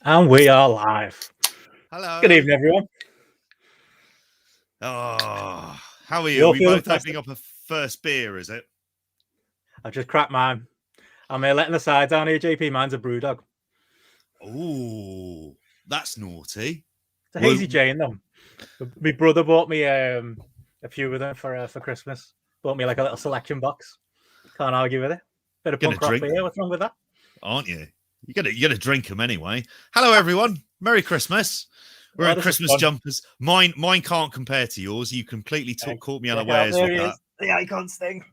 And we are live. Hello. Good evening, everyone. Oh, how are you? You all We feeling both opening up a first beer, is it? I've just cracked mine. I'm letting the side down here, JP. Mine's a Brewdog. Oh, that's naughty. It's a hazy J in them. My brother bought me a few of them for Christmas. Bought me like a little selection box. Can't argue with it. Bit of punk rock beer. What's wrong with that? Aren't you? You gotta drink them anyway. Hello, everyone. Merry Christmas. We're in Christmas jumpers. Mine can't compare to yours. You completely caught me unawares with that. The icons thing.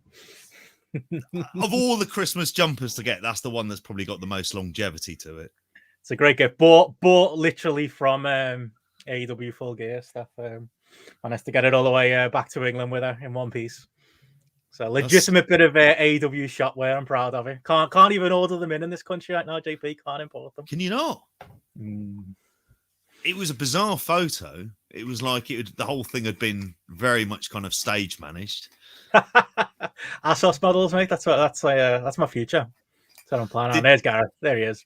Of all the Christmas jumpers to get, that's the one that's probably got the most longevity to it. It's a great gift. Bought literally from AEW Full Gear stuff. Managed to get it all the way back to England with her in one piece. So legitimate bit of AEW shopware. I'm proud of it. Can't even order them in this country right now. JP can't import them. Can you not? It was a bizarre photo. It was like the whole thing had been very much kind of stage managed. ASOS models, mate. That's my future. That's what I'm planning on. There's Gareth. There he is.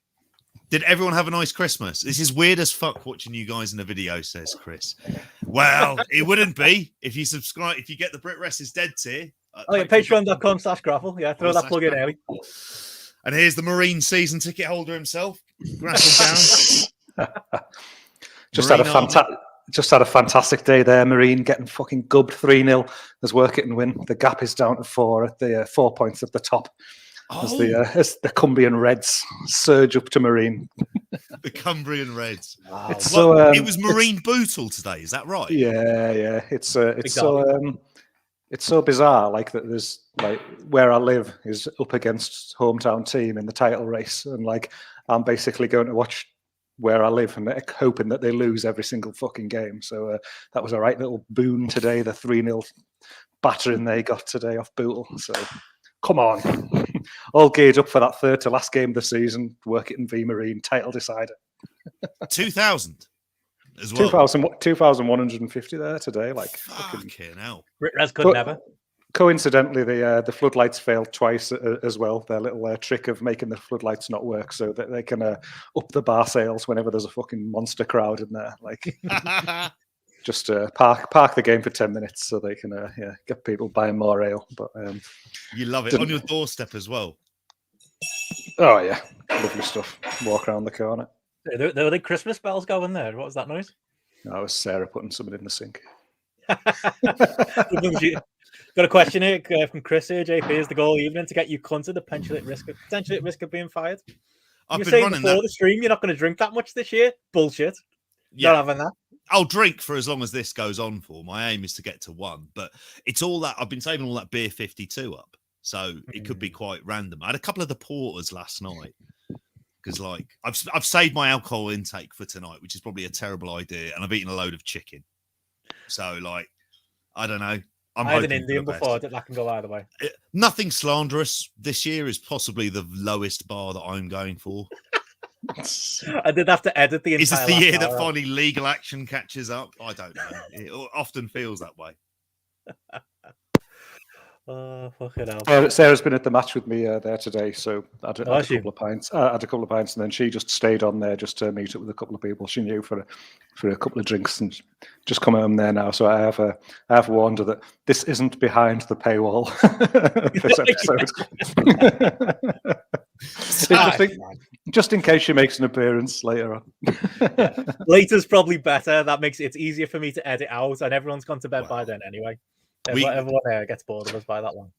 Did everyone have a nice Christmas? This is weird as fuck watching you guys in the video, says Chris. Well, it wouldn't be if you subscribe, if you get the Brit Rest is Dead tier. Patreon.com/GRAPPL. Yeah, throw that plug in early. And here's the Marine season ticket holder himself. GRAPPL down. Just had a fantastic day there, Marine, getting fucking gubbed 3-0 as work it and win. The gap is down to 4 at the 4 points at the top. As the Cumbrian Reds surge up to Marine. The Cumbrian Reds. Wow. It was Marine Bootle today, is that right? Yeah. It's so bizarre, like that. There's like where I live is up against hometown team in the title race, and like I'm basically going to watch where I live and hoping that they lose every single fucking game. So that was a right little boon today. The 3-0 battering they got today off Bootle. So come on. All geared up for that third to last game of the season. Work it in V Marine, title decider. 2,000 as well. 2,150 there today. Like fucking hell. Res could never. Coincidentally, the floodlights failed twice as well. Their little trick of making the floodlights not work so that they can up the bar sales whenever there's a fucking monster crowd in there. Like, just park the game for 10 minutes so they can get people buying more ale. But you love it on your doorstep as well. Oh yeah, lovely stuff. Walk around the corner. There were the Christmas bells going there. What was that noise? That was Sarah putting something in the sink. Got a question here from Chris here. JP, is the goal evening to get you cunted potentially at risk of being fired? You're saying before the stream you're not going to drink that much this year? Bullshit. Yeah. Not having that. I'll drink for as long as this goes on for. My aim is to get to 1, but it's all that I've been saving all that beer 52 up, so it could be quite random. I had a couple of the porters last night because, like, I've saved my alcohol intake for tonight, which is probably a terrible idea, and I've eaten a load of chicken. So, like, I don't know. I had an Indian before. That can go either way. Nothing slanderous. This year is possibly the lowest bar that I'm going for. I did have to edit the entire. Is this the year that finally legal action catches up? I don't know. It often feels that way. Oh, fucking hell. Sarah's been at the match with me there today, so I had a couple of pints. I had a couple of pints, and then she just stayed on there just to meet up with a couple of people she knew for a couple of drinks, and just come home there now. So I have warned her that this isn't behind the paywall. This episode. Just in case she makes an appearance later on. Later's probably better. That makes it's easier for me to edit out, and everyone's gone to bed by then anyway. Everyone gets bored of us by that long.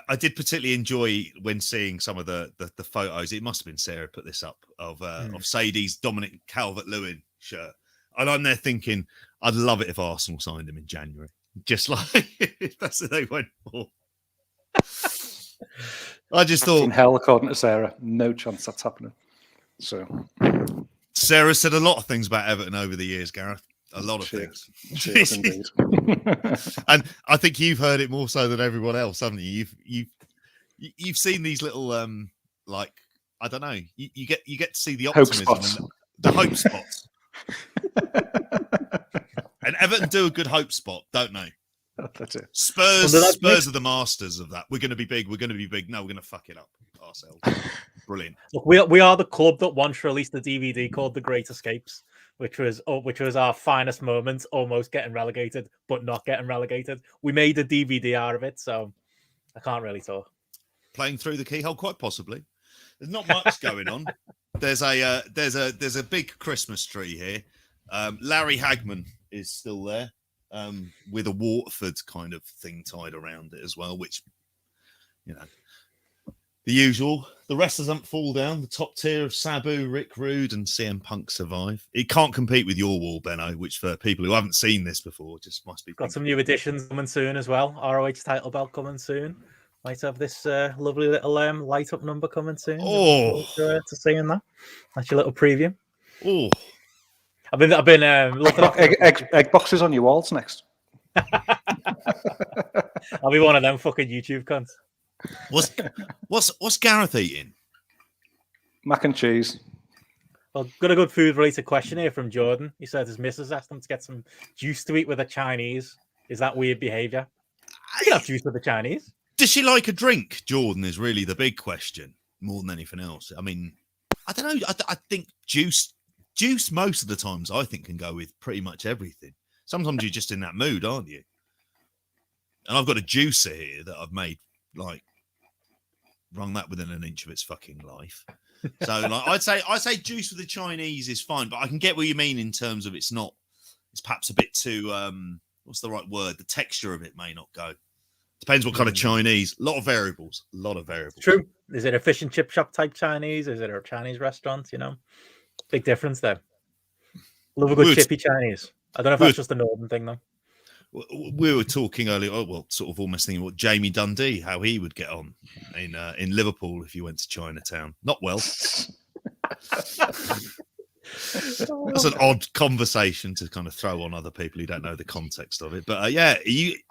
I did particularly enjoy when seeing some of the photos. It must have been Sarah put this up of Sadie's Dominic Calvert-Lewin shirt, and I'm there thinking I'd love it if Arsenal signed him in January, just like if that's what they went for. I just thought, in hell, according to Sarah, no chance that's happening. So Sarah said a lot of things about Everton over the years, Gareth. A lot of things. Cheers, indeed. And I think you've heard it more so than everyone else, haven't you? You've seen these little like, I don't know. You get to see the optimism, the hope spots. And Everton do a good hope spot, don't they? That's it. Spurs are the masters of that. We're going to be big. We're going to be big. No, we're going to fuck it up. ourselves. Brilliant. Look, we are the club that once released a DVD called The Great Escapes, which was our finest moment, almost getting relegated, but not getting relegated. We made a DVD out of it, so I can't really talk. Playing through the keyhole, quite possibly. There's not much going on. There's a big Christmas tree here. Larry Hagman is still there, with a Waterford kind of thing tied around it as well, which, you know, the usual. The wrestlers don't fall down. The top tier of Sabu, Rick Rude, and CM Punk survive. It can't compete with your wall, Benno, which for people who haven't seen this before, just must be. Got some new additions coming soon as well. ROH title belt coming soon. Might have this lovely little light up number coming soon. Oh, to seeing that. That's your little preview. Oh, I've been looking up egg boxes on your walls next. I'll be one of them fucking YouTube cunts. What's Gareth eating? Mac and cheese. Well, got a good food related question here from Jordan. He said his missus asked him to get some juice to eat with a Chinese. Is that weird behaviour? You can have juice with the Chinese. Does she like a drink? Jordan is really the big question, more than anything else. I mean, I don't know. I think juice most of the times I think can go with pretty much everything. Sometimes you're just in that mood, aren't you? And I've got a juicer here that I've made, like, rung that within an inch of its fucking life. So, like, I'd say juice with the Chinese is fine, but I can get what you mean in terms of it's perhaps a bit too what's the right word? The texture of it may not go. Depends what kind of Chinese. A lot of variables. True. Is it a fish and chip shop type Chinese? Is it a Chinese restaurant? You know, big difference there. Love a good chippy Chinese. I don't know if that's just a northern thing though. We were talking earlier, sort of almost thinking about Jamie Dundee, how he would get on in Liverpool if he went to Chinatown. Not well. That's an odd conversation to kind of throw on other people who don't know the context of it. But yeah,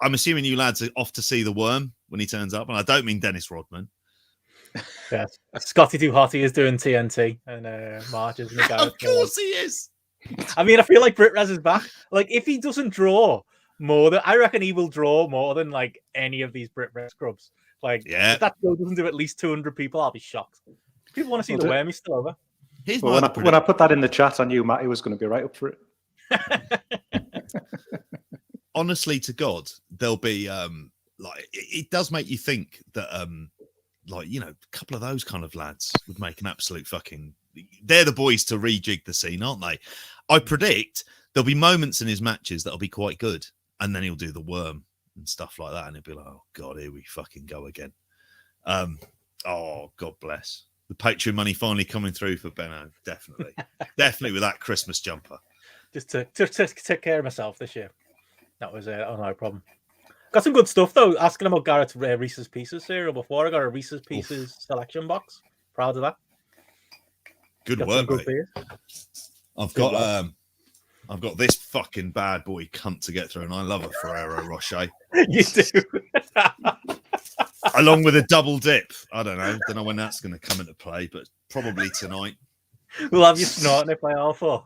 I'm assuming you lads are off to see the Worm when he turns up, and I don't mean Dennis Rodman. Yeah, Scotty Too Hotty is doing TNT and March is in the Of course he is. I mean, I feel like Brit Raz is back. Like, if he doesn't draw more than, I reckon he will draw more than like any of these Brit Raz scrubs. Like, if that show doesn't do at least 200 people, I'll be shocked. If people want to see the Worm, he's still over. Well, when I put that in the chat, I knew Matty was going to be right up for it. Honestly to God, there'll be like it does make you think that like, you know, a couple of those kind of lads would make an absolute fucking. They're the boys to rejig the scene, aren't they? I predict there'll be moments in his matches that'll be quite good, and then he'll do the Worm and stuff like that, and he'll be like, "Oh God, here we fucking go again." Oh, God bless. The Patreon money finally coming through for Benno. Definitely. Definitely with that Christmas jumper. Just to take care of myself this year. That was no problem. Got some good stuff, though. Asking about Garrett's Reese's Pieces cereal before. I got a Reese's Pieces selection box. Proud of that. Good work, mate. I've got this fucking bad boy cunt to get through, and I love a Ferrero Rocher. You do. Along with a double dip. I don't know when that's going to come into play, but probably tonight. We'll have you snorting it by half 4.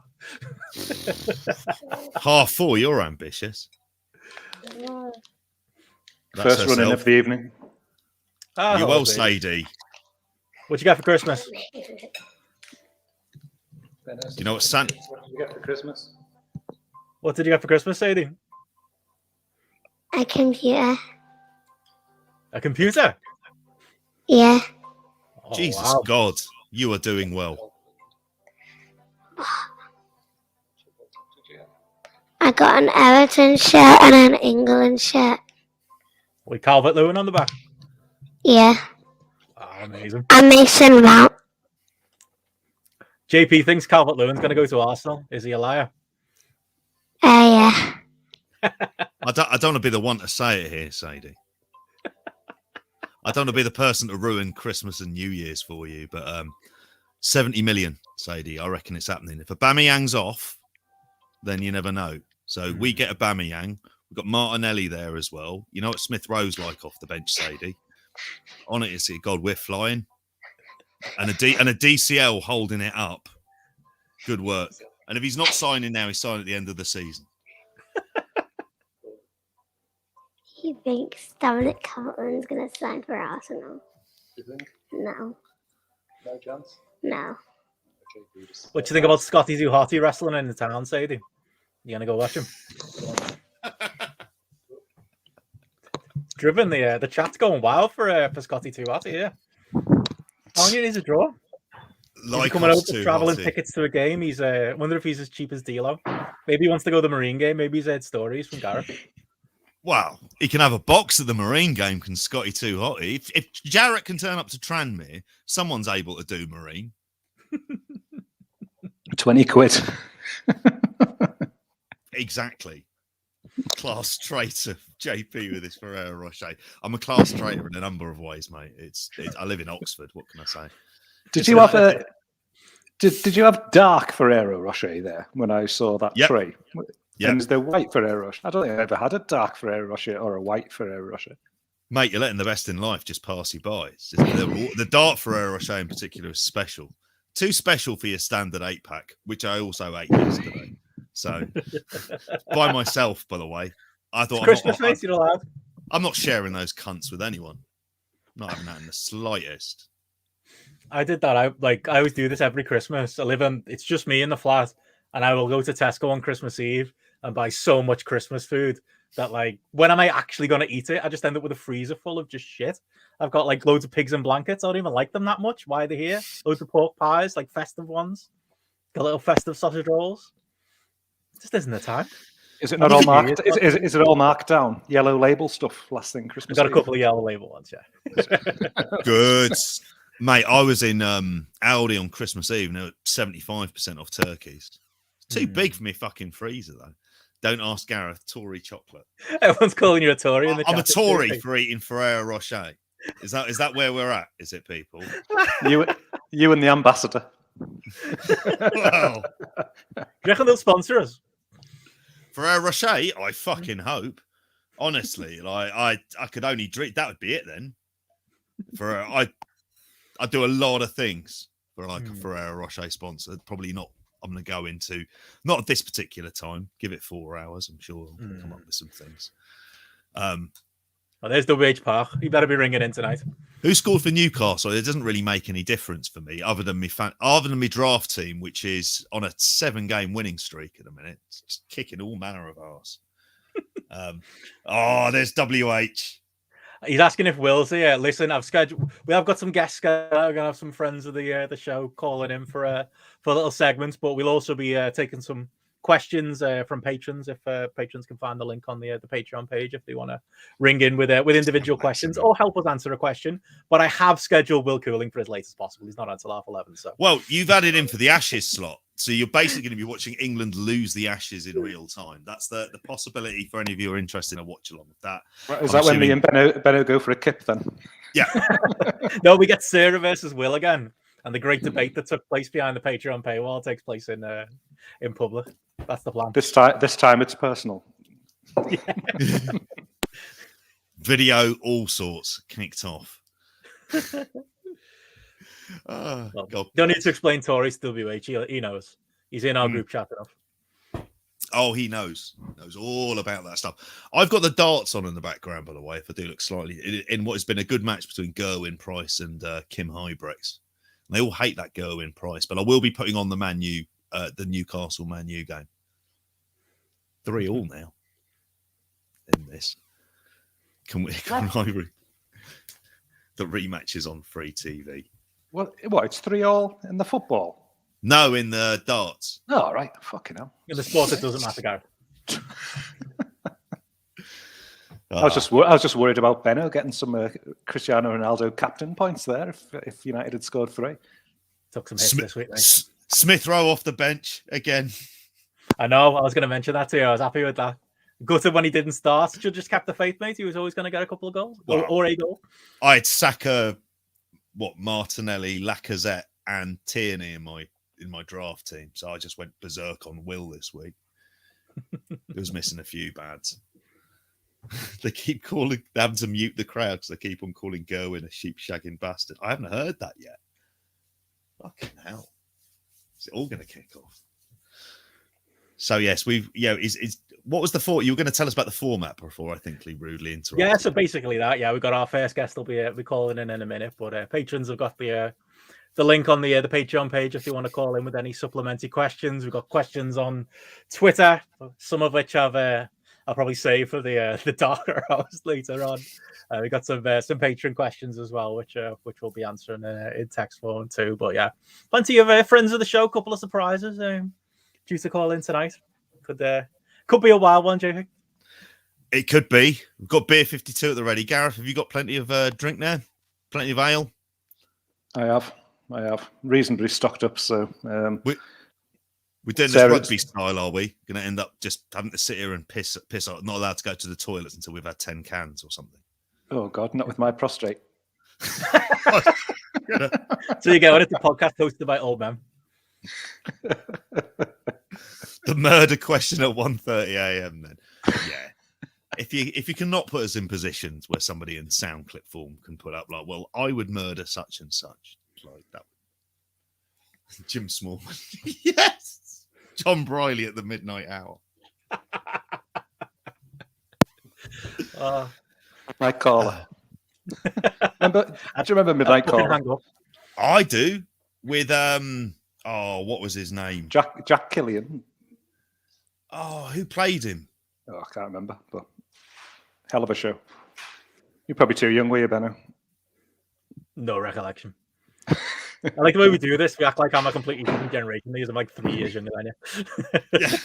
Half 4, you're ambitious. That's First running of the evening. You well, Sadie. What you got for Christmas? You know what, Santa? What did you get for Christmas? What did you get for Christmas, Sadie? A computer. A computer? Yeah. Oh, Jesus wow. God, you are doing well. I got an Everton shirt and an England shirt. With Calvert-Lewin on the back? Yeah. Oh, amazing. And Mason Mount. JP thinks Calvert-Lewin's going to go to Arsenal. Is he a liar? Yeah. I don't want to be the one to say it here, Sadie. I don't want to be the person to ruin Christmas and New Year's for you, but 70 million, Sadie. I reckon it's happening. If Aubameyang's off, then you never know. So we get Aubameyang. We've got Martinelli there as well. You know what Smith Rowe's like off the bench, Sadie? On it, you see, God, we're flying. And a DCL holding it up. Good work. And if he's not signing now, he's signing at the end of the season. He thinks Dominic Calvert-Lewin's going to sign for Arsenal. No. No chance. No. What do you think about Scotty Too Hotty wrestling in the town, Sadie? You gonna go watch him? Driven, the chat's going wild for Scotty Too Hotty, yeah. How many needs a draw? He's coming out with traveling tickets to a game. He's wonder if he's as cheap as D'Lo. Maybe he wants to go to the Marine game. Maybe he's heard stories from Gareth. Wow, he can have a box at the Marine game, can Scotty Too Hotty? If Jarrett can turn up to Tranmere, someone's able to do Marine. 20 quid. Exactly. Class traitor, JP with his Ferrero Rocher. I'm a class traitor in a number of ways, mate. I live in Oxford. What can I say? Did you have Did you have dark Ferrero Rocher there when I saw that tray? Yeah. And is there white Ferrero Rocher? I don't think I ever had a dark Ferrero Rocher or a white Ferrero Rocher. Mate, you're letting the best in life just pass you by. The dark Ferrero Rocher in particular is special. Too special for your standard 8-pack, which I also ate yesterday. So, by myself, by the way. I thought Christmas face, you're allowed. I'm not sharing those cunts with anyone. Not having that in the slightest. I did that. I always do this every Christmas. It's just me in the flat, and I will go to Tesco on Christmas Eve and buy so much Christmas food that, like, when am I actually going to eat it? I just end up with a freezer full of just shit. I've got like loads of pigs and blankets. I don't even like them that much. Why are they here? Loads of pork pies, like festive ones. Got little festive sausage rolls. It just isn't the time. Is it not all marked? Is it all marked down? Yellow label stuff last thing Christmas. I've got a couple of yellow label ones, yeah. Good. Mate, I was in Aldi on Christmas Eve and they were 75% off turkeys. Too big for me fucking freezer, though. Don't ask Gareth. Tory chocolate. Everyone's calling you a Tory in the chat. I'm a Tory for eating Ferrero Rocher. Is that where we're at? Is it, people? You and the ambassador. Well, do you reckon they'll sponsor us? Ferrero Rocher? I fucking hope. Honestly, like I could only drink. That would be it then. I do a lot of things for like a Ferrero Rocher sponsor. Probably not. I'm going to go into not at this particular time. Give it 4 hours. I'm sure I'll come up with some things. Oh, there's WH Park. You better be ringing in tonight. Who scored for Newcastle? It doesn't really make any difference for me, other than my draft team, which is on a 7-game winning streak at the minute. It's just kicking all manner of arse. There's WH. He's asking if Will's here. Listen, we have got some guests. We're gonna have some friends of the show calling in for little segments, but we'll also be taking some questions from patrons if patrons can find the link on the Patreon page if they want to ring in with individual questions or help us answer a question. But I have scheduled Will Cooling for as late as possible. He's not until 11:30. So you've added in for the Ashes slot, so you're basically going to be watching England lose the Ashes in real time. That's the possibility for any of you who are interested in a watch along with that. Right, is that when me and Benno go for a kip then? Yeah. No, we get Sarah versus Will again. And the great debate that took place behind the Patreon paywall takes place in public. That's the plan. This time it's personal. Video, all sorts, kicked off. God. Don't need to explain Tories to WH. He knows. He's in our group chat enough. Oh, he knows all about that stuff. I've got the darts on in the background, by the way, if I do look slightly, in what has been a good match between Gerwin Price and Kim Hybrex. They all hate that Gerwin Price, but I will be putting on the the Newcastle Man U game. 3-3 now in this. Can the rematch is on free TV. What? It's 3-3 in the football? No, in the darts. Oh, right. Fucking hell. In the sport, it doesn't matter, Gareth. I was just worried about Benno getting some Cristiano Ronaldo captain points there if United had scored 3. Took some hits this week. Smith Rowe off the bench again. I know. I was going to mention that to you. I was happy with that. Gutted when he didn't start. Should just kept the faith, mate. He was always going to get a couple of goals or a goal. I had Saka, Martinelli, Lacazette, and Tierney in my draft team. So I just went berserk on Will this week. It was missing a few bads. They keep having to mute the crowd because they keep on calling Gerwin a sheep-shagging bastard. I haven't heard that yet. Fucking hell. Is it all going to kick off? So, yes, what was the format? You were going to tell us about the format before I think Lee rudely interrupted. Yeah, so basically that. Yeah, we got our first guest. Will be calling in a minute, but patrons have got the link on the Patreon page if you want to call in with any supplementary questions. We've got questions on Twitter, some of which I'll probably save for the darker hours later on. We got some patron questions as well, which we'll be answering in text form too. But yeah, plenty of friends of the show. Couple of surprises due to call in tonight. Could be a wild one, do you think? It could be. We've got beer 52 at the ready. Gareth, have you got plenty of drink there? Plenty of ale? I have reasonably stocked up. So we're doing this rugby style, are we? Going to end up just having to sit here and piss out, not allowed to go to the toilets until we've had 10 cans or something? Oh God, not with my prostate. So you get on it, the podcast hosted by old men. The murder question at 1:30 a.m. Then, yeah. If you cannot put us in positions where somebody in sound clip form can put up like, well, I would murder such and such, like that. Jim Smallman, yes. John Briley at the midnight hour. Night caller. Do you remember Midnight Caller? I do. With what was his name? Jack Killian. Oh, who played him? Oh, I can't remember, but hell of a show. You're probably too young, were you, Benno? No recollection. I like the way we do this. We act like I'm a completely different generation because I'm like 3 years younger than you. Yeah.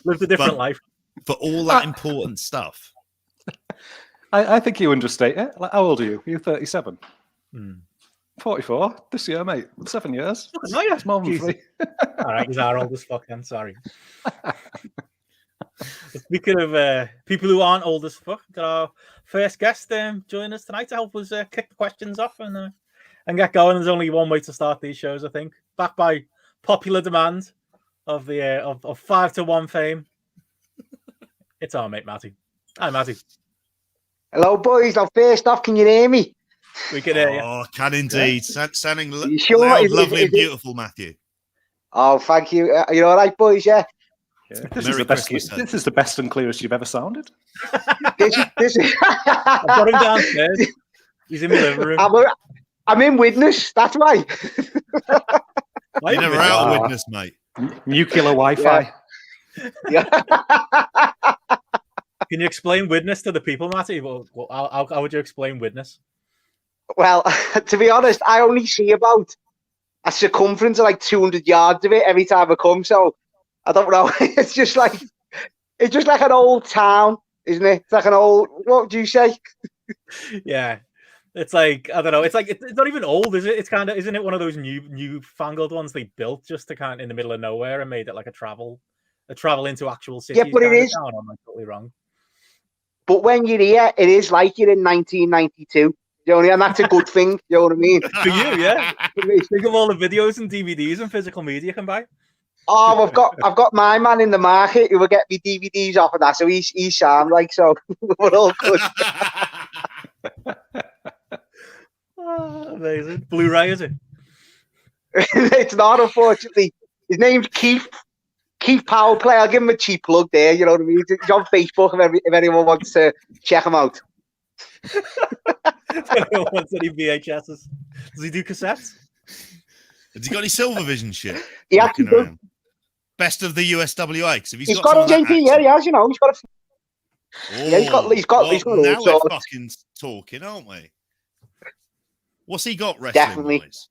Lived a different life. For all that important stuff. I think you understate it. Like, how old are you? You're 37. 44 this year, mate. 7 years. Oh, yeah. It's more than 3. All right, he's our old as fuck then. Sorry. Speaking of people who aren't old as fuck, got our first guest join us tonight to help us kick the questions off and get going. There's only one way to start these shows, I think. Backed by popular demand of the of 5-1 fame. It's our mate Matty. Hi, Matty. Hello, boys. Now, first off, can you hear me? We can hear you. Oh, can indeed. Sounding sure? loud, lovely and beautiful, Matthew. Oh, thank you. Are you all right, boys? Yeah. This is the best and clearest you've ever sounded. This is... I've got him downstairs. He's in the living room. I'm in Widnes. That's why. You're never out of Widnes, mate. Nuclear Wi-Fi. Yeah. Can you explain Widnes to the people, Matty? Well, how would you explain Widnes? Well, to be honest, I only see about a circumference of like 200 yards of it every time I come. So I don't know. It's just like an old town, isn't it? It's like an old. What would you say? Yeah, it's like I don't know. It's like it's not even old, is it? It's kind of, isn't it one of those newfangled ones they built just to kind of in the middle of nowhere and made it like a travel into actual cities? Yeah, but it is. I'm totally wrong. But when you're here, it is like you're in 1992. You know, and that's a good thing. You know what I mean? For you, yeah. Think of all the videos and DVDs and physical media you can buy. Oh, I've got my man in the market who will get me DVDs off of that, so he's sound like, so we're all good. Amazing. Blu-ray, is it? It's not, unfortunately. His name's Keith Power Play. I'll give him a cheap plug there. You know what I mean? He's on Facebook if anyone wants to check him out. If anyone wants any VHSs, does he do cassettes? Has he got any Silvervision shit? He actually does. Best of the USWA. He's got a JP. Yeah, he has. You know, he's got a. Yeah, he's got. Now we're fucking talking, aren't we? What's he got wrestling Definitely. Wise?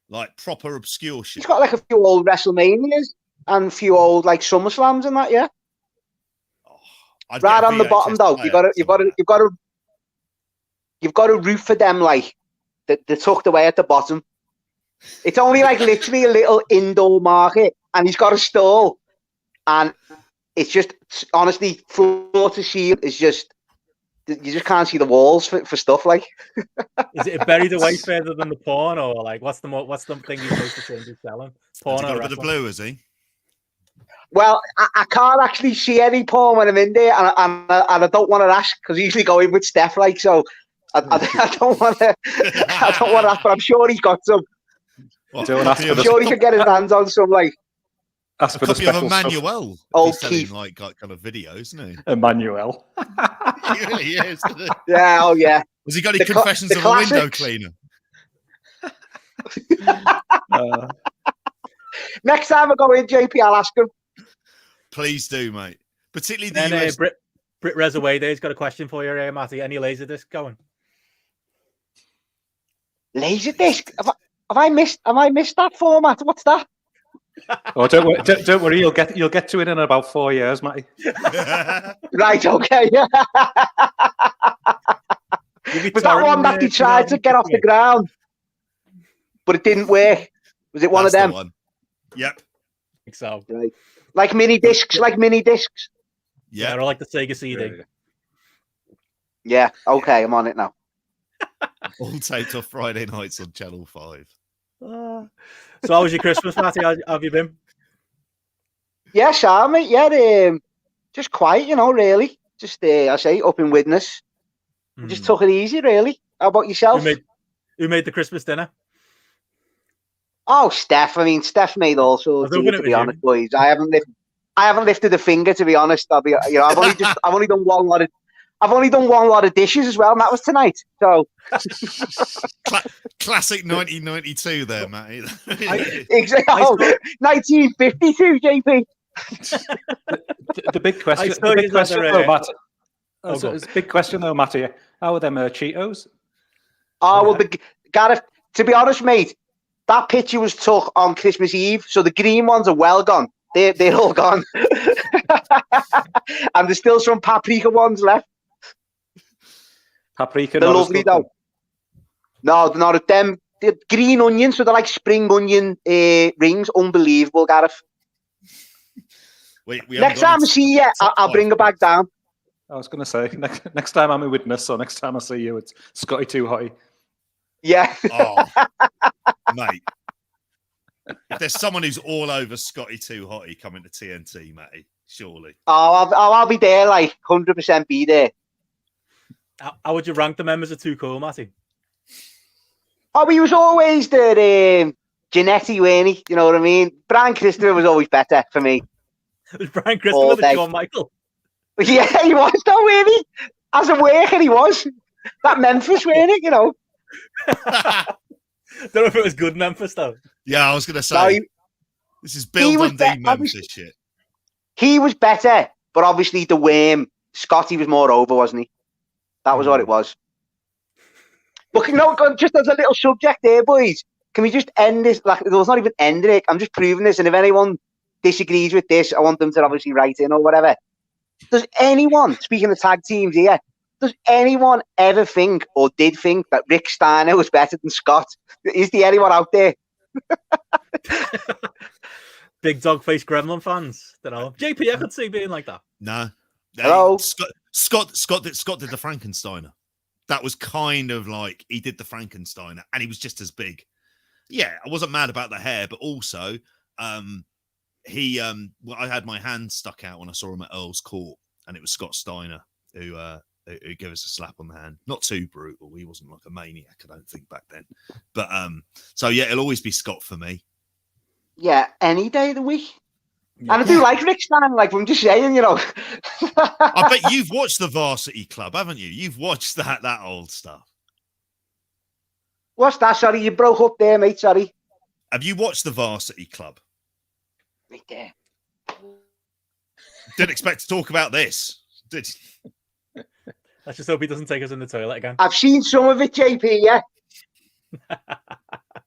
Like proper obscure shit. He's got like a few old WrestleManias and a few old like SummerSlams and that. Yeah. Oh, right on the bottom though, you've got to root for them like they're tucked away at the bottom. It's only like literally a little indoor market, and he's got a stall, and it's just honestly floor to ceiling is just you just can't see the walls for stuff like. Is it buried away further than the porn, or like what's the thing he's supposed to change his selling? Porn has he got or a bit of blue, is he? Well, I can't actually see any porn when I'm in there, and I don't want to ask because I usually go in with Steph, like, so I don't want to. I don't want to ask, but I'm sure he's got some. I'm sure he could get his hands on some, like. Ask A for the copy of special stuff. Emmanuel. Oh, He's selling Keith. like kind of videos, isn't he? Emmanuel. He really is, isn't he? Yeah, oh yeah. Has he got any The confessions the of a window classics. cleaner? Next time I go in, JP, I'll ask him. Please do, mate. Particularly the And US. Brit Reserway's got a question for you, Matty. Any Laserdisc going? Laserdisc? Have I missed that format? What's that? Oh, don't worry. You'll get to it in about 4 years, Matty. Right, okay. Was that one that he tried to get off the ground, but it didn't work? Was it one That's of them? the one. Yep. So Right. Like mini discs. yeah, Yeah. or like the Sega CD. Yeah. Okay, I'm on it now. All taped off Friday nights on Channel 5. So how was your Christmas, Matty? How have you been? Yeah, sure, mate. Yeah, just quiet, really. Just, I say, up in Widnes. Just took it easy, really. How about yourself? Who made the Christmas dinner? Oh, Steph. I mean, Steph made all sorts. To be honest, boys, I haven't lifted a finger. To be honest, I've only done one lot of dishes as well, and that was tonight. So Classic 1992 there, Matty. exactly. 1952, JP. The big question. The big question, though, Matty. How are them Cheetos? Oh well, Gareth. To be honest, mate, that picture was took on Christmas Eve, so the green ones are well gone. They're all gone, and there's still some paprika ones left. Paprika. They're lovely though. No, they're not them. They're green onions, so they're like spring onion rings. Unbelievable, Gareth. Next time I see you, I'll bring it back down. I was going to say, next time I'm a witness, or next time I see you, it's Scotty Too Hotty. Yeah. Oh, mate. If there's someone who's all over Scotty Too Hotty coming to TNT, Matty, surely. Oh, I'll be there, like 100% be there. How would you rank the members of Too Cool, Matty? Oh, he was always the Genetti, weren't he? You know what I mean? Brian Christopher was always better for me. Was Brian Christopher the Shawn Michael? Yeah, he was, though, weren't he? As a worker, he was. That Memphis, weren't he? Don't know if it was good Memphis, though. Yeah, I was going to say, this is Bill Dundee Memphis shit. He was better, but obviously the worm, Scotty was more over, wasn't he? That was what it was. But just as a little subject there, boys, can we just end this? Like, there's not even ending it. I'm just proving this, and if anyone disagrees with this, I want them to obviously write in or whatever. Does anyone, speaking of tag teams here, does anyone ever think or did think that Rick Steiner was better than Scott? Is there anyone out there? Big dog face gremlin fans. Don't know. JP, I could see being like that. No. Hello? Scott did the Frankensteiner. That was kind of like he did the Frankensteiner, and he was just as big. Yeah, I wasn't mad about the hair, but also I had my hand stuck out when I saw him at Earl's Court, and it was Scott Steiner who gave us a slap on the hand. Not too brutal. He wasn't like a maniac, I don't think, back then. But so yeah, it'll always be Scott for me. Yeah, any day of the week. Yeah. And I do like Rick Steiner, like I'm just saying, I bet you've watched the Varsity Club, haven't you? You've watched that old stuff. What's that? Sorry, you broke up there, mate. Sorry. Have you watched the Varsity Club? Right there. Didn't expect to talk about this, did you? Let's just hope he doesn't take us in the toilet again. I've seen some of it, JP. Yeah.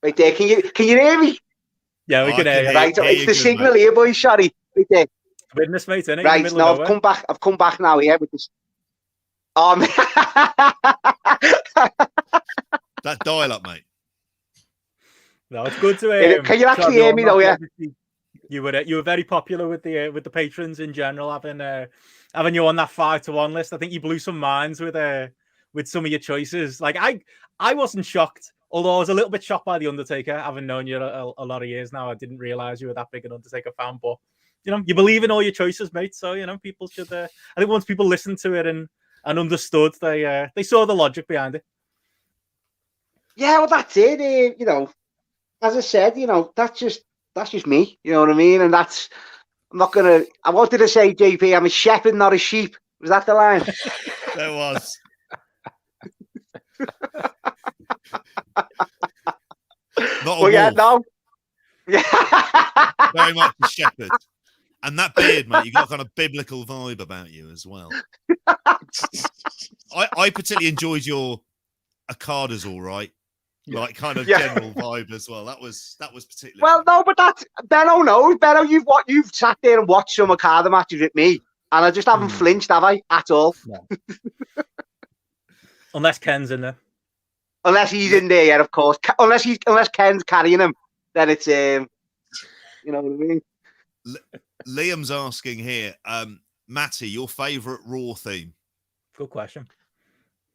Right there. Can you hear me? Yeah, we can hear you. Right, it's the signal here, boys. Sorry. Right there. Witness, mate, innit? Right, now I've come back now, yeah, with this. That dial up, mate. No, it's good to can you actually hear me though, yeah? You were very popular with the patrons in general, having you on that 5-1 list. I think you blew some minds with some of your choices. Like I wasn't shocked, although I was a little bit shocked by the Undertaker. Having known you a lot of years now, I didn't realize you were that big an Undertaker fan. But you believe in all your choices, mate. So people should. I think once people listened to it and understood, they saw the logic behind it. Yeah, well, that's it. As I said, that's That's just me. You know what I mean? And that's I'm not gonna. I wanted to say, JP, I'm a shepherd, not a sheep. Was that the line? There was. Not a wolf. Yeah, no. Yeah. Very much a shepherd. And that beard, mate, you've got kind of biblical vibe about you as well. I particularly enjoyed your Akadas, all right. Like kind of general vibe as well. That was particularly well, no, but that's Benno knows. Benno, you've sat there and watched some Okada matches with me, and I just haven't flinched, have I? At all. No. Unless Ken's in there. Unless he's in there, yeah, of course. Unless Ken's carrying him, then it's you know what I mean. Liam's asking here, Matty, your favourite Raw theme? Good question.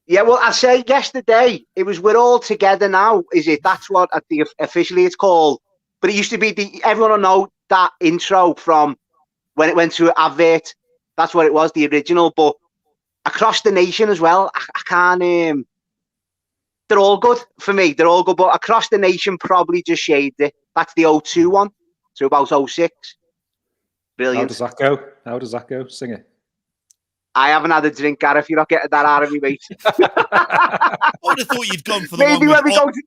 Yeah, well, I say yesterday it was "We're All Together Now." Is it? That's what officially it's called. But it used to be everyone will know that intro from when it went to advert. That's what it was, the original. But across the nation as well, I can't. They're all good for me. They're all good, but across the nation probably just shaded it. That's the 02 one, so about 06. Brilliant. How does that go? Sing it. I haven't had a drink, Gareth. You're not getting that out of me, mate. I would have thought you'd gone for the Maybe one when we go to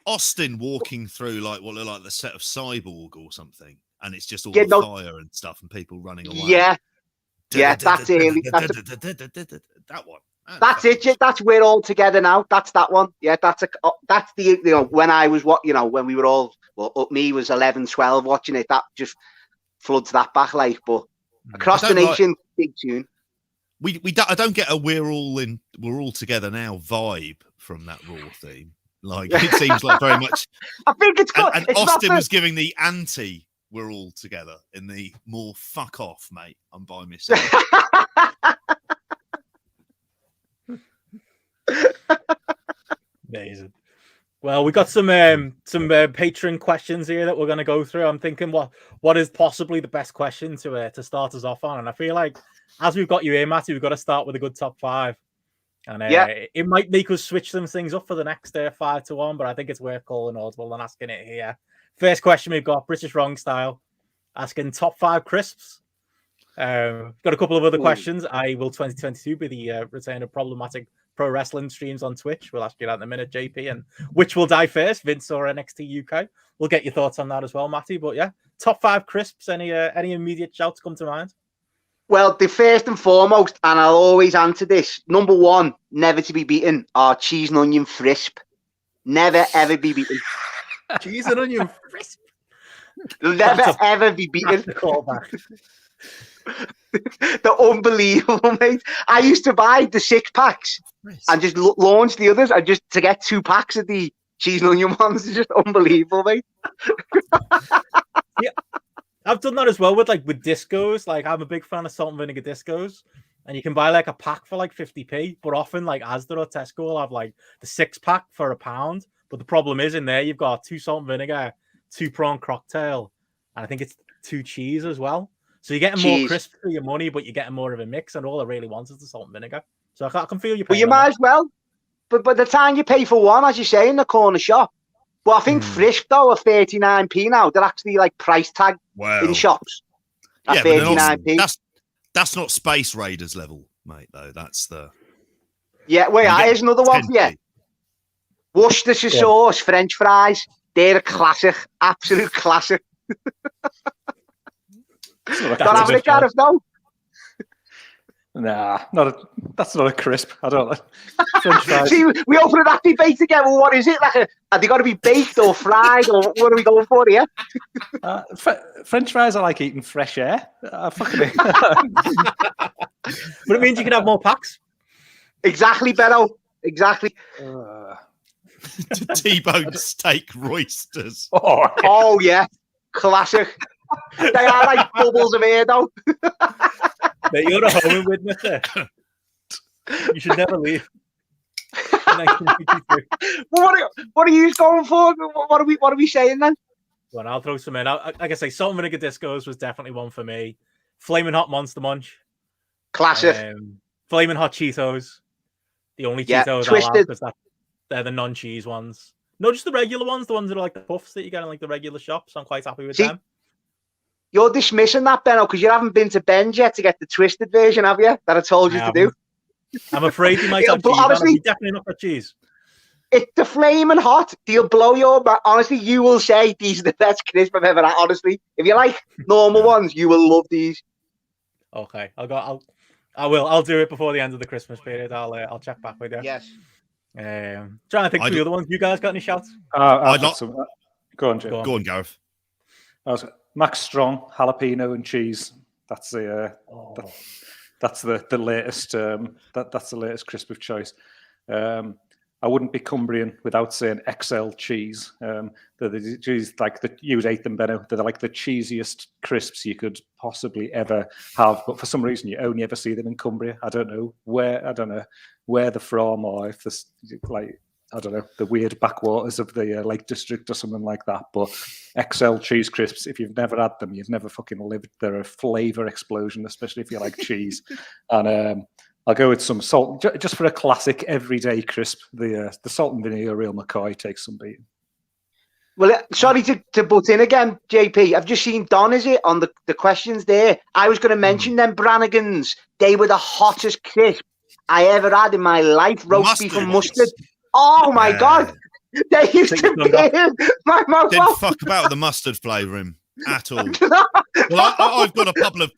Austin walking through like what looked like the set of Cyborg or something, and it's just all fire and stuff and people running away. Yeah, that's it. That one. That's it. That's "We're All Together Now." That's that one. Yeah, that's the when I was when we were all me was 11, 12 watching it. That just floods that back like. But across the nation, big tune. I don't get a we're all together now vibe from that Raw theme. Like it seems like very much. I think it's good. And Austin was giving the anti "we're all together" in the more "fuck off, mate, I'm by myself." Amazing. Well, we got some patron questions here that we're going to go through. I'm thinking what is possibly the best question to start us off on, and I feel like as we've got you here, Matty, we've got to start with a good top five, and it might make us switch some things up for the next 5 to 1, but I think it's worth calling audible and asking it here. First question we've got British Wrong Style asking top 5 crisps. Got a couple of other questions. Will 2022 be the return of problematic pro wrestling streams on Twitch? We'll ask you that in a minute, JP. And which will die first, Vince or NXT UK? We'll get your thoughts on that as well, Matty. But yeah, top 5 crisps. Any immediate shouts come to mind? Well, the first and foremost, and I'll always answer this, number 1, never to be beaten, are cheese and onion crisp. Never ever be beaten. Cheese and onion crisp. Never ever be beaten. They're unbelievable, mate. I used to buy the 6-packs and just launch the others, and just to get 2 packs of the cheese and onion ones is just unbelievable, mate. Yeah, I've done that as well with discos. Like, I'm a big fan of salt and vinegar discos, and you can buy like a pack for like 50p. But often, like Asda or Tesco will have like the 6-pack for £1. But the problem is in there you've got 2 salt and vinegar, 2 prawn cocktail, and I think it's 2 cheese as well. So you're getting more crisp for your money, but you're getting more of a mix, and all I really want is the salt and vinegar. So I can feel you. Well, you might as well. But by the time you pay for one, as you say, in the corner shop. But I think Frisk, though, are 39p now. They're actually like price tag in shops at 39p. That's not Space Raiders level, mate, though. That's the... Yeah, wait, here's another one for you. Worcestershire sauce, French fries. They're a classic. Absolute classic. Don't have a Gareth, no? Nah, that's not a crisp. I don't like French fries. See, we open that debate again. Well, what is it? Like, are they got to be baked or fried, or what are we going for here? French fries, I like eating fresh air. But it means you can have more packs. Exactly, Benno. Exactly. T-bone steak roysters. Oh yeah, classic. They are like bubbles of air, though. Mate, you're a home witness there. You should never leave. Well, what are you going for? What are we saying then? Well, I'll throw some in. Like I say, salt and vinegar discos was definitely one for me. Flaming hot Monster Munch. Classic. Flaming hot Cheetos. The only Cheetos I like, because they're the non-cheese ones. No, just the regular ones, the ones that are like the puffs that you get in like the regular shops. I'm quite happy with See, them. You're dismissing that, Benno, because you haven't been to Ben's yet to get the twisted version, have you? That I told you to do. I'm afraid you might have cheese. Honestly, definitely not got cheese. It's the flaming hot. They'll blow your mind. Honestly, you will say these are the best crisp I've ever had. Honestly, if you like normal ones, you will love these. Okay, I'll do it before the end of the Christmas period. I'll check back with you. Yes. Trying to think of the other ones. You guys got any shouts? I've got some. Go on, Joe. Go on, Gareth. Max Strong, jalapeno and cheese. That's the that's the latest. That's the latest crisp of choice. I wouldn't be Cumbrian without saying XL cheese. The cheese, you ate them, Benno. They're like the cheesiest crisps you could possibly ever have. But for some reason, you only ever see them in Cumbria. I don't know where they're from, or if there's the weird backwaters of the Lake District or something like that. But XL cheese crisps, if you've never had them, you've never fucking lived. They're a flavour explosion, especially if you like cheese. And I'll go with some salt, just for a classic everyday crisp. The salt and vinegar Real McCoy takes some beating. Well, sorry to butt in again, JP. I've just seen Don, is it, on the questions there. I was going to mention them Brannigans. They were the hottest crisp I ever had in my life. Roast beef and mustard. Oh, my God. They used to be my mouth. Didn't fuck about with the mustard flavouring at all. Well, I've got a couple of...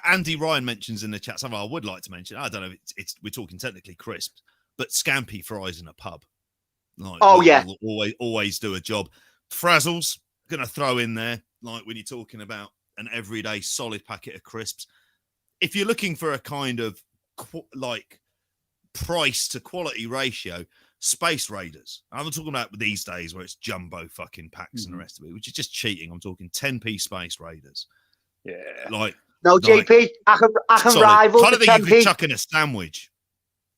Andy Ryan mentions in the chat something I would like to mention. I don't know if we're talking technically crisps, but scampi fries in a pub. Will always do a job. Frazzles, going to throw in there, like when you're talking about an everyday solid packet of crisps. If you're looking for a kind of price to quality ratio, Space Raiders. I'm not talking about these days where it's jumbo fucking packs and the rest of it, which is just cheating. I'm talking 10p Space Raiders. Yeah. No, JP, I can rival kind of the thing 10p. You could chuck in a sandwich.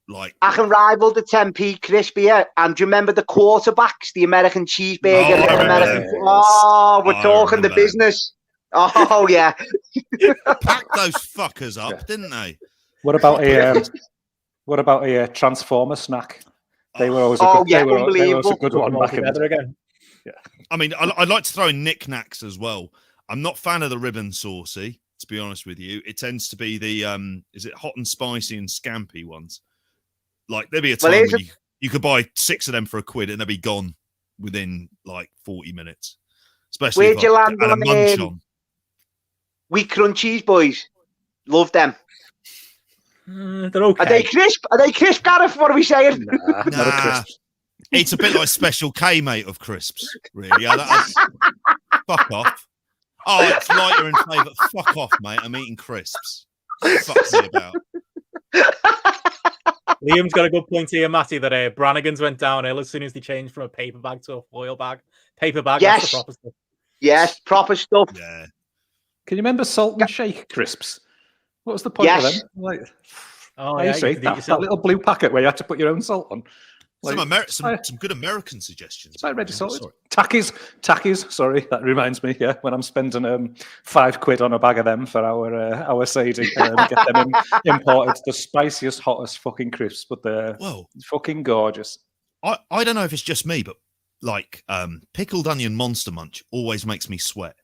I can rival the 10p crispy. And do you remember the quarterbacks, the American cheeseburger? We're talking the business. Oh, yeah. Packed those fuckers up, didn't they? What about a Transformer snack? They were always a good one back in the day. Again. Yeah. I mean, I'd like to throw in knickknacks as well. I'm not a fan of the ribbon saucy, to be honest with you. It tends to be the is it hot and spicy and scampi ones. Like there'd be a time when you could buy 6 of them for £1 and they'd be gone within like 40 minutes. Especially where'd you land on munch on. Wheat crunchies, boys. Love them. They're okay. Are they crisp? Gareth? What are we saying? Nah. Not a crisp. It's a bit like Special K, mate, of crisps, really. Fuck off. Oh, it's lighter in flavour. Fuck off, mate. I'm eating crisps. Fuck me about. Liam's got a good point here, Matty, that Brannigan's went downhill as soon as they changed from a paper bag to a foil bag. Paper bag, yes. That's the proper stuff. Yes, proper stuff. Yeah. Can you remember Salt and Shake crisps? What was the point of them? I used to eat that little blue packet where you had to put your own salt on. Some good American suggestions. Ready salted. Tackies. Sorry, that reminds me. Yeah, when I'm spending £5 on a bag of them for our Sadie, get them imported. The spiciest, hottest fucking crisps, but they're fucking gorgeous. I don't know if it's just me, but like pickled onion Monster Munch always makes me sweat.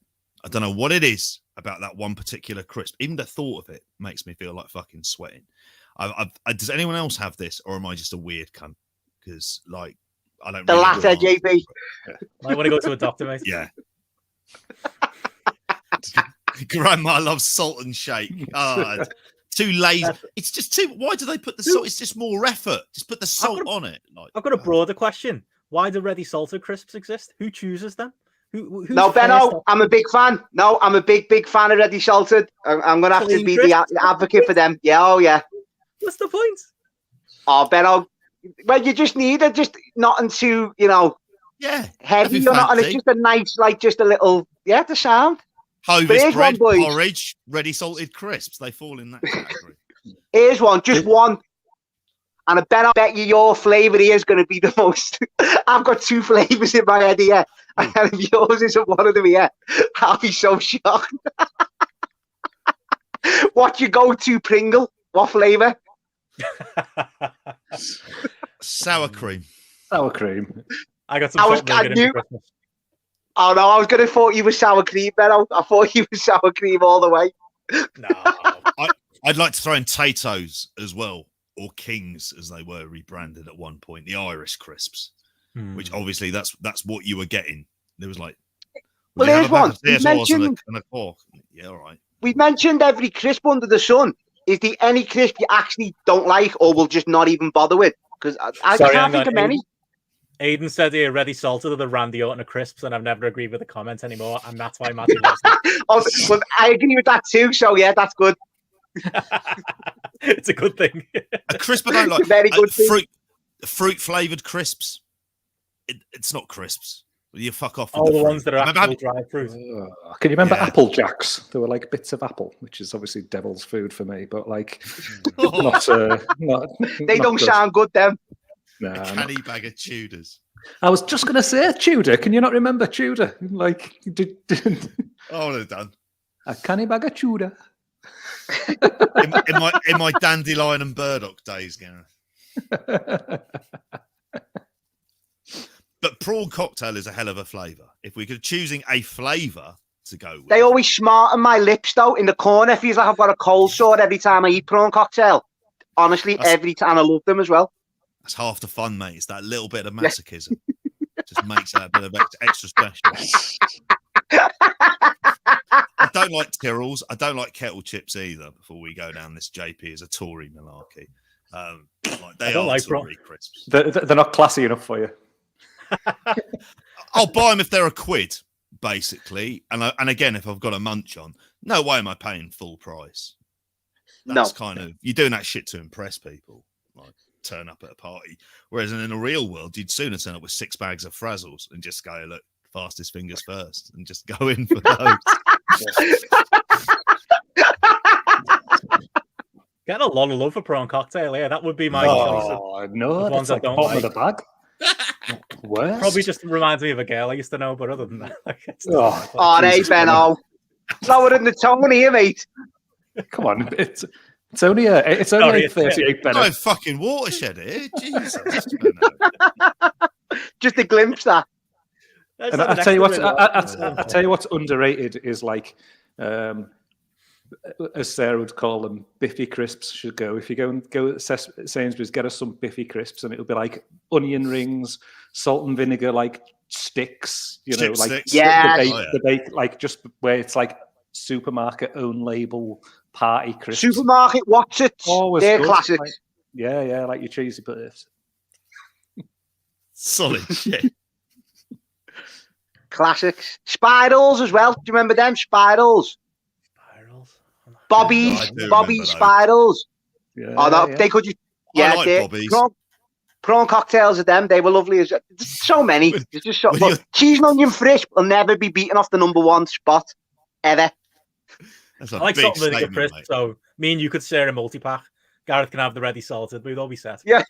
I don't know what it is about that one particular crisp. Even the thought of it makes me feel like fucking sweating. Does anyone else have this, or am I just a weird cunt? Because, like, I don't. The latter, JP. I want to go to a doctor, mate. Yeah. Grandma loves Salt and Shake. Oh, too lazy. It's just too. Why do they put the salt? It's just more effort. Just put the salt on it. I've got a broader question. Why do ready salted crisps exist? Who chooses them? No, Benno, I'm a big fan. No, I'm a big fan of ready salted. I'm going to have to be the advocate for them. Yeah, oh yeah. What's the point? Oh, Benno, well, you just need it, just nothing too, heavy or not, and it's just a nice, just a little, the sound. Hovis bread, porridge, ready salted crisps. They fall in that category. Here's one, just one. And I bet you your flavour here is going to be the most. I've got 2 flavours in my head here. And if yours isn't one of them here, I'll be so shocked. What's your go-to Pringle? What flavour? Sour cream. Sour cream. I got some I salt and vinegar for Christmas. Oh no, I was gonna thought you were sour cream, Benno. I thought you were sour cream all the way. No. I'd like to throw in Tato's as well, or Kings as they were rebranded at one point, the Irish crisps, which obviously that's what you were getting. There was like, well, here's one. Yeah, all right. We've mentioned every crisp under the sun. Is there any crisp you actually don't like, or will just not even bother with? Because I can't think of many. Aiden said he already salted are the Randy Orton crisps, and I've never agreed with the comment anymore, and that's why Matty loves them. Oh, well, I agree with that too. So yeah, that's good. It's a good thing. A crisp I don't like. Very good fruit flavored crisps. It's not crisps. You fuck off. All the ones that are actual dry fruit. Can you remember Apple Jacks? They were like bits of apple, which is obviously devil's food for me, but like not they don't sound good, them. A canny bag of Tudors. I was just going to say Tudor. Can you not remember Tudor? Like, I would have done a canny bag of Tudor. in my dandelion and burdock days, Gareth. But prawn cocktail is a hell of a flavour. If we could choosing a flavour to go with. They always smarten my lips though in the corner. Feels like I've got a cold sore every time I eat prawn cocktail. Honestly, every time. I love them as well. That's half the fun, mate. It's that little bit of masochism. Just makes that a bit of extra special. I don't like Tyrrells. I don't like kettle chips either. Before we go down this JP as a Tory malarkey. They are Tory crisps. They're not classy enough for you. I'll buy them if they're £1, basically. And again, if I've got a munch on, no way am I paying full price. That's kind of, you're doing that shit to impress people. Like, turn up at a party. Whereas in the real world, you'd sooner turn up with 6 bags of Frazzles and just go, look, fastest fingers first, and just go in for those. Get a lot of love for prawn cocktail. Yeah, that would be my choice. Oh no, ones that's like I don't bottom like. of the bag. Worst. Probably just reminds me of a girl I used to know, but other than that, hey Benno, lower than the tone here, mate. Come on, it's only 38, Benno. No fucking watershed here, Jesus. Just a glimpse that. And I tell you what, I tell you what's underrated is like, as Sarah would call them, biffy crisps should go. If you go at Sainsbury's, get us some biffy crisps, and it'll be like onion rings, salt and vinegar, like sticks, like the bake, like just where it's like supermarket own label party crisps. Supermarket Watch-Its. They're good. Classics. Like, yeah, like your cheesy puffs. Solid shit. Classics. Spirals as well. Do you remember them? Spirals. Bobby's Spirals. Yeah, oh no, they could. I like Bobby's. Prawn cocktails of them. They were lovely as well. There's so many. There's just cheese and onion frisch will never be beaten off the #1 spot ever. I like salt and vinegar crisp, so me and you could share a multi-pack. Gareth can have the ready salted. We'd all be set. Yeah.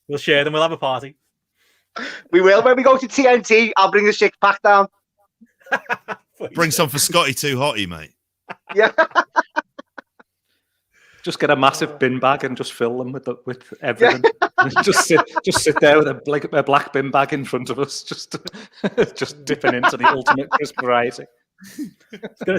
We'll share them. We'll have a party. We will. When we go to TNT, I'll bring the 6-pack down. Bring some for Scotty Too Hotty, mate. Yeah. Just get a massive bin bag and just fill them with everything. Yeah. just sit there with a black bin bag in front of us, just dipping into the ultimate crisp variety. Gonna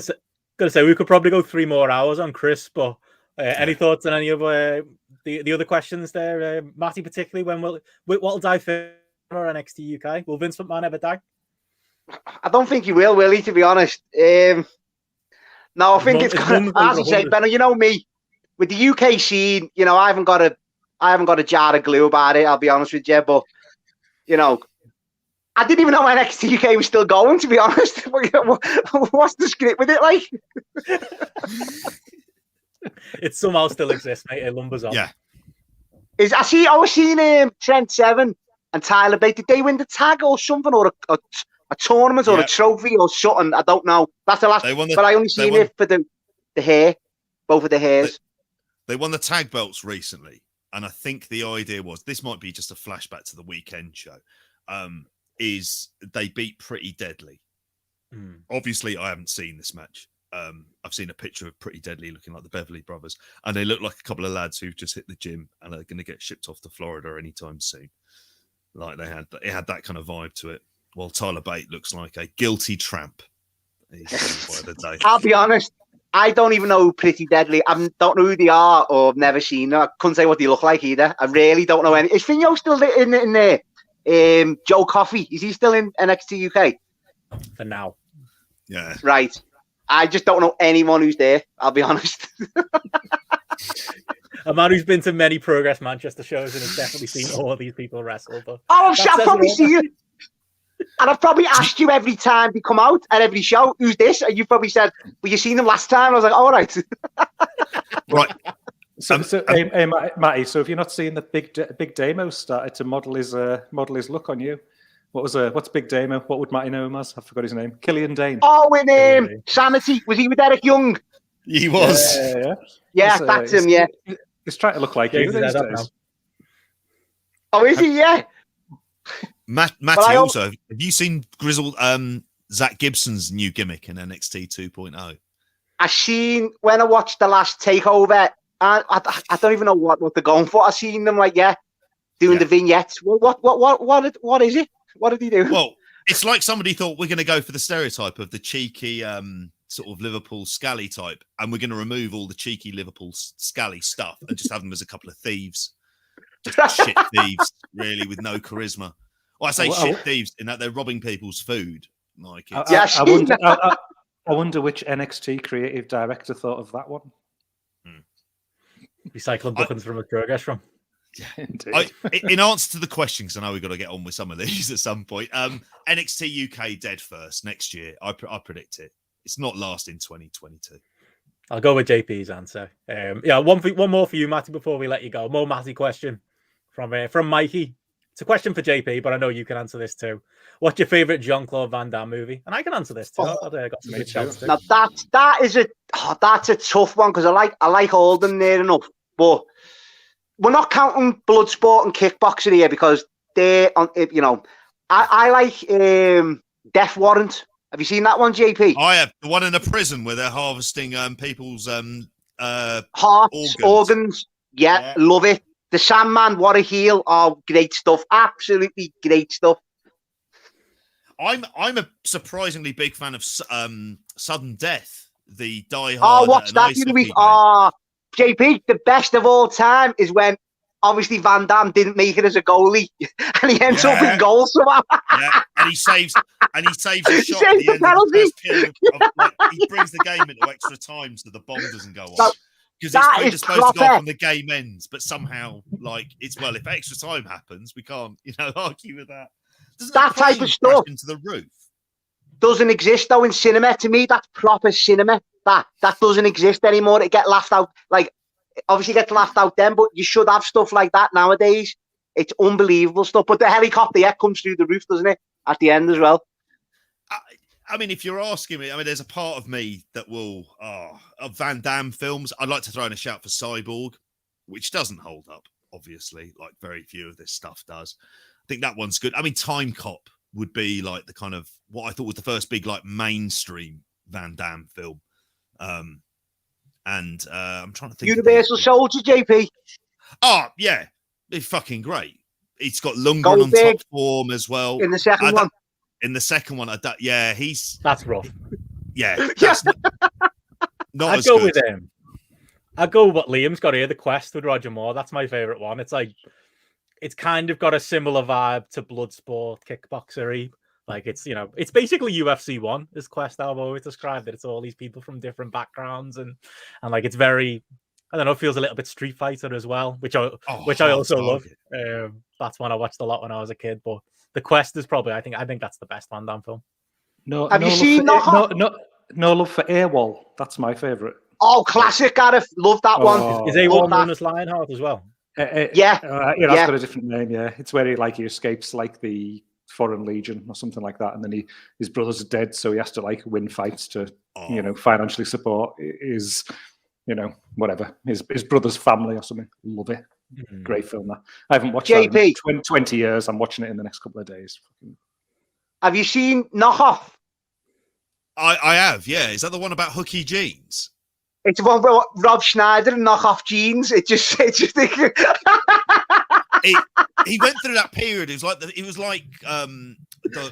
say we could probably go 3 more hours on crisp, but any thoughts on any of the other questions there, Matty? Particularly, what'll die first or NXT UK? Will Vince McMahon ever die? I don't think he will he? To be honest, no. I think it's gonna. As I say, Benno, you know me with the UK scene. I haven't got a jar of glue about it. I'll be honest with you, but I didn't even know NXT UK was still going. To be honest, what's the script with it like? It somehow still exists, mate. It lumbers on. Yeah. I was seeing Trent Seven and Tyler Bate. Did they win the tag or something, or a tournament or a trophy or something? I don't know. That's the last. But I only seen it for the hair, both of the hairs. They won the tag belts recently, and I think the idea was this might be just a flashback to the weekend show. Is they beat Pretty Deadly. Obviously, I haven't seen this match, I've seen a picture of Pretty Deadly looking like the Beverly Brothers, and they look like a couple of lads who've just hit the gym and are going to get shipped off to Florida anytime soon. Like it had that kind of vibe to it. While Tyler Bate looks like a guilty tramp. I'll be honest, I don't even know who Pretty Deadly. I don't know who they are, or I've never seen them. I couldn't say what they look like either. I really don't know any. Is Finio still in there? Joe Coffey, is he still in NXT UK? For now. Yeah. Right. I just don't know anyone who's there, I'll be honest. A man who's been to many Progress Manchester shows and has definitely seen all these people wrestle. But I've probably seen you. And I've probably asked you every time they come out at every show, who's this? And you've probably said, well, you seen them last time? I was like, all right. Right. Hey, Matty, so if you're not seeing that Big Damo started to model his look on you, what's Big Damo? What would Matty know him as? I forgot his name. Killian Dane. Oh, with Sanity. Was he with Eric Young? He was. Yeah, that's him, yeah. He's trying to look like you these days. Oh, is he? Yeah. Matty, also, have you seen Grizzled Zach Gibson's new gimmick in NXT 2.0? I seen when I watched the last takeover. I don't even know what they're going for. I seen them doing the vignettes. Well, what is it? What did he do? Well, it's like somebody thought we're going to go for the stereotype of the cheeky sort of Liverpool scally type, and we're going to remove all the cheeky Liverpool scally stuff and just have them as a couple of thieves, just shit thieves, really, with no charisma. Well, I say shit thieves in that they're robbing people's food. Like, I wonder which NXT creative director thought of that one. Recycling bookings from a Progress from. Yeah, indeed. In answer to the question, because I know we've got to get on with some of these at some point. NXT UK dead first next year. I predict it. It's not lasting 2022. I'll go with JP's answer. One more for you, Matty, before we let you go. More Matty question from Mikey. It's a question for JP, but I know you can answer this too. What's your favourite Jean-Claude Van Damme movie? And I can answer this too. I've got some good chance too. Now that's a tough one because I like Ogdens there enough, but we're not counting Bloodsport and Kickboxer here because they're on. I like Death Warrant. Have you seen that one, JP? I have. The one in a prison where they're harvesting people's hearts, organs. Yeah, love it. The Sandman, what a heel! Oh, great stuff! Absolutely great stuff. I'm a surprisingly big fan of Sudden Death, the Die Hard. Oh, what's that the week? Oh, JP, the best of all time is when obviously Van Damme didn't make it as a goalie, and he ends up in goal somehow. Yeah, and he saves a shot at the end of the first period. He brings the game into extra time so the bomb doesn't go on. Because it's supposed to go off when the game ends, but somehow, if extra time happens, we can't, argue with that. Doesn't that type of stuff into the roof doesn't exist though in cinema. To me, that's proper cinema. That doesn't exist anymore. It get laughed out. Obviously, it gets laughed out then, but you should have stuff like that nowadays. It's unbelievable stuff. But the helicopter comes through the roof, doesn't it? At the end as well. I mean, if you're asking me, there's a part of me that will, of Van Damme films, I'd like to throw in a shout for Cyborg, which doesn't hold up, obviously, like very few of this stuff does. I think that one's good. I mean, Time Cop would be like the kind of what I thought was the first big, mainstream Van Damme film. And I'm trying to think. Universal Soldier, JP. Oh, yeah. It's fucking great. It's got Lundgren on top form as well. In the second one. In the second one, that's rough. Yeah, that's not I'd as go good. with him. I'd go with what Liam's got here, The Quest with Roger Moore. That's my favourite one. It's kind of got a similar vibe to Bloodsport, Kickboxer-y. It's basically UFC 1, this Quest. I've always described it. It's all these people from different backgrounds and it's very, I don't know, it feels a little bit Street Fighter as well, which I also love. That's one I watched a lot when I was a kid, but The Quest is probably, I think that's the best Van Damme film. Have you seen No Love for AWOL? That's my favourite. Oh, classic, Gareth. Love that one. Is AWOL known as Lionheart as well? That's got a different name, yeah. It's where he escapes the Foreign Legion or something like that, and then his brother's dead, so he has to win fights to financially support his whatever, his brother's family or something. Love it. Mm-hmm. Great film that. I haven't watched that in 20 years. I'm watching it in the next couple of days. Have you seen Knockoff? I have, yeah. Is that the one about hooky jeans? It's one where Rob Schneider and knock off jeans. He went through that period. It was like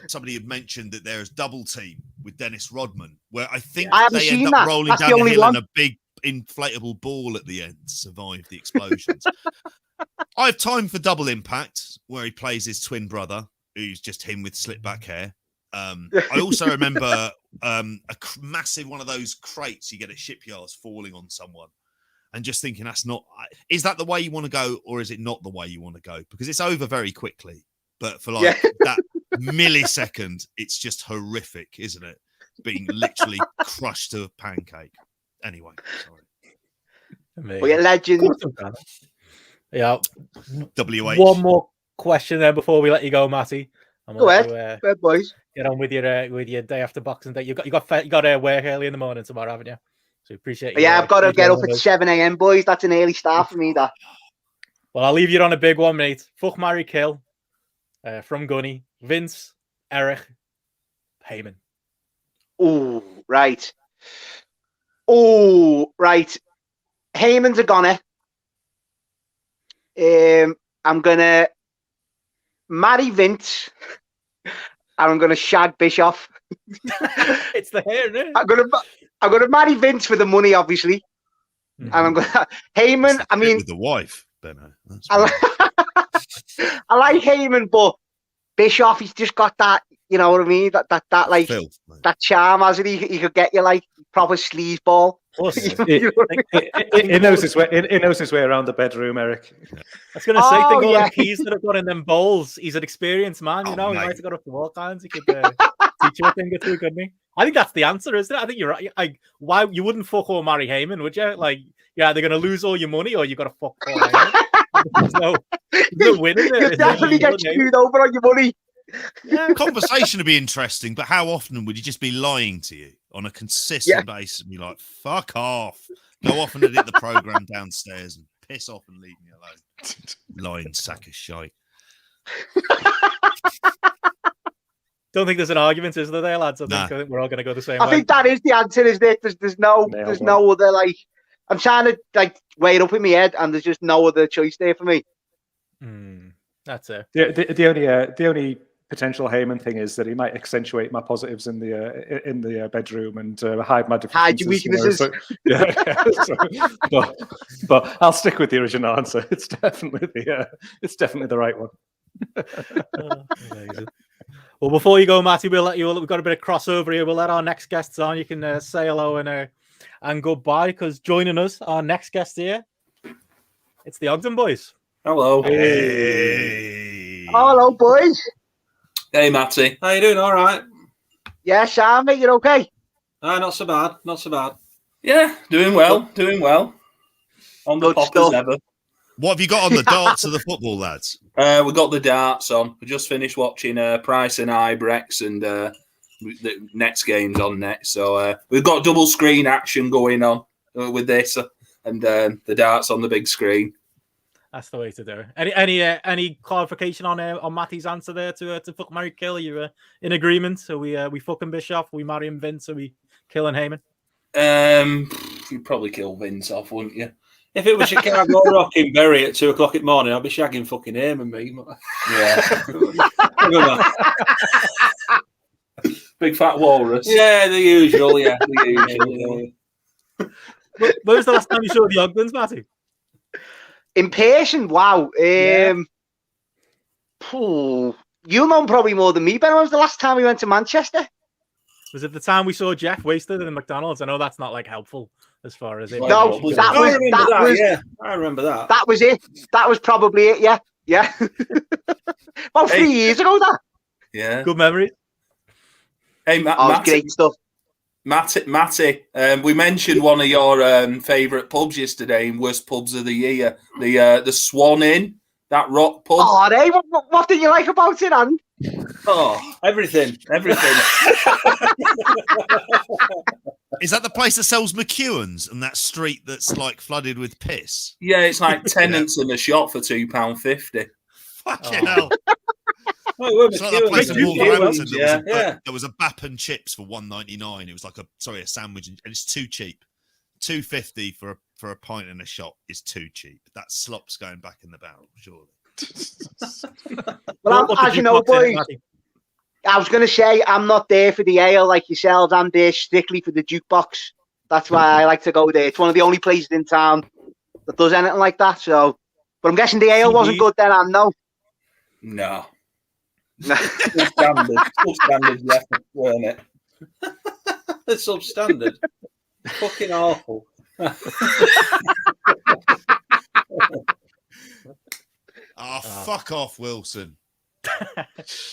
somebody had mentioned that there's Double Team with Dennis Rodman, where I think they end up rolling down the hill and a big inflatable ball at the end survived the explosions. I have time for Double Impact, where he plays his twin brother, who's just him with slick back hair. I also remember a massive one of those crates you get at shipyards falling on someone, and just thinking, is that the way you want to go, or is it not the way you want to go? Because it's over very quickly, but for that millisecond, it's just horrific, isn't it? Being literally crushed to a pancake. Anyway, sorry. Well, legend. Yeah. WH. One more question there before we let you go, Matty. Go ahead, boys. Get on with your day after Boxing Day. You got work early in the morning tomorrow, haven't you? So appreciate. I've got to get up at 7 a.m. boys. That's an early start for me. That. Well, I'll leave you on a big one, mate. Fuck, marry, kill. From Gunny, Vince, Eric, Heyman. Oh, right. Heyman's a goner. I'm gonna marry Vince, and I'm gonna shag Bischoff. It's the hair, isn't it? I'm gonna marry Vince for the money, obviously, and I'm gonna Heyman. I mean, with the wife, Benno. I like Heyman, but Bischoff, he's just got that. You know what I mean? That like Filth, that charm, hasn't he? He could get you like proper sleazeball. He knows his way around the bedroom, Eric. I was going to say, think all the keys that have got in them bowls. He's an experienced man, you know. He might have got up to all kinds. He could teach you a thing or two, couldn't he? I think that's the answer, isn't it? I think you're right. Like, why you wouldn't fuck or marry Heyman, would you? Like, they're going to lose all your money, or you got to fuck Paul Heyman. There's no win, is it? You'll definitely get screwed over on your money. Yeah, conversation would be interesting, but how often would he just be lying to you on a consistent basis and be like, fuck off, go off and edit the program downstairs and piss off and leave me alone? Lying sack of shite. Don't think there's an argument, is there, lads? I think we're all going to go the same way. I think that is the answer, isn't it? There's no other, like, I'm trying to like weigh it up in my head, and there's just no other choice there for me. That's it. The only potential Heyman thing is that he might accentuate my positives in the bedroom and hide my deficiencies. Hide your weaknesses. But I'll stick with the original answer. It's definitely the right one. Amazing. Well, before you go, Matty, we'll let you. We've got a bit of crossover here. We'll let our next guests on. You can say hello and goodbye, because joining us, our next guest here, it's the Ogden boys. Hello. Hey. Hello, boys. Hey, Matty. How you doing? All right? Yeah, Sam, mate, you're okay? Not so bad. Not so bad. Yeah, doing well. On the pop as ever. What have you got on the darts of the football, lads? We got the darts on. We just finished watching Price and Ibrex, and the Nets game's on next. So we've got double screen action going on with this, and the darts on the big screen. That's the way to do it. Any clarification on Matty's answer there to fuck, marry, kill? Are you in agreement? So we fucking Bischoff, we marry him Vince, so we killing Heyman? You'd probably kill Vince off, wouldn't you? If it was Chicago rocking Berry at 2 o'clock in the morning, I'd be shagging fucking Heyman, me. Yeah. Big fat walrus. Yeah, the usual. When was the last time you saw the Ogdens, Matty? In person, wow. You know probably more than me, but when was the last time we went to Manchester? Was it the time we saw Jeff wasted in McDonald's? I know that's not like helpful as far as it. No, I remember that. That was it. That was probably it. Yeah. About 3 years ago. That. Yeah. Good memory. Hey, Matty, great stuff. Matty, we mentioned one of your favourite pubs yesterday in worst pubs of the year, the Swan Inn, that rock pub. Oh, hey, what did you like about it, Anne? Oh, everything. Is that the place that sells McEwan's and that street that's like flooded with piss? Yeah, it's like tenants in the shop for £2.50. Fucking hell. Oh, it It's like that place in Wolverhampton. yeah. There was a bap and chips for $1.99. It was like a sandwich, and it's too cheap. $2.50 for a pint and a shot is too cheap. That slop's going back in the barrel, surely. Well, as you know, boys, I was going to say I'm not there for the ale like yourselves. I'm there strictly for the jukebox. That's why I like to go there. It's one of the only places in town that does anything like that. So, but I'm guessing the ale wasn't good then. I know. No. Substandard left, weren't it? It's substandard. Fucking awful. Fuck off, Wilson.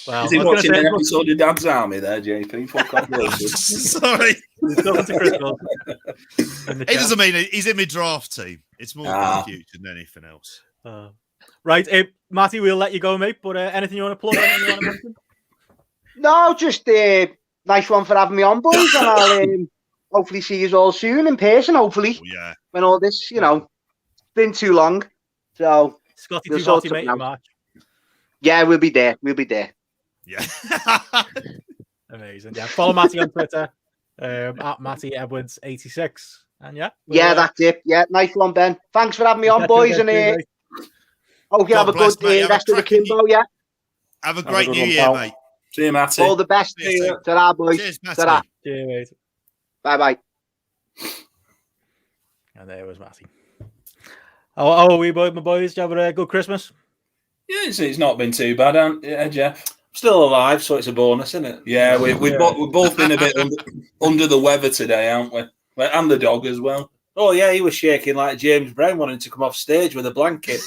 Well, is he watching an episode of Dad's Army there, JP? Fuck off, Wilson. Sorry. It doesn't mean he's in my draft team. It's more for the future than anything else. Right, Matty, we'll let you go, mate. But anything you want to plug? Anything you want to mention? No, just nice one for having me on, boys, and I'll hopefully see you all soon in person. Hopefully, yeah. When all this, it's been too long. So, Scotty, we'll mate, in March. Yeah, we'll be there. We'll be there. Yeah. Amazing. Yeah, follow Matty on Twitter at Matty Edwards 86. And yeah, that's it. Yeah, nice one, Ben. Thanks for having me on, boys, and hope you have a good rest of the Kimbo. Yeah. Have a great New Year, mate. See you, Matty. All the best to you. Ta-ra, boys. Cheers, Matty. Ta-ra. Cheers, mate. Bye-bye. And there was Matty. Oh, my boys. Did you have a good Christmas? Yeah, it's not been too bad, Jeff. Still alive, so it's a bonus, isn't it? Yeah, we've both been a bit under the weather today, aren't we? And the dog as well. Oh, yeah, he was shaking like James Brown wanting to come off stage with a blanket.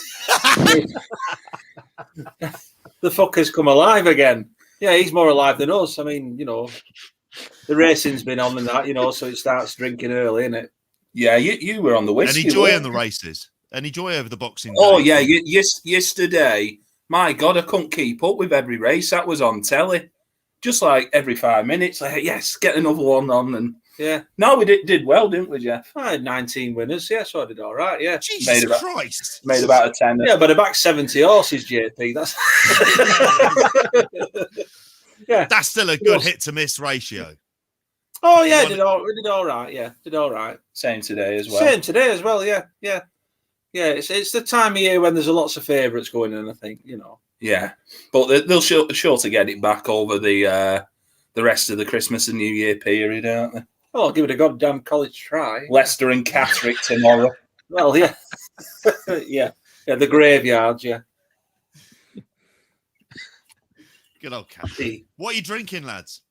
The fucker's come alive again. Yeah, he's more alive than us. I mean, the racing's been on and that, so it starts drinking early, innit? Yeah, you were on the whiskey. Any joy in the races? Any joy over the boxing? Oh, yeah, yesterday, my God, I couldn't keep up with every race that was on telly. Just like every 5 minutes, like, yes, get another one on. And yeah. No, we did well, didn't we, Jeff? I had 19 winners, yeah, so I did all right, yeah. Jesus Christ. Made about a 10. Yeah, but about 70 horses, JP. That's yeah. That's still a good hit-to-miss ratio. Oh, yeah, we did all right, yeah. Did all right. Same today as well. Same today as well, yeah. Yeah, it's the time of year when there's lots of favourites going in, I think, Yeah, but they'll sure to get it back over the rest of the Christmas and New Year period, aren't they? Oh, I'll give it a goddamn college try. Leicester and Catterick tomorrow. Well, yeah. Yeah, the graveyards, yeah. Good old Catterick. What are you drinking, lads?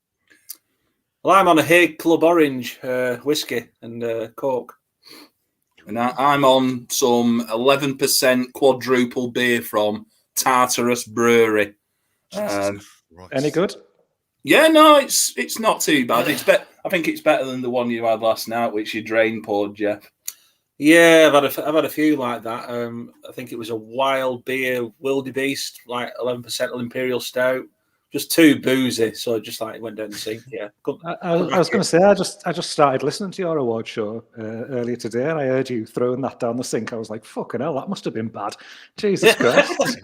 Well, I'm on a Hague Club Orange whiskey and Coke. And I'm on some 11% quadruple beer from Tartarus Brewery. Any good? Yeah, no, it's not too bad. I think it's better than the one you had last night, which you drain poured, Jeff. Yeah, I've had a few like that. I think it was a wild beer wildebeest, like 11% Imperial Stout. Just too boozy, so just like went down the sink. Yeah, I was going to say I just started listening to your award show earlier today, and I heard you throwing that down the sink. I was like, "Fucking hell, that must have been bad." Jesus Christ!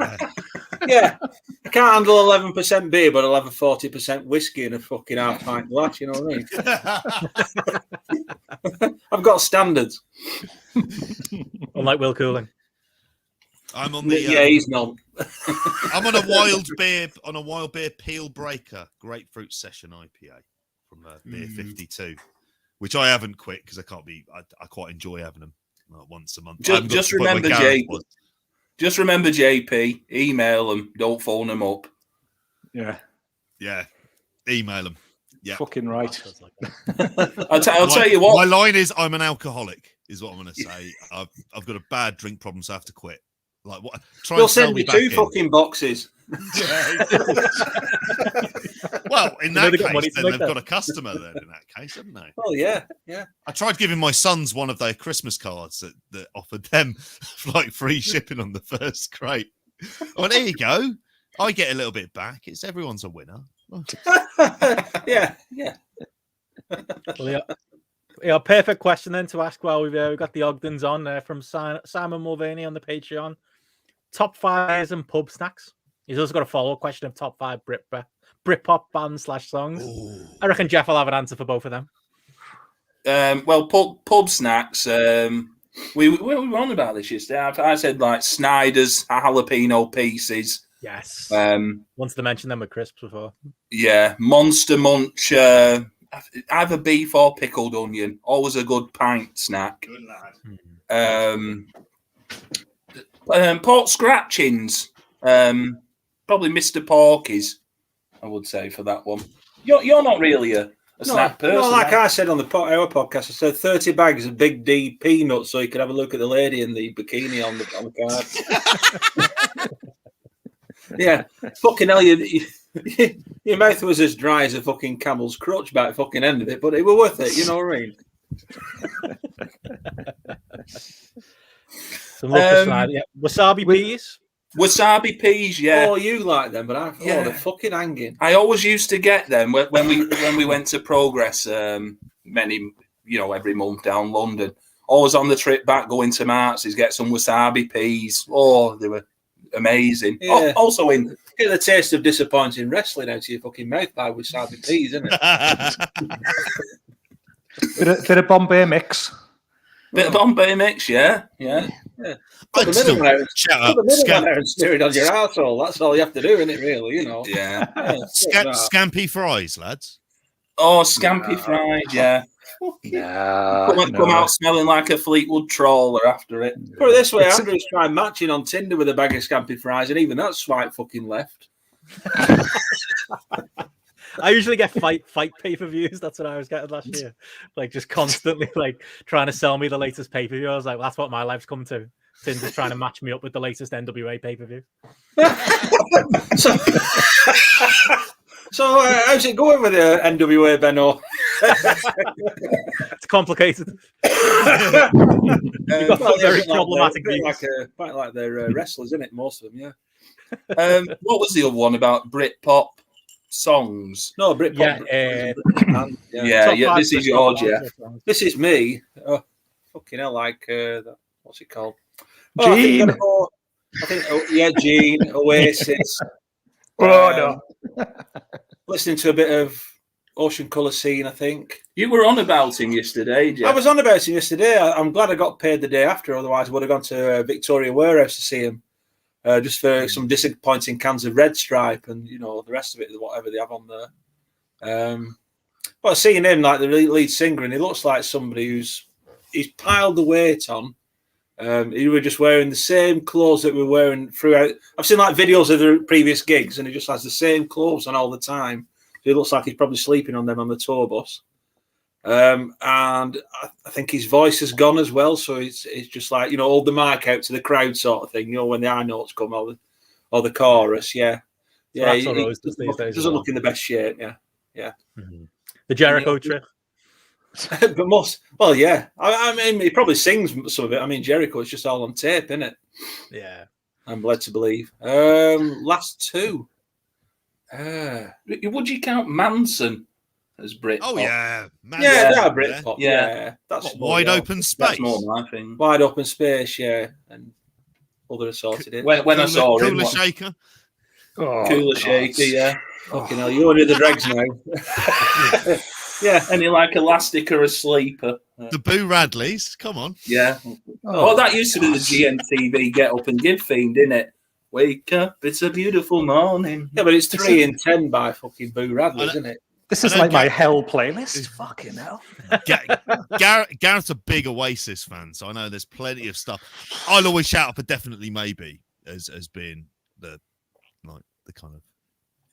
Yeah, I can't handle 11% beer, but I'll have a 40% whiskey in a fucking half-pint glass. You know what I mean? I've got standards. Unlike Will Cooling. I'm on the he's not. I'm on a wild beer peel breaker grapefruit session IPA from Beer 52, which I haven't quit because I quite enjoy having them once a month. Just remember JP, email them, don't phone them up. Yeah, email them. Yeah, fucking right. I'll tell you what. My line is, I'm an alcoholic. Is what I'm going to say. I've got a bad drink problem, so I have to quit. Like what? We'll send you 2 fucking boxes. Well, in that case, then they've got a customer. Then in that case, haven't they? Oh yeah. I tried giving my sons one of their Christmas cards that offered them like free shipping on the first crate. Well, there you go. I get a little bit back. Everyone's a winner. Yeah. Well, yeah, perfect question then to ask while we've got the Ogdens on from Simon Mulvaney on the Patreon. Top 5 and pub snacks He's also got a follow-up question of top 5 Britpop bands / songs. Ooh. I reckon Jeff will have an answer for both of them. Well, pub snacks. We were on about this yesterday. I said like Snyder's jalapeno pieces. Yes. Wanted to mention them with crisps before. Yeah, Monster Munch. Either beef or pickled onion. Always a good pint snack. Good lad. Pork scratchings. Probably Mr. Porky's, I would say, for that one. You're not really a snack person. No, like I said on our podcast, I said 30 bags of Big D peanuts so you could have a look at the lady in the bikini on the card. Yeah, fucking hell, your mouth was as dry as a fucking camel's crutch by the fucking end of it, but it was worth it, you know what I mean? Some love for Snyder. Yeah. Wasabi peas. Wasabi peas, yeah. Oh, you like them, but they're fucking hanging. I always used to get them when we went to Progress every month down London. Always on the trip back going to Martz's, get some wasabi peas. Oh, they were amazing. Yeah. Also in get the taste of disappointing wrestling out of your fucking mouth by wasabi peas, isn't it? Bit of Bombay mix. Bit of Bombay mix, yeah. I'd still shout out and steer it on your arsehole. That's all you have to do, isn't it, really? You know. Yeah. Scampi fries, lads. Oh, scampi fries, yeah. Come out smelling like a Fleetwood trawler after it. Put it this way, Andrew's trying matching on Tinder with a bag of scampi fries, and even that's swipe fucking left. I usually get fight pay-per-views. That's what I was getting last year. Like just constantly like trying to sell me the latest pay-per-view. I was like, well, that's what my life's come to. Tinder's trying to match me up with the latest NWA pay-per-view. So how's it going with the NWA, Benno? It's complicated. You've got some very problematic quite like their wrestlers, isn't it? Most of them, yeah. What was the other one about Britpop songs? No, Britpop. Yeah. This is yours, yeah. This is me. Oh, fucking hell! Like what's it called? Gene. I think Gene, Oasis. No. Listening to a bit of Ocean Colour Scene, I think. You were on about him yesterday, Jeff. I was on about him yesterday. I'm glad I got paid the day after, otherwise I would have gone to Victoria Warehouse to see him. Just for some disappointing cans of Red Stripe and, the rest of it, whatever they have on there. But seeing him, like the lead singer, and he looks like somebody he's piled the weight on. He was just wearing the same clothes that we're wearing throughout. I've seen like videos of the previous gigs, and he just has the same clothes on all the time. So he looks like he's probably sleeping on them on the tour bus. And I think his voice has gone as well. So it's just like, hold the mic out to the crowd sort of thing, when the high notes come or the chorus. Yeah. Yeah. He doesn't look in the best shape. Yeah. Yeah. Mm-hmm. The Jericho trip. But yeah. I mean, he probably sings some of it. I mean, Jericho is just all on tape, isn't it? Yeah. I'm led to believe. Last two. Would you count Manson as Britpop? Oh yeah, they are Britpop. Yeah. That's wide open space. That's more my thing. Wide open space, yeah, and other assorted it. When I saw him, Cooler Shaker. Cooler Shaker, yeah. Fucking hell, you're under the dregs now. Yeah, any like Elastic or a Sleeper. The Boo Radleys, come on. Yeah. Oh, that used to be the GMTV Get Up and Give theme, didn't it? Wake up, it's a beautiful morning. Yeah, but it's 3 in 10 by fucking Boo Radley, isn't it? This is like my hell playlist. Fucking hell. Garrett's a big Oasis fan, so I know there's plenty of stuff. I'll always shout up a definitely maybe as being the kind of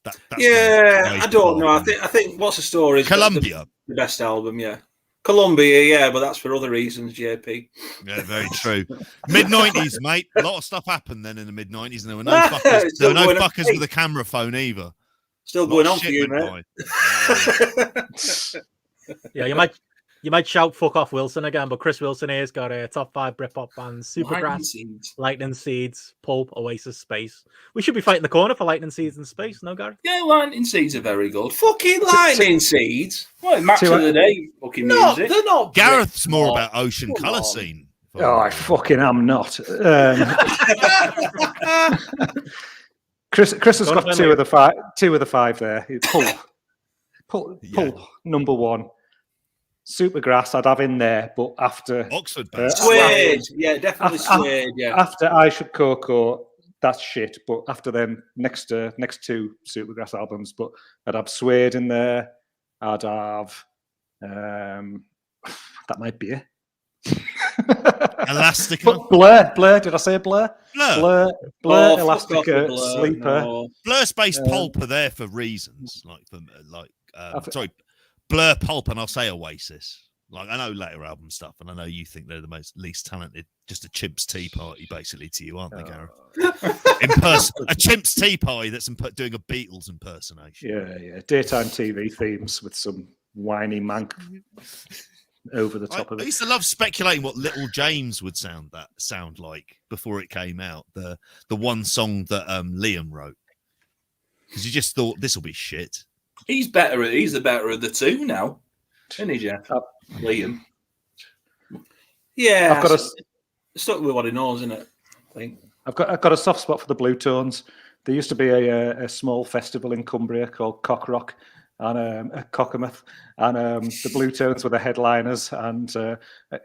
that's I don't know. I think What's the Story is Columbia, the best album. Yeah, Columbia. Yeah, but that's for other reasons. JP. Yeah, very true. Mid-90s, mate. A lot of stuff happened then in the mid-90s, and there were no fuckers. There were no fuckers with a camera phone either. Still going on for you, mate. Yeah, you might shout "fuck off" Wilson again, but Chris Wilson here's got a top 5 Britpop bands: Supergrass, Lightning Seeds, Pulp, Oasis, Space. We should be fighting the corner for Lightning Seeds and Space, no, Gareth? Yeah, Lightning Seeds are very good. Fucking Lightning Seeds. Well, match of the day, fucking music. They're not. Gareth's more about Ocean Colour Scene. Oh, I fucking am not. Chris has Go on, got then, mate. two of the five there. Pulp, Yeah. number one. Supergrass I'd have in there, but after Oxford based. Suede. Yeah, definitely Af- af- Suede. Yeah. after I Should Coco, that's shit. But after them, next two Supergrass albums, but I'd have Suede in there. I'd have that might be it. Elastica. But Blur. Did I say Blur? Blur. Blur, Oh, fuck off with Elastica, Blur, Sleeper. no. Blur space Pulp are there for reasons. Sorry, Blur, Pulp, and I'll say Oasis. Like, I know later album stuff, and I know you think they're the least talented. Just a Chimps Tea Party, basically, to you, aren't they, Gareth? A Chimps Tea Party that's doing a Beatles impersonation. Yeah. Daytime TV themes with some whiny mank over the top of I it. used to love speculating what Little James would sound like before it came out. The one song that Liam wrote, because you just thought this will be shit. He's better. He's the better of the two now, isn't he, Jeff? Liam. Yeah, I've got stuck with what he knows, isn't it? I think. I've got a soft spot for the Blue Tones. There used to be a small festival in Cumbria called Cock Rock, and Cockermouth, and the Blue Tones were the headliners, and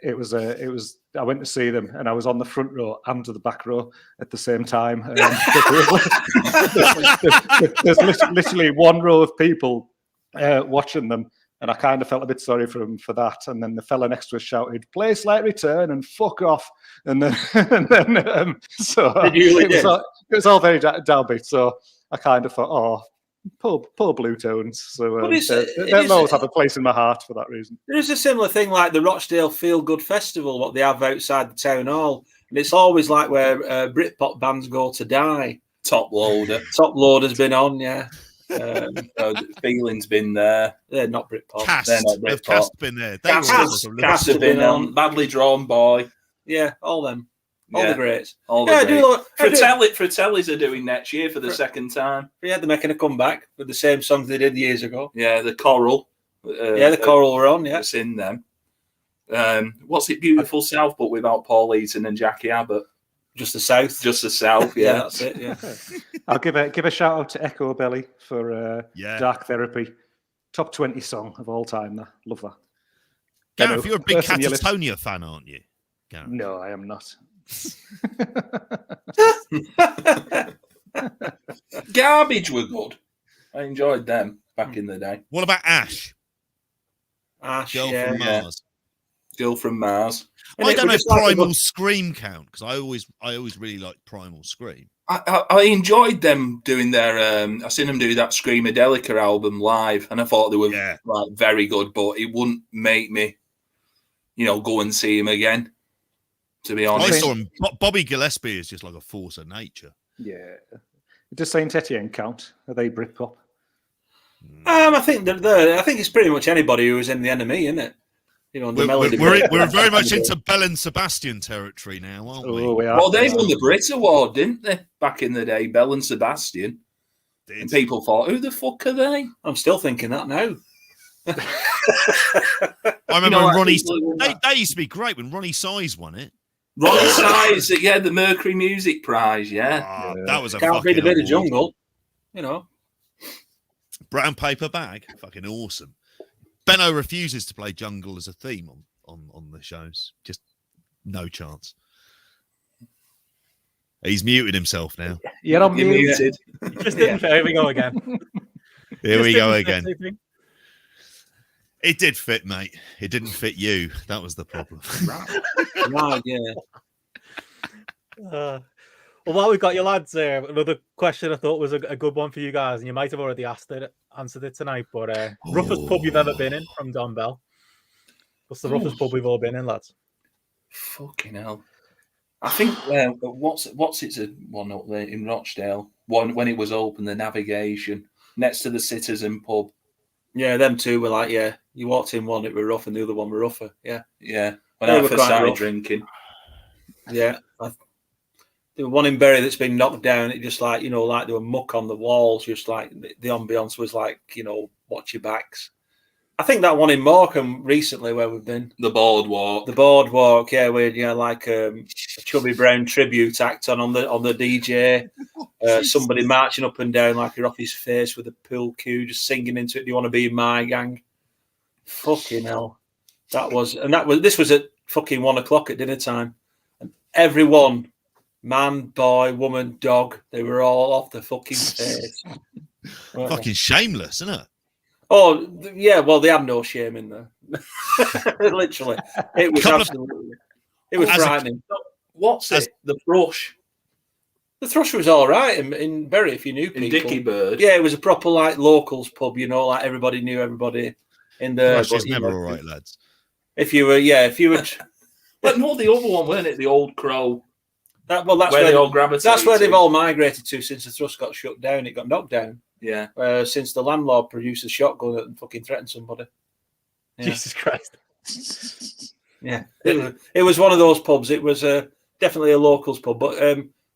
it was. I went to see them, and I was on the front row and the back row at the same time. There's literally one row of people watching them, and I kind of felt a bit sorry for him for that. And then the fella next to us shouted, "Play Slight Return" and "fuck off." And then so it was all very downbeat. So I kind of thought, oh, poor Blue Tones. So they'll always have a place in my heart for that reason. There is a similar thing like the Rochdale Feel Good Festival, what they have outside the town hall, and it's always like where Britpop bands go to die. Top Loader. Top Loader's been on, yeah. Feeling's been there. They're not Britpop. They're not Have Britpop. Cast been there. Cast have been on. Badly Drawn Boy. Yeah, all them. All Yeah. the greats. All Yeah, the greats. Fratellis are doing next year for the second time. Yeah, they're making a comeback with the same songs they did years ago. Yeah, the Coral. The Coral were on, yeah. It's in them. What's it, Beautiful South, but without Paul Eaton and Jackie Abbott? Just the South. Just the South, Yeah, yeah. that's it, yeah. I'll give a shout out to Echo Belly for Dark Therapy. Top 20 song of all time. Love that. Gareth, you're a big Person you Catatonia fan, aren't you? Gareth? No, I am not. Garbage were good. I enjoyed them back in the day. What about Ash? Ash, Girl yeah. from Mars. Girl from Mars. I don't know if Primal Scream count, because I always really liked Primal Scream. I enjoyed them doing their. I seen them do that Screamadelica album live, and I thought they were like very good, but it wouldn't make me, go and see him again. To be honest, I saw him. Bobby Gillespie is just like a force of nature. Yeah. Does Saint Etienne count? Are they Britpop? I think I think it's pretty much anybody who was in the Enemy, isn't it? We're very much into Bell and Sebastian territory now, aren't we? Oh, we are. Well, they won the Brit Award, didn't they? Back in the day, Bell and Sebastian. And people thought, who the fuck are they? I'm still thinking that now. I remember when Ronnie. They used to be great when Ronnie Size won it. Ronnie Size, the Mercury Music Prize, yeah. That was a Can't beat a bit of award. jungle, Brown paper bag, fucking awesome. Benno refuses to play jungle as a theme on the shows. Just no chance. He's muted himself now. Yeah, I'm muted. Just didn't. Here we go again. Here we go again. It did fit, mate. It didn't fit you. That was the problem. Right, yeah. Well, while we've got you lads, another question I thought was a good one for you guys, and you might have already answered it tonight, but roughest pub you've ever been in from Don Bell? What's the roughest pub we've all been in, lads? Fucking hell. I think, what's it's a one up there in Rochdale, one when it was open, the Navigation, next to the Citizen pub. Yeah, them two were like, you walked in one, it were rough, and the other one were rougher. Yeah. Yeah. When I first started drinking. Yeah. The one in Bury that's been knocked down, it just like, like there were muck on the walls, just like the ambience was like, watch your backs. I think that one in Morecambe recently where we've been. The Boardwalk. The Boardwalk, yeah, where, like, Chubby Brown tribute act on the DJ. Somebody marching up and down like you're off his face with a pool cue, just singing into it. Do you want to be in my gang? Fucking hell. This was at fucking 1 o'clock at dinner time. And everyone, man, boy, woman, dog, they were all off the fucking face. Fucking shameless, isn't it? Oh, yeah, well, they had no shame in there. Literally. It was absolutely... It was frightening. The thrush? The thrush was all right in Bury, if you knew people. In Dicky Bird? Yeah, it was a proper, like, locals pub, you know, like everybody knew everybody in there. Thrush is never all right, lads. If you were... But no, the other one, weren't it? The Old Crow. That's where they all gravitated. That's where they've all migrated to since the thrush got shut down. It got knocked down. Yeah. Since the landlord produced a shotgun and fucking threatened somebody. Yeah. Jesus Christ. Yeah. It was one of those pubs. It was definitely a locals pub. But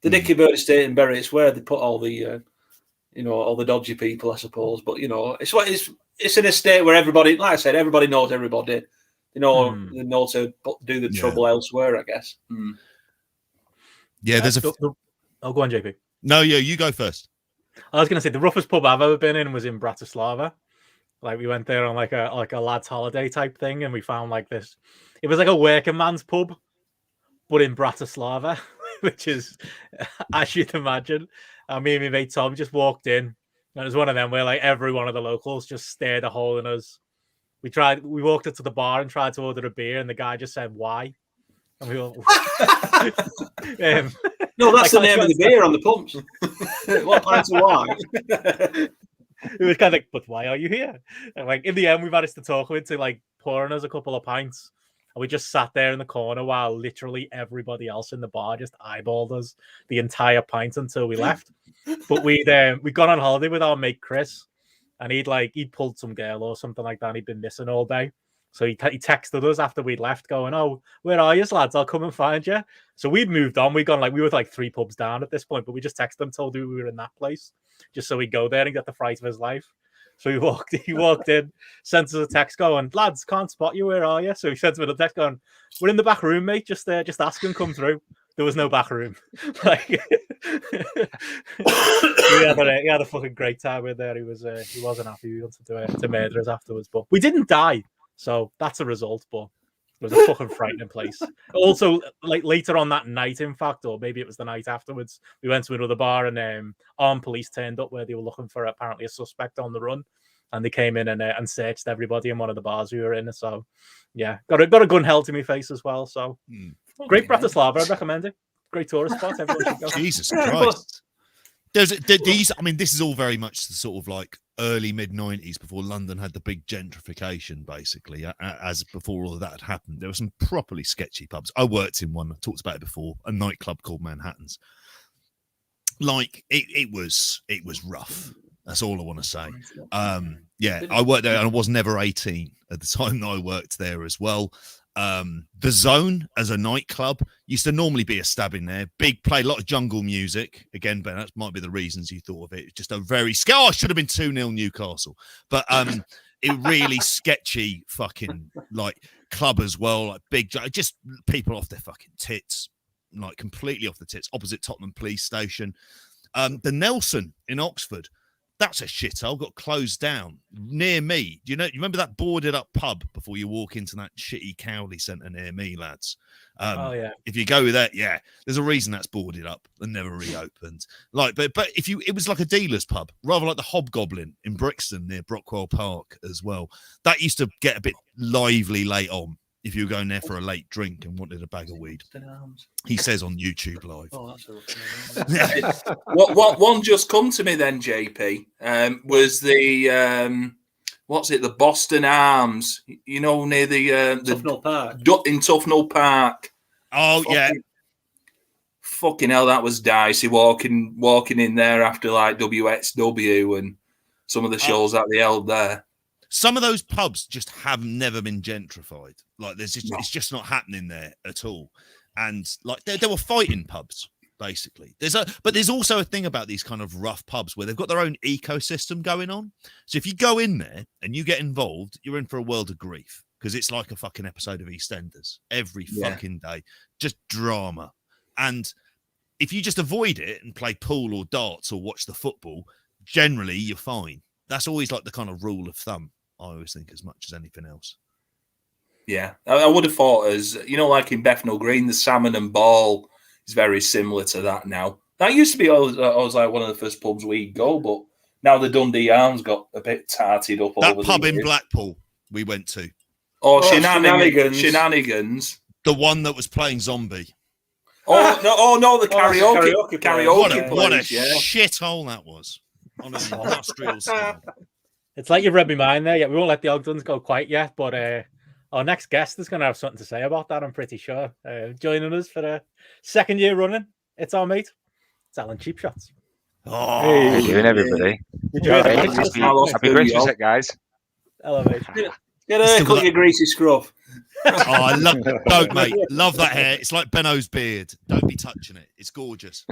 the Dicky Bird Estate in Bury, it's where they put all the, all the dodgy people, I suppose. But, it's an estate where everybody, like I said, everybody knows everybody. They know to do the trouble elsewhere, I guess. Mm. Yeah, there's go on, JP. No, yeah, you go first. I was going to say the roughest pub I've ever been in was in Bratislava. Like we went there on like a lad's holiday type thing, and we found like this. It was like a working man's pub, but in Bratislava, which is, as you'd imagine. Me and my mate Tom just walked in, and it was one of them where like every one of the locals just stared a hole in us. We walked up to the bar and tried to order a beer, and the guy just said, "Why?" And we all... No, that's the name of the beer on the pumps. What pints of wine? It was kind of like, but why are you here? And like in the end, we managed to talk into like pouring us a couple of pints, and we just sat there in the corner while literally everybody else in the bar just eyeballed us the entire pint until we left. But we'd gone on holiday with our mate Chris, and he'd pulled some girl or something like that. And he'd been missing all day. So he texted us after we'd left going, "Oh, where are you, lads? I'll come and find you." So we'd moved on. We were like 3 pubs down at this point, but we just texted him, told him we were in that place just so he'd go there and get the fright of his life. So he walked in, sent us a text going, "Lads, can't spot you. Where are you?" So he sent me a text going, "We're in the back room, mate. Just ask him, come through." There was no back room. Like he had a fucking great time in there. He wasn't happy. He wanted to murder us afterwards, but we didn't die. So that's a result, but it was a fucking frightening place. Also, like later on that night, in fact, or maybe it was the night afterwards, we went to another bar and armed police turned up where they were looking for apparently a suspect on the run, and they came in and searched everybody in one of the bars we were in. So yeah, got a gun held to my face as well. So great Bratislava, I'd recommend it. Great tourist spot. Everyone should go. Jesus Christ. This is all very much the sort of like early mid-90s before London had the big gentrification, basically, as before all of that had happened. There were some properly sketchy pubs. I worked in one, I talked about it before, a nightclub called Manhattan's. Like, it was rough. That's all I want to say. I worked there and I was never 18 at the time that I worked there as well. The Zone as a nightclub used to normally be a stab in there. Play a lot of jungle music. Again, Ben, that might be the reasons you thought of it. It's just a very I should have been 2-0 Newcastle. But it really sketchy fucking like club as well. Like big, just people off their fucking tits, like completely off the tits, opposite Tottenham Police Station. The Nelson in Oxford. That's a shithole, got closed down near me. You remember that boarded up pub before you walk into that shitty Cowley centre near me, lads? If you go with that, there's a reason that's boarded up and never reopened. Like, but it was like a dealer's pub, rather like the Hobgoblin in Brixton near Brockwell Park as well. That used to get a bit lively late on if you were going there for a late drink and wanted a bag of weed. He says on YouTube Live. Oh, that's what one just come to me then, JP, was the the Boston Arms, near the Tufnell Park. In Tufnell Park. Oh, fucking hell, that was dicey walking in there after like WXW and some of the shows that they held there. Some of those pubs just have never been gentrified. Like it's just not happening there at all. And like there were fighting pubs, basically. But there's also a thing about these kind of rough pubs where they've got their own ecosystem going on. So if you go in there and you get involved, you're in for a world of grief because it's like a fucking episode of EastEnders every fucking day. Just drama. And if you just avoid it and play pool or darts or watch the football, generally you're fine. That's always like the kind of rule of thumb, I always think, as much as anything else. Yeah, I would have thought as, like in Bethnal Green, the salmon and ball is very similar to that now. That used to be always like one of the first pubs we'd go, but now the Dundee Arms got a bit tarted up. That pub in Blackpool we went to. Oh, Shenanigans. The one that was playing Zombie. Oh no, the karaoke What a shithole that was. On a industrial scale. It's like you've read my mind there. Yeah, we won't let the Ogdens go quite yet, but our next guest is going to have something to say about that, I'm pretty sure. Joining us for the second year running, it's our mate. It's Allan Cheapshot. Oh, how you doing, everybody? Happy Christmas, guys. Hello, mate. Get a cut your greasy scruff. I don't, mate. Love that hair. It's like Benno's beard. Don't be touching it. It's gorgeous.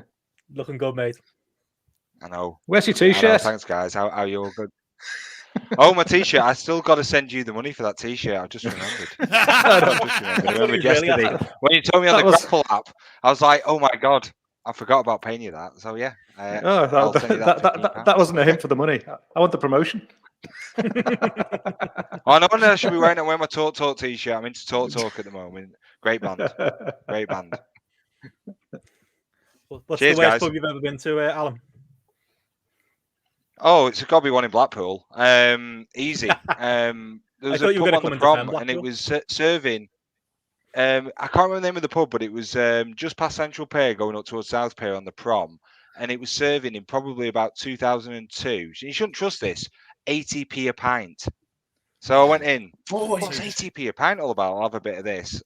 Looking good, mate. I know. Where's your t-shirt? Thanks, guys. How are you all good? Oh, my t-shirt. I still got to send you the money for that t-shirt. I just remembered. I remembered yesterday. When you told me on the GRAPPL app, I was like, oh, my God. I forgot about paying you that. So, yeah. That wasn't a hint for the money. I want the promotion. Oh, no, I should be wearing my Talk t-shirt. I'm into Talk at the moment. Great band. Great band. What's Cheers, the worst guys. pub you've ever been to, Alan? Oh, it's got to be one in Blackpool. Easy. There was a pub on the prom, and it was serving. I can't remember the name of the pub, but it was just past Central Pier, going up towards South Pier on the prom, and it was serving in probably about 2002. You shouldn't trust this. 80p a pint. So I went in. What's 80p a pint all about? I'll have a bit of this.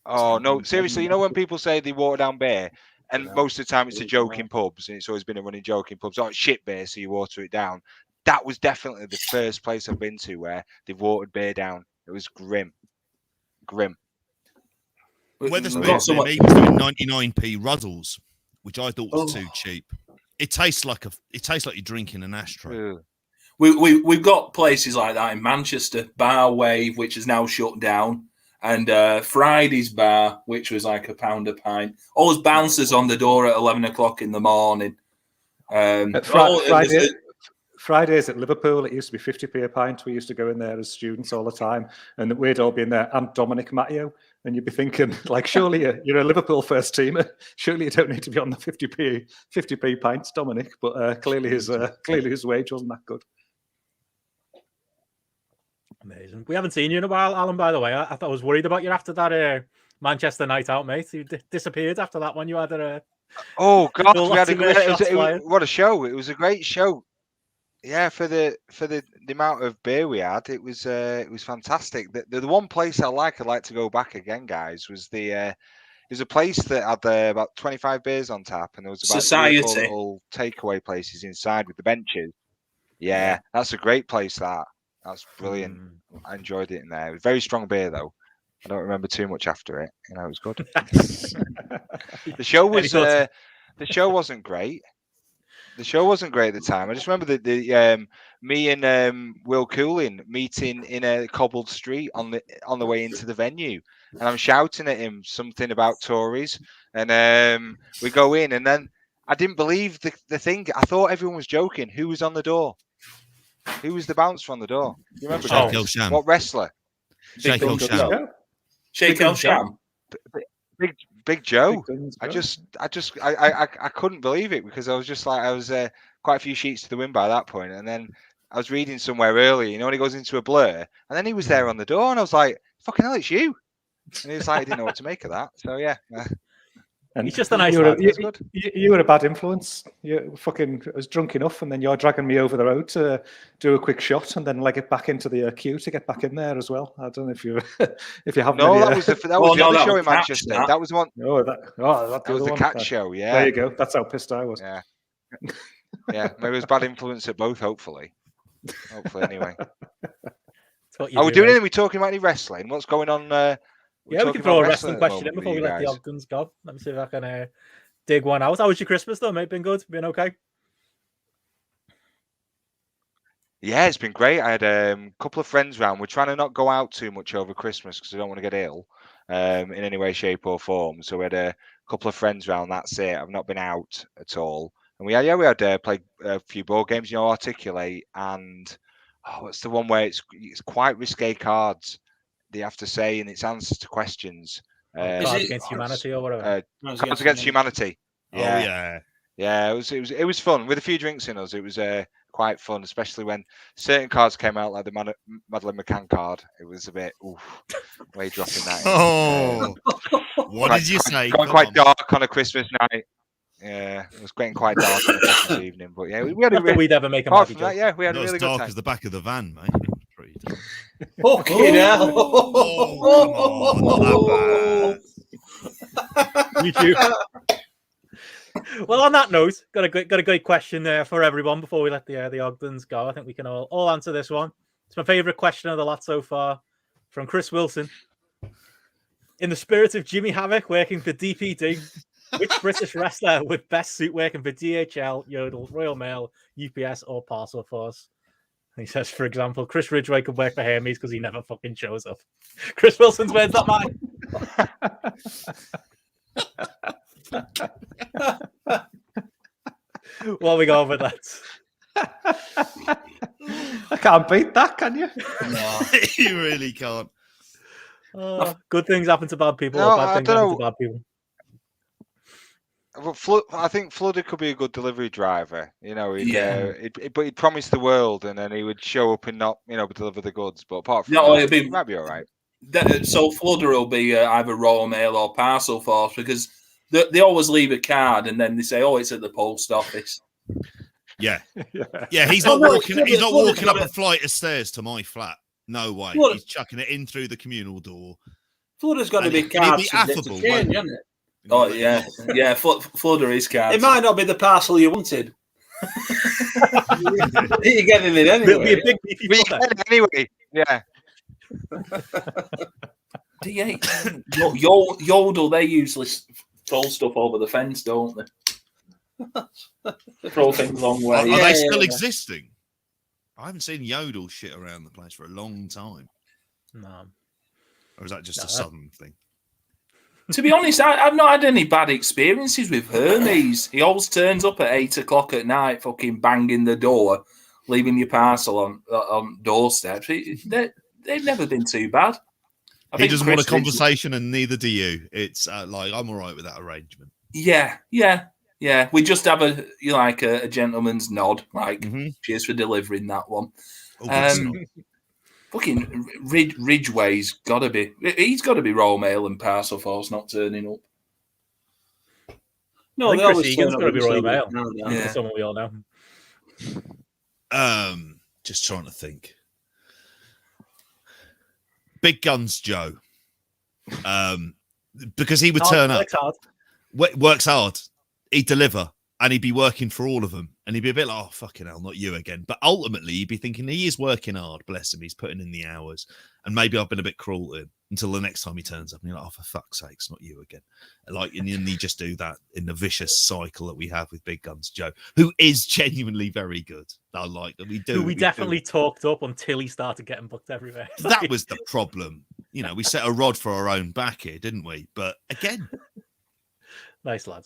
Oh no, seriously. When people say they water down beer, and most of the time it's a joke in pubs, and it's always been a running joke in pubs. Oh, it's shit beer, so you water it down. That was definitely the first place I've been to where they've watered beer down. It was grim. Weatherspoons near me was doing 99p Ruddles, which I thought was too cheap. It tastes like you're drinking an ashtray. We've got places like that in Manchester. Bar Wave, which is now shut down, and Friday's Bar, which was like £1 a pint. All those bouncers on the door at 11 o'clock in the morning. Fridays at Liverpool, it used to be 50p a pint. We used to go in there as students all the time, and we'd all be in there. And Dominic Matteo, and you'd be thinking, like, surely you're a Liverpool first teamer. Surely you don't need to be on the 50p pints, Dominic. But clearly his wage wasn't that good. Amazing. We haven't seen you in a while, Alan, by the way. I thought I was worried about you after that Manchester night out, mate. You disappeared after that one. You had oh, God. What a show. It was a great show. Yeah, for the amount of beer we had, it was fantastic. The one place I'd like to go back again, guys, was there's a place that had about 25 beers on tap, and there was about Society. 3 or 4 little takeaway places inside with the benches. Yeah, that's a great place. That's brilliant. I enjoyed it in there. It was very strong beer, though. I don't remember too much after it. It was good. The show wasn't great. The show wasn't great at the time. I just remember me and Will Cooling meeting in a cobbled street on the way into the venue, and I'm shouting at him something about Tories, and we go in, and then I didn't believe the thing. I thought everyone was joking. Who was on the door? Who was the bouncer on the door? You remember? Sheikh El Sham. What wrestler? Sheikh El Sham. Sheikh El Sham. Big Joe. I couldn't believe it, because I was just like, I was quite a few sheets to the wind by that point, and then I was reading somewhere earlier, when he goes into a blur, and then he was there on the door, and I was like, fucking hell, it's you. And he was like, I didn't know what to make of that. So yeah. And he's just a nice lad. You were a bad influence. You fucking was drunk enough, and then you're dragging me over the road to do a quick shot, and then leg it back into the queue to get back in there as well. I don't know if you have. No, that was the other show in Manchester. That was one. That was the Cat show. Yeah. There you go. That's how pissed I was. Yeah. Yeah. Maybe it was bad influence at both. Hopefully, anyway. Are we doing anything? Are we talking about any wrestling? What's going on? We can throw a wrestling question in before we let the Ogdens go. Let me see if I can dig one out. How was your Christmas, though, mate? Been good? Been okay? Yeah, it's been great. I had a couple of friends round. We're trying to not go out too much over Christmas because I don't want to get ill in any way, shape, or form. So we had a couple of friends round. That's it. I've not been out at all. And we had played a few board games. Articulate and what's the one where it's quite risque cards they have to say, and it's answers to questions. Cards Against Humanity or whatever. Cards Against Humanity. Yeah. Yeah, it was fun with a few drinks in us. It was quite fun, especially when certain cards came out, like the Madeleine McCann card. It was a bit, way dropping that. Oh, what did you say? Got quite dark on a Christmas night. Yeah, it was getting quite dark on a Christmas evening. But yeah, we had a we'd ever make a apart Matty from that, joke. yeah, we had Not a really as good dark time. as the back of the van, mate. It was pretty dark. Fucking hell. Oh, not that bad. You too. Well, on that note, got a great question for everyone before we let the Ogdens go. I think we can all answer this one. It's my favourite question of the lot so far, from Chris Wilson. In the spirit of Jimmy Havoc working for DPD, which British wrestler would best suit working for DHL, Yodel, Royal Mail, UPS, or Parcel Force? And he says, for example, Chris Ridgway could work for Hermes because he never fucking shows up. Chris Wilson's words, not mine. What are we going with that? I can't beat that, can you? No, you really can't. Good things happen to bad people, No, or bad I things don't happen know. to bad people. But I think Flooded could be a good delivery driver. But he'd promise the world, and then he would show up and not, deliver the goods. But apart from that, he might be all right. So Fludder will be either Royal Mail or Parcel Force because they always leave a card and then they say, "Oh, it's at the post office." Yeah. He's not walking. He's not walking up a flight of stairs to my flat. No way. He's chucking it in through the communal door. Fludder's got to be He'll cards be subject to affable, change, won't hasn't it? Oh yeah. Fludder is cards. It might not be the parcel you wanted. You're getting it anyway. It'll be a big beefy But you flutter. get it anyway. Yeah. Yodel, they usually throw stuff over the fence, don't they? Throw things a long way. Are they still existing? I haven't seen Yodel shit around the place for a long time. No. Or is that just a southern thing? To be honest, I've not had any bad experiences with Hermes. He always turns up at 8 o'clock at night, fucking banging the door, leaving your parcel on doorsteps. They've never been too bad. He doesn't want a conversation, and neither do you. It's I'm all right with that arrangement. Yeah. We just have a gentleman's nod, like cheers for delivering that one. Fucking Ridgway's got to be. He's got to be Royal Mail and Parcel Force not turning up. No, I they think Chris always Egan's got to be Royal Mail. Yeah. Someone we all know. Just trying to think. Big Guns Joe. Because he would turn up. Works hard. He'd deliver. And he'd be working for all of them. And he'd be a bit like, oh, fucking hell, not you again. But ultimately, you'd be thinking, he is working hard, bless him. He's putting in the hours. And maybe I've been a bit cruel to him until the next time he turns up. And you're like, oh, for fuck's sake, it's not you again. And you just do that in the vicious cycle that we have with Big Guns Joe, who is genuinely very good. I like that. We definitely talked up until he started getting booked everywhere. That was the problem. We set a rod for our own back here, didn't we? But again, nice lad.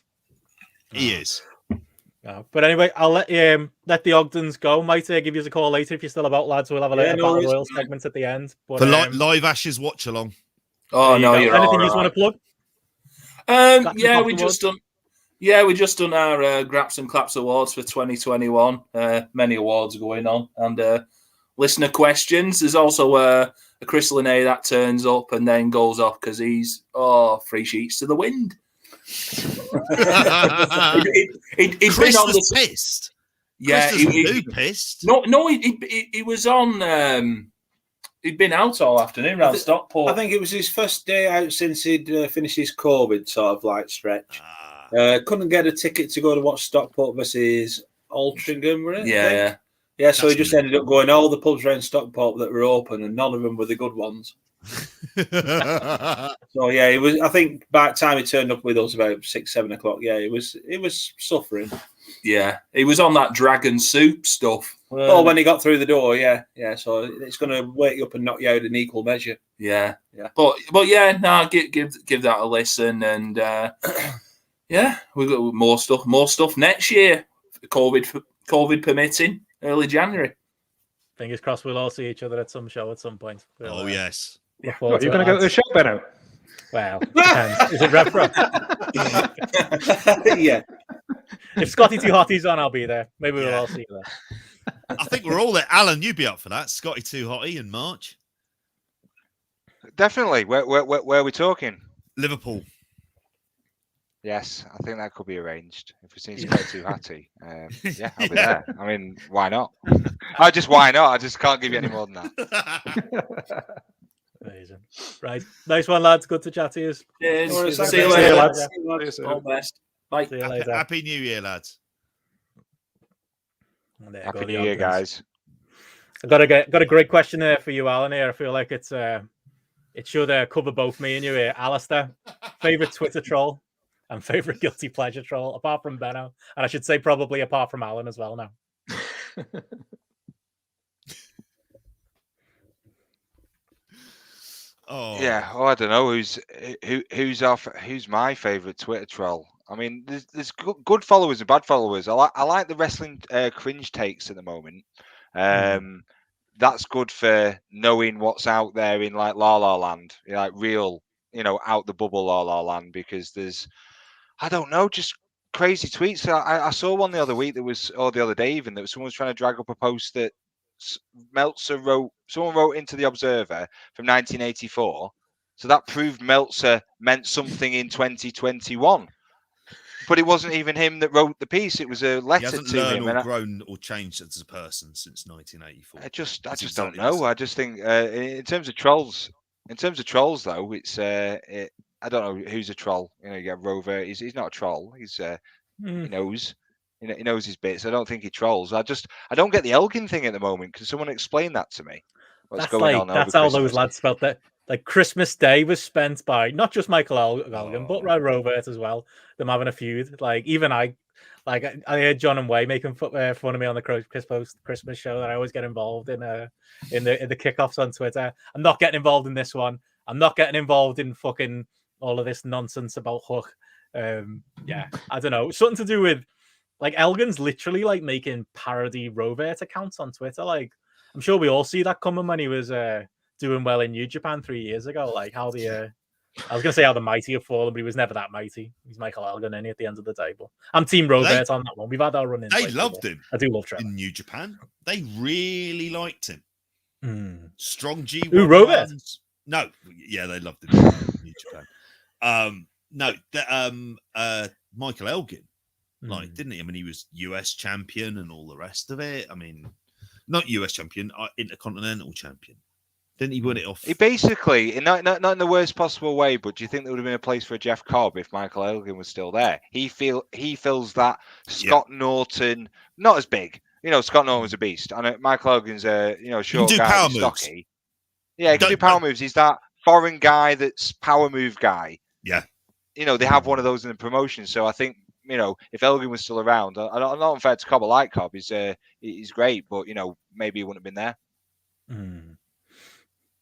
He is. But anyway, I'll let the Ogdens go. Might give you a call later if you're still about, lads. We'll have a Battle Royal segment at the end. But, for live Ashes watch along. Oh no, you're anything you want to plug? We just done our Graps and Claps Awards for 2021. Many awards going on, and listener questions. There's also a Chris Linney that turns up and then goes off because he's 3 sheets to the wind. Chris was pissed. Yeah, he pissed. No, he was on. He'd been out all afternoon around Stockport. I think it was his first day out since he'd finished his COVID sort of like stretch. Couldn't get a ticket to go to watch Stockport versus Altrincham, were it? Yeah. So he just ended up going all the pubs around Stockport that were open, and none of them were the good ones. So yeah, it was. I think by the time he turned up with us about 6, 7 o'clock, yeah, it was suffering. Yeah, he was on that dragon soup stuff. Oh, when he got through the door, yeah. So it's going to wake you up and knock you out in equal measure. Yeah. But yeah, no, give that a listen, and yeah, we've got more stuff next year. COVID permitting, early Januany. Fingers crossed we'll all see each other at some show at some point. We'll, yes. Are you going to go to the show, Benno? Well, depends. Is it retro? Yeah. If Scotty Too Hotty's on, I'll be there. Maybe we'll all see you there. I think we're all there. Alan, you'd be up for that. Scotty Too Hotty in March. Definitely. Where are we talking? Liverpool. Yes, I think that could be arranged. If we've seen Scotty Too Hotty, yeah, I'll be there. I mean, why not? Why not? I just can't give you any more than that. Amazing. Right. Nice one, lads. Good to chat to you. Cheers. See you later, lads. All best. Bye. See you later. Happy New Year, lads. Happy New Year, guys. I've got a great question there for you, Alan. Here, I feel like it should cover both me and you here. Alistair, favorite Twitter troll and favorite guilty pleasure troll, apart from Benno, and I should say probably apart from Alan as well now. Oh yeah. Oh, I don't know who's my favorite Twitter troll. I mean, there's good followers and bad followers. I like the wrestling cringe takes at the moment. That's good for knowing what's out there in like La La Land, like real, out the bubble La La Land, because there's, I don't know, just crazy tweets. I saw one the other week or the other day even, that someone was trying to drag up a post that Meltzer someone wrote into the Observer from 1984. So that proved Meltzer meant something in 2021. But it wasn't even him that wrote the piece. It was a letter he hasn't to learned him. Or grown or changed as a person since 1984. I just don't know. I just think in terms of trolls, though, it's I don't know who's a troll. You get Rover. He's not a troll. He's he knows. He knows his bits. I don't think he trolls. I don't get the Elgin thing at the moment. Can someone explain that to me? What's going on? That's how those lads felt that. Like Christmas Day was spent by not just Michael Elgin, but Robert as well. Them having a feud. Like even I heard John and Way making fun of me on the Christmas show that I always get involved in the kickoffs on Twitter. I'm not getting involved in this one. I'm not getting involved in fucking all of this nonsense about Hook. Yeah, I don't know. Something to do with like Elgin's literally like making parody Robert accounts on Twitter. Like I'm sure we all see that coming when he was doing well in New Japan 3 years ago. Like how I was going to say how the mighty have fallen, but he was never that mighty. He's Michael Elgin at the end of the day. But I'm Team Robert on that one. We've had our run in. They loved him. I do love Trevor. In New Japan. They really liked him. Strong G. Who, Robert? No. Yeah, they loved him in New Japan. Michael Elgin. Like, didn't he? I mean, he was US champion and all the rest of it. I mean, not US champion, Intercontinental champion. Didn't he win it off? He basically, not in the worst possible way, but do you think there would have been a place for Jeff Cobb if Michael Elgin was still there? He feels that Scott Norton, not as big. Scott Norton was a beast. And Michael Elgin's a short guy, stocky. Yeah, he can do power moves. He's that foreign guy that's power move guy. Yeah. They have one of those in the promotion. So I think, if Elgin was still around, I'm not unfair to Cobb. I like Cobb. He's great, but maybe he wouldn't have been there.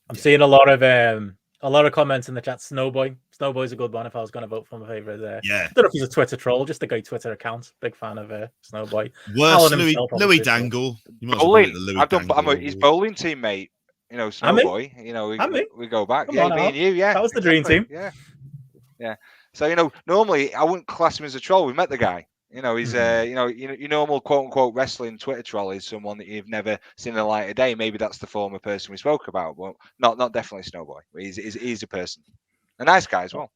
I'm seeing a lot of comments in the chat. Snowboy's a good one. If I was going to vote for my favorite, yeah. I don't know if he's a Twitter troll, just a great Twitter account. Big fan of Snowboy. Worse, Louis Dangle. Bowling. His bowling teammate. Snowboy. We go back. Me and you. Yeah, that was the dream team. Yeah. So normally I wouldn't class him as a troll. We met the guy. He's your normal quote unquote wrestling Twitter troll is someone that you've never seen in the light of day. Maybe that's the former person we spoke about, but not definitely Snowboy. He's a person, a nice guy as well.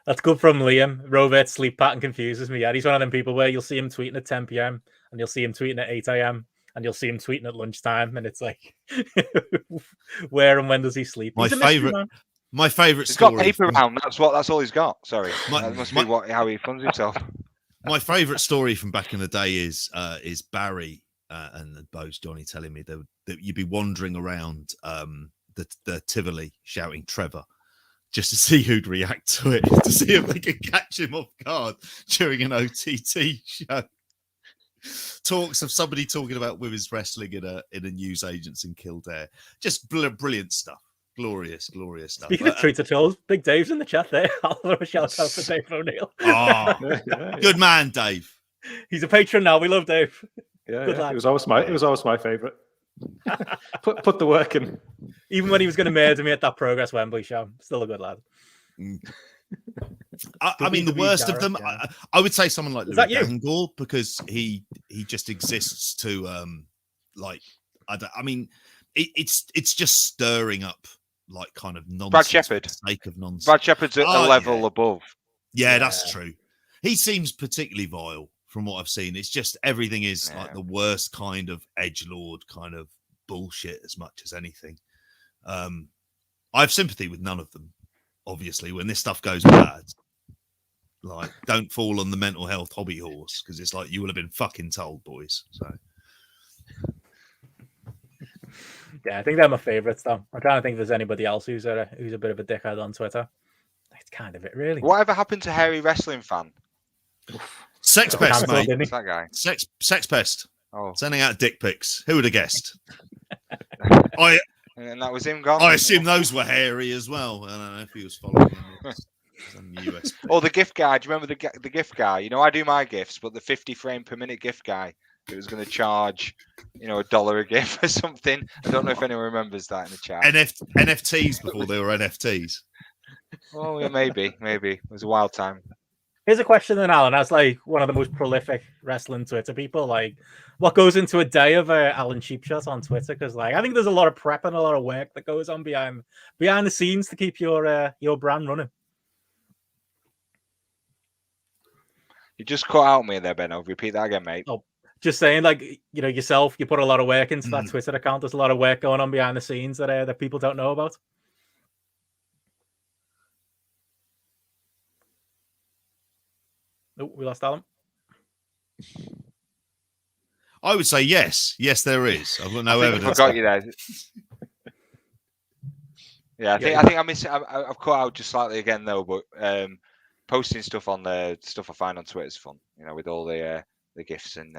That's good from Liam. Rovert's sleep pattern confuses me. Yeah, he's one of them people where you'll see him tweeting at 10 p.m. and you'll see him tweeting at 8 a.m. and you'll see him tweeting at lunchtime, and it's like, where and when does he sleep? My favorite He's story. Got paper around. That's all he's got. Sorry, that must be how he funds himself. My favourite story from back in the day is Barry and Bo's Johnny telling me that you'd be wandering around the Tivoli shouting Trevor, just to see who'd react to it, to see if they could catch him off guard during an OTT show. Talks of somebody talking about women's wrestling in a news agents in Kildare. Just brilliant stuff. Glorious stuff. Speaking of truth to tell, Big Dave's in the chat there. I'll throw a shout out for Dave O'Neill. Good man, Dave. He's a patron now. We love Dave. Yeah, Good yeah. lad. It was always my favourite. put the work in. Even when he was going to murder me at that Progress Wembley show, still a good lad. I mean, the worst of them, yeah. I would say someone like Is Louis that you? Dangle, because he just exists to it's just stirring up like kind of nonsense. Brad Shepherd. For the sake of nonsense. Brad Shepherd's at a level above. Yeah, that's true. He seems particularly vile from what I've seen. It's just everything is like the worst kind of edgelord kind of bullshit as much as anything. I have sympathy with none of them. Obviously, when this stuff goes bad, like, don't fall on the mental health hobby horse, because it's like you will have been fucking told, boys. So, yeah, I think they're my favourites, though. I'm trying to think if there's anybody else who's a bit of a dickhead on Twitter. That's kind of it, really. Whatever happened to hairy wrestling fan? Sex Pest, mate. What's that guy? Sex Pest. Oh, sending out dick pics. Who would have guessed? And that was him gone. I assume those were hairy as well. I don't know if he was following him. US. Or the gift guy. Do you remember the gift guy? You know, I do my gifts, but the 50 frame per minute gift guy who was going to charge, $1 a gift or something. I don't know if anyone remembers that in the chat. NFTs before they were NFTs. Oh, yeah, maybe. It was a wild time. Here's a question then, Alan, as like one of the most prolific wrestling Twitter people, like what goes into a day of Allan Cheapshot on Twitter? Because like I think there's a lot of prep and a lot of work that goes on behind the scenes to keep your brand running. You just cut out me there, Benno. Repeat that again, mate. Oh, just saying, like yourself, you put a lot of work into that Twitter account. There's a lot of work going on behind the scenes that people don't know about. Oh, we lost Alan. I would say yes. Yes, there is. I've got no evidence. I forgot you there. Yeah, I think I miss it. I've cut out just slightly again though, but posting stuff on the stuff I find on Twitter is fun. With all the gifts and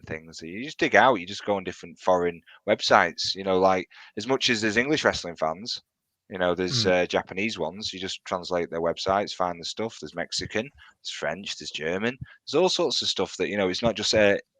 things. You just dig out. You just go on different foreign websites. Like as much as there's English wrestling fans. There's Japanese ones. You just translate their websites, find the stuff. There's Mexican, there's French, there's German. There's all sorts of stuff that, it's not just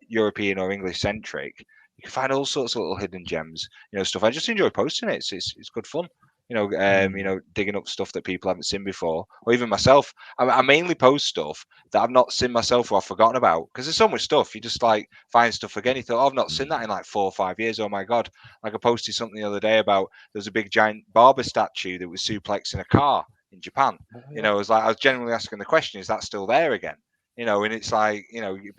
European or English centric. You can find all sorts of little hidden gems, stuff. I just enjoy posting it. It's good fun. Digging up stuff that people haven't seen before, or even myself. I mainly post stuff that I've not seen myself or I've forgotten about, because there's so much stuff. You just like find stuff again. You thought, I've not seen that in like 4 or 5 years. Oh my God. Like I posted something the other day about there was a big giant barber statue that was suplexing a car in Japan. I was genuinely asking the question, is that still there again? And it's like,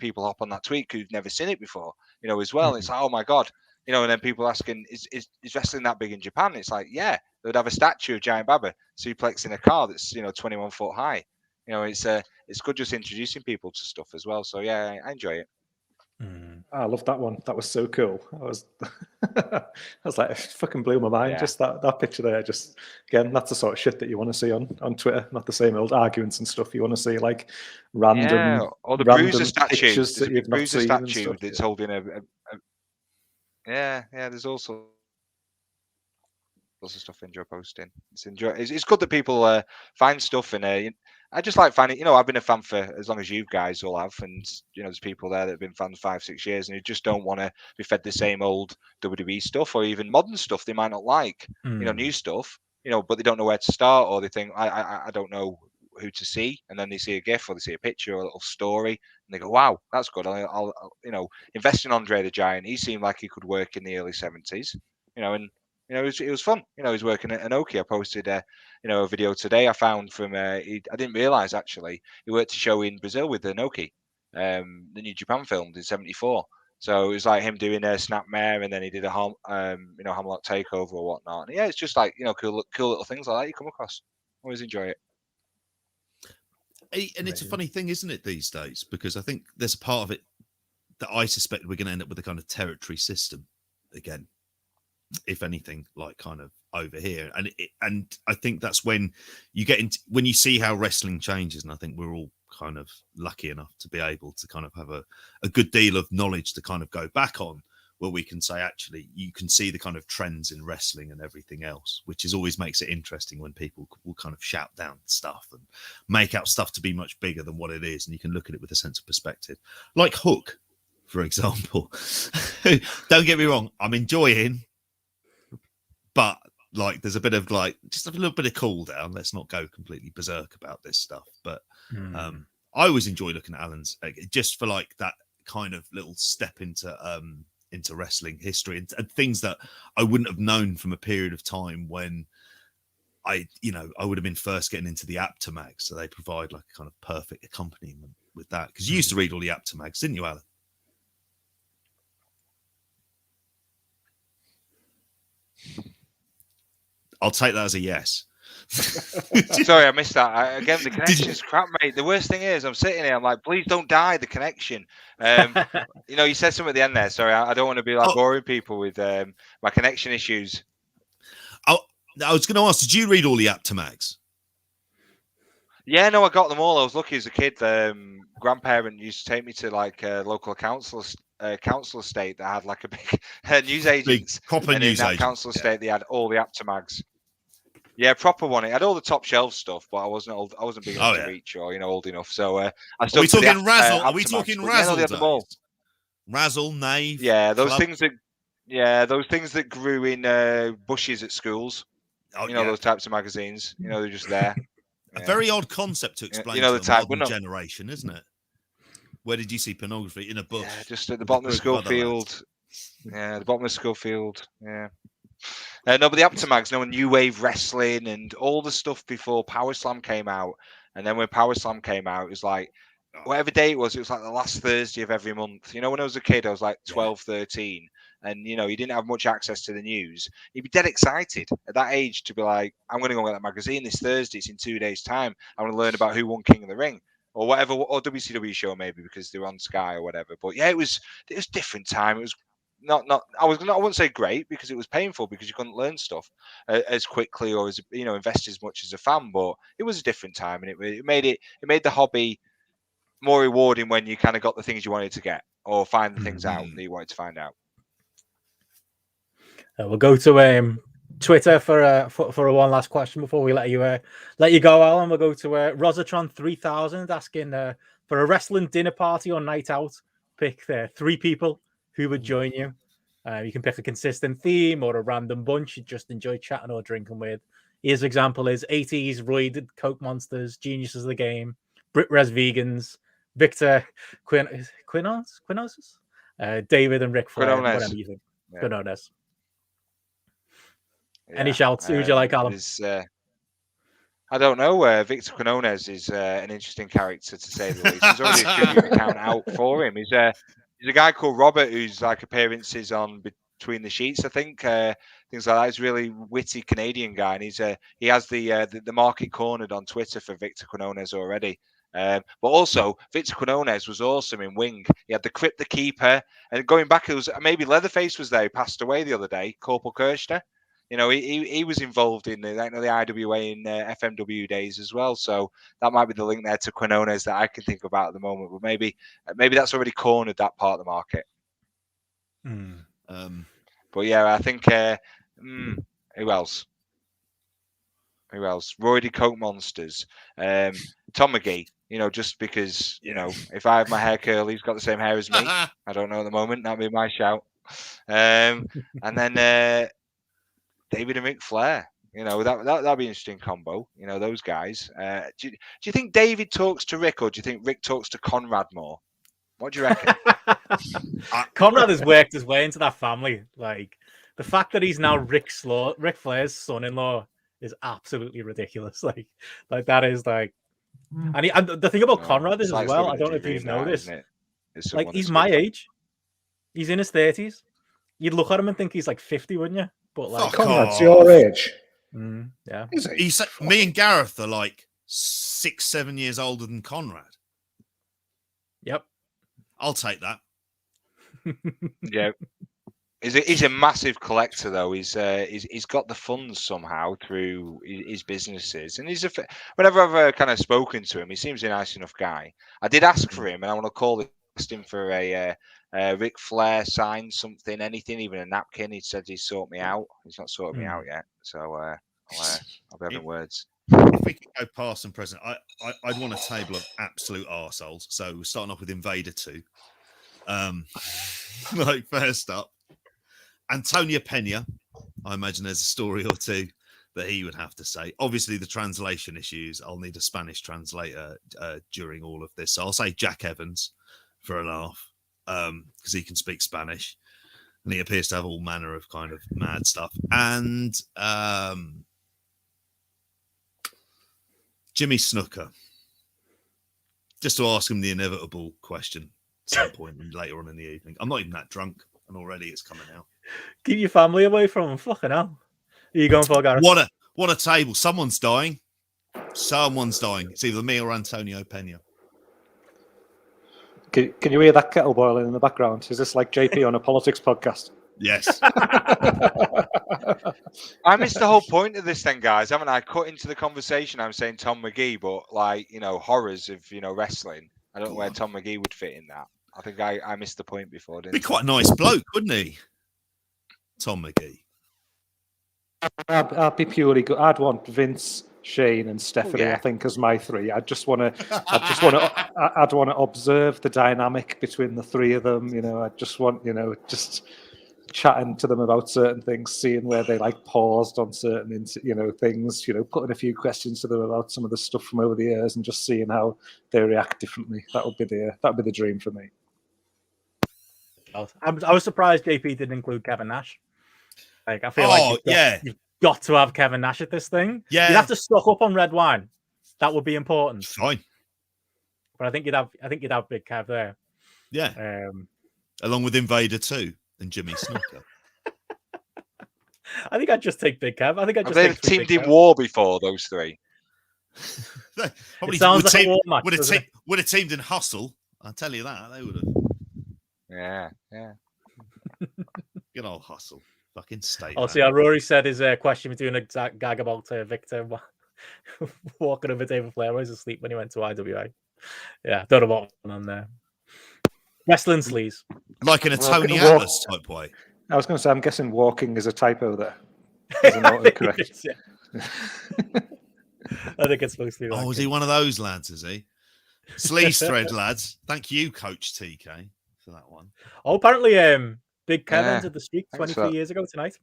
people hop on that tweet who've never seen it before, as well. It's like, oh my God. And then people asking, is wrestling that big in Japan? It's like, yeah, they would have a statue of Giant Baba suplexing a car that's 21 foot high. It's good just introducing people to stuff as well. So yeah, I enjoy it. I love that one. That was so cool. I was like, it fucking blew my mind. Yeah. Just that picture there. Just again, that's the sort of shit that you want to see on Twitter. Not the same old arguments and stuff. You want to see like random, or the random Bruiser statue. pictures that you've not Bruiser seen and statue stuff. that's holding a yeah. There's also lots of stuff I enjoy posting. It's good that people find stuff, and I just like finding. I've been a fan for as long as you guys all have, and there's people there that have been fans 5-6 years, and who just don't want to be fed the same old WWE stuff or even modern stuff they might not like. New stuff. But they don't know where to start, or they think I don't know who to see, and then they see a GIF or they see a picture or a little story, and they go, "Wow, that's good." I'll invest in Andre the Giant. He seemed like he could work in the early 70s, and it was fun. He's working at Inoki. I posted a video today I found from I didn't realize actually he worked a show in Brazil with Inoki, the New Japan filmed in '74. So it was like him doing a Snapmare, and then he did a Hamlock takeover or whatnot. And yeah, it's just like cool little things like that you come across. Always enjoy it. And it's a funny thing, isn't it, these days? Because I think there's a part of it that I suspect we're going to end up with a kind of territory system again. if anything, like kind of over here. And I think that's when you get into, when you see how wrestling changes, and I think we're all kind of lucky enough to be able to kind of have a good deal of knowledge to kind of go back on, where we can say, actually, you can see the kind of trends in wrestling and everything else, which is always makes it interesting when people will kind of shout down stuff and make out stuff to be much bigger than what it is. And you can look at it with a sense of perspective. Like Hook, for example. Don't get me wrong, I'm enjoying, but like there's a bit of like, just a little bit of cool down. Let's not go completely berserk about this stuff. But I always enjoy looking at Allan's, just for like that kind of little step into wrestling history and things that I wouldn't have known from a period of time when I would have been first getting into the Apta mags. So they provide like a kind of perfect accompaniment with that. Because you used to read all the Apta mags, didn't you, Allan? I'll take that as a yes. Sorry, I missed that. Again, the connection's crap, mate. The worst thing is, I'm sitting here, I'm like, please don't die, the connection. You said something at the end there. Sorry, I don't want to be like boring people with my connection issues. I was going to ask, did you read all the Apta mags? Yeah, no, I got them all. I was lucky as a kid. Grandparent used to take me to like a local council estate that had like a big news agents. Big, proper and news in that agent. council estate, they had all the Apta mags. Yeah, proper one. It had all the top shelf stuff, but I wasn't big enough to reach or old enough. So I Are we talking Razzle? Are we talking Razzle? They had them all. Razzle, Nave. Yeah, those things that grew in bushes at schools. Those types of magazines. They're just there. A very odd concept to explain to the modern generation, isn't it? Where did you see pornography? In a bush? Yeah, just at the bottom of Schofield. Yeah, the bottom of Schofield. Yeah. No, but the Apta mags, New Wave Wrestling and all the stuff before Power Slam came out. And then when Power Slam came out, it was like, whatever day it was like the last Thursday of every month. When I was a kid, I was like 12, 13. And, you didn't have much access to the news. You'd be dead excited at that age to be like, I'm going to go get that magazine this Thursday. It's in 2 days' time. I want to learn about who won King of the Ring or whatever, or WCW show maybe because they were on Sky or whatever. But yeah, it was different time. It was I wouldn't say great because it was painful because you couldn't learn stuff as quickly or as invest as much as a fan. But it was a different time, and it made the hobby more rewarding when you kind of got the things you wanted to get or find the things out that you wanted to find out. We'll go to Twitter for a one last question before we let you go, Alan. We'll go to Rosatron 3000 asking for a wrestling dinner party or night out. Pick 3 people who would join you. You can pick a consistent theme or a random bunch you just enjoy chatting or drinking with. His example is 80s roided Coke monsters, geniuses of the game, Brit-Res vegans, Victor Quinones, David and Ric Flair, whatever you think. Yeah. Quinones. Any shouts? Who would you like, Alan? I don't know. Victor Quinones is an interesting character, to say the least. There's already a tribute account out for him. He's a guy called Robert who's like appearances on Between the Sheets, I think. Things like that. He's a really witty Canadian guy, and he has the market cornered on Twitter for Victor Quinones already. But also, Victor Quinones was awesome in Wing. He had the Crypt the Keeper, and going back, it was maybe Leatherface was there. He passed away the other day. Corporal Kirshner. He was involved in the IWA and FMW days as well. So that might be the link there to Quinones that I can think about at the moment. But maybe that's already cornered that part of the market. But yeah, I think who else? Roidy Coke monsters. Tom McGee. Just because if I have my hair curly, he's got the same hair as me. I don't know at the moment. That'd be my shout. And then. David and Ric Flair, that'd be an interesting combo. Those guys. Do you think David talks to Rick, or do you think Rick talks to Conrad more? What do you reckon? Conrad has worked his way into that family. Like the fact that he's now Ric Flair's son-in-law is absolutely ridiculous. Like that is like, and the thing about Conrad is as well. I don't know if you know this. Like he's my age. He's in his 30s. You'd look at him and think he's like 50, wouldn't you? But like Conrad's your age. Yeah. Me and Gareth are like 6-7 years older than Conrad. Yep. I'll take that. Yeah. He's a massive collector, though. He's got the funds somehow through his businesses, and whenever I've kind of spoken to him, he seems a nice enough guy. I did ask for him, and I want to call him for a Ric Flair sign something, anything, even a napkin. He said he'd sort me out. He's not sorted me out yet, so I'll be having words. If we could go past and present, I'd want a table of absolute arseholes. So we're starting off with Invader 2. Like first up, Antonio Pena. I imagine there's a story or two that he would have to say. Obviously, the translation issues. I'll need a Spanish translator during all of this. So I'll say Jack Evans for a laugh because he can speak Spanish. And he appears to have all manner of kind of mad stuff. And Jimmy Snooker. Just to ask him the inevitable question at some point later on in the evening. I'm not even that drunk, and already it's coming out. Keep your family away from him. Fucking hell. Who are you going for, Gareth? What a table. Someone's dying. Someone's dying. It's either me or Antonio Pena. Can you hear that kettle boiling in the background? Is this like JP on a politics podcast? Yes. I missed the whole point of this then, guys, haven't I? Cut into the conversation. I'm saying Tom McGee, but horrors of wrestling. I don't know where Tom McGee would fit in that. I think I missed the point before. Didn't Be quite a nice bloke, wouldn't he? Tom McGee. I'd be purely good. I'd want Vince, Shane, and Stephanie. I think as my three. I'd want to observe the dynamic between the three of them. I just want just chatting to them about certain things, seeing where they paused on certain things. Putting a few questions to them about some of the stuff from over the years, and just seeing how they react differently. That would be the dream for me. I was surprised JP didn't include Kevin Nash. I feel you've got to have Kevin Nash at this thing. Yeah, you'd have to stock up on red wine. That would be important. Fine, but I think you'd have Big Kev there. Yeah, along with Invader 2 and Jimmy Snooker. I think I'd just take Big Kev. I think they've teamed in war before, those three. Probably sounds like a war match, would have teamed in Hustle. I'll tell you that they would have. Yeah. Good old Hustle. Fucking state. Oh, see, Rory said his question between a gag about Victor walking over David Flair was asleep when he went to IWA. Yeah, don't know what went on there. Wrestling sleaze. Like in a Tony Atlas type way. I was going to say, I'm guessing walking is a typo there. Is it not correct? I think it's supposed to be. Is he one of those lads, is he? Sleaze thread, lads. Thank you, Coach TK, for that one. Oh, apparently, Big Kev entered the streak 23 years ago tonight.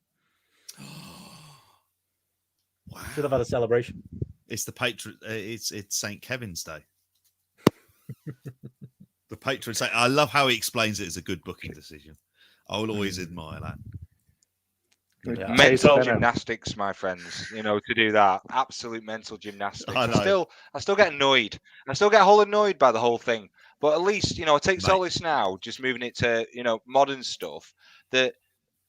Wow. Should have had a celebration. It's the patron. It's St. Kevin's Day. The patron saint. I love how he explains it as a good booking decision. I will always admire that. Yeah. Mental gymnastics, my friends. To do that, absolute mental gymnastics. I still get annoyed. I still get whole annoyed by the whole thing. But at least, I take solace now, just moving it to modern stuff. That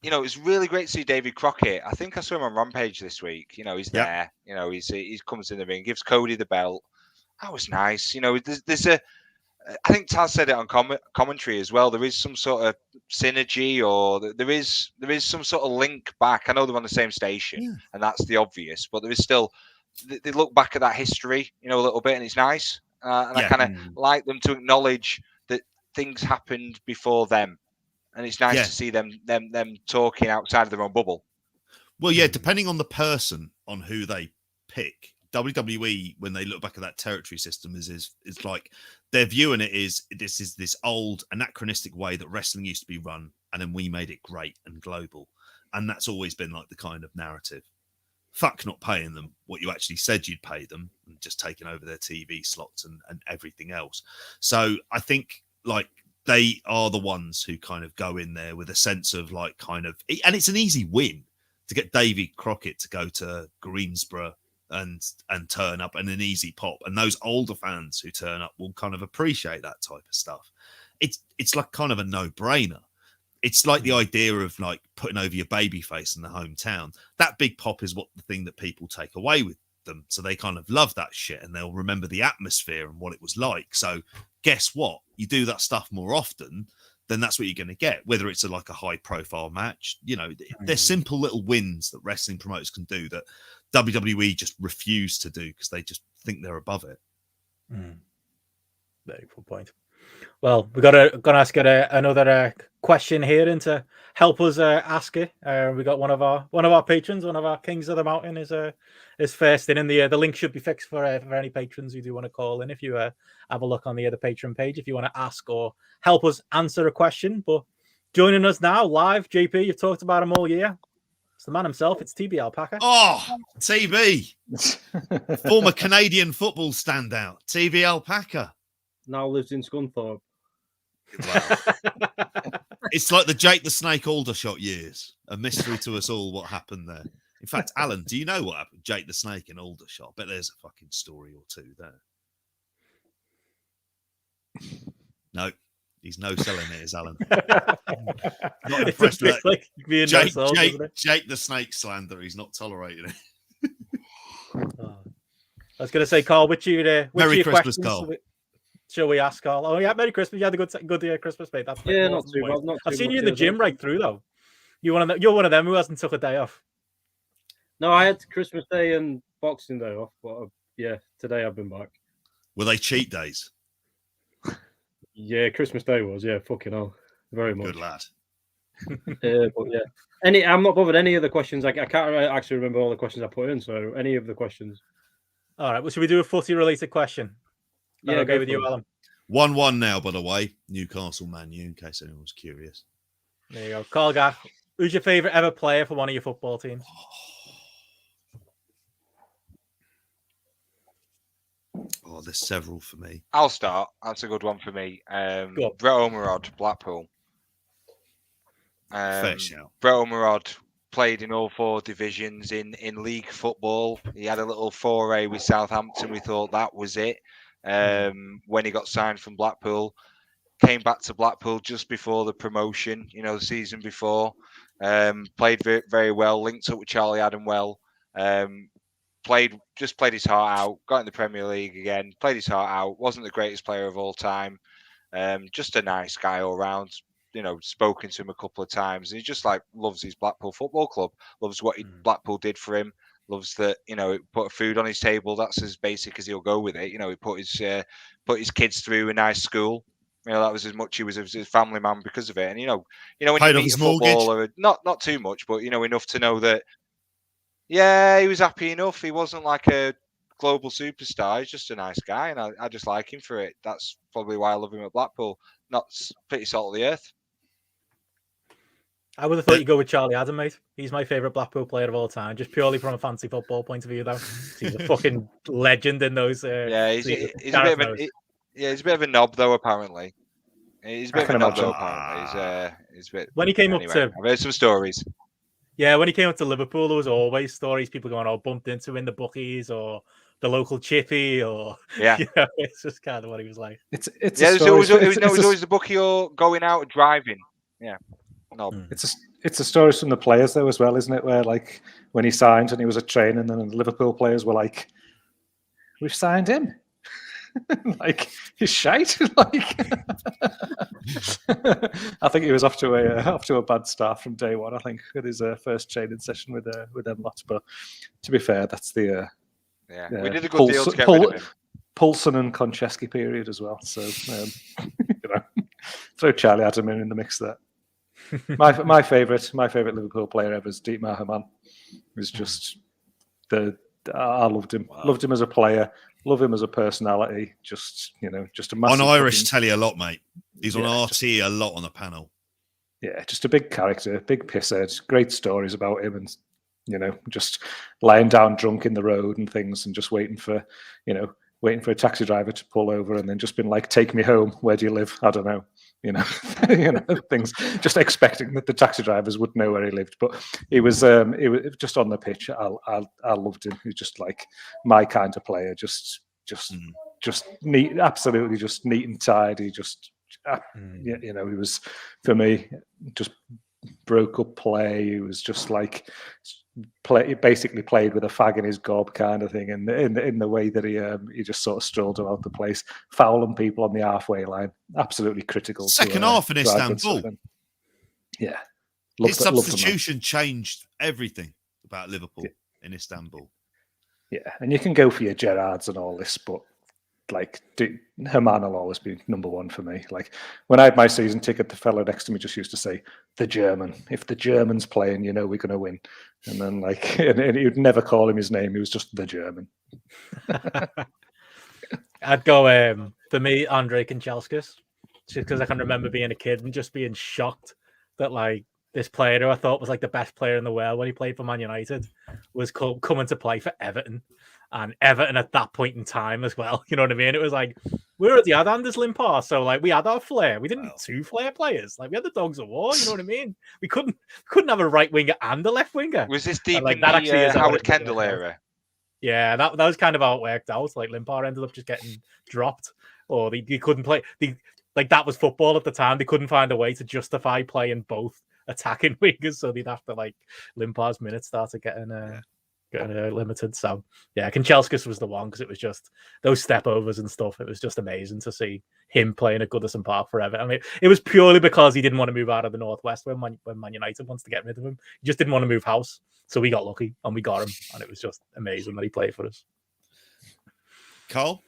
it's really great to see David Crockett. I think I saw him on Rampage this week. He's there. He comes in the ring, gives Cody the belt. That was nice. There's I think Taz said it on commentary as well. There is some sort of synergy, or there is some sort of link back. I know they're on the same station, and that's the obvious. But there is still. They look back at that history, a little bit, and it's nice. And I kind of like them to acknowledge that things happened before them, and it's nice to see them talking outside of their own bubble. Well, yeah, depending on the person on who they pick. WWE, when they look back at that territory system, is like they're viewing it is this old anachronistic way that wrestling used to be run, and then we made it great and global, and that's always been like the kind of narrative. Fuck not paying them what you actually said you'd pay them, and just taking over their TV slots and everything else. So I think they are the ones who kind of go in there with a sense of and it's an easy win to get Davy Crockett to go to Greensboro and turn up, and an easy pop, and those older fans who turn up will kind of appreciate that type of stuff. It's like kind of a no-brainer. It's like the idea of putting over your baby face in the hometown. That big pop is the thing that people take away with them, so they kind of love that shit, and they'll remember the atmosphere and what it was like. So guess what? You do that stuff more often, then that's what you're going to get. Whether it's like a high-profile match, they're simple little wins that wrestling promoters can do that WWE just refuse to do because they just think they're above it. Very good point. Well, we're gonna ask another question here, and to help us ask it, we got one of our patrons, one of our kings of the mountain, is first in. And the link should be fixed for any patrons who do want to call in. If you have a look on the Patreon page, if you want to ask or help us answer a question. But joining us now live, JP, you've talked about him all year. It's the man himself. It's TB Alpaca. Oh, TB, former Canadian football standout, TB Alpaca. Now lives in Scunthorpe. Wow. It's like the Jake the Snake Aldershot years. A mystery to us all what happened there. In fact, Alan, do you know what happened? Jake the Snake in Aldershot. Bet there's a fucking story or two there. No, he's no selling it, is Alan. Not impressed with that. Like Jake the Snake slander. He's not tolerating it. I was going to say, Carl, which Merry Christmas, Carl. Shall we ask Carl? Oh yeah, Merry Christmas. You had a good Christmas, mate. That's not too bad. I've seen you in the gym right through though. You're one of them who hasn't took a day off. No, I had Christmas Day and Boxing Day off, but today I've been back. Were they cheat days? Yeah, Christmas Day was. Yeah, fucking hell, very much. Good lad. But yeah, I'm not bothered. Any of the questions, I can't actually remember all the questions I put in. So any of the questions. All right. Well, should we do a footy related question? Yeah, okay with you, Alan. 1-1 now, by the way. Newcastle Man U, in case anyone was curious. There you go. Carl Gaff, who's your favourite ever player for one of your football teams? Oh, there's several for me. I'll start. That's a good one for me. Brett Omerod, Blackpool. Fair shout. Brett Omerod played in all 4 divisions in league football. He had a little foray with Southampton. We thought that was it. When he got signed from Blackpool, came back to Blackpool just before the promotion, the season before. Played very, very well, linked up with Charlie Adam well. Played his heart out, got in the Premier League again, played his heart out, wasn't the greatest player of all time. Just a nice guy all round. Spoken to him a couple of times. And he just loves his Blackpool Football Club, loves what Blackpool did for him, loves that, it put food on his table. That's as basic as he'll go with it. He put his kids through a nice school. That was as much he was his family man because of it. And, when you meet a footballer, not too much, but, enough to know that, yeah, he was happy enough. He wasn't like a global superstar. He's just a nice guy. And I just like him for it. That's probably why I love him at Blackpool. Not pretty salt of the earth. I would have thought you'd go with Charlie Adam, mate. He's my favourite Blackpool player of all time, just purely from a fancy football point of view, though. He's a fucking legend in those. He's a bit of a knob, though. Apparently, he's a bit of a knob, though. Apparently, he's a bit. When he came up to, I've heard some stories. Yeah, when he came up to Liverpool, there was always stories. People going, bumped into him in the bookies or the local chippy, or it's just kind of what he was like. It was always the bookie or going out driving. Yeah. No. It's a story from the players though as well, isn't it? Where when he signed and he was at training, and then the Liverpool players were like, "We've signed him." He's shite. I think he was off to a bad start from day one. I think with his first training session with them lots. But to be fair, that's the we did a good deal to get rid of him. Poulsen and Konchesky period as well. So throw Charlie Adam in the mix there. My favorite Liverpool player ever is Dietmar Hamann. It was just I loved him. Wow. Loved him as a player. Love him as a personality. Just a massive. On Irish tell you a lot, mate. He's on RT a lot on the panel. Yeah, just a big character, big pisshead. Great stories about him, and just lying down drunk in the road and things, and just waiting for a taxi driver to pull over, and then just been like, "Take me home. Where do you live? I don't know." Things, just expecting that the taxi drivers would know where he lived. But he was just on the pitch. I loved him. He was just like my kind of player. Just neat, absolutely just neat and tidy. He was, for me, just broke up play. He was just like basically played with a fag in his gob kind of thing, and in the way that he just sort of strolled about the place, fouling people on the halfway line. Absolutely critical. Second half in Istanbul. Yeah. His substitution changed everything about Liverpool in Istanbul. Yeah, and you can go for your Gerrards and all this, but like Herman will always be number one for me. Like when I had my season ticket, the fellow next to me just used to say, "The German. If the German's playing, you know we're going to win." And then and he would never call him his name. He was just the German. I'd go for me, Andre Kanchelskis, just because I can remember being a kid and just being shocked that like this player who I thought was like the best player in the world when he played for Man United was coming to play for Everton. And Everton at that point in time as well. You know what I mean? It was like, we already had Anders Limpar, so like we had our flair. We didn't need two flair players. Like we had the Dogs of War, you know what I mean? We couldn't have a right winger and a left winger. Was this deep like, in that the Howard Kendall era? Yeah, that was kind of how it worked out. Like Limpar ended up just getting dropped, or he couldn't play. Like that was football at the time. They couldn't find a way to justify playing both attacking wingers, so they'd have to like Limpar's minutes started getting limited. So yeah, Kanchelskis was the one because it was just those step overs and stuff. It was just amazing to see him playing at Goodison Park forever. I mean, it was purely because he didn't want to move out of the Northwest when Man United wants to get rid of him. He just didn't want to move house, so we got lucky and we got him, and it was just amazing that he played for us. Carl,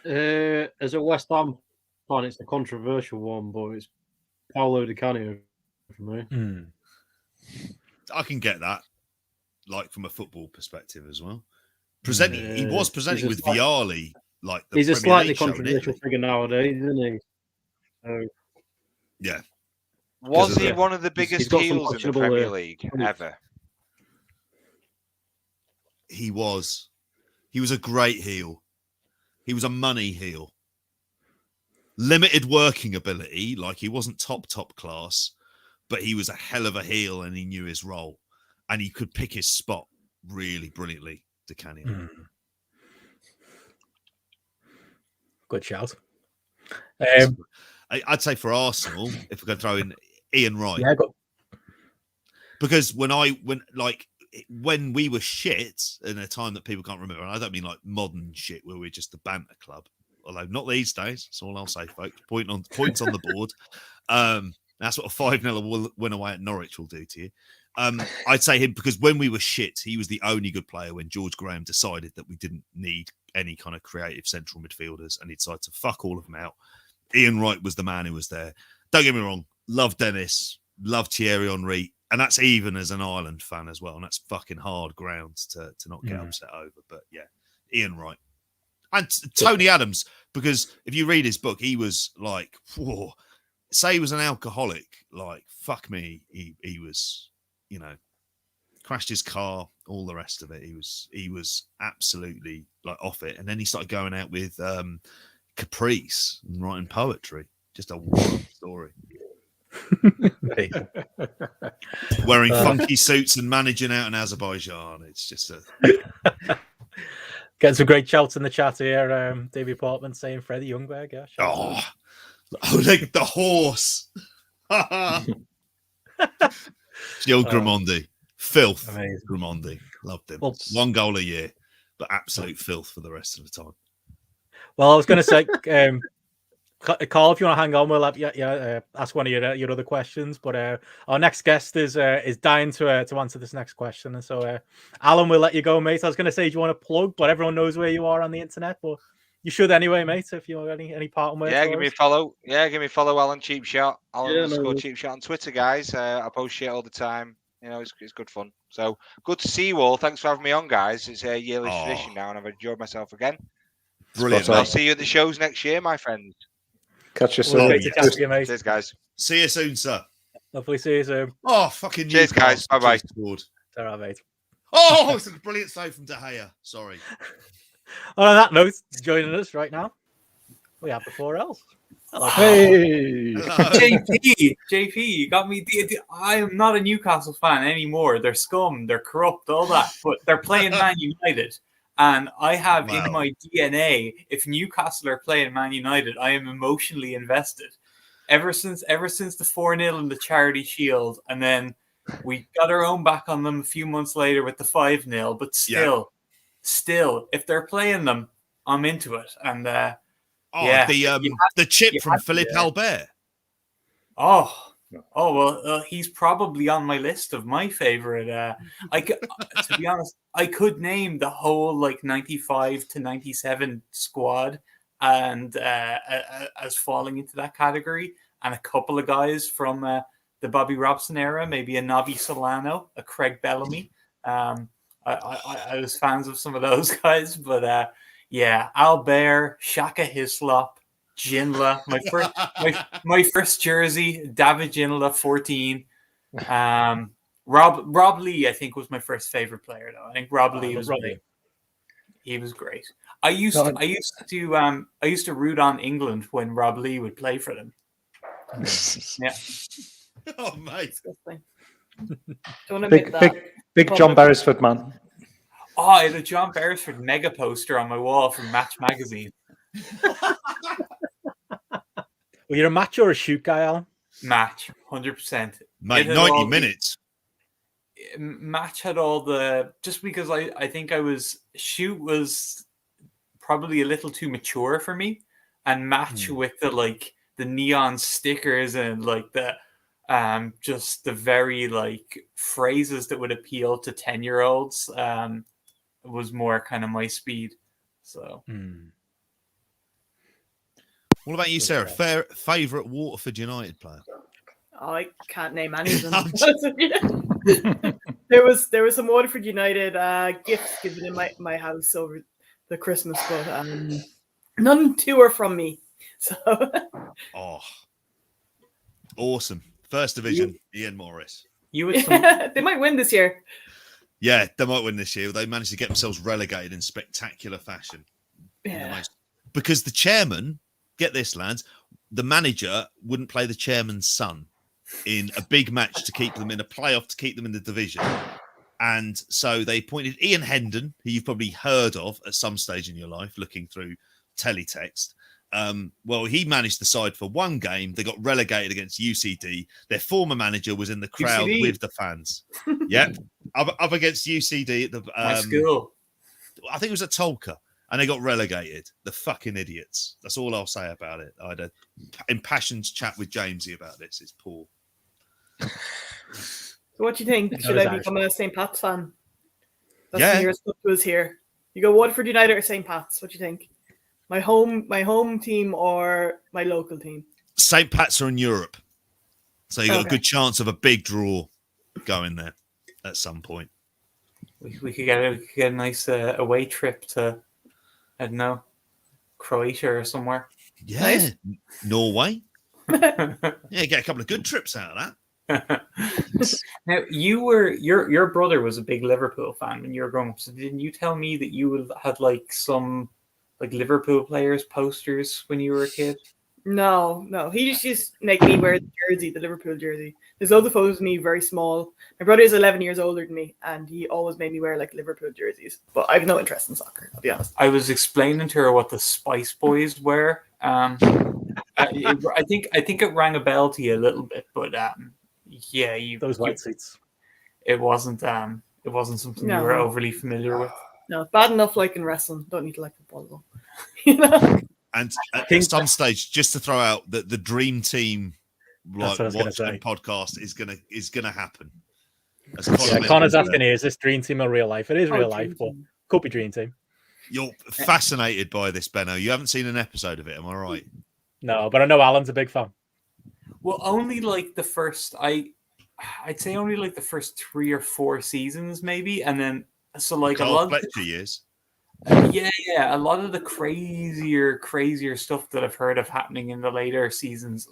as a West Ham fan, it's a controversial one, but it's Paolo Di Canio for me. I can get that, like from a football perspective as well. He was presenting with Vialli, like he's a slightly controversial figure nowadays, isn't he? So, yeah. Was he one of the biggest heels in the Premier League ever? He was. He was a great heel. He was a money heel. Limited working ability, like he wasn't top class, but he was a hell of a heel and he knew his role. And he could pick his spot really brilliantly, Di Canio. Good shout. I'd say for Arsenal, if we're going to throw in Ian Wright. Yeah, because when we were shit in a time that people can't remember, and I don't mean like modern shit where we're just the banter club, although not these days. That's all I'll say, folks. Points on the board. That's what a 5-0 win away at Norwich will do to you. I'd say him because when we were shit, he was the only good player when George Graham decided that we didn't need any kind of creative central midfielders and he decided to fuck all of them out. Ian Wright was the man who was there. Don't get me wrong. Love Dennis. Love Thierry Henry. And that's even as an Ireland fan as well. And that's fucking hard grounds to not get upset over. But yeah, Ian Wright. And Tony Adams, because if you read his book, he was like, whoa, say he was an alcoholic, like, fuck me. He was, you know, crashed his car, all the rest of it. He was absolutely like off it. And then he started going out with Caprice and writing poetry. Just a wild story. Wearing funky suits and managing out in Azerbaijan. It's just getting some great shouts in the chat here. Davie Portman saying Freddie Ljungberg. Yeah, like the horse. Gilles Gramondi. Filth. Amazing. Gramondi. Loved him. Well, 1 goal a year, but absolute filth for the rest of the time. Well, I was going to say, Carl, if you want to hang on, we'll have, ask one of your other questions. But our next guest is dying to answer this next question, and so Alan, we'll let you go, mate. I was going to say, do you want to plug? But everyone knows where you are on the internet. But you should anyway, mate. If you have any parting words. Yeah, give me a follow. Yeah, give me a follow, Allan Cheapshot. Cheapshot on Twitter, guys. I post shit all the time. You know, it's good fun. So good to see you all. Thanks for having me on, guys. It's a yearly tradition now, and I've enjoyed myself again. Brilliant. I'll see you at the shows next year, my friends. Catch you soon. Cheers, guys. See you soon, sir. Hopefully see you soon. Oh, fucking cheers, guys. Bye-bye. All right, mate. Oh, it's a brilliant save from De Gea. Sorry. On that note, joining us right now, we have the 4Ls. Hello. Hey. JP, you got me. I am not a Newcastle fan anymore. They're scum, they're corrupt, all that. But they're playing Man United. And I have in my DNA, if Newcastle are playing Man United, I am emotionally invested. Ever since the 4-0 in the Charity Shield, and then We got our own back on them a few months later with the 5-0, but still, if they're playing them, I'm into it. And the chip from Philippe Albert. Well, he's probably on my list of my favorite. To be honest, I could name the whole 95 to 97 squad and as falling into that category, and a couple of guys from the Bobby Robson era, maybe a Nobby Solano, a Craig Bellamy. I was fans of some of those guys, but Albert, Shaka Hislop, Ginla, my first jersey, David Ginla, 14. Rob Lee, I think, was my first favorite player though. I think Rob Lee was great. He was great. I used to root on England when Rob Lee would play for them. Yeah. Oh mate. Big John Beresford man. Oh, I had a John Beresford mega poster on my wall from Match magazine. Were you a match or a shoot guy, Alan? Match, 100%. Mate, 90 minutes. Match had all the... Just because I think shoot was probably a little too mature for me. And match with the neon stickers and the just the very phrases that would appeal to 10-year-olds was more kind of my speed. So... What about you, Sarah? Favourite Waterford United player? Oh, I can't name any of them. There was some Waterford United gifts given in my house over the Christmas, but none two are from me. So, awesome! First division, Ian Morris. They might win this year. Yeah, they might win this year. They managed to get themselves relegated in spectacular fashion. Yeah, because the chairman. Get this, lads. The manager wouldn't play the chairman's son in a big match to keep them in a playoff to keep them in the division. And so they appointed Ian Hendon, who you've probably heard of at some stage in your life, looking through teletext. Well, he managed the side for one game. They got relegated against UCD. Their former manager was in the crowd with the fans. Yep. Up against UCD at the my school. I think it was at Tolka. And they got relegated. The fucking idiots. That's all I'll say about it. I had an impassioned chat with Jamesy about this. It's poor. So what do you think? Should I become a St. Pat's fan? That's the nearest club was here. You go Waterford United or St. Pat's? What do you think? My home team or my local team? St. Pat's are in Europe. So you got a good chance of a big draw going there at some point. We could get a nice away trip to... I don't know, Croatia or somewhere. Yeah, nice. Norway. Yeah, get a couple of good trips out of that. Now, your brother was a big Liverpool fan when you were growing up. So didn't you tell me that you had some Liverpool players posters when you were a kid? No. He just make me wear the jersey, the Liverpool jersey. There's loads of photos of me very small. My brother is 11 years older than me, and he always made me wear Liverpool jerseys. But I have no interest in soccer, I'll be honest. I was explaining to her what the Spice Boys were. I think it rang a bell to you a little bit, but those white seats. It wasn't something you were overly familiar with. No, bad enough in wrestling. Don't need to like football though. And at some stage, just to throw out that the dream team watch and podcast is gonna happen. Connor's asking here, is this dream team a real life? It is real life, but could be dream team. You're fascinated by this, Benno. You haven't seen an episode of it, am I right? No, but I know Alan's a big fan. Well, only the first I'd say only the first 3 or 4 seasons, maybe, and then a lot of years. A lot of the crazier stuff that I've heard of happening in the later seasons.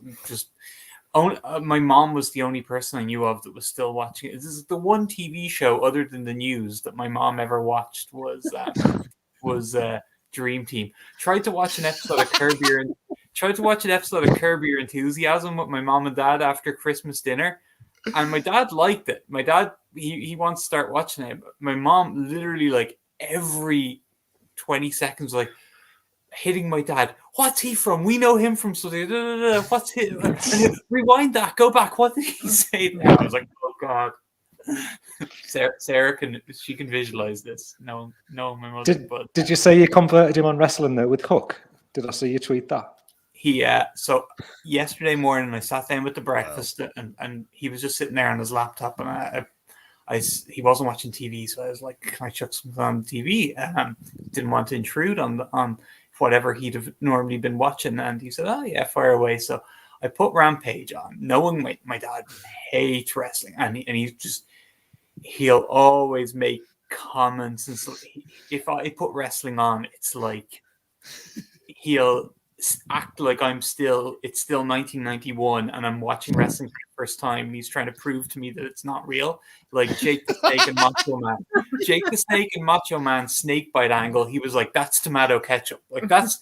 My mom was the only person I knew of that was still watching it. This is the one TV show other than the news that my mom ever watched was Dream Team. Tried to watch an episode of Curb Your Enthusiasm with my mom and dad after Christmas dinner, and my dad liked it. My dad he wants to start watching it. But my mom literally every 20 seconds hitting my dad. What's he from? We know him from something. What's he? Rewind that. Go back. What did he say now? I was like, oh God. Sarah can visualize this. No, my mother. Did you say you converted him on wrestling though with Hook? Did I see you tweet that? He so yesterday morning I sat down with the breakfast and he was just sitting there on his laptop and he wasn't watching TV, so I was like, can I chuck something on TV? Didn't want to intrude on whatever he'd have normally been watching, and he said, oh yeah, fire away. So I put Rampage on, knowing my dad hates wrestling, and he'll always make comments, and so if I put wrestling on, it's like he'll act like it's still 1991 and I'm watching wrestling for the first time, and he's trying to prove to me that it's not real. Like Jake the Snake and Macho Man. Jake the Snake and Macho Man snake bite angle, he was like, that's tomato ketchup. Like that's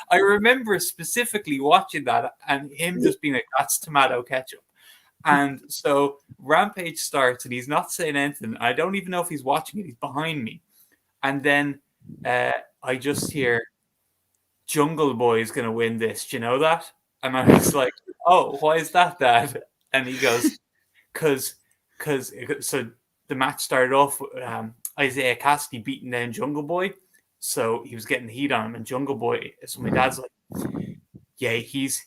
I remember specifically watching that and him just being like, that's tomato ketchup. And so Rampage starts and he's not saying anything. I don't even know if he's watching it. He's behind me. And then I just hear, Jungle Boy is going to win this. Do you know that? And I was like, oh, why is that, Dad? And he goes, because so the match started off with Isaiah Cassidy beating down Jungle Boy. So he was getting the heat on him, and Jungle Boy, so my dad's like, yeah, he's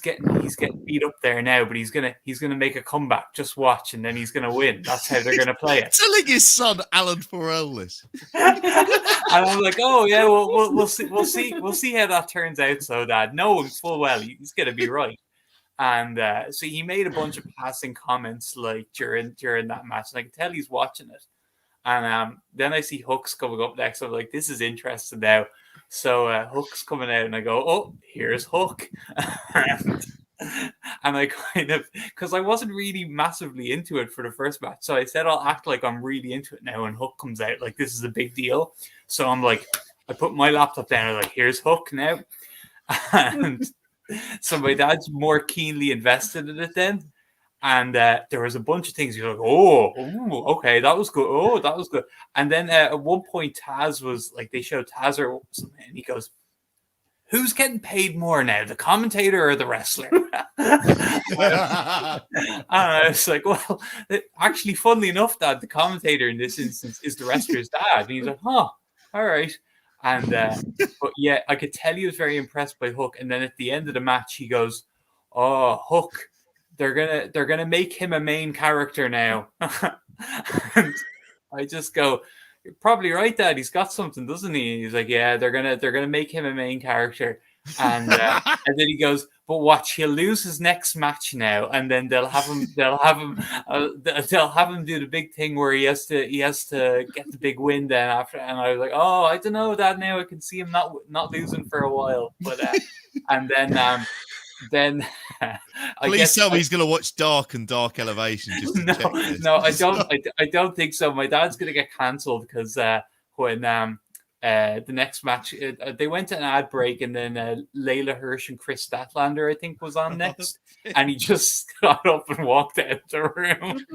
getting beat up there now, but he's gonna make a comeback. Just watch, and then he's gonna win. That's how they're gonna play it. Telling his son Alan Farrell this, and I'm like, oh yeah, well we'll see how that turns out. So Dad, knowing full well he's gonna be right. And so he made a bunch of passing comments like during that match, and I can tell he's watching it. And then I see Hooks coming up next. I'm like, this is interesting now. So Hook's coming out, and I go, oh, here's Hook. and I kind of, because I wasn't really massively into it for the first match. So I said, I'll act like I'm really into it now. And Hook comes out like this is a big deal. So I'm like, I put my laptop down. I'm like, here's Hook now. And so my dad's more keenly invested in it then. And there was a bunch of things. He was like, oh, okay, that was good. Oh, that was good. And then at one point, Taz was like, they showed Taz or something, and he goes, who's getting paid more now, the commentator or the wrestler? And I was like, well, actually, funnily enough, Dad, the commentator in this instance is the wrestler's dad. And he's like, huh, all right. And but yeah, I could tell he was very impressed by Hook. And then at the end of the match, he goes, oh, Hook. They're gonna make him a main character now. And I just go, you're probably right, Dad. He's got something, doesn't he? He's like, yeah, they're gonna make him a main character. And and then he goes, but watch, he'll lose his next match now, and then they'll have him do the big thing where he has to get the big win then after. And I was like, oh, I don't know, Dad. Now I can see him not losing for a while, but and then please tell me he's going to watch Dark and Dark Elevation. Just to check this. No, I don't think so. My dad's going to get cancelled because when the next match, they went to an ad break, and then Layla Hirsch and Chris Statlander, I think, was on next, and he just got up and walked out the room.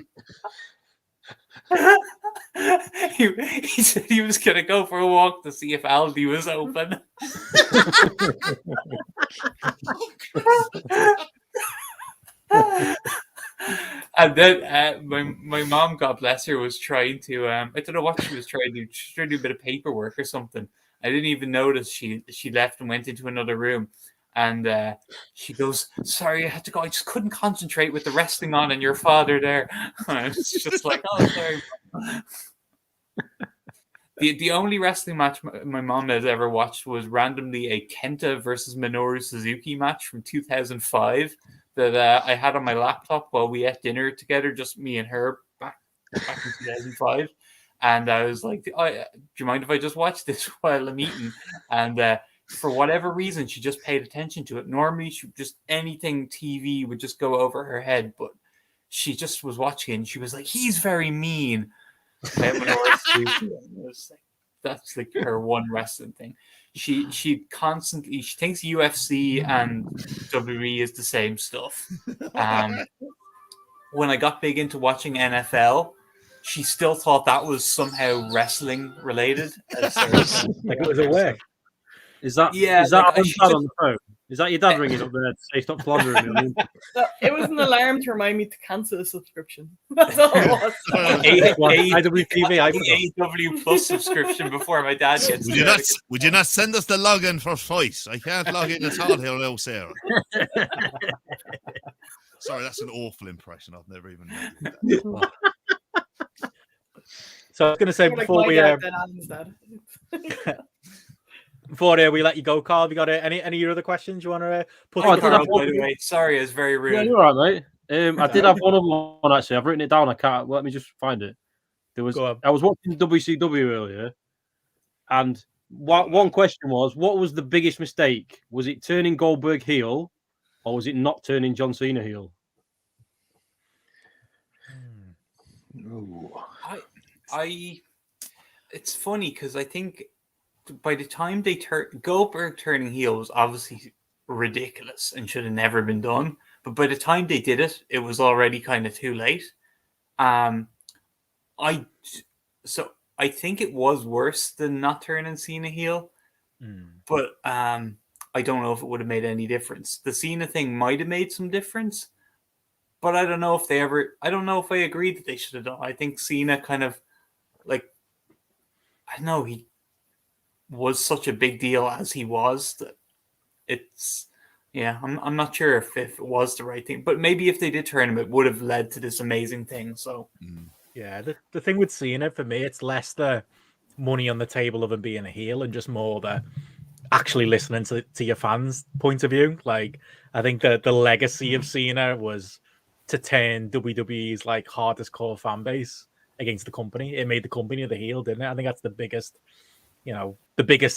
He said he was going to go for a walk to see if Aldi was open. And then my mom, God bless her, was trying to I don't know what she was trying to do. She was trying to do a bit of paperwork or something. I didn't even notice she left and went into another room. And she goes, sorry, I had to go. I just couldn't concentrate with the wrestling on and your father there. And I was just like, oh, sorry. The only wrestling match my mom has ever watched was randomly a Kenta versus Minoru Suzuki match from 2005 that I had on my laptop while we ate dinner together, just me and her back in 2005. And I was like, do you mind if I just watch this while I'm eating? And for whatever reason, she just paid attention to it. Normally, anything TV would just go over her head, but she just was watching and she was like, he's very mean. That's like her one wrestling thing. She thinks UFC and WWE is the same stuff. When I got big into watching NFL, she still thought that was somehow wrestling related. Like it was a way. Is that yeah? on the phone? Is that your dad ringing up there to say stop slandering me? No, it was an alarm to remind me to cancel the subscription. That's all it was. AW Plus subscription before my dad gets Would you not send us the login for Fight? I can't log in at all here now, Sarah. Sorry, that's an awful impression. I've never even known that. So I was going to say before we before we let you go, Carl, have you got any other questions you want to put? By the way, sorry, it's very rude. Yeah, you're all right, mate. I did have one other one actually. I've written it down. I can't. Let me just find it. I was watching WCW earlier, and one question was, what was the biggest mistake? Was it turning Goldberg heel, or was it not turning John Cena heel? It's funny because I think by the time they Goldberg turning heel was obviously ridiculous and should have never been done. But by the time they did it, it was already kind of too late. I think it was worse than not turning Cena heel. But I don't know if it would have made any difference. The Cena thing might have made some difference, but I don't know if I don't know if I agreed that they should have done. I think Cena kind of I know he was such a big deal as he was that I'm not sure if it was the right thing, but maybe if they did turn him, it would have led to this amazing thing. So yeah, the thing with Cena for me, it's less the money on the table of him being a heel and just more the actually listening to your fans' point of view. Like, I think that the legacy of Cena was to turn WWE's hardest core fan base against the company. It made the company the heel, didn't it? I think that's the biggest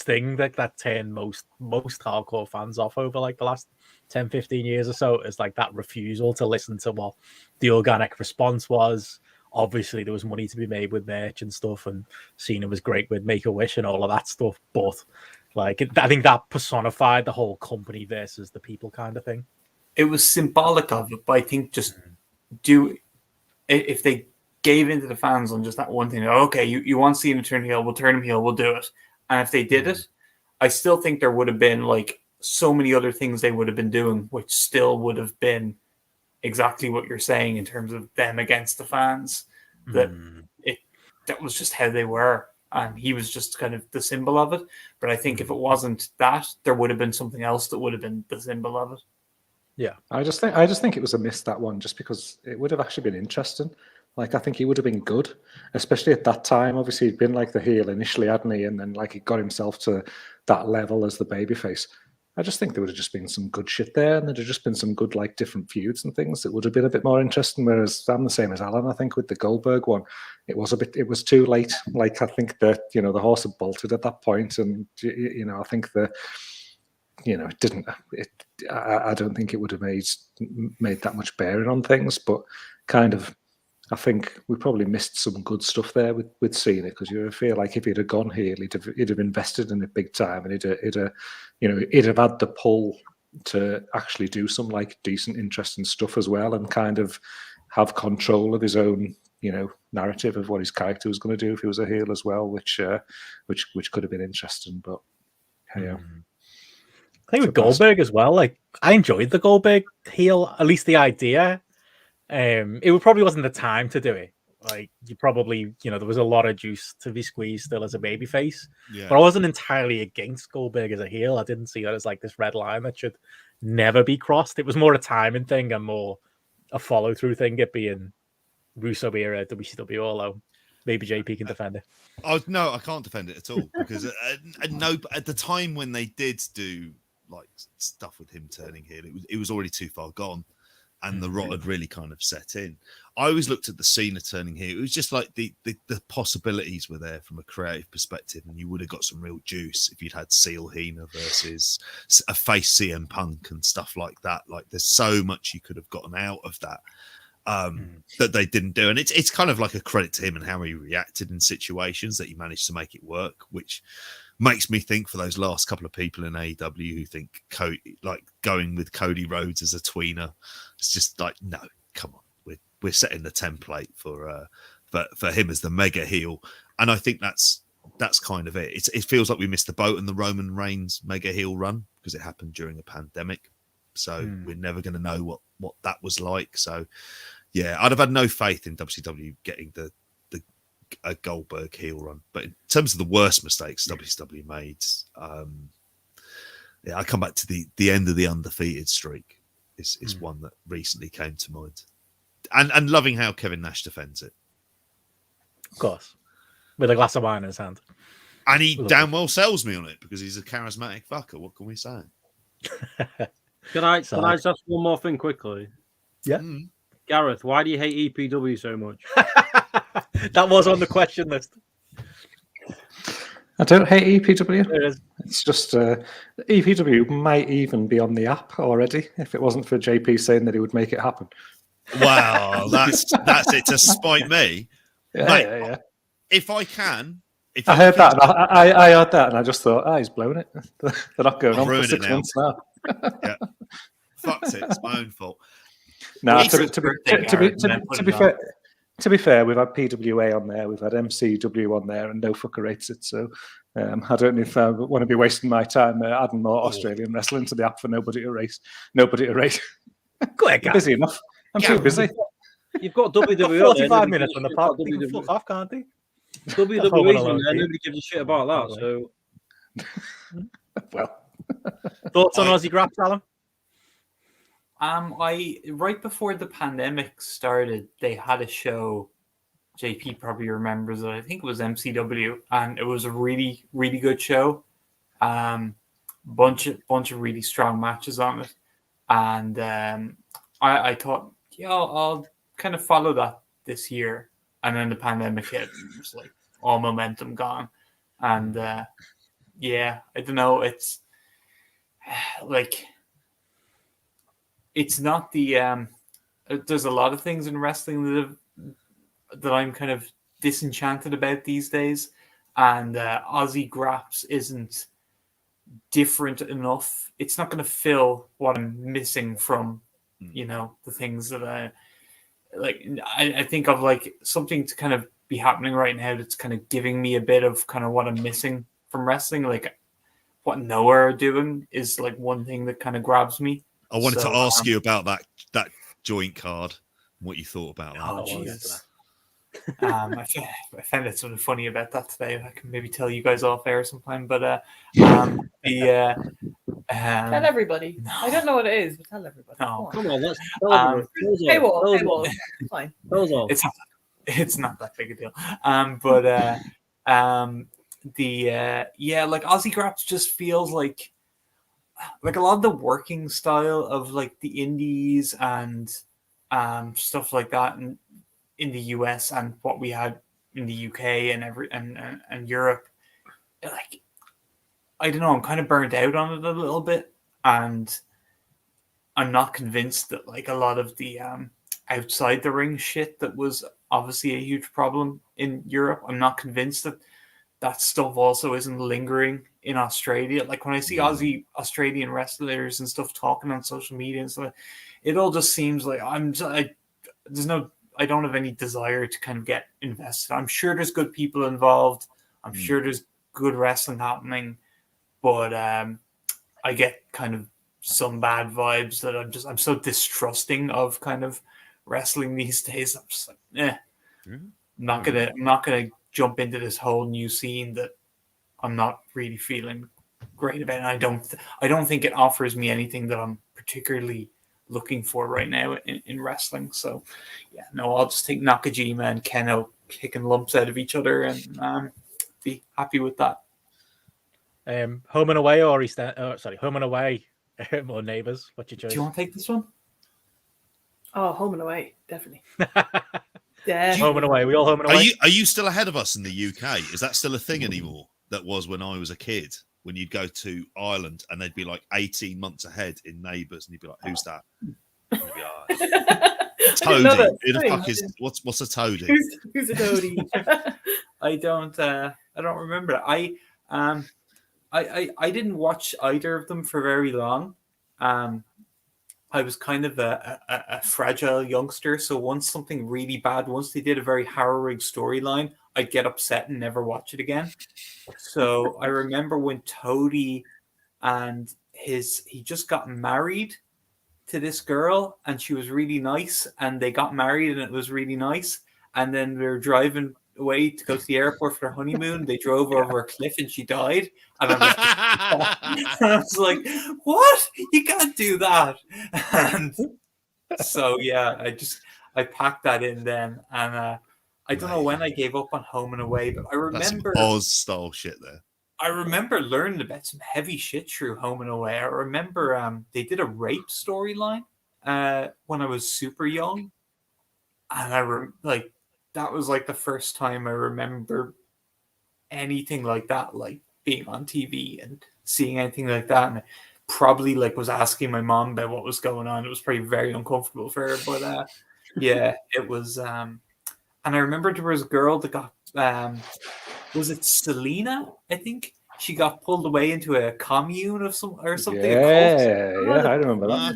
thing that turned most hardcore fans off over the last 10, 15 years or so, is that refusal to listen to what the organic response was. Obviously, there was money to be made with merch and stuff, and Cena was great with Make-A-Wish and all of that stuff. But I think that personified the whole company versus the people kind of thing. It was symbolic of it, but I think just if they gave into the fans on just that one thing, okay, you want Cena to turn heel, we'll turn him heel, we'll do it. And if they did it, I still think there would have been so many other things they would have been doing, which still would have been exactly what you're saying in terms of them against the fans. That was just how they were, and he was just kind of the symbol of it. But I think if it wasn't that, there would have been something else that would have been the symbol of it. Yeah, I just think it was a miss, that one, just because it would have actually been interesting. I think he would have been good, especially at that time. Obviously, he'd been the heel initially, hadn't he? And then he got himself to that level as the babyface. I just think there would have just been some good shit there, and there'd have just been some good different feuds and things that would have been a bit more interesting. Whereas I'm the same as Alan. I think with the Goldberg one, it was too late. I think that the horse had bolted at that point, and I think that it didn't. I don't think it would have made that much bearing on things, but kind of. I think we probably missed some good stuff there with Cena, because you feel like if he'd have gone heel, he'd have invested in it big time, and he'd have had the pull to actually do some decent, interesting stuff as well, and kind of have control of his own narrative of what his character was going to do if he was a heel as well, which could have been interesting. But yeah. I think with Goldberg as well, I enjoyed the Goldberg heel, at least the idea. It probably wasn't the time to do it. You probably, there was a lot of juice to be squeezed still as a babyface. Yeah. But I wasn't entirely against Goldberg as a heel. I didn't see that as this red line that should never be crossed. It was more a timing thing and more a follow through thing. It being Russo era WCW, although maybe JP can defend it. Oh no, I can't defend it at all, because at the time when they did do stuff with him turning heel, it was already too far gone. And the rot had really kind of set in. I always looked at the Cena turning here. It was just the possibilities were there from a creative perspective, and you would have got some real juice if you'd had Seal Hina versus a face CM Punk and stuff like that. There's so much you could have gotten out of that that they didn't do. And it's kind of a credit to him and how he reacted in situations that he managed to make it work, which makes me think for those last couple of people in AEW who think going with Cody Rhodes as a tweener, it's just no, come on, we're setting the template for him as the mega heel, and I think that's kind of it. It feels like we missed the boat in the Roman Reigns mega heel run, because it happened during a pandemic. So we're never going to know what that was like. So yeah, I'd have had no faith in WCW getting a Goldberg heel run. But in terms of the worst mistakes WCW made, I come back to the end of the undefeated streak is one that recently came to mind. And loving how Kevin Nash defends it. Of course. With a glass of wine in his hand. And he damn well sells me on it because he's a charismatic fucker. What can we say? Can I just ask one more thing quickly? Yeah. Gareth, why do you hate EPW so much? That was on the question list. I don't hate EPW. It is. It's just EPW might even be on the app already if it wasn't for JP saying that he would make it happen. Wow, that's it to spite me. Yeah, Mate, yeah. If I can, I heard that. I heard that, and I just thought, he's blown it. They're not going on for 6 months now. Yeah, fucked it. It's my own fault. No, to be fair, we've had PWA on there, we've had MCW on there, and no fucker rates it. So I don't know if I want to be wasting my time adding more Australian wrestling to the app for nobody to rate. Go ahead, busy enough. I'm too busy. You've got WWE. 45 minutes on the park. They can fuck off, can't they? WWE's in there. Nobody gives a shit about that. So, well, thoughts on Aussie Graps, Alan? I right before the pandemic started, they had a show. JP probably remembers it. I think it was MCW, and it was a really, really good show. Bunch of really strong matches on it, and I thought, I'll kind of follow that this year. And then the pandemic hit, and it was like all momentum gone. And I don't know. It's like it's not the there's a lot of things in wrestling that I'm kind of disenchanted about these days, and Aussie Graps isn't different enough. It's not going to fill what I'm missing from the things that I think of like something to kind of be happening right now that's kind of giving me a bit of kind of what I'm missing from wrestling. Like what Noah are doing is like one thing that kind of grabs me. I wanted to ask you about that joint card, what you thought about that. Oh, Jesus. I found out something funny about that today. I can maybe tell you guys off air sometime, but tell everybody. No. I don't know what it is, but tell everybody. No. Come on, let's paywall. Fine. It's not that big a deal. Like Aussie Graps just feels like a lot of the working style of like the indies and stuff like that in the US and what we had in the UK and Europe. Like, I don't know, I'm kind of burnt out on it a little bit, and I'm not convinced that like a lot of the outside the ring shit that was obviously a huge problem in Europe, I'm not convinced that stuff also isn't lingering in Australia. Like when I see Australian wrestlers and stuff talking on social media and stuff, it all just seems like I don't have any desire to kind of get invested. I'm sure there's good people involved. I'm sure there's good wrestling happening, but I get kind of some bad vibes that I'm so distrusting of kind of wrestling these days. I'm just like, I'm not gonna jump into this whole new scene that I'm not really feeling great about. And I don't think it offers me anything that I'm particularly looking for right now in wrestling. So I'll just take Nakajima and Keno kicking lumps out of each other and be happy with that. Home and away or home and away or neighbours? What's your choice? Do you want to take this one? Oh, home and away, definitely. Yeah, home and away. We all home and away. Are you still ahead of us in the UK? Is that still a thing anymore? That was when I was a kid. When you'd go to Ireland and they'd be like 18 months ahead in Neighbours, and you'd be like, "Who's that?" And you'd be Toady. Who the fuck is what's a Toady? Who's a Toady? I don't remember. I didn't watch either of them for very long. I was kind of a fragile youngster, so once they did a very harrowing storyline, I'd get upset and never watch it again. So I remember when Toady and he just got married to this girl, and she was really nice, and they got married, and it was really nice. And then we were driving away to go to the airport for their honeymoon. They drove over a cliff, and she died. And I was like, "What? You can't do that!" And so yeah, I packed that in then, and I don't know when I gave up on Home and Away, but I remember Oz style shit there. I remember learning about some heavy shit through Home and Away. I remember they did a rape storyline when I was super young, and that was like the first time I remember anything like that, like being on TV and seeing anything like that. And I probably like was asking my mom about what was going on. It was probably very uncomfortable for her, but yeah, it was. And I remember there was a girl that got. Was it Selena? I think she got pulled away into a commune or something. Yeah, I remember that.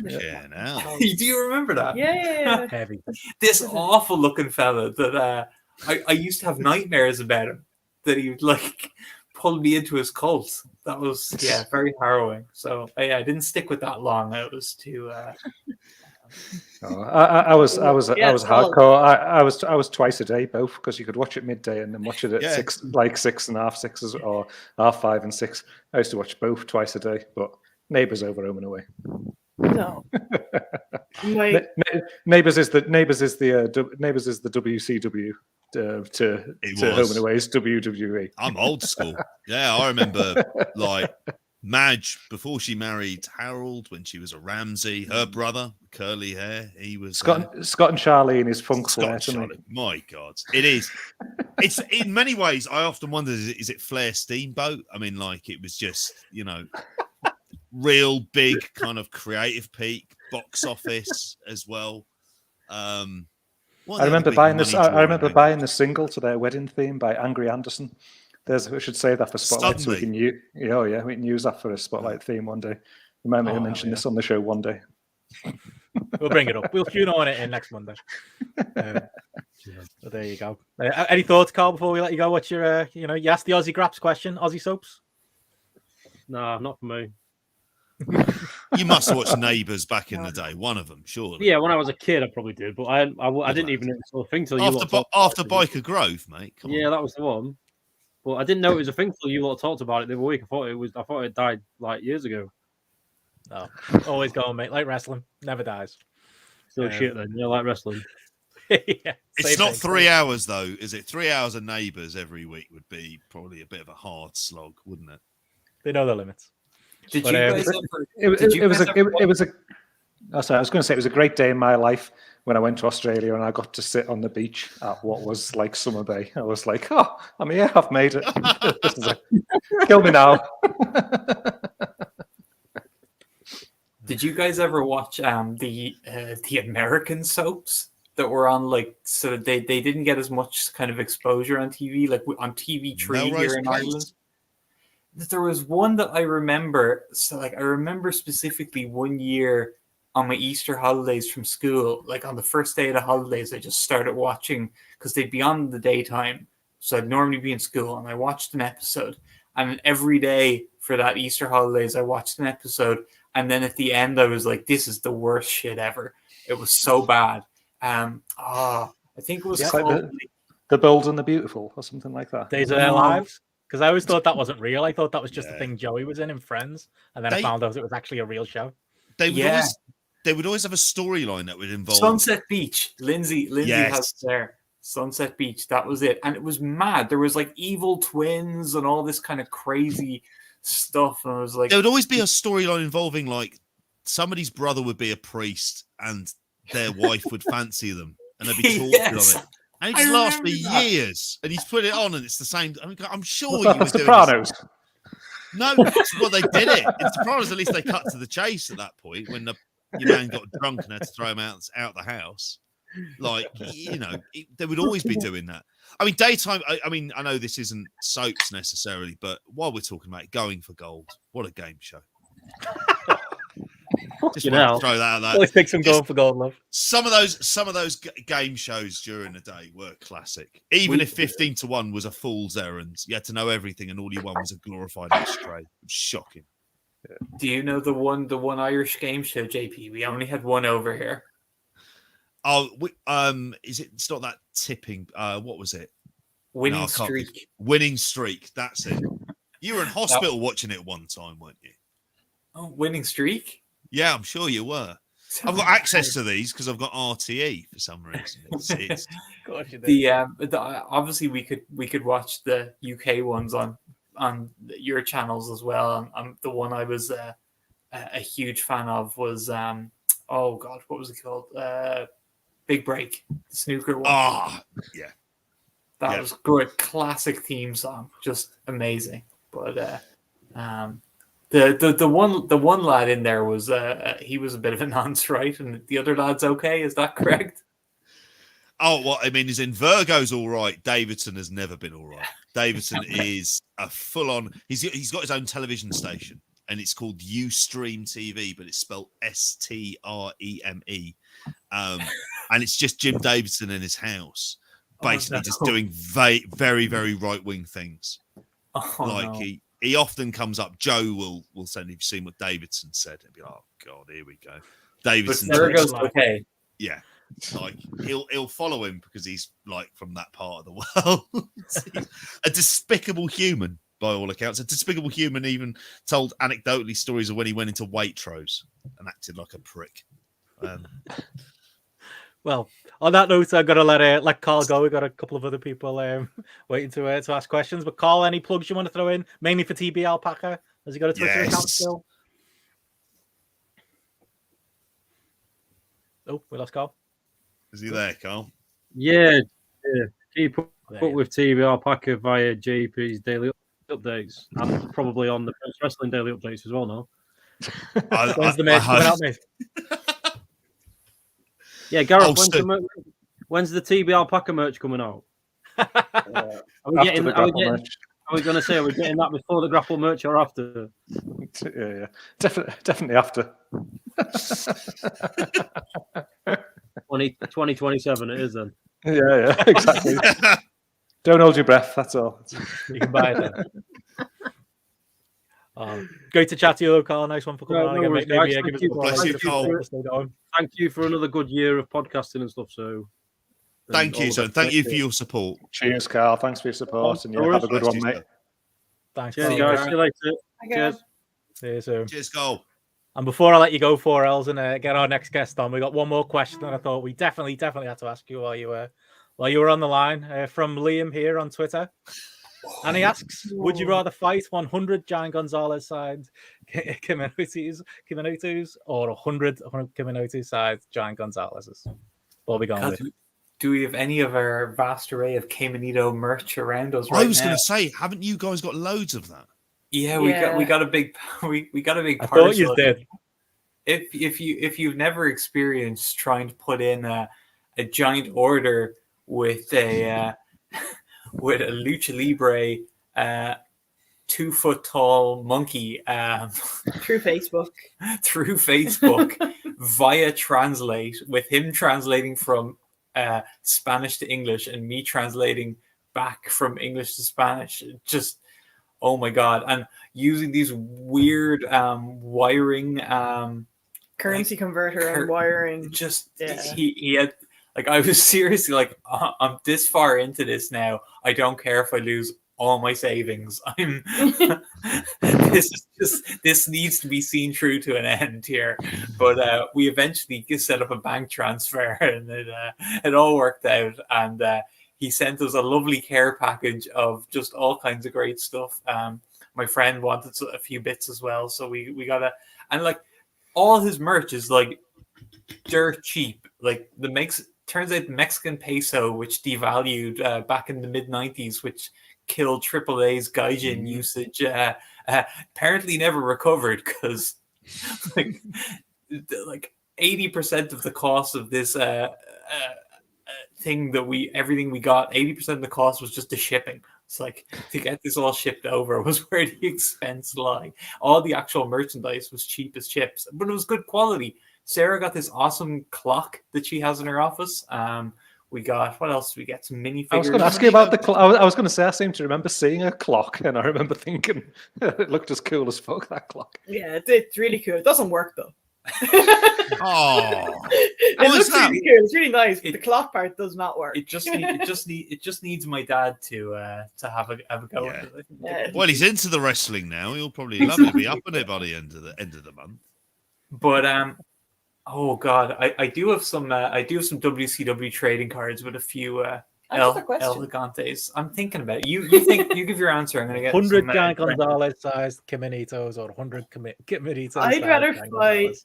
Do you remember that? Yeah. Heavy. This awful looking fella that I used to have nightmares about him. That he would like pull me into his cult. That was very harrowing. So I didn't stick with that long. I was too. I was hardcore. I was twice a day, both, because you could watch it midday and then watch it at 6, like 6 and half 6, or 5 and 6. I used to watch both twice a day, but Neighbours over Home and Away. No. Neighbours is the WCW to Home and Away's WWE. I'm old school. Yeah, I remember like Madge before she married Harold when she was a Ramsey. Her brother, curly hair, he was Scott and Charlie in his funk flair. My God, it is. It's in many ways. I often wonder: is it Flair Steamboat? I mean, like it was just real big kind of creative peak, box office as well. I remember buying this. I remember buying the single to their wedding theme by Angry Anderson. We should say that for Spotlight, so we can use. We can use that for a Spotlight theme one day. We might mention this on the show one day. We'll bring it up. We'll tune on it in next Monday. So there you go. Any thoughts, Carl? Before we let you go, what's your you asked the Aussie Graps question, Aussie soaps? No, not for me. You must have watched Neighbours back in the day. One of them, surely. Yeah, when I was a kid, I probably did, but I didn't even know the thing till you after Biker Grove, mate. Come on. That was the one. But I didn't know it was a thing till you lot talked about it the other week. I thought it died like years ago. No, always going, mate. Like wrestling, never dies. Still shit then. Like wrestling. It's not 3 hours though, is it? 3 hours of Neighbours every week would be probably a bit of a hard slog, wouldn't it? They know the limits. I was going to say it was a great day in my life when I went to Australia and I got to sit on the beach at what was like Summer Bay. I was like, oh, I'm here, I've made it. Kill me now. Did you guys ever watch the American soaps that were on so they didn't get as much kind of exposure on TV, like on TV3 here in Ireland? There was one that I remember. So I remember specifically one year on my Easter holidays from school, like on the first day of the holidays, I just started watching because they'd be on in the daytime. So I'd normally be in school and I watched an episode. And every day for that Easter holidays, I watched an episode. And then at the end, I was like, this is the worst shit ever. It was so bad. I think it was called The Bold and the Beautiful or something like that. Days of Their Lives. Because I always thought that wasn't real. I thought that was just the thing Joey was in Friends. And then I found out it was actually a real show. They would always have a storyline that would involve Sunset Beach. Lindsay has there. Sunset Beach. That was it. And it was mad. There was like evil twins and all this kind of crazy stuff. And I was like, there would always be a storyline involving like somebody's brother would be a priest and their wife would fancy them. And they'd be talking of it. And it just lasts for years. And he's put it on and it's the same. I mean, I'm sure you were Sopranos. No, well, they did it. In Sopranos, at least they cut to the chase at that point when your man got drunk and had to throw him out the house. Like, they would always be doing that. I mean, daytime, I mean, I know this isn't soaps necessarily, but while we're talking about Going for Gold, what a game show. Just want to throw that out there. Always take some Going for Gold, love. Some of those game shows during the day were classic. Even if 15-1 was a fool's errand, you had to know everything, and all you won was a glorified ashtray. It was shocking. Do you know the one Irish game show, JP? We only had one over here. Oh, is it? It's not that tipping. What was it? Winning Streak. Winning Streak. That's it. You were in hospital watching it one time, weren't you? Oh, Winning Streak. Yeah, I'm sure you were. I've got access to these because I've got RTE for some reason. It's obviously we could watch the UK ones on your channels as well. And the one I was a huge fan of was oh god, what was it called? Big Break, the snooker one. Ah, yeah, that was great. Classic theme song, just amazing. But the one lad in there was he was a bit of a nonce, right? And the other lad's okay. Is that correct? Oh, well, I mean, is in Virgo's all right. Davidson has never been all right. Davidson is a full-on. He's got his own television station, and it's called Ustream TV, but it's spelled STREME. And it's just Jim Davidson in his house, basically just doing very, very right-wing things. He often comes up. Joe will send, if you've seen what Davidson said, it'd be like, oh god, here we go. Davidson. But Virgo's okay. Yeah. Like he'll follow him because he's like from that part of the world. A despicable human, by all accounts. A despicable human. Even told anecdotally stories of when he went into Waitrose and acted like a prick. Well, on that note, I've got to let Carl go. We've got a couple of other people waiting to ask questions. But Carl, any plugs you want to throw in, mainly for TB Alpaca? Has he got a Twitter account still? Oh, we lost Carl. Is he there, Carl? Yeah. Keep up with TV Alpaca via JP's daily updates and probably on the Wrestling daily updates as well now. When's the merch coming out, mate? Yeah, Gareth, when's the TB Alpaca merch coming out? Are we going to say, are we getting that before the GRAPPL merch or after? Yeah. Definitely after. 2027 it is then. Yeah, exactly. Don't hold your breath, that's all. You can buy it then. Great to chat to you, Carl. Nice one for coming on again. Thank you for another good year of podcasting and stuff. Thank you, son. Thank you for your support. Cheers, Carl. Thanks for your support. And have a good one, mate. Thanks, cheers, guys. See you later. Cheers. See you soon. Cheers, Carl. And before I let you go, 4Ls, and get our next guest on, we got one more question that I thought we definitely had to ask you while you were on the line from Liam here on Twitter. And he asks, would you rather fight 100 Giant Gonzalez signed Kiminotus or 100 Kiminotu signed Giant Gonzalez's? What are we going with? Do we have any of our vast array of Caminito merch around us? I was going to say, haven't you guys got loads of that? Yeah, we got a big we got a big. I thought you did. If you've never experienced trying to put in a giant order with a with a lucha libre 2 foot tall monkey through Facebook via Translate, with him translating from Spanish to English and me translating back from English to Spanish, just oh my god. And using these weird wiring currency converter and wiring, just he had, like, I was seriously like, I'm this far into this now, I don't care if I lose all my savings. This needs to be seen through to an end here. But we eventually set up a bank transfer, and it all worked out. And he sent us a lovely care package of just all kinds of great stuff. My friend wanted a few bits as well, so we got and like all his merch is like dirt cheap. Like turns out the Mexican peso, which devalued back in the mid-90s, which killed AAA's Gaijin usage, apparently never recovered, because like 80% of the cost of this thing that everything we got, 80% of the cost was just the shipping. It's like, to get this all shipped over was where the expense lay. All the actual merchandise was cheap as chips, but it was good quality. Sarah got this awesome clock that she has in her office, We got what else? We get some minifigures. I was going to ask you about the clock. I was going to say I seem to remember seeing a clock, and I remember thinking it looked as cool as fuck, that clock. Yeah, it's really cool. It doesn't work though. Oh, it looks really cool. It's really nice, but the clock part does not work. It just needs my dad to have a go at it. Yeah. Well, he's into the wrestling now. He'll probably love it. Be up on it by the end of the month. But oh god, I do have some WCW trading cards with a few El Gigantes. I'm thinking about it. You think you give your answer. I'm gonna get 100 Giant Gonzalez sized Kiminitos or 100 Kiminitos. I'd rather fight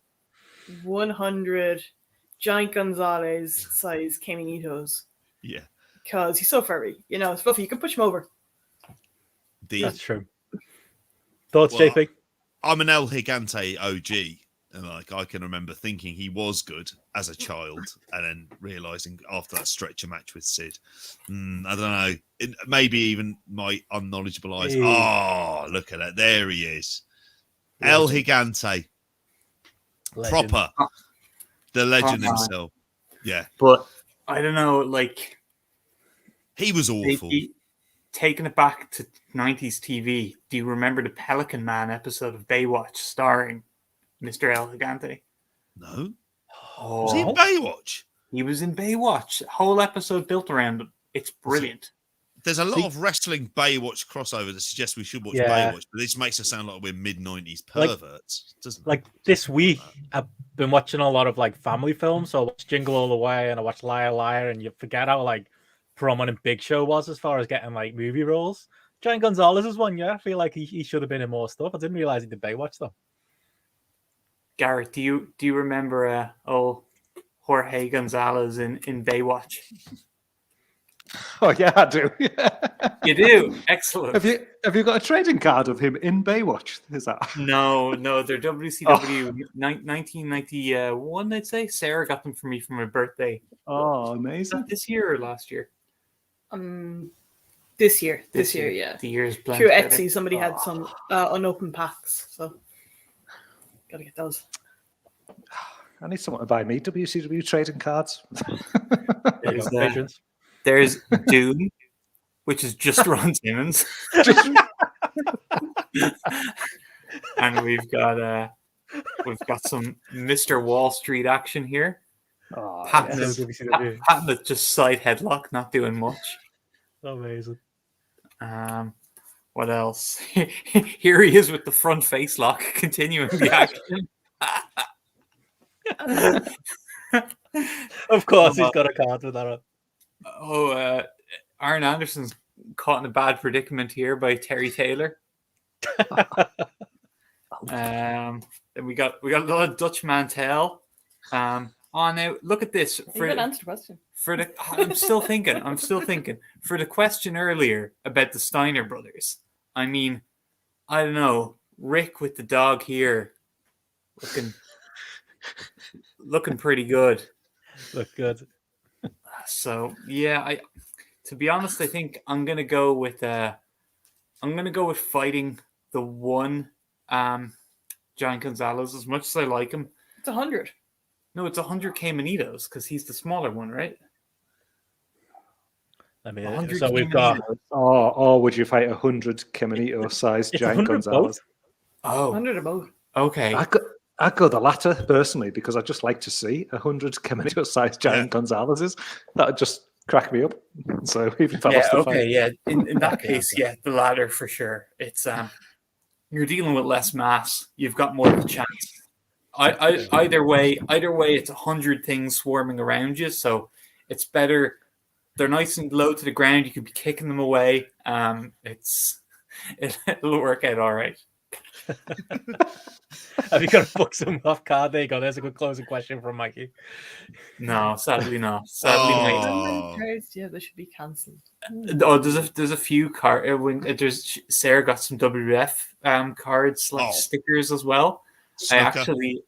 100 Giant Gonzalez size Caminitos. Yeah, because he's so furry. You know, it's fluffy. You can push him over. That's true. Thoughts, JP? I'm an El Gigante OG. And like I can remember thinking he was good as a child, and then realizing after that stretcher match with Sid, I don't know, maybe even my unknowledgeable eyes. Hey. Oh, look at that! There he is, El Gigante, proper, the legend himself. Yeah, but I don't know, like he was awful. Taking it back to 90s TV, do you remember the Pelican Man episode of Baywatch starring Mr. El Gigante? No. Oh, was he in Baywatch? He was in Baywatch. The whole episode built around him. It's brilliant. There's a lot of wrestling Baywatch crossover that suggests we should watch Baywatch, but this makes us sound like we're mid-90s perverts. This week, I've been watching a lot of like family films. So I watched Jingle All the Way and I watched Liar Liar, and you forget how like prominent Big Show was as far as getting like movie roles. Giant Gonzalez is one, yeah. I feel like he should have been in more stuff. I didn't realize he did Baywatch though. Garrett, do you remember Jorge Gonzalez in Baywatch? Oh yeah, I do. You do? Excellent. Have you got a trading card of him in Baywatch? Is that No, they're WCW 1991, I'd say. Sarah got them for me for my birthday. Oh, amazing. This year or last year? This year, yeah. The year's blend through together. Etsy, somebody had some unopened packs, so gotta get those. I need someone to buy me WCW trading cards. There's Doom, which is just Ron Simmons, and we've got some Mr. Wall Street action here. Oh, Patton is just side headlock, not doing much. Amazing. What else? Here he is with the front face lock, continuing the action. Of course, he's got a card with that on. Arn Anderson's caught in a bad predicament here by Terry Taylor. Then we got a lot of Dutch Mantel. Now look at this. You didn't answer the question. I'm still thinking. For the question earlier about the Steiner brothers, I mean, I don't know, Rick with the dog here, looking pretty good. Look good. So yeah, to be honest, I think I'm gonna go with fighting the one Giant Gonzalez. As much as I like him, it's 100. No, it's 100 Caminitos because he's the smaller one, right? I mean, so we've got. Or would you fight 100 Caminito sized Giant Gonzalez? Oh, 100 of both. Okay. I'd go the latter personally because I'd just like to see 100 Caminito sized Giant Gonzalez's. That would just crack me up. So even if I lost the fight. Yeah. In that case, yeah, the latter for sure. It's you're dealing with less mass. You've got more of a chance. Either way, it's 100 things swarming around you, so it's better. They're nice and low to the ground. You could be kicking them away. It'll work out all right. Have you got to book some off card? There you go. There's a good closing question from Mikey. No, sadly not. Yeah, they should be cancelled. Oh, there's a few cards. There's Sarah got some WWF cards like stickers as well. Snooker. I actually,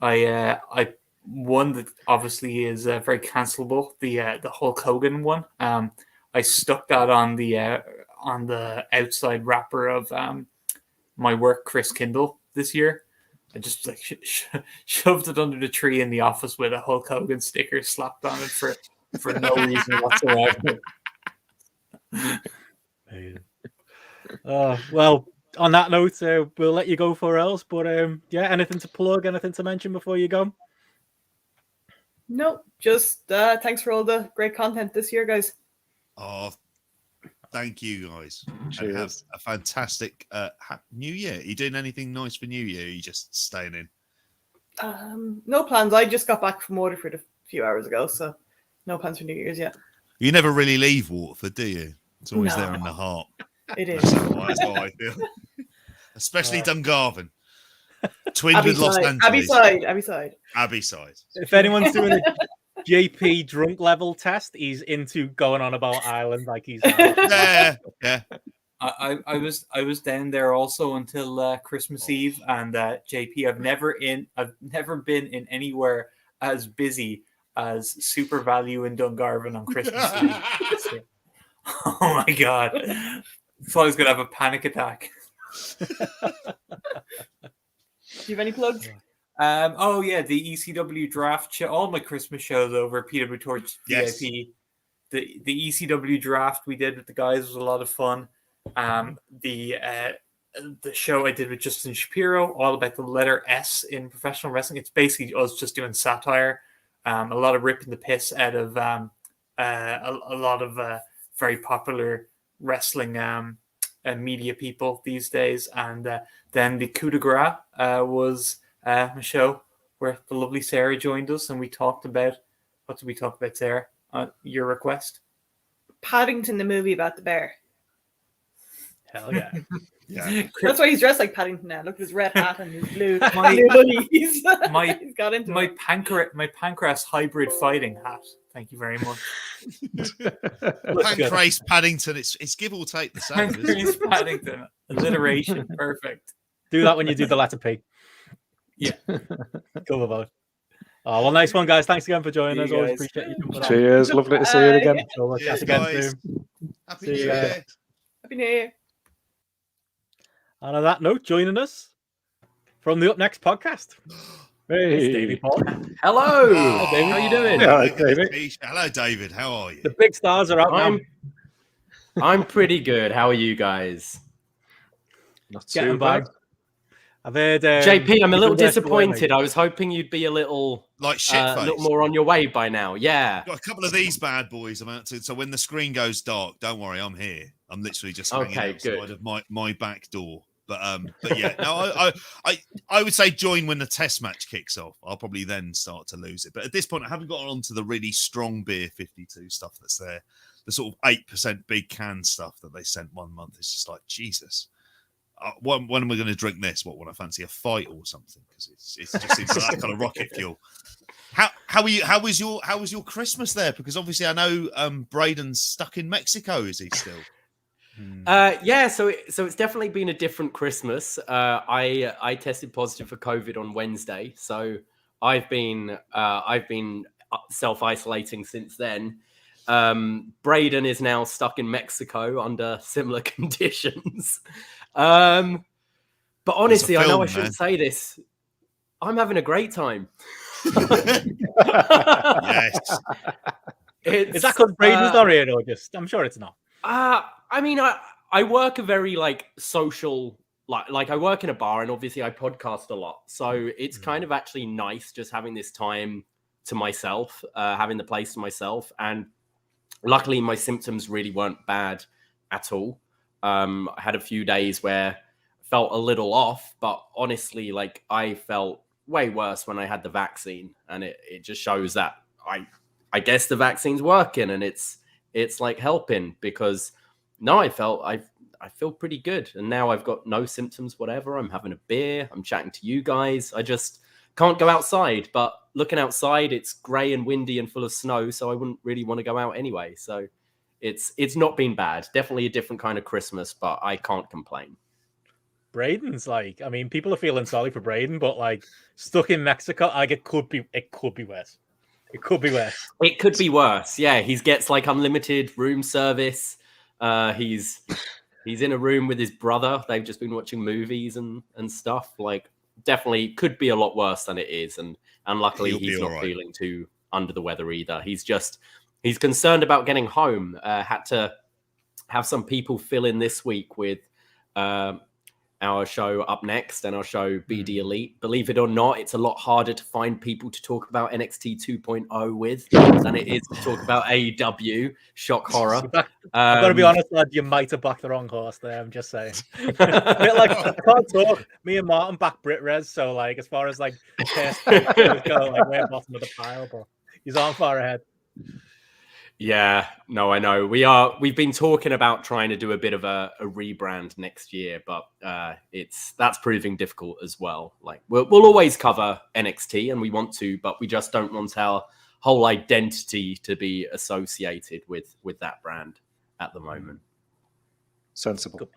I one that obviously is very cancelable. The Hulk Hogan one. I stuck that on the outside wrapper of my work, Chris Kindle, this year. I just like shoved it under the tree in the office with a Hulk Hogan sticker slapped on it for no reason whatsoever. Well, on that note, we'll let you go for else. But yeah, anything to plug, anything to mention before you go? No, just thanks for all the great content this year, guys. Oh, thank you, guys. Cheers. And have a fantastic New Year. Are you doing anything nice for New Year? Or are you just staying in? No plans. I just got back from Waterford a few hours ago, so no plans for New Year's yet. You never really leave Waterford, do you? It's always there in the heart. It is. That's how I feel. Especially Dungarvan. Twinned with Los Angeles. Abbey side. If anyone's doing a JP drunk level test, he's into going on about Ireland like he's yeah. I was down there also until Christmas Eve, and JP, I've never been in anywhere as busy as Super Value in Dungarvan on Christmas Eve. Oh my god! I thought I was gonna have a panic attack. Do you have any plugs? Oh yeah, the ECW draft show. All my Christmas shows over. PW Torch Yes. VIP. The ECW draft we did with the guys was a lot of fun. The show I did with Justin Shapiro, all about the letter S in professional wrestling. It's basically us just doing satire. A lot of ripping the piss out of a lot of very popular wrestling media people these days. And then the coup de grace was a show where the lovely Sarah joined us, and we talked about, what did we talk about, Sarah? Your request? Paddington, the movie about the bear. Hell yeah. Yeah. That's why he's dressed like Paddington now. Look at his red hat and his blue hoodies. He's got into my Pancras hybrid fighting hat. Thank you very much. Pancras Paddington. It's give or take the same. Pancras Paddington. Alliteration. Perfect. Do that when you do the letter P. Yeah. Cool about. Oh, well, nice one, guys. Thanks again for joining us. Always appreciate you jumping on. Cheers. Lovely to see you again. We'll chat again soon. Happy See New you Year. guys. Happy New Year. And on that note, joining us from the Up Next podcast, it's Davie Portman. Hello. Oh, David. How you doing? Hello, David. How are you? The big stars are out now. I'm pretty good. How are you guys? Not Getting too by. bad. I've heard JP, I'm a little you've been working away, disappointed. I was hoping you'd be a little Like shit a little more on your way by now. Yeah. Got a couple of these bad boys about to. So when the screen goes dark, don't worry, I'm here. I'm literally just hanging outside of my back door. But yeah, no, I would say join when the test match kicks off. I'll probably then start to lose it. But at this point, I haven't gotten onto the really strong beer 52 stuff that's there. The sort of 8% big can stuff that they sent 1 month. It's just like, Jesus. When am I going to drink this? What, when I fancy a fight or something? Because it just seems like that kind of rocket fuel. How are you? How was your Christmas there? Because obviously I know Braden's stuck in Mexico. Is he still? Yeah. So it's definitely been a different Christmas. I tested positive for COVID on Wednesday, so I've been self-isolating since then. Braden is now stuck in Mexico under similar conditions. But honestly, I know I shouldn't say this. I'm having a great time. Yes. Is that because Braden's not here, or just? I'm sure it's not. I mean, I work a very social, like I work in a bar, and obviously I podcast a lot, so it's kind of actually nice just having this time to myself, having the place to myself, and luckily my symptoms really weren't bad at all. I had a few days where I felt a little off, but honestly, I felt way worse when I had the vaccine, and it just shows that I guess the vaccine's working, and it's helping, because I feel pretty good, and now I've got no symptoms whatever. I'm having a beer, I'm chatting to you guys. I just can't go outside, but looking outside, it's grey and windy and full of snow, so I wouldn't really want to go out anyway. So it's not been bad. Definitely a different kind of Christmas, but I can't complain. Braden's people are feeling sorry for Braden, but stuck in Mexico, it could be worse. It could be worse. It could be worse. Yeah, he gets unlimited room service. He's in a room with his brother. They've just been watching movies and stuff. definitely could be a lot worse than it is, and luckily He'll be he's all not right. feeling too under the weather either. He's concerned about getting home. Had to have some people fill in this week with our show Up Next and our show BD Elite. Believe it or not, it's a lot harder to find people to talk about NXT 2.0 with than it is to talk about AEW. Shock horror. I've got to be honest, lad, you might have backed the wrong horse there. I'm just saying. A bit like, I can't talk. Me and Martin back Brit Res, so like as far as like test go, like we're bottom of the pile, but he's on far ahead. Yeah, no, I know. We've been talking about trying to do a bit of a rebrand next year, but that's proving difficult as well. Like we'll always cover NXT and we want to, but we just don't want our whole identity to be associated with that brand at the moment. Sensible.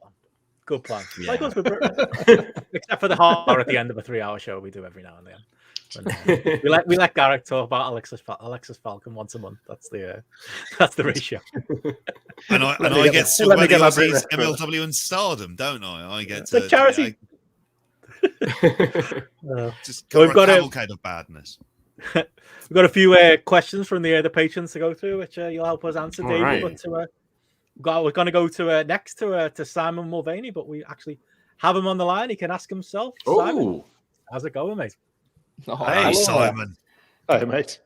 Good plan. Yeah. Like us with Brit- except for the horror at the end of a 3-hour show we do every now and then. We let Garrick talk about Alexis Falcon once a month. That's the ratio. And I get sweaty Aussies, MLW and Stardom, don't I? I get the charity. Just we've got a cavalcade of badness. We've got a few questions from the patrons to go through, which you'll help us answer, Davey. Right. But we're going to go to next to Simon Mulvaney, but we actually have him on the line. He can ask himself. Simon, how's it going, mate? Oh, hey, hello. Simon. Hi, mate.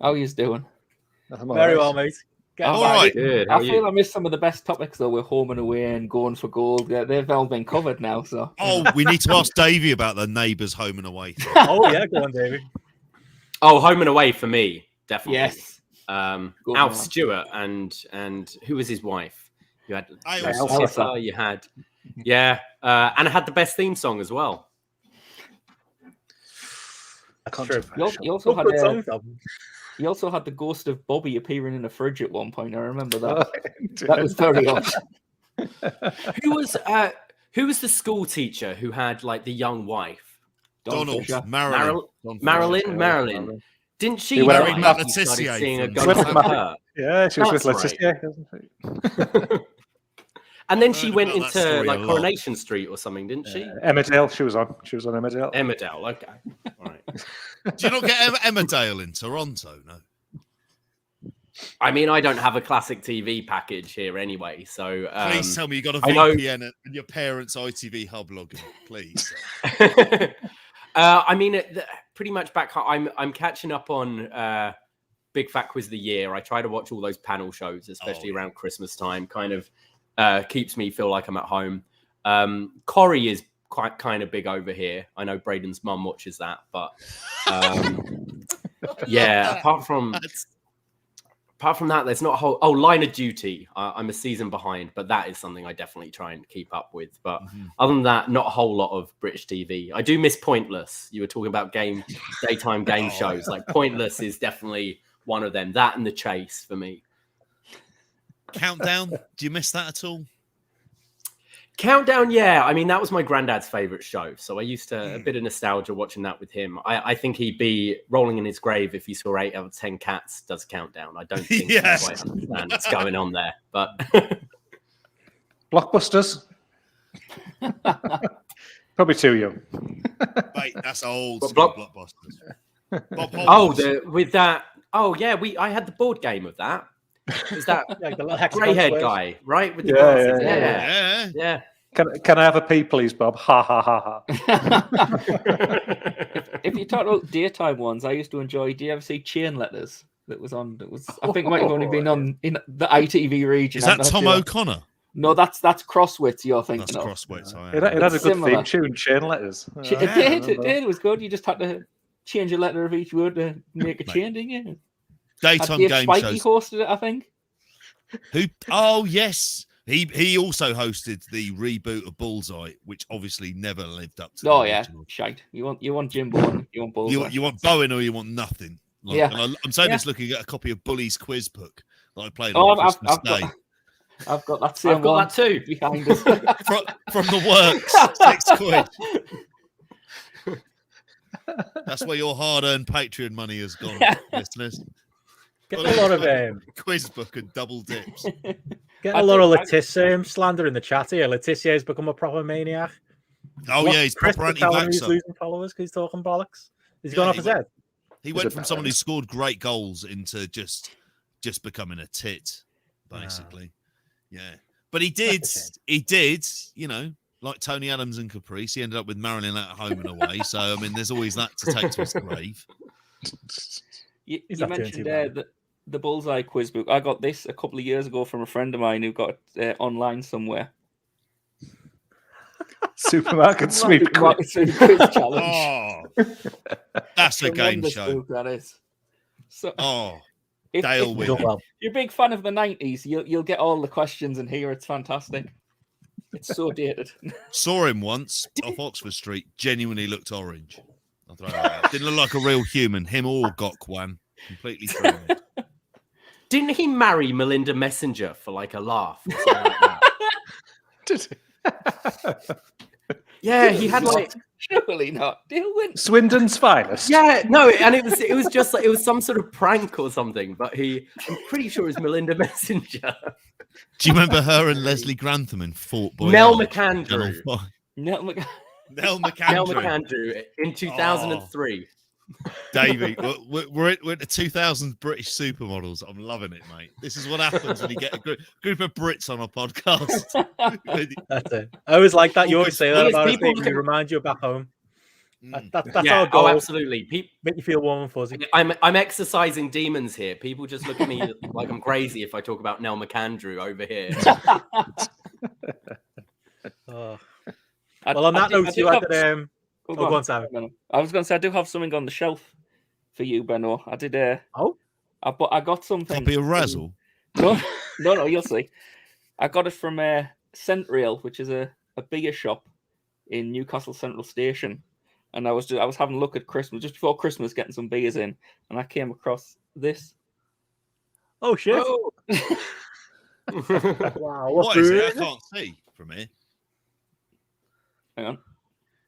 How you doing? Very well, mate. All right. Good. I feel I missed some of the best topics though. With home and away and going for gold. Yeah, they've all been covered now. So. Oh, we need to ask Davey about the neighbours home and away. Oh yeah, go on, Davey. Oh, home and away for me, definitely. Yes. Alf Stewart and who was his wife? You had Elsa. You had, and I had the best theme song as well. You also had he also had the ghost of Bobby appearing in a fridge at one point. I remember that. That was very odd. Who was the school teacher who had like the young wife? Donald, Marilyn. Didn't she? Married Matt Started Letitia seeing a from- ghost of her. Yeah, she was with That's Letitia. And then she went about that into story like a lot. Coronation Street or something, didn't she? Emmerdale, she was on Emmerdale. Emmerdale, okay. All right. Do you not get Emmerdale in Toronto? No. I mean, I don't have a classic TV package here anyway, so Please tell me you got a I know- VPN and your parents' ITV hub login, please. I mean, pretty much back home. I'm catching up on Big Fat Quiz of the Year. I try to watch all those panel shows, especially around Christmas time. Kind of keeps me feel like I'm at home. Corrie is quite kind of big over here. I know Braden's mum watches that, but yeah. Apart from that, there's not a whole. Oh, Line of Duty. I'm a season behind, but that is something I definitely try and keep up with. But other than that, not a whole lot of British TV. I do miss Pointless. You were talking about daytime game shows. Like Pointless is definitely one of them. That and The Chase for me. Countdown. Do you miss that at all? Countdown, yeah. I mean, that was my granddad's favorite show. So I used to a bit of nostalgia watching that with him. I think he'd be rolling in his grave if he saw 8 out of 10 cats does Countdown. I don't think he quite understand what's going on there. But Blockbusters. Probably too young. Mate, that's old But school Blockbusters. Bob oh, Hold's. with that. Oh, yeah. I had the board game of that. Is that Like the little hexagon grey-haired squares. guy, right? With the Yeah, glasses. Yeah. Can I have a pee, please, Bob? Ha ha ha ha. If you talk about daytime ones, I used to enjoy. Do you ever see Chain Letters? That was on. That was. I think it might have only been on in the ITV region. Is that I'm not Tom sure. O'Connor? No, that's Crosswits. You're thinking That's of. Crosswits. It had a good Similar. theme tune, Chain Letters. It did. It was good. You just had to change a letter of each word to make a chain, didn't you? Daytime Dave game Spikey shows. hosted it, I think. Who? Oh yes, he also hosted the reboot of Bullseye, which obviously never lived up to. Oh the yeah, original. shite. You want Jimbo and you want Bullseye. You want Bowen or you want nothing. Like, Yeah. and I'm saying Yeah. this looking at a copy of Bully's quiz book that I played Oh, on Christmas Day. I've got that same I've got one that too. behind us. from the works, £6. That's where your hard-earned Patreon money has gone, listeners. Getting a lot of quiz book and double dips. getting a lot of Letitia slander in the chat here. Letitia has become a proper maniac. Oh yeah, he's Chris proper was telling me he's anti-vaxxer. losing followers because he's talking bollocks. He's gone off his head. He went from someone who scored great goals into just becoming a tit, basically. Yeah, but he did, you know, like Tony Adams and Caprice. He ended up with Marilyn at home and away. So I mean, there's always that to take to his grave. You mentioned the Bullseye quiz book. I got this a couple of years ago from a friend of mine who got it online somewhere. Supermarket sweep quiz challenge. Oh, that's a game show. Book, that is. So, Dale with if you're a big fan of the 90s, you'll get all the questions in here. It's fantastic. It's so dated. Saw him once off Oxford Street. Genuinely looked orange. I'll throw that out. Didn't look like a real human. Him or Gokwan. Completely thrown it. Didn't he marry Melinda Messenger for like a laugh? Or something like that? Did he? Yeah, he had like surely not. Swindon's finest. Yeah, no, and it was just like it was some sort of prank or something. But I'm pretty sure it was Melinda Messenger. Do you remember her and Leslie Grantham in Fort Boyard? Nell McAndrew. Nell McAndrew in 2003. Davey, we're at the 2000s British supermodels. I'm loving it, mate. This is what happens when you get a group of Brits on a podcast. That's it. I always like that. You always say that about us. They remind you of back home. That's our goal. Oh, absolutely. Make you feel warm and fuzzy. I'm exercising demons here. People just look at me like I'm crazy if I talk about Nell McAndrew over here. Well, on that note, you had go on, Sam. I was going to say I do have something on the shelf for you, Benno. I did. I got something. Copy of Razzle. No, you'll see. I got it from Centrail, which is a beer shop in Newcastle Central Station, and I was having a look at Christmas just before Christmas, getting some beers in, and I came across this. Oh shit! Oh. Wow, what is it? I can't see from here. Hang on.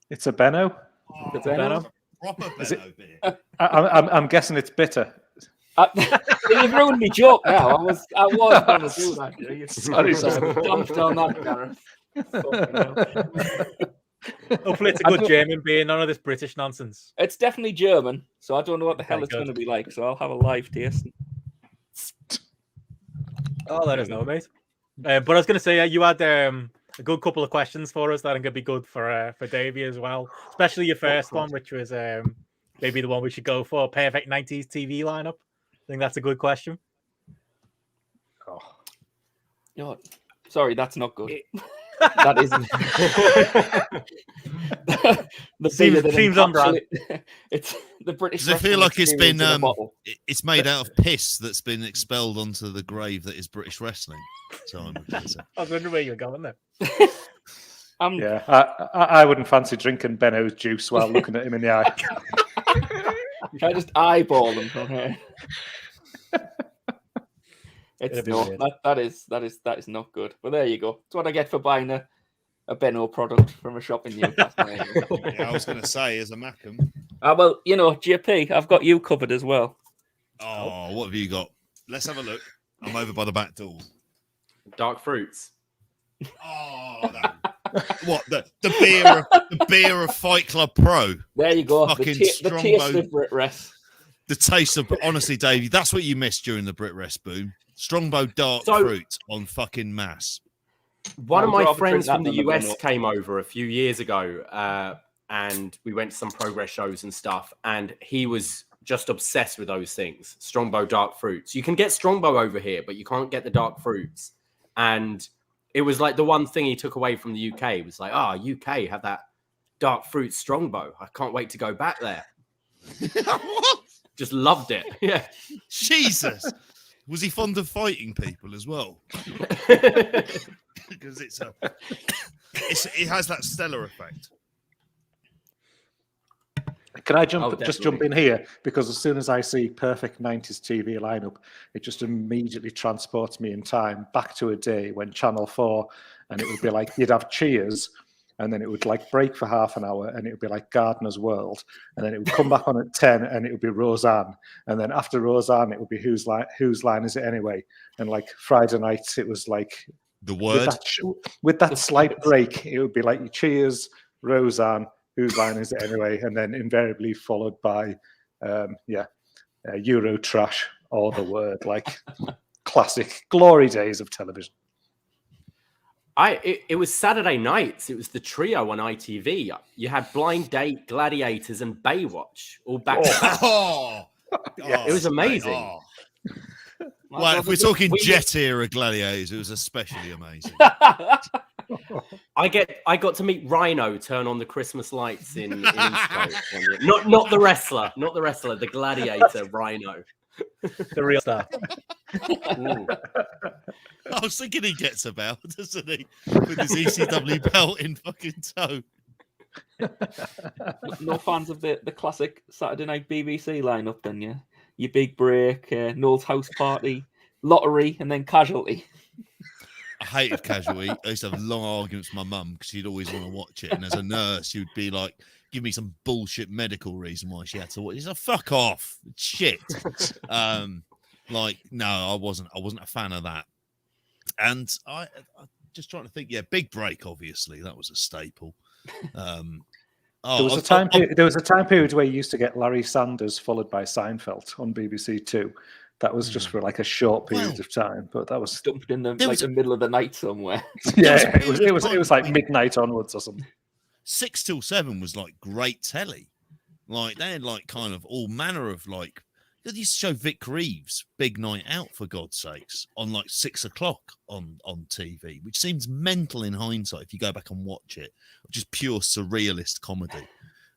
It's a Benno. Oh, it's a Benno. Proper Benno beer. I'm guessing it's bitter. You've ruined me joke now. I was going to do that. Sorry. Jumped on that, Gareth. Hopefully it's a good German beer, none of this British nonsense. It's definitely German, so I don't know what the hell it's going to be like. So I'll have a live taste. Oh, let us know, mate. But I was going to say, you had a good couple of questions for us that are going to be good for Davey as well, especially your first one, which was maybe the one we should go for, perfect 90s TV lineup. I think that's a good question. Oh, sorry, that's not good. That isn't. Seems on brand. It's the British. Does it feel like it's been it's made out of piss that's been expelled onto the grave that is British wrestling? So I was wondering where you're going there. Yeah, I wouldn't fancy drinking Benno's juice while looking at him in the eye. I just eyeball them from here. It's no, that is not good. But there you go. It's what I get for buying a Benno product from a shop in Newcastle. Yeah, I was going to say, as a Macam. Well, JP, I've got you covered as well. Oh, what have you got? Let's have a look. I'm over by the back door. Dark fruits. Oh, no. What the beer of Fight Club Pro? There you go. Fucking the taste of Brit Rest. The taste of honestly, Davey, that's what you missed during the Brit Rest boom. Strongbow dark fruit on fucking mass. One of my friends from the US came over a few years ago, and we went to some progress shows and stuff, and he was just obsessed with those things. Strongbow dark fruits. You can get Strongbow over here, but you can't get the dark fruits. And it was like the one thing he took away from the UK. It was like, UK have that dark fruit Strongbow. I can't wait to go back there. What? Just loved it. Yeah. Jesus. Was he fond of fighting people as well? Because it has that stellar effect. Can I jump in here? Because as soon as I see perfect 90s TV lineup, it just immediately transports me in time back to a day when Channel 4, and it would be like you'd have Cheers, and then it would like break for half an hour, and it would be like Gardener's World, and then it would come back on at 10, and it would be Roseanne, and then after Roseanne, it would be Whose Line Is It Anyway? And like Friday nights, it was like The Word. With that slight break, it would be like Cheers, Roseanne, whose line is it anyway? And then invariably followed by, Euro trash or The Word, like classic glory days of television. It was Saturday nights. It was the trio on ITV. You had Blind Date, Gladiators, and Baywatch all back to back. It was amazing. Well, if we're talking Jet era Gladiators, it was especially amazing. I got to meet Rhino turn on the Christmas lights in Eastcote one year. Not the wrestler, the Gladiator Rhino. The real star. I was thinking he gets a belt, doesn't he? With his ECW belt in fucking tow. No fans of the classic Saturday night BBC lineup, then, yeah? Your Big Break, Noel's House Party, Lottery, and then Casualty. I hated Casualty. I used to have long arguments with my mum because she'd always want to watch it. And as a nurse, she would be like, give me some bullshit medical reason why she had to watch it. She's like, fuck off. It's shit. No, I wasn't a fan of that. And I just trying to think, Big Break, obviously. That was a staple. There was a time period where you used to get Larry Sanders followed by Seinfeld on BBC Two. That was just for like a short period of time, but that was dumped in the middle of the night somewhere. Yeah, it was like midnight onwards or something. 6 till 7 was like great telly. Like they had like kind of all manner of like they used to show Vic Reeves' Big Night Out, for God's sakes, on like 6 o'clock on TV, which seems mental in hindsight if you go back and watch it. Just pure surrealist comedy.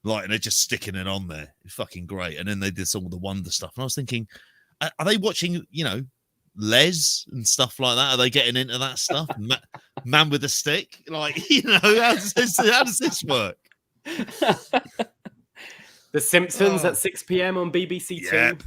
Like, and they're just sticking it on there. It's fucking great. And then they did some of the Wonder stuff. And I was thinking, are they watching, Les and stuff like that? Are they getting into that stuff? Man with a Stick? Like, how does this work? The Simpsons at 6 p.m. on BBC Two.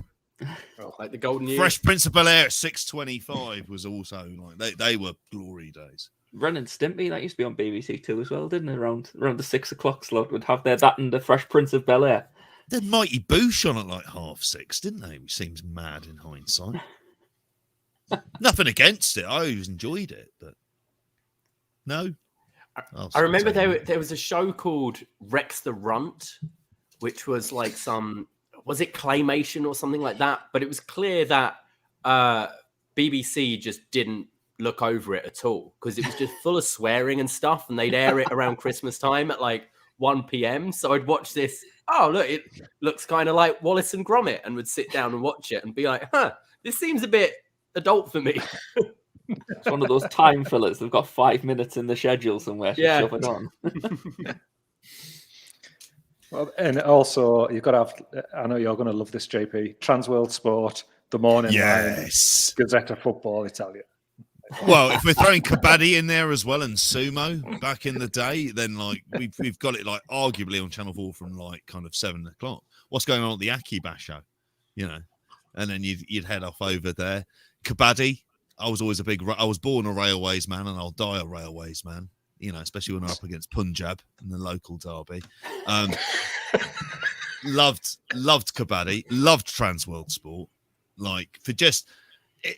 Like the Golden Years. Fresh Prince of Bel-Air at 6:25 was also like they were glory days. Ren and Stimpy, that used to be on BBC Two as well, didn't it? Around the 6 o'clock slot would have that and the Fresh Prince of Bel-Air. They had Mighty Boosh on at like 6:30, didn't they? Which seems mad in hindsight. Nothing against it. I always enjoyed it, but no. I remember there was a show called Rex the Runt, which was like was it claymation or something like that? But it was clear that BBC just didn't look over it at all because it was just full of swearing and stuff, and they'd air it around Christmas time at like 1 p.m. So I'd watch this. Oh, look, it looks kind of like Wallace and Gromit, and would sit down and watch it and be like, this seems a bit adult for me. It's one of those time fillers. They've got 5 minutes in the schedule somewhere to shove it on. Well, and also you've got to have. I know you're going to love this, JP. Transworld Sport, The Morning Line, Gazzetta Football Italia. Well, if we're throwing Kabaddi in there as well and sumo back in the day, then like we've got it like arguably on Channel 4 from like kind of 7 o'clock. What's going on at the Akiba show, and then you'd head off over there. Kabaddi. I was always I was born a Railways man, and I'll die a Railways man. Especially when I'm up against Punjab in the local derby. Loved Kabaddi. Loved Transworld Sport. Like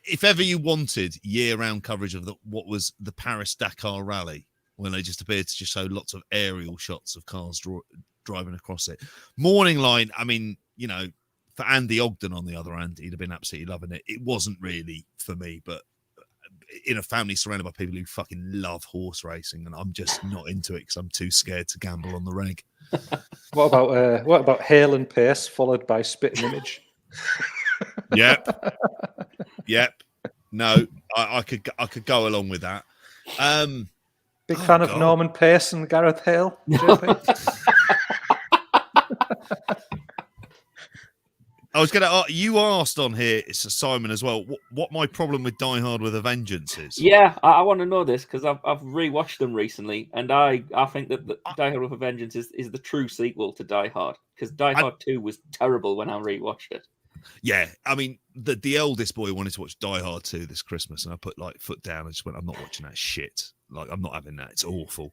if ever you wanted year-round coverage of what was the Paris-Dakar Rally, when they just appeared to just show lots of aerial shots of cars driving across it. Morning Line, I mean, for Andy Ogden on the other hand, he'd have been absolutely loving it. It wasn't really for me, but in a family surrounded by people who fucking love horse racing, and I'm just not into it because I'm too scared to gamble on the reg. What about Hale and Pace followed by Spitting Image? Yep. No, I could go along with that. Big fan of Norman Pace and Gareth Hale. I was going to. You asked on here, it's Simon as well. What my problem with Die Hard with a Vengeance is? Yeah, I want to know this because I've rewatched them recently, and I think that Die Hard with a Vengeance is the true sequel to Die Hard because Die Hard 2 was terrible when I rewatched it. Yeah, I mean the eldest boy wanted to watch Die Hard 2 this Christmas, and I put like foot down and just went, I'm not watching that shit. Like I'm not having that. It's awful.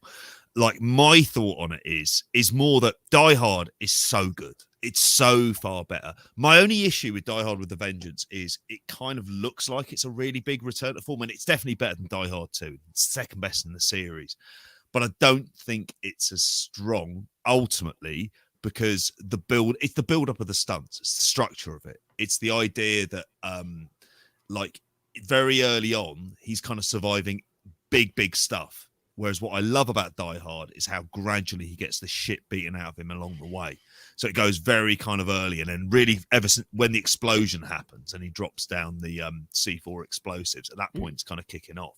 Like my thought on it is more that Die Hard is so good. It's so far better. My only issue with Die Hard with a Vengeance is it kind of looks like it's a really big return to form, and it's definitely better than Die Hard 2. It's second best in the series. but I don't think it's as strong ultimately because it's the build up of the stunts, it's the structure of it, it's the idea that like very early on he's kind of surviving big stuff. Whereas what I love about Die Hard is how gradually he gets the shit beaten out of him along the way. So it goes very kind of early, and then really ever since when the explosion happens and he drops down the C4 explosives, at that point it's kind of kicking off.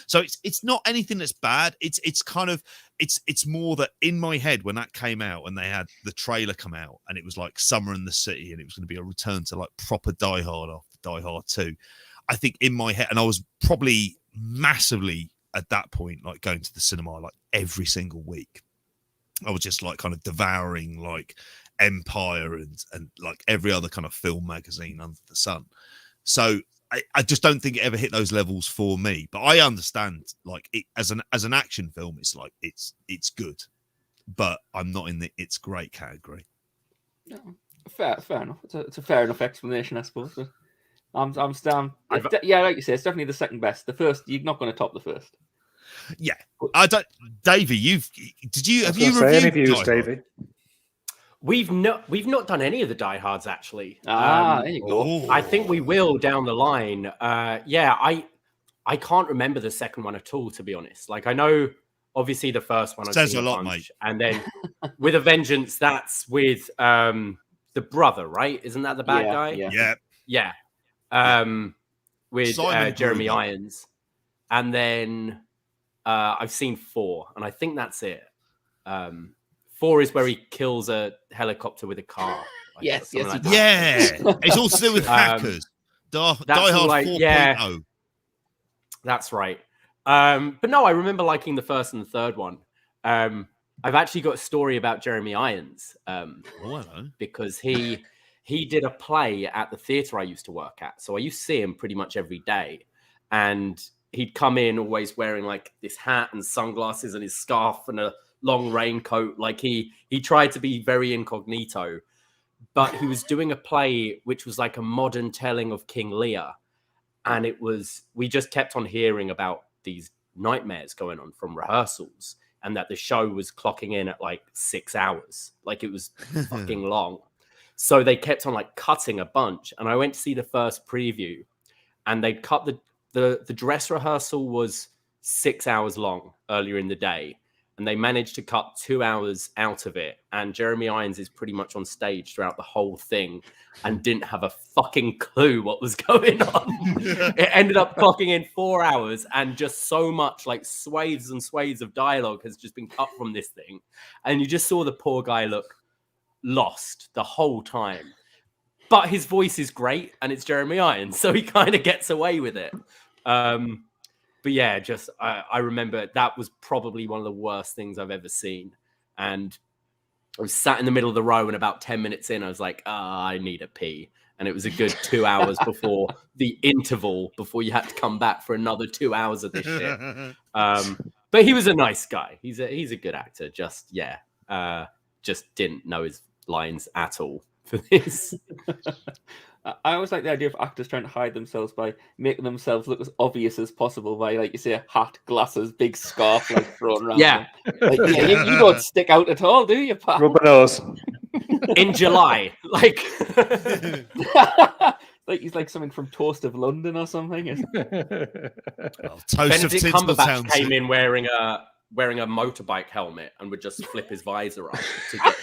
So it's not anything that's bad. It's more that in my head when that came out and they had the trailer come out and it was like Summer in the City and it was going to be a return to like proper Die Hard after Die Hard 2. I think in my head, and I was probably massively at that point, like going to the cinema like every single week. I was just like kind of devouring like Empire and like every other kind of film magazine under the sun. So I just don't think it ever hit those levels for me. But I understand like it as an action film, it's like it's good, but I'm not in the it's great category. No, fair enough. It's a fair enough explanation, I suppose. But I'm yeah, like you say, it's definitely the second best. The first, you're not going to top the first. Yeah, I don't. Davey, have you reviewed Davey? We've not done any of the Die Hards actually. There you go. I think we will down the line. Yeah, I can't remember the second one at all, to be honest. Like I know, obviously the first one says a lot, mate. And then with a Vengeance, that's with the brother, right? Isn't that the bad guy? Yeah. With Jeremy Irons, and then I've seen 4, and I think that's it. 4 is where he kills a helicopter with a car. Yes, like it's all to do with hackers. Die Hard 4.0. Yeah, that's right. But no, I remember liking the first and the third one. I've actually got a story about Jeremy Irons because he did a play at the theatre I used to work at. So I used to see him pretty much every day. And he'd come in always wearing like this hat and sunglasses and his scarf and a long raincoat. Like he tried to be very incognito, but he was doing a play which was like a modern telling of King Lear. And we just kept on hearing about these nightmares going on from rehearsals and that the show was clocking in at like 6 hours. Like it was fucking long. So they kept on like cutting a bunch. And I went to see the first preview and they'd cut the dress rehearsal was 6 hours long earlier in the day. And they managed to cut 2 hours out of it. And Jeremy Irons is pretty much on stage throughout the whole thing and didn't have a fucking clue what was going on. It ended up clocking in 4 hours and just so much like swathes and swathes of dialogue has just been cut from this thing. And you just saw the poor guy look lost the whole time. But his voice is great and it's Jeremy Irons, so he kind of gets away with it. But yeah, just I remember that was probably one of the worst things I've ever seen. And I was sat in the middle of the row and about 10 minutes in, I was like, I need a pee. And it was a good 2 hours before the interval, before you had to come back for another 2 hours of this shit. But he was a nice guy. He's a good actor. Just didn't know his lines at all for this. I always like the idea of actors trying to hide themselves by making themselves look as obvious as possible by, like you say, a hat, glasses, big scarf like thrown around. Yeah. Like, you don't stick out at all, do you, pal? Rubber nose. In July, like like he's like something from Toast of London or something. Benedict Cumberbatch came in wearing a motorbike helmet and would just flip his visor up to get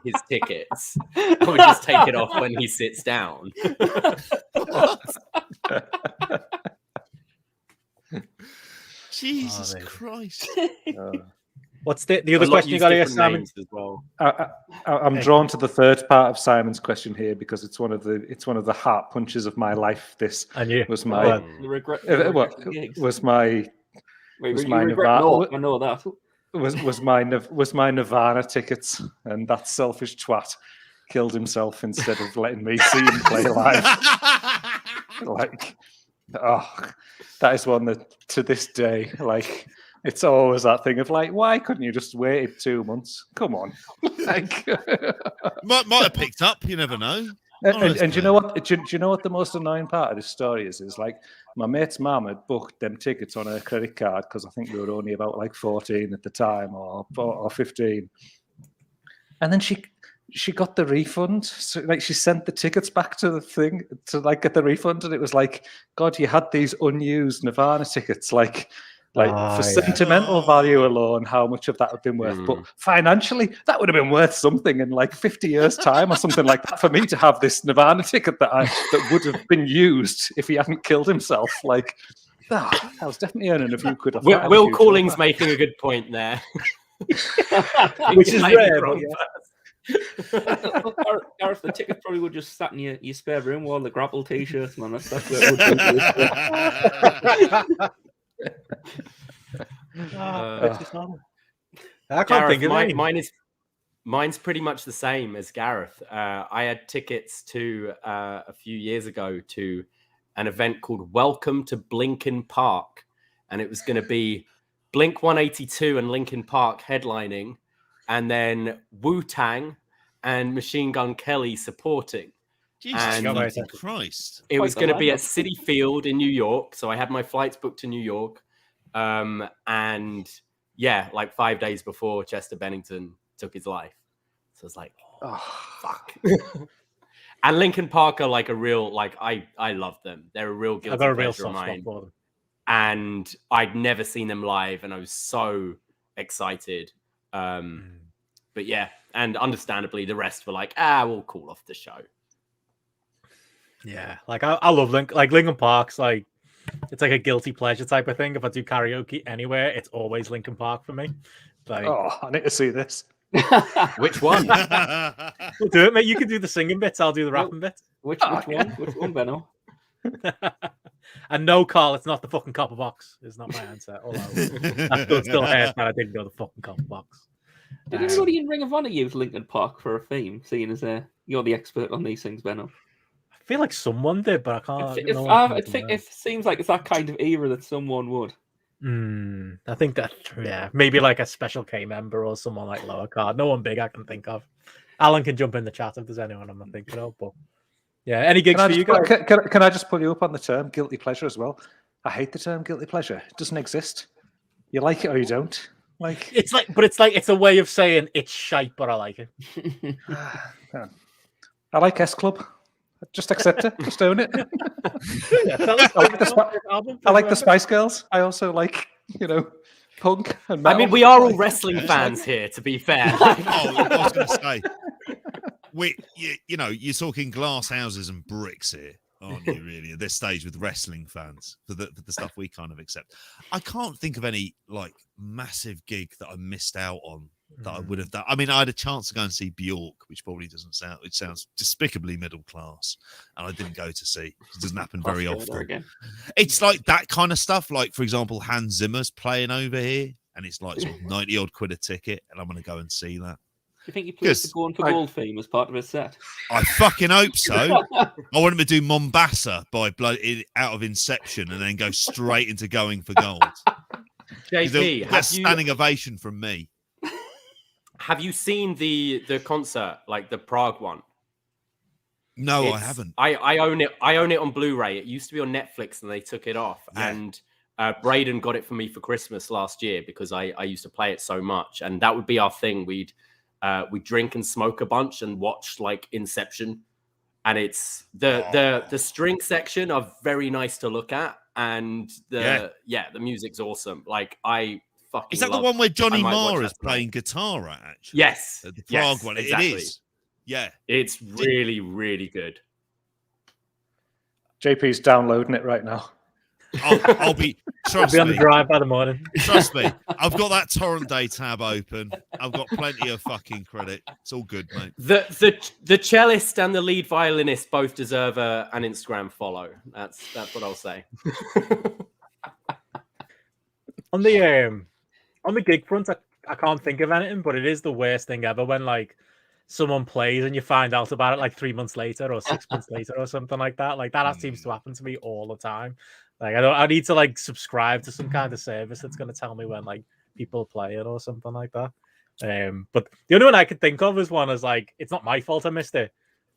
his tickets. And would just take it off when he sits down. Jesus Christ. What's the other question you got here, Simon? As well. I'm drawn to the third part of Simon's question here because it's one of the heart punches of my life. This was my my Nirvana tickets, and that selfish twat killed himself instead of letting me see him play live. Like, that is one that to this day, like, it's always that thing of like, why couldn't you just wait 2 months? Come on, like, might have picked up. You never know. And do you know what? Do you know what the most annoying part of this story is? Is like my mate's mum had booked them tickets on her credit card because I think we were only about like 14 at the time or 15, and then she got the refund. So like she sent the tickets back to the thing to like get the refund, and it was like, God, you had these unused Nirvana tickets, like for sentimental value alone, how much of that would have been worth? But financially, that would have been worth something in like 50 years' time or something like that for me to have this Nirvana ticket that would have been used if he hadn't killed himself. Like, I was definitely earning a few quid off that. Will Calling's making a good point there. Which is rare, but Gareth, the ticket probably would just sat in your spare room while the GRAPPL t-shirts, man. That's what it would be. I can't think of any. Mine's pretty much the same as Gareth. I had tickets to a few years ago to an event called Welcome to Blinken Park, and it was going to be Blink 182 and Linkin Park headlining, and then Wu-Tang and Machine Gun Kelly supporting. Jesus Christ. It was going to be at Citi Field in New York. So I had my flights booked to New York. And yeah, like 5 days before Chester Bennington took his life. So it's like, oh, fuck. And Linkin Park are like a real, like, I love them. They're a real guilty pleasure of mine. And I'd never seen them live, and I was so excited. But yeah, and understandably, the rest were like, we'll call off the show. Yeah, like I love Linkin Park's like, it's like a guilty pleasure type of thing. If I do karaoke anywhere, it's always Linkin Park for me. Like, I need to see this. Which one? We'll do it, mate. You can do the singing bits. I'll do the rapping bits. Which one? Which one, Benno? And no, Carl, it's not the fucking copper box. It's not my answer. I still heard that I didn't go the fucking copper box. Did anybody in Ring of Honor use Linkin Park for a theme, seeing as you're the expert on these things, Benno? I feel like someone did, but I can't. I think it seems like it's that kind of era that someone would. I think that, yeah, maybe like a Special K member or someone like Lower Card. No one big I can think of. Alan can jump in the chat if there's anyone I'm not thinking of. But yeah, any gigs for you guys? Can I just pull you up on the term guilty pleasure as well? I hate the term guilty pleasure. It doesn't exist. You like it or you don't. Like it's a way of saying it's shite, but I like it. I like S Club. Just accept it. Just own it. I like the Spice Girls. I also like, punk and metal. I mean, we are all wrestling fans here, to be fair. I was going to say, you're talking glass houses and bricks here, aren't you? Really, at this stage with wrestling fans for the stuff we kind of accept. I can't think of any like massive gig that I missed out on that I would have done. I mean, I had a chance to go and see Bjork, which probably doesn't sound. It sounds despicably middle class, and I didn't go to see. It doesn't happen very often. It's like that kind of stuff. Like, for example, Hans Zimmer's playing over here, and it's like sort of 90 odd quid a ticket, and I'm going to go and see that. Do you think he plays the Going for Gold theme as part of his set? I fucking hope so. I want him to do Mombasa by out of Inception and then go straight into Going for Gold. JP, that's standing ovation from me. Have you seen the concert, like the Prague one? No, I haven't. I own it. I own it on Blu-ray. It used to be on Netflix, and they took it off. Yeah. And Braden got it for me for Christmas last year because I used to play it so much, and that would be our thing. We'd drink and smoke a bunch and watch like Inception, and it's the string section are very nice to look at, and the music's awesome. Like is that the one where Johnny Marr is playing guitar at, actually? Yes. The Prague one. Exactly. It is. Yeah. It's really, really good. JP's downloading it right now. I'll be on the drive by the morning. Trust me. I've got that Torrent Day tab open. I've got plenty of fucking credit. It's all good, mate. The cellist and the lead violinist both deserve an Instagram follow. That's what I'll say. On the gig front, I can't think of anything, but it is the worst thing ever when like someone plays and you find out about it like 3 months later or 6 months later or something like that. Like that seems to happen to me all the time. Like I need to like subscribe to some kind of service that's going to tell me when like people are playing or something like that. But the only one I could think of is one is like, it's not my fault I missed it,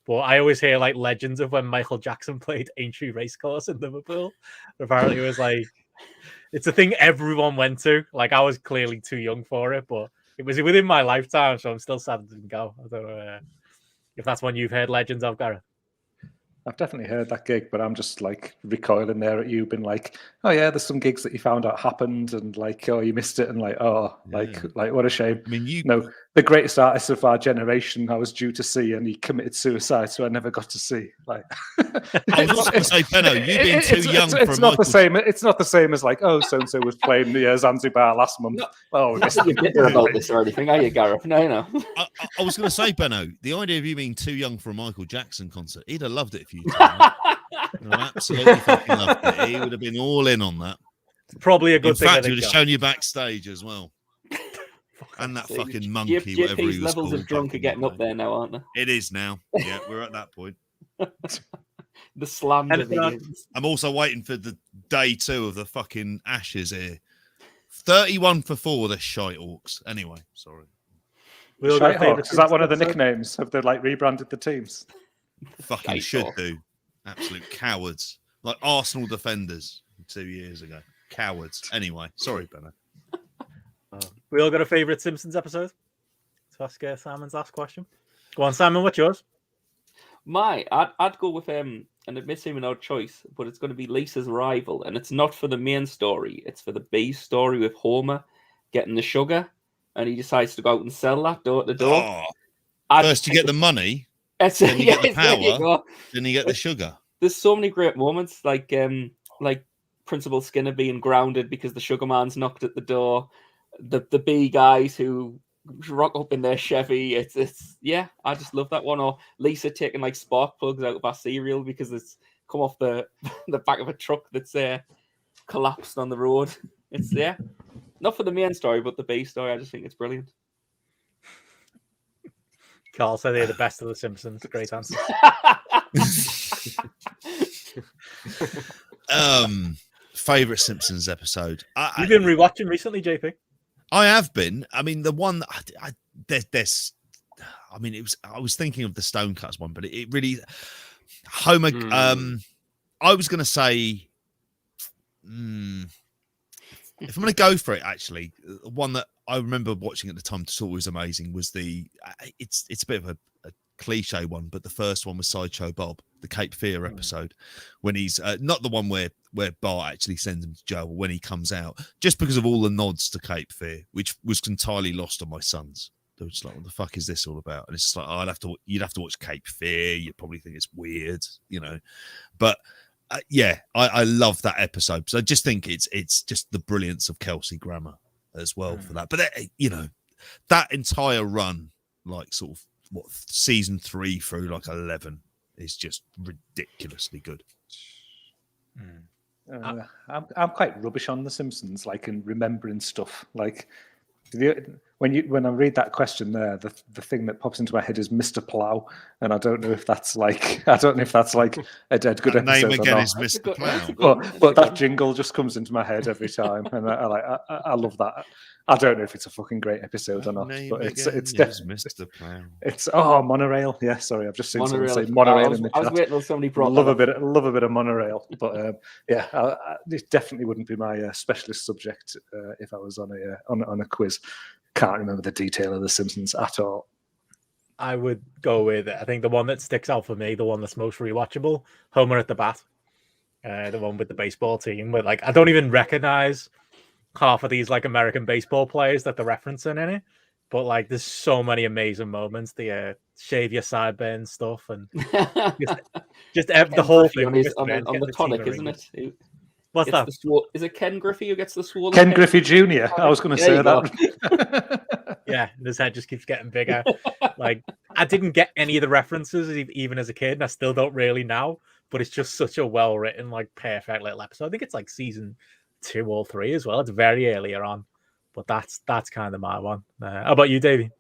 But I always hear like legends of when Michael Jackson played Aintree Racecourse in Liverpool. Apparently, it was like it's a thing everyone went to. Like I was clearly too young for it, but it was within my lifetime, so I'm still sad it didn't go. I don't know if that's one you've heard legends of, Gareth. I've definitely heard that gig, but I'm just like recoiling there at you, being like, "Oh yeah, there's some gigs that you found out happened, and like, oh, you missed it, and like, oh, like what a shame." I mean, the greatest artist of our generation, I was due to see, and he committed suicide, so I never got to see. Like, I was also going to say, Benno, you've been too young for it's not the same. It's not the same as like, oh, so and so was playing the Zanzibar last month. Oh, Not that you're bitter about this or anything, are you, Gareth? No. I was going to say, Benno, the idea of you being too young for a Michael Jackson concert, he'd have loved it if you told him. No, absolutely fucking loved it. He would have been all in on that. Probably a good thing. In fact, he would have shown you backstage as well. And that fucking monkey, whatever he was levels called. of drunk are getting up there now, aren't they? It is now. Yeah, we're at that point. The slander begins. I'm also waiting for the day 2 of the fucking Ashes here. 31 for 4, the shite Orcs. Anyway, sorry. Is that one of the nicknames? Have they like rebranded the teams? Fucking should do. Absolute cowards. Like Arsenal defenders 2 years ago. Cowards. Anyway, sorry, Benno. We all got a favourite Simpsons episode? To ask Simon's last question. Go on, Simon, what's yours? I'd go with and it may seem an odd choice, but it's going to be Lisa's rival, and it's not for the main story, it's for the B story with Homer getting the sugar, and he decides to go out and sell that door to door. First you get the money, then you get the power, then you get the sugar. There's so many great moments, like Principal Skinner being grounded because the sugar man's knocked at the door. The B guys who rock up in their Chevy. It's yeah, I just love that one. Or Lisa taking like spark plugs out of our cereal because it's come off the back of a truck that's collapsed on the road. It's not for the main story, but the B story. I just think it's brilliant. Carl said they're the best of the Simpsons. Great answer. Favorite Simpsons episode. You've been rewatching recently, JP. I have been. I mean, the one that there's. I mean, it was. I was thinking of the Stonecuts one, but it really. Homer. I was going to say. If I'm going to go for it, actually, one that I remember watching at the time, thought was amazing was the. It's a bit of a cliche one, but the first one was Sideshow Bob, the Cape Fear episode, when he's not the one where Bart actually sends him to jail, but when he comes out, just because of all the nods to Cape Fear, which was entirely lost on my sons. They were just like, what the fuck is this all about? And it's just like, you'd have to watch Cape Fear. You'd probably think it's weird, but I love that episode. So I just think it's just the brilliance of Kelsey Grammer as well for that. But that entire run, like sort of season 3 through like 11 is just ridiculously good. I'm quite rubbish on The Simpsons, like in remembering stuff. Like when I read that question there, the thing that pops into my head is Mr. Plow, and I don't know if that's like a dead good episode. Name again or not. is Mr. Plow. But that jingle just comes into my head every time, and I love that. I don't know if it's a fucking great episode or not, but it's definitely Mr. Plow. It's monorail. Yeah, sorry, I've just seen someone say monorail in the chat. I was waiting till somebody brought. Love a bit of monorail, but it definitely wouldn't be my specialist subject if I was on a quiz. Can't remember the detail of The Simpsons at all. I would go with, I think the one that sticks out for me, the one that's most rewatchable, Homer at the bat, the one with the baseball team. Where like I don't even recognize half of these like American baseball players that they're referencing in it, but like there's so many amazing moments. The shave your sideburns stuff and just the whole thing on the tonic, isn't it? What's that? Is it Ken Griffey who gets the swollen? Ken Griffey Jr. I was going to say that. Yeah, his head just keeps getting bigger. Like I didn't get any of the references even as a kid, and I still don't really now. But it's just such a well written, like perfect little episode. I think it's like season 2 or 3 as well. It's very earlier on, but that's kind of my one. How about you, Davey?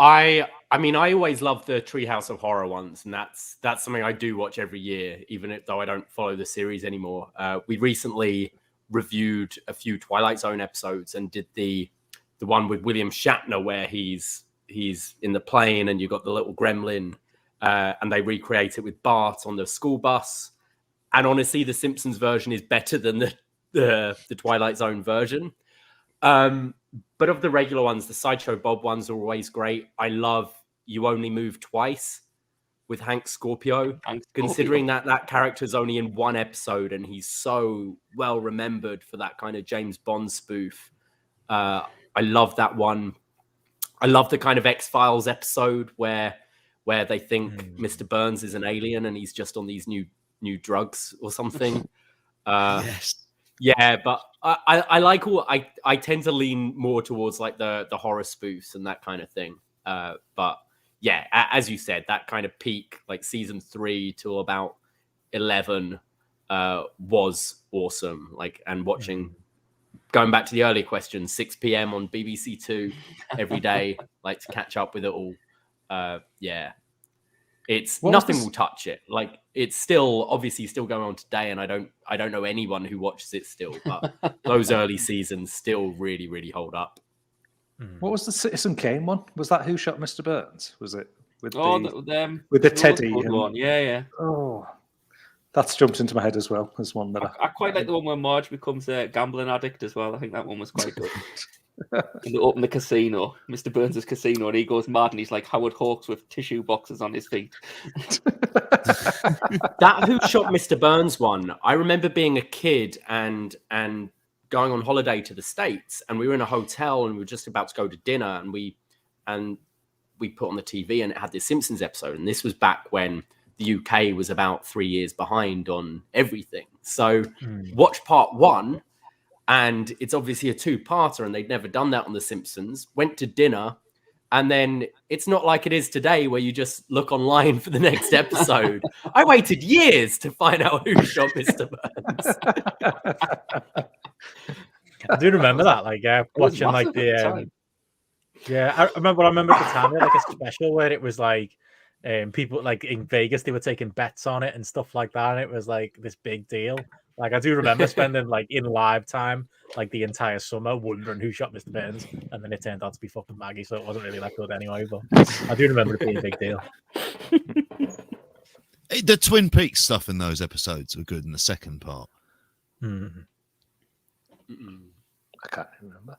I mean, I always love the Treehouse of Horror ones, and that's something I do watch every year, even though I don't follow the series anymore. We recently reviewed a few Twilight Zone episodes and did the one with William Shatner where he's in the plane and you've got the little gremlin and they recreate it with Bart on the school bus. And honestly, the Simpsons version is better than the Twilight Zone version. But of the regular ones, the Sideshow Bob ones are always great. I love You Only Move Twice with Hank Scorpio. Considering that character's only in one episode and he's so well remembered for that kind of James Bond spoof. I love that one. I love the kind of X-Files episode where they think Mr. Burns is an alien and he's just on these new drugs or something. Yes. Yeah, but I like I tend to lean more towards like the horror spoofs and that kind of thing. But yeah, as you said, that kind of peak, like season 3 to about 11, was awesome. Like, and watching, going back to the earlier question, 6 p.m. on BBC Two every day, like to catch up with it all. Yeah, it's nothing will touch it. Like, it's still obviously still going on today, and I don't know anyone who watches it still, but those early seasons still really, really hold up. What was the Citizen Kane one? Was that Who Shot Mr. Burns? Was it with with the Teddy one? Yeah. Oh, that's jumped into my head as well as one that I quite like the one where Marge becomes a gambling addict as well. I think that one was quite good. And they open the casino, Mr. Burns' casino, and he goes mad, and he's like Howard Hawks with tissue boxes on his feet. That Who Shot Mr. Burns one, I remember being a kid and going on holiday to the States, and we were in a hotel and we were just about to go to dinner, and we put on the TV and it had this Simpsons episode, and this was back when the UK was about 3 years behind on everything. So watch part 1, and it's obviously a 2-parter, and they'd never done that on The Simpsons. Went to dinner, and then it's not like it is today where you just look online for the next episode. I waited years to find out who shot Mr. Burns. I do remember that, like watching like the I remember at the time we had like a special where it was like people like in Vegas, they were taking bets on it and stuff like that, and it was like this big deal. Like, I do remember spending like in live time like the entire summer wondering who shot Mr. Burns, and then it turned out to be fucking Maggie, so it wasn't really that good anyway. But I do remember it being a big deal. The Twin Peaks stuff in those episodes were good in the second part. I can't remember.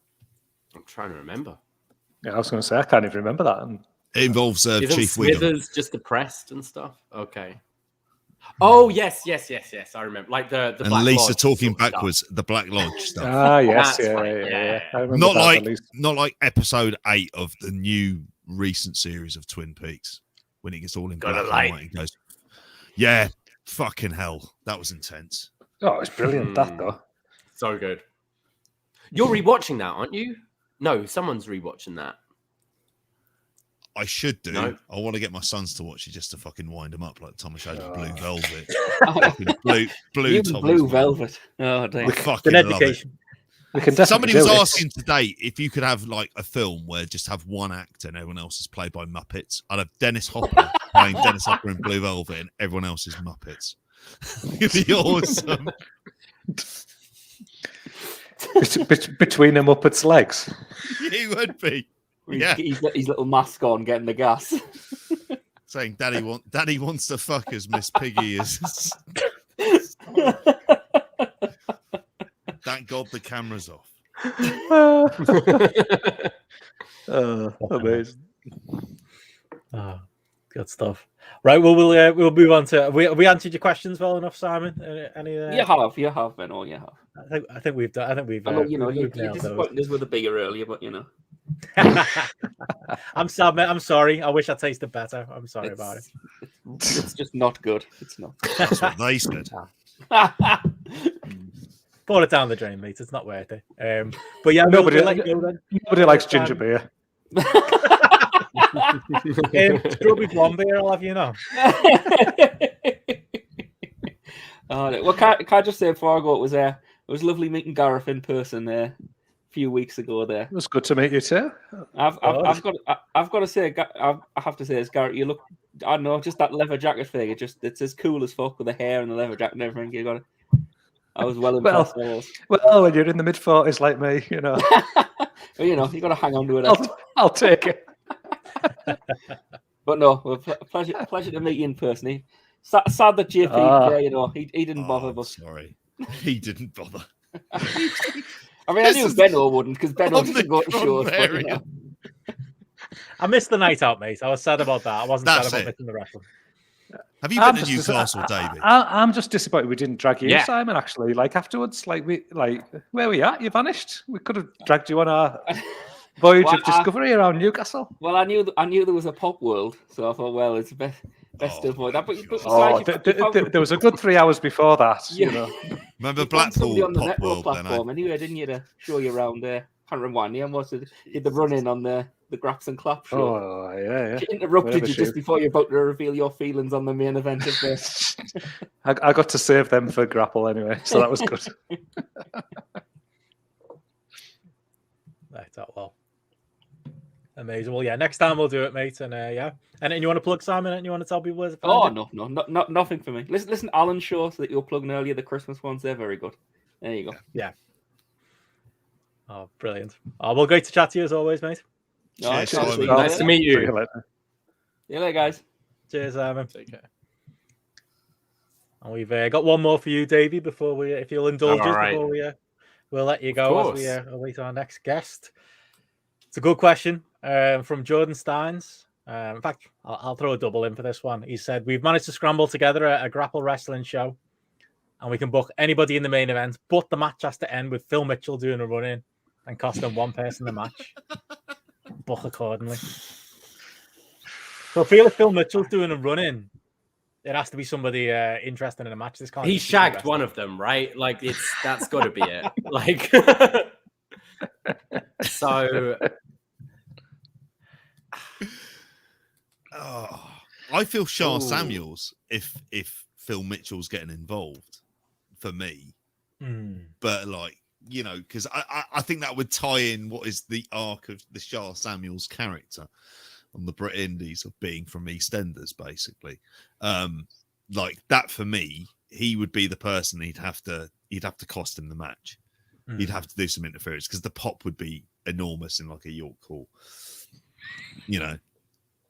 I'm trying to remember. Yeah, I was going to say I can't even remember that. It involves Chief Smithers Wiggum. just depressed and stuff. Okay. Oh yes. I remember. Like the And Black Lisa Lodge talking sort of backwards, stuff. the Black Lodge stuff. Ah, yes, That's yeah, right, yeah. I remember Not that, like at least. not like episode 8 of the new recent series of Twin Peaks when it gets all in black and white and goes, yeah, fucking hell, that was intense. Oh, it's brilliant, that though. So good. You're rewatching that, aren't you? No, someone's rewatching that. I should do. No. I want to get my sons to watch it just to fucking wind them up like Thomas showed with Blue Velvet. Blue Velvet. Oh, damn. We fucking love it. We can definitely Somebody do was it. asking today if you could have like a film where just have one actor and everyone else is played by Muppets. I'd have Dennis Hopper playing Dennis Hopper in Blue Velvet and everyone else is Muppets. It'd be awesome. Between the Muppets' legs. It would be. Yeah. He's got his little mask on, getting the gas. Saying Daddy wants to fuck as Miss Piggy is. Thank God the camera's off. Amazing. Good stuff. Right, well, we'll move on to. We answered your questions well enough, Simon. Any? You have, Ben. Oh, you have. I think we've done. I think we've. I know, you we've nailed disappointed us with a bigger earlier, but you know. I'm sad, mate. I'm sorry. I wish I tasted better. I'm sorry about it. It's just not good. It's not. That's what they said. Pour it down the drain, mate. It's not worth it. But yeah, nobody likes Next ginger time. beer. Strawberry blonde beer, I'll have you know. Well, can I just say before I go, it was lovely meeting Gareth in person a few weeks ago. There, it was good to meet you too. I've got to say, I have to say, Gareth, you look. I don't know, just that leather jacket thing. It's as cool as fuck with the hair and the leather jacket and everything. You got it. I was well impressed. Well, when you're in the mid-40s like me, you know. Well, you know, you got to hang on to it. I'll take it. But But no, pleasure to meet you in person. Sad that JP, he didn't bother. But sorry, he didn't bother. I mean, I knew Benno wouldn't because Benno doesn't go to shows. But, I missed the night out, mate. I was sad about that. I wasn't sad about missing the wrestling. Have you been to Newcastle, David? I'm just disappointed we didn't drag you in, Yeah. Simon. Actually, like afterwards, where were you at? You vanished. We could have dragged you on our voyage of discovery around Newcastle. Well, I knew there was a pop world, so I thought, well, it's best to avoid that. But there was a good 3 hours before that. You know. Remember you found Blackpool somebody on the Pop network World? platform anyway, didn't you, to show you around there? Can't remember what name was it. Did the run in on the Graps and Clap show? Oh yeah. She interrupted you just before you're about to reveal your feelings on the main event of this. I got to save them for GRAPPL anyway, so that was good. Right, well. Amazing. Well, yeah, next time we'll do it, mate. And yeah. And you want to plug Simon and you want to tell people where to find it? No, nothing for me. Listen, Allan's shows that you were plugging earlier, the Christmas ones, they're very good. There you go. Yeah. Oh, brilliant. Oh, well, great to chat to you as always, mate. Cheers, Nice to meet you. See you later. See you later, guys. Cheers, Simon. Take care. And we've got one more for you, Davey, if you'll indulge us before we'll let you go as we await our next guest. It's a good question from Jordan Steins. In fact, I'll throw a double in for this one. He said, we've managed to scramble together a GRAPPL wrestling show and we can book anybody in the main event, but the match has to end with Phil Mitchell doing a run-in and costing one person the match. Book accordingly. So I feel if Phil Mitchell's doing a run-in, it has to be somebody interested in a match. This can't. He shagged one of them, right? Like that's got to be it. Like, so. Oh, I feel Shah Samuels if Phil Mitchell's getting involved for me, but because I think that would tie in what is the arc of the Shah Samuels character on the Brit Indies of being from EastEnders, basically. Like that for me, he would be the person he'd have to cost him the match. He'd have to do some interference because the pop would be enormous in like a York Hall.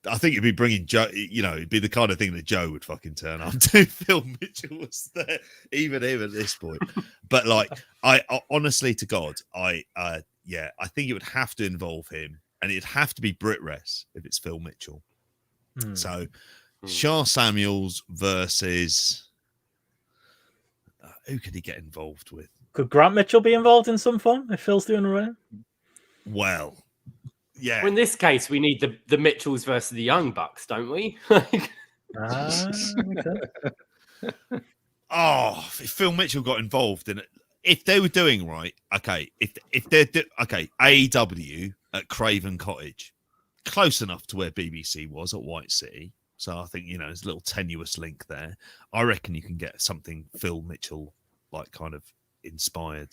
I think it'd be bringing Joe. It'd be the kind of thing that Joe would fucking turn up to. Phil Mitchell was there, even him at this point. But I honestly to God, I think it would have to involve him, and it'd have to be Brit Res if it's Phil Mitchell. So Shah Samuels versus who could he get involved with? Could Grant Mitchell be involved in some form if Phil's doing a run? Well, yeah. Well, in this case, we need the Mitchells versus the Young Bucks, don't we? Oh, if Phil Mitchell got involved in it, if they were doing right, okay. If they're AEW at Craven Cottage, close enough to where BBC was at White City. So I think there's a little tenuous link there. I reckon you can get something Phil Mitchell kind of inspired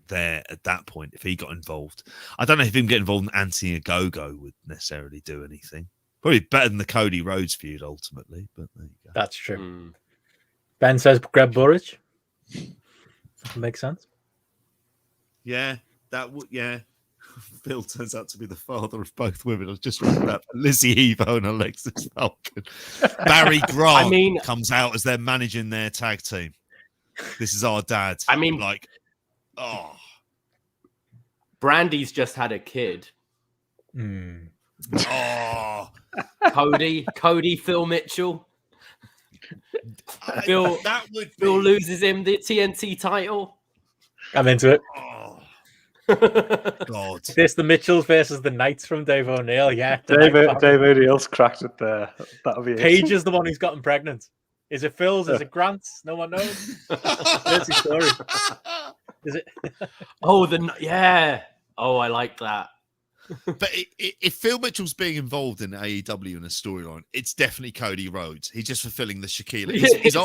there at that point if he got involved. I don't know if him getting involved in Anthony Ogogo would necessarily do anything. Probably better than the Cody Rhodes feud ultimately, but there you go. That's true. Ben says Greg Burridge. That makes sense. Yeah, that would. Yeah, Phil turns out to be the father of both women. I was just reading that. Lizzie Evo and Alexis Falcon. Barry Grant comes out as they're managing their tag team. This is our dad. Brandy's just had a kid. Oh, Cody, Phil Mitchell. Phil loses him the TNT title. I'm into it. Oh, God. This the Mitchells versus the Knights from Dave O'Neill. Yeah, Dave O'Neill's cracked it there. That'll be Paige is the one who's gotten pregnant. Is it Phil's? Is it Grant's? No one knows. That's the story. Is it? Oh, I like that. But if Phil Mitchell's being involved in AEW in a storyline, it's definitely Cody Rhodes. He's just fulfilling the Shaquille. He's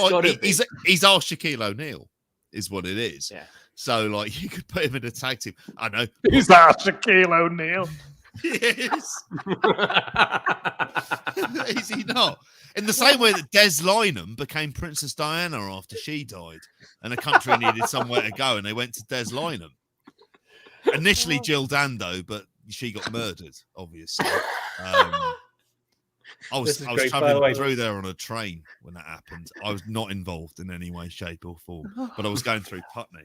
our Shaquille O'Neal, is what it is. Yeah. So you could put him in a tag team. I know. He's our Shaquille O'Neal. Yes. Is he not? In the same way that Des Lynam became Princess Diana after she died, and a country needed somewhere to go, and they went to Des Lynam. Initially Jill Dando, but she got murdered, obviously. I was great, by the traveling way. through there on a train when that happened. I was not involved in any way, shape, or form, but I was going through Putney.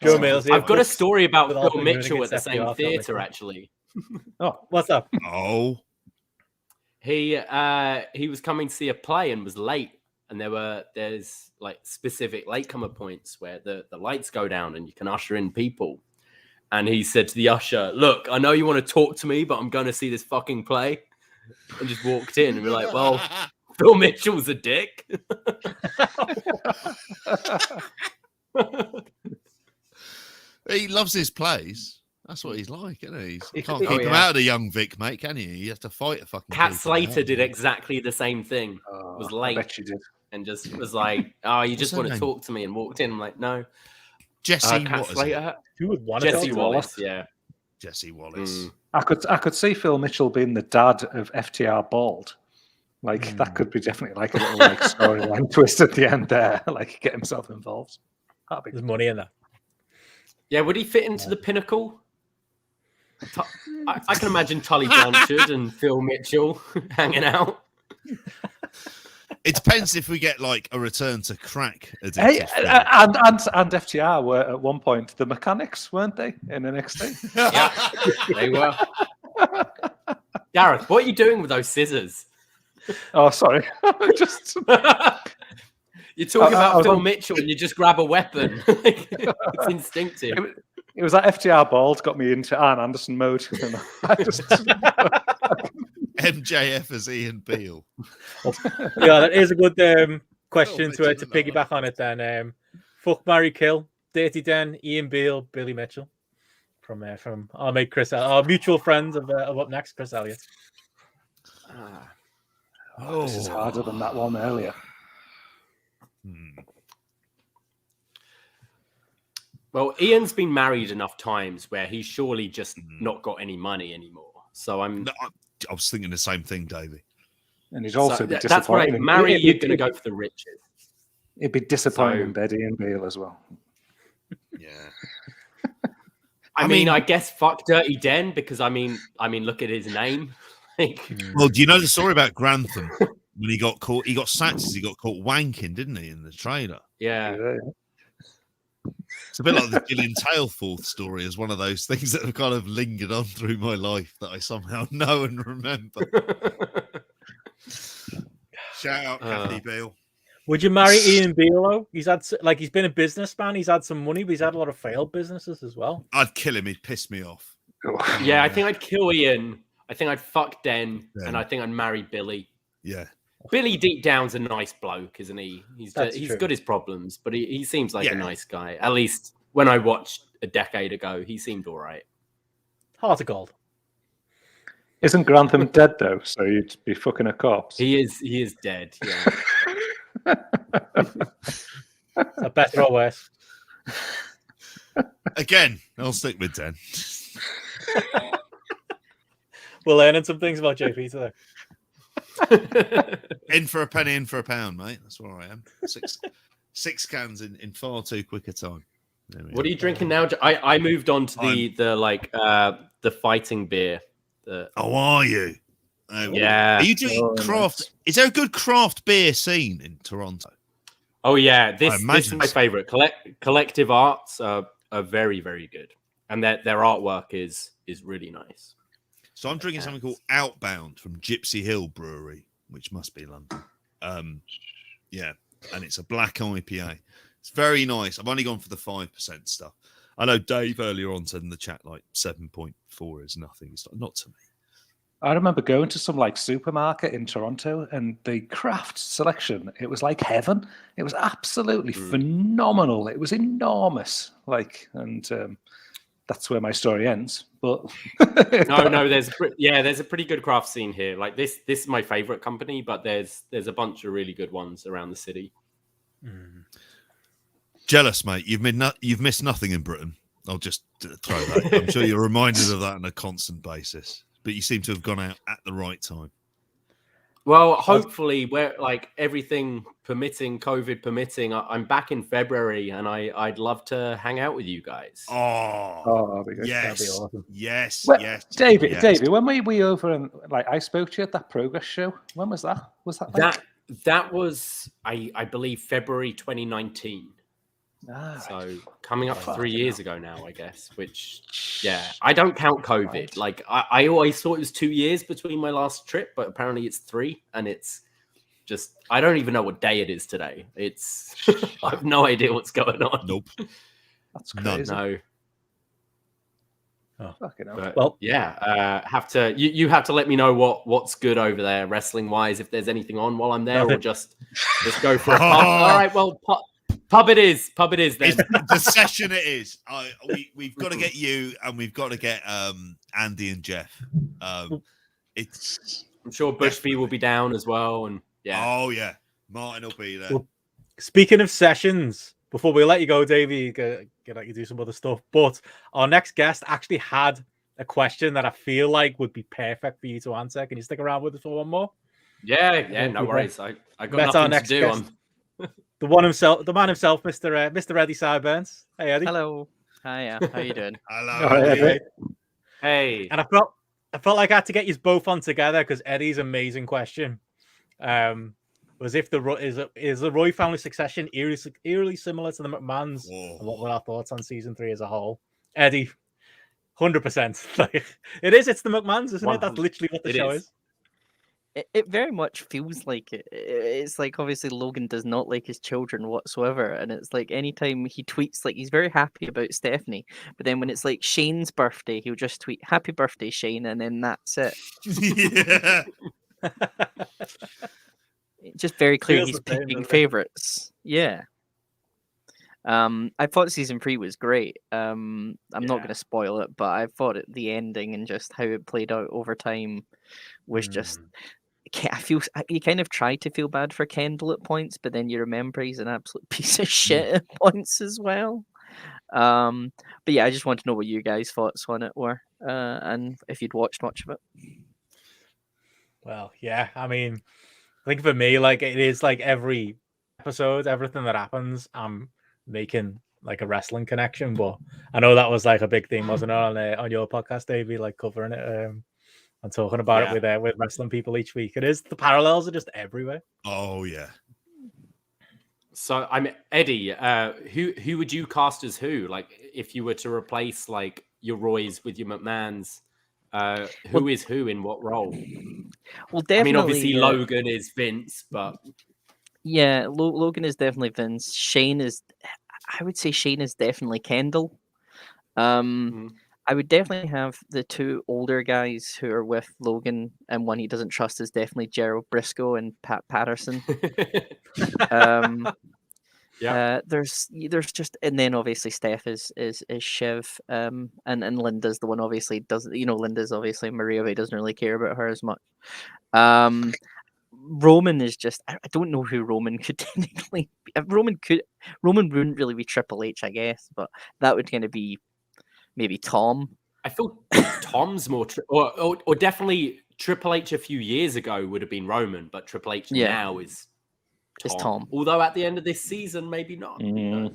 Joe Mills, I've got a story about with all Phil the Mitchell at the against same FDR, theatre, Mitchell. actually. Oh, what's up? Oh, He was coming to see a play and was late, and there's like specific latecomer points where the lights go down and you can usher in people. And he said to the usher, "Look, I know you want to talk to me, but I'm going to see this fucking play." And just walked in and be like, "Well, Phil Mitchell's a dick." he loves his plays. That's what he's like, isn't he? You can't Oh, keep him yeah. out of the young Vic, mate, can you? You have to fight a fucking. Kat keep him Slater out. did exactly the same thing. Was late. I bet you did. And just was like, "Oh, you just her want to name? talk to me?" And walked in. I'm like, "No." Jesse Kat what is it? Slater. Who would want to Jesse talk to Wallace. him? Yeah. Jesse Wallace. I could see Phil Mitchell being the dad of FTR Bald. Like that could be definitely like a little like storyline twist at the end there. Like get himself involved. That'd be There's money in that. Yeah, would he fit into the Pinnacle? I can imagine Tully Blanchard and Phil Mitchell hanging out. It depends if we get like a return to crack. Hey, and FTR were at one point the mechanics, weren't they, in NXT? Yeah, they were. Gareth, what are you doing with those scissors? Oh, sorry. Just you're talking I about was Phil on- Mitchell and you just grab a weapon. It's instinctive. It was that FTR Bald got me into Arn Anderson mode. And I just... MJF as Ian Beale. Yeah, that is a good question to piggyback on it then. Fuck, marry, kill. Dirty Den, Ian Beale, Billy Mitchell. From our mate Chris, our mutual friend of Up Next, Chris Elliott. This is harder than that one earlier. Well, Ian's been married enough times where he's surely just not got any money anymore. So I was thinking the same thing, Davey. And he's also so be that's right. disappointing. Marry, you're going to go for the riches. It'd be disappointing, Betty and Beale as well. Yeah. I mean, I guess fuck Dirty Den because I mean, look at his name. Well, do you know the story about Grantham when he got caught? He got sacked as he got caught wanking, didn't he, in the trailer? Yeah. It's a bit like the Gillian Tailforth story as one of those things that have kind of lingered on through my life that I somehow know and remember. Shout out Kathy Beale. Would you marry Ian Beale though? He's been a businessman. He's had some money, but he's had a lot of failed businesses as well. I'd kill him. He'd piss me off. Yeah, I think I'd kill Ian. I think I'd fuck Den, and I think I'd marry Billy. Yeah. Billy deep down's a nice bloke, isn't he? He's true. got his problems, but he seems like a nice guy. At least when I watched a decade ago, he seemed all right. Heart of gold. Isn't Grantham dead though? So you'd be fucking a corpse. He is dead. Yeah. Is that better or worse? Again, I'll stick with Den. We're learning some things about JP today. In for a penny, in for a pound, mate. That's where I am. Six cans in far too quick a time. What are you drinking now? I moved on to the fighting beer. Oh, are you? Yeah. Are you doing craft? Nice. Is there a good craft beer scene in Toronto? Oh yeah, this is my so. favorite. Collective Arts are very, very good, and their artwork is really nice. So I'm drinking something called Outbound from Gypsy Hill Brewery, which must be London. Yeah, and it's a black IPA. It's very nice. I've only gone for the 5% stuff. I know Dave earlier on said in the chat like 7.4 is nothing. It's not to me. I remember going to some like supermarket in Toronto and the craft selection, it was like heaven. It was absolutely phenomenal. It was enormous. And that's where my story ends. But no, there's a pretty good craft scene here. Like this is my favorite company, but there's a bunch of really good ones around the city. Jealous, mate. You've missed nothing in Britain. I'll just throw that. I'm sure you're reminded of that on a constant basis. But you seem to have gone out at the right time. Well, hopefully, where like everything permitting, COVID permitting, I'm back in February, and I'd love to hang out with you guys. Oh, yes, That'd be awesome. yes, Well, yes, Davey, yes. Davey, when we over and like I spoke to you at that progress show, when was that? Was that like... that was I believe February 2019. So coming up 3 years ago now, I guess. Which I don't count COVID. Right. Like I always thought it was 2 years between my last trip, but apparently it's 3, and it's just I don't even know what day it is today. It's I have no idea what's going on. Nope. That's crazy. No. Oh, fucking hell. But, well, have to you have to let me know what's good over there wrestling wise, if there's anything on while I'm there, or just go for a pub. All right, well, pub it is then. The session it is. We've got to get you, and we've got to get Andy and Jeff. It's. I'm sure Bushby will be down as well, and Oh yeah, Martin will be there. Well, speaking of sessions, before we let you go, Davey, get you do some other stuff. But our next guest actually had a question that I feel like would be perfect for you to answer. Can you stick around with us for one more? Yeah, no worries. I got That's our nothing next to do. guest. The man himself, Mr. Eddie Sideburns. Hey, Eddie. Hello. Hiya. How you doing? Hello. Eddie. Hey. And I felt like I had to get you both on together because Eddie's amazing question was if is the Roy family succession eerily similar to the McMahons, and what were our thoughts on season 3 as a whole? Eddie, 100%. Like it is. It's the McMahons, isn't it? That's literally what the show is. It very much feels like it. It's like obviously Logan does not like his children whatsoever, and it's like anytime he tweets, like he's very happy about Stephanie, but then when it's like Shane's birthday, he'll just tweet "Happy birthday, Shane," and then that's it. Yeah. Just very clear Feels he's the same, picking doesn't it? favorites. Yeah. I thought season 3 was great. I'm not going to spoil it, but I thought the ending and just how it played out over time was just. I feel you kind of try to feel bad for Kendall at points, but then you remember he's an absolute piece of shit at points as well. But yeah, I just want to know what you guys' thoughts on it were, and if you'd watched much of it. Well, yeah. I mean, I think for me, like it is like every episode, everything that happens, I'm making like a wrestling connection. But I know that was like a big thing, wasn't it, on your podcast, Davey, like covering it and talking about it with wrestling people each week. It is, the parallels are just everywhere. Oh yeah. So I'm Eddie. Who would you cast as who? Like if you were to replace like your Roys with your McMahons, who is who in what role? Well, definitely. I mean, obviously Logan is Vince, but yeah, Logan is definitely Vince. Shane is, I would say Shane is definitely Kendall. I would definitely have the 2 older guys who are with Logan, and one he doesn't trust is definitely Gerald Briscoe and Pat Patterson. There's just, and then obviously Steph is Shiv, and Linda's the one obviously doesn't, Linda's obviously Maria, but he doesn't really care about her as much. Roman is just, I don't know who Roman could technically be. Roman wouldn't really be Triple H, I guess, but that would kind of be maybe Tom. I feel Tom's more, or definitely Triple H a few years ago would have been Roman, but Triple H now is Tom. Although at the end of this season, maybe not. I mean,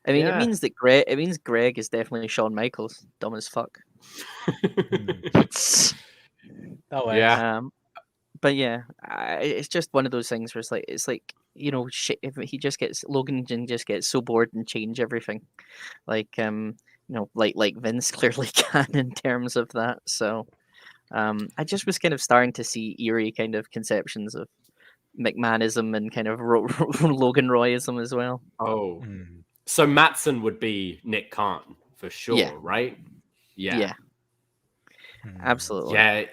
it means that Greg is definitely Shawn Michaels. Dumb as fuck. But yeah, it's just one of those things where it's like if he just gets Logan just gets so bored and change everything, like like Vince clearly can in terms of that. So I just was kind of starting to see eerie kind of conceptions of McMahonism and kind of Logan Royism as well. Oh, so Matson would be Nick Khan for sure, right? Yeah, absolutely. Yeah.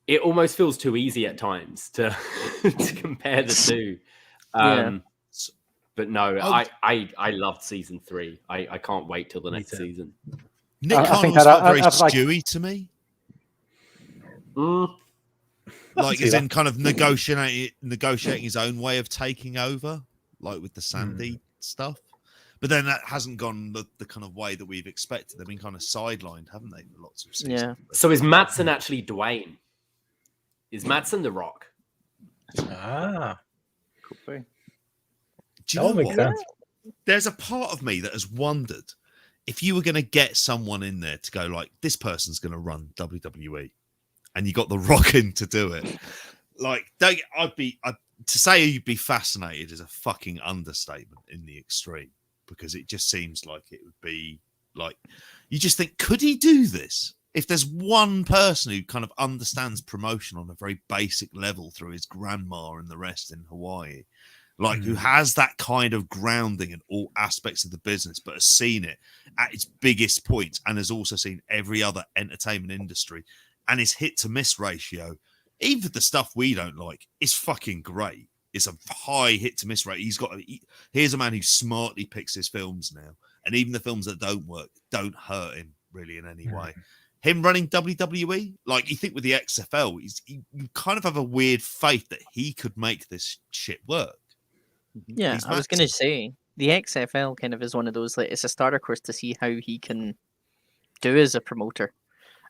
It almost feels too easy at times to compare the two. But no, I loved season 3. I can't wait till the next season. Nick Khan was very Stewie to me. Like, as in kind of negotiating his own way of taking over, like with the Sandy stuff. But then that hasn't gone the kind of way that we've expected. They've been kind of sidelined, haven't they? For lots of seasons. Yeah. So is Matson actually Dwayne? is Madsen the Rock. Ah, could be. Do you know what? There's a part of me that has wondered if you were going to get someone in there to go like, this person's going to run WWE, and you got the Rock in to do it. Like, to say you'd be fascinated is a fucking understatement in the extreme, because it just seems like it would be like, you just think, could he do this? If there's one person who kind of understands promotion on a very basic level through his grandma and the rest in Hawaii, like who has that kind of grounding in all aspects of the business, but has seen it at its biggest point and has also seen every other entertainment industry, and his hit to miss ratio, even for the stuff we don't like, is fucking great. It's a high hit to miss rate. Here's a man who smartly picks his films now, and even the films that don't work don't hurt him really in any way. Him running WWE, like, you think with the XFL, you kind of have a weird faith that he could make this shit work. Yeah, I was going to say, the XFL kind of is one of those, like, it's a starter course to see how he can do as a promoter.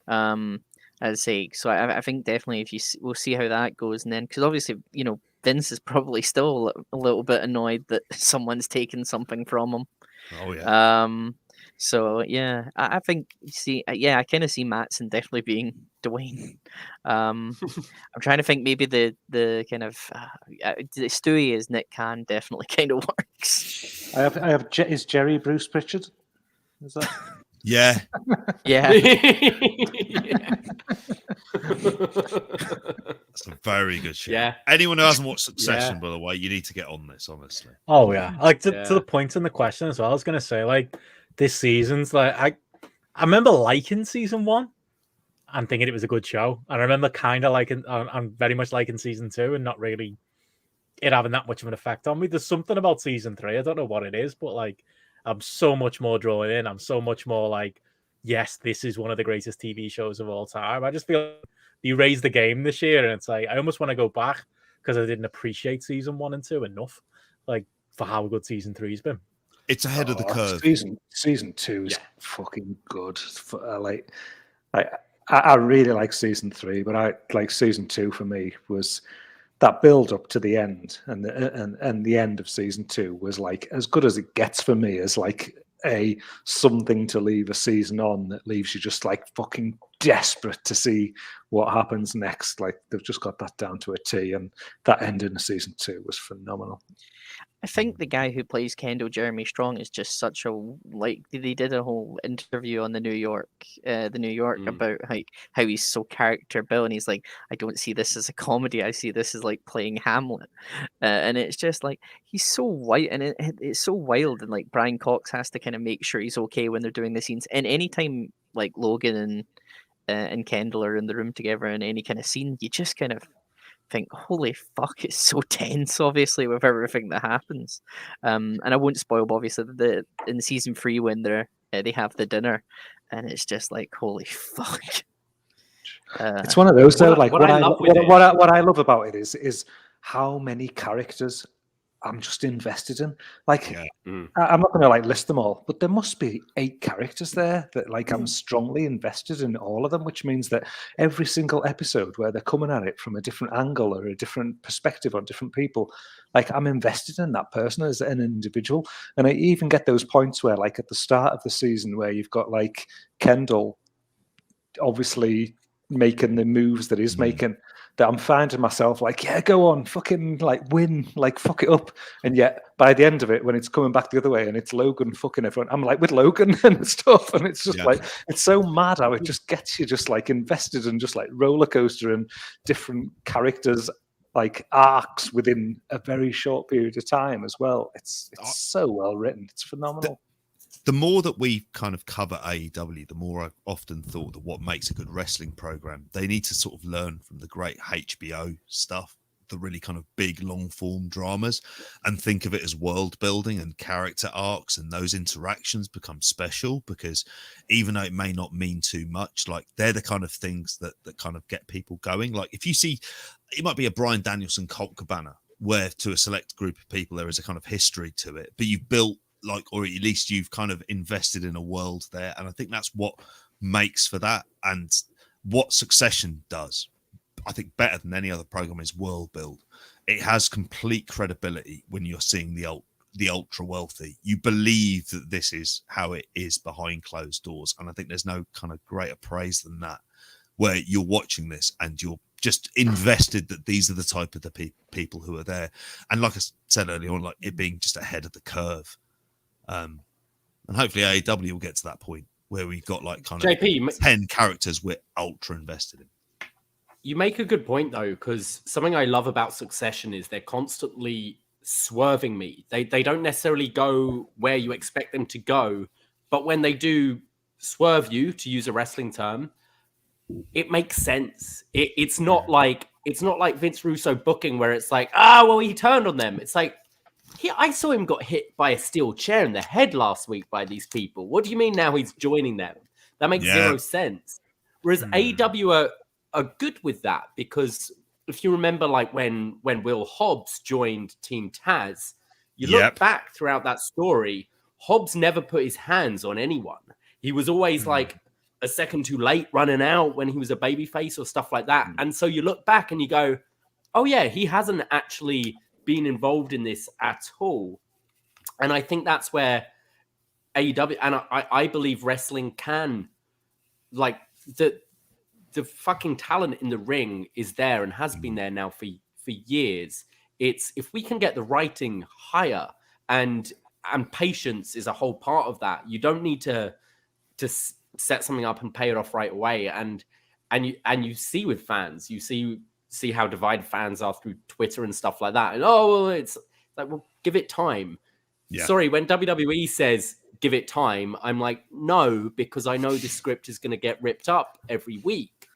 As I say, so I think definitely we'll see how that goes. And then, because obviously, you know, Vince is probably still a little bit annoyed that someone's taken something from him. Oh, yeah. So yeah, I think I kind of see Matson definitely being Dwayne. I'm trying to think, maybe the kind of Stewie as Nick Khan definitely kind of works. I have is Jerry Bruce Pritchard? Is that? Yeah. Yeah. That's a very good show. Yeah. Anyone who hasn't watched Succession, by the way, you need to get on this, honestly. Oh yeah, like to the point in the question as well. I was gonna say, like, this season's like I remember liking season 1 and thinking it was a good show. And I remember kind of liking, I'm very much liking season 2 and not really it having that much of an effect on me. There's something about season 3, I don't know what it is, but like I'm so much more drawn in. I'm so much more like, yes, this is one of the greatest TV shows of all time. I just feel like you raised the game this year, and it's like I almost want to go back because I didn't appreciate season 1 and 2 enough, like, for how good season 3's been. It's ahead of the curve. Season 2 is fucking good. I really like season 3, but I like season 2 for me was that build up to the end, and the end of season 2 was like as good as it gets for me, as like something to leave a season on that leaves you just like fucking desperate to see what happens next. Like, they've just got that down to a T, and that ending of season 2 was phenomenal. I think the guy who plays Kendall, Jeremy Strong, is just such a, like, they did a whole interview on the New York about how he's so character built, and he's like, I don't see this as a comedy, I see this as like playing Hamlet, and it's just like he's so white, and it's so wild, and like Brian Cox has to kind of make sure he's okay when they're doing the scenes, and anytime like Logan and Kendall are in the room together in any kind of scene, you just kind of think, holy fuck, it's so tense, obviously, with everything that happens. And I won't spoil, but obviously in season 3 when they have the dinner, and it's just like, holy fuck. It's one of those though. Like what I love about it is how many characters I'm just invested in. Like, I'm not going to like list them all, but there must be 8 characters there that like I'm strongly invested in all of them, which means that every single episode where they're coming at it from a different angle or a different perspective on different people, like I'm invested in that person as an individual. And I even get those points where, like, at the start of the season where you've got like Kendall obviously making the moves that he's making, that I'm finding myself like, yeah, go on, fucking like win, like fuck it up. And yet by the end of it, when it's coming back the other way and it's Logan fucking everyone, I'm like with Logan and stuff. And it's just like, it's so mad how it just gets you just like invested and just like roller coaster and different characters, like arcs within a very short period of time as well. It's so well written. It's phenomenal. The more that we kind of cover AEW, the more I've often thought that what makes a good wrestling program, they need to sort of learn from the great HBO stuff, the really kind of big long form dramas, and think of it as world building and character arcs, and those interactions become special, because even though it may not mean too much, like they're the kind of things that kind of get people going. Like if you see, it might be a Bryan Danielson Colt Cabana, where to a select group of people there is a kind of history to it, but you've built, like, or at least you've kind of invested in a world there. And I think that's what makes for that, and what Succession does I think better than any other program is World Build. It has complete credibility when you're seeing the ultra wealthy. You believe that this is how it is behind closed doors, and I think there's no kind of greater praise than that, where you're watching this and you're just invested that these are the type of the people who are there. And like I said earlier on, like it being just ahead of the curve. And hopefully AEW will get to that point where we've got like kind of JP, 10 characters we're ultra invested in. You make a good point though, because something I love about Succession is they're constantly swerving me. They don't necessarily go where you expect them to go, but when they do swerve you, to use a wrestling term, it makes sense. It's not like Vince Russo booking where it's like, well, he turned on them. It's like, I saw him got hit by a steel chair in the head last week by these people. What do you mean now he's joining them? That makes zero sense. Whereas AEW are good with that, because if you remember, like when Will Hobbs joined Team Taz, you look back throughout that story, Hobbs never put his hands on anyone. He was always like a second too late running out when he was a babyface or stuff like that. And so you look back and you go, oh yeah, he hasn't actually been involved in this at all. And I think that's where AEW, and I believe wrestling can, like, the fucking talent in the ring is there and has been there now for years. It's if we can get the writing higher, and patience is a whole part of that. You don't need to set something up and pay it off right away. And you see with fans, you see how divided fans are through Twitter and stuff like that. And it's like, well, give it time. Yeah. Sorry, when WWE says give it time, I'm like, no, because I know this script is going to get ripped up every week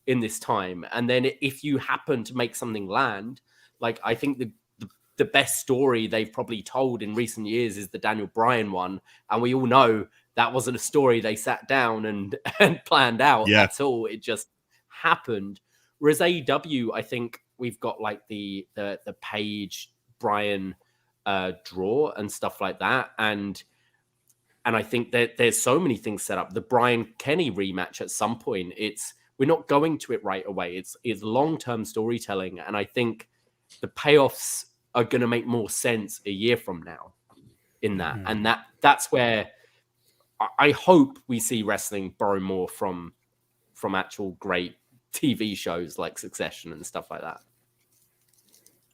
in this time. And then if you happen to make something land, like I think the best story they've probably told in recent years is the Daniel Bryan one. And we all know that wasn't a story they sat down and planned out at all. It just happened. Whereas AEW, I think we've got like the Page Bryan draw and stuff like that. And I think that there's so many things set up. The Bryan Kenny rematch at some point, we're not going to it right away. It's long-term storytelling. And I think the payoffs are going to make more sense a year from now in that. And that's where I hope we see wrestling borrow more from actual great TV shows like Succession and stuff like that.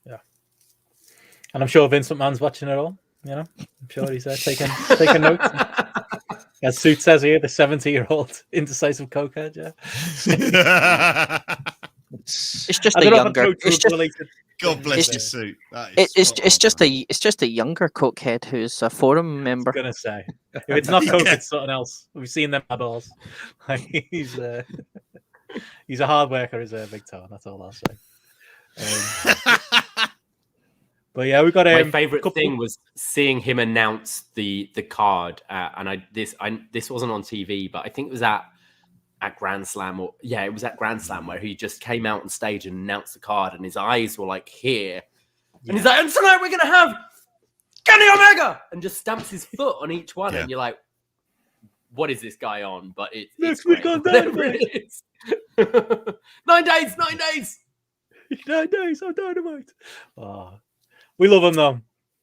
Yeah. And I'm sure Vince McMahon's watching it all. You know, I'm sure he's taking notes. As Suit says here, the 70-year-old indecisive cokehead. Yeah. It's just a younger. God bless your Suit. It's just a younger cokehead who's a forum member. I was gonna say, if it's not coke, it's something else. We've seen them eyeballs. Like he's a hard worker. He's a big toe. That's all I'll say. But yeah, we got my favorite thing was seeing him announce the card, and this wasn't on TV, but I think it was at Grand Slam, it was at Grand Slam where he just came out on stage and announced the card, and his eyes were like here, and he's like, "And tonight we're gonna have Kenny Omega," and just stamps his foot on each one, and you're like, "What is this guy on?" But it's next week on Dynamite. 9 days, 9 days, 9 days on Dynamite. We love him though.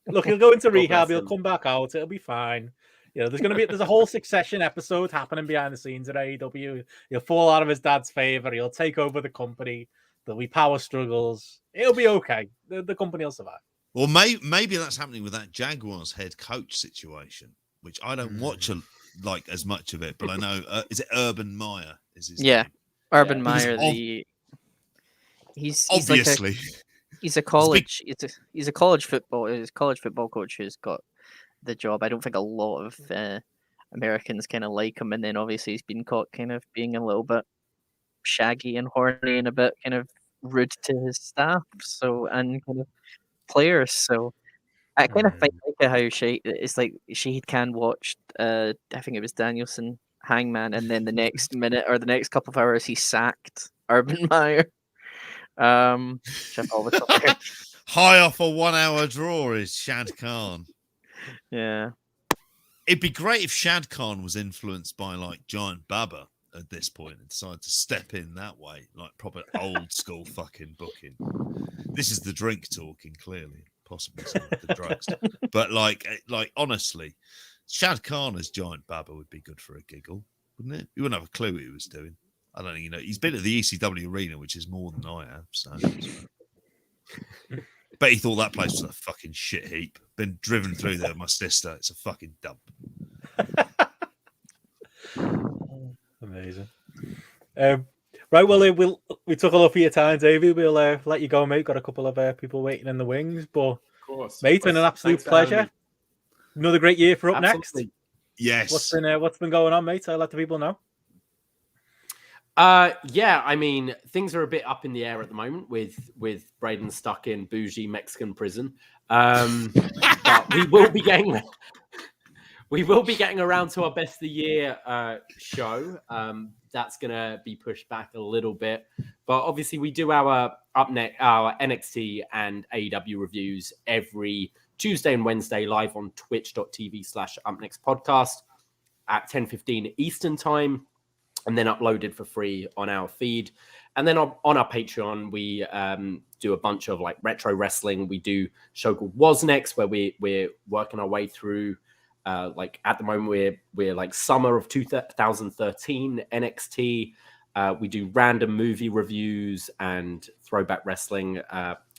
Look, he'll go into rehab. He'll come back out. It'll be fine. You know, there's a whole Succession episode happening behind the scenes at AEW. He'll fall out of his dad's favor. He'll take over the company. There'll be power struggles. It'll be okay. The company will survive. Well, maybe that's happening with that Jaguars head coach situation, which I don't watch like as much of it, but I know is it Urban Meyer? Is his name? Urban Meyer. He's obviously. He's a college football coach who's got the job. I don't think a lot of Americans kind of like him, and then obviously he's been caught kind of being a little bit shaggy and horny and a bit kind of rude to his staff, and kind of players. So I kind of think how it's like Shahid Khan watched I think it was Danielson Hangman, and then the next minute or the next couple of hours he sacked Urban Meyer. High off a 1 hour draw is Shad Khan. Yeah. It'd be great if Shad Khan was influenced by like Giant Baba at this point and decided to step in that way, like proper old school fucking booking. This is the drink talking, clearly, possibly some of the drugs. But like honestly, Shad Khan as Giant Baba would be good for a giggle, wouldn't it? You wouldn't have a clue what he was doing. I don't think he's been at the ECW arena, which is more than I have. So, but he thought that place was a fucking shit heap. Been driven through there with my sister. It's a fucking dump. Amazing. Right, well, we took a lot for your time, Davey. We'll let you go, mate. Got a couple of people waiting in the wings, but Of course, mate, been an absolute pleasure. Another great year for Up Absolutely. Next. Yes. What's been going on, mate? I'll let the people know. Yeah, I mean, things are a bit up in the air at the moment with Braden stuck in bougie Mexican prison. But we will be getting around to our best of the year show. That's gonna be pushed back a little bit, but obviously we do our our NXT and AEW reviews every Tuesday and Wednesday live on twitch.tv/upnextpodcast at 10:15 Eastern time, and then uploaded for free on our feed. And then on our Patreon, we do a bunch of like retro wrestling. We do a show called Was Next, where we're working our way through like at the moment we're like summer of 2013 NXT. We do random movie reviews and throwback wrestling.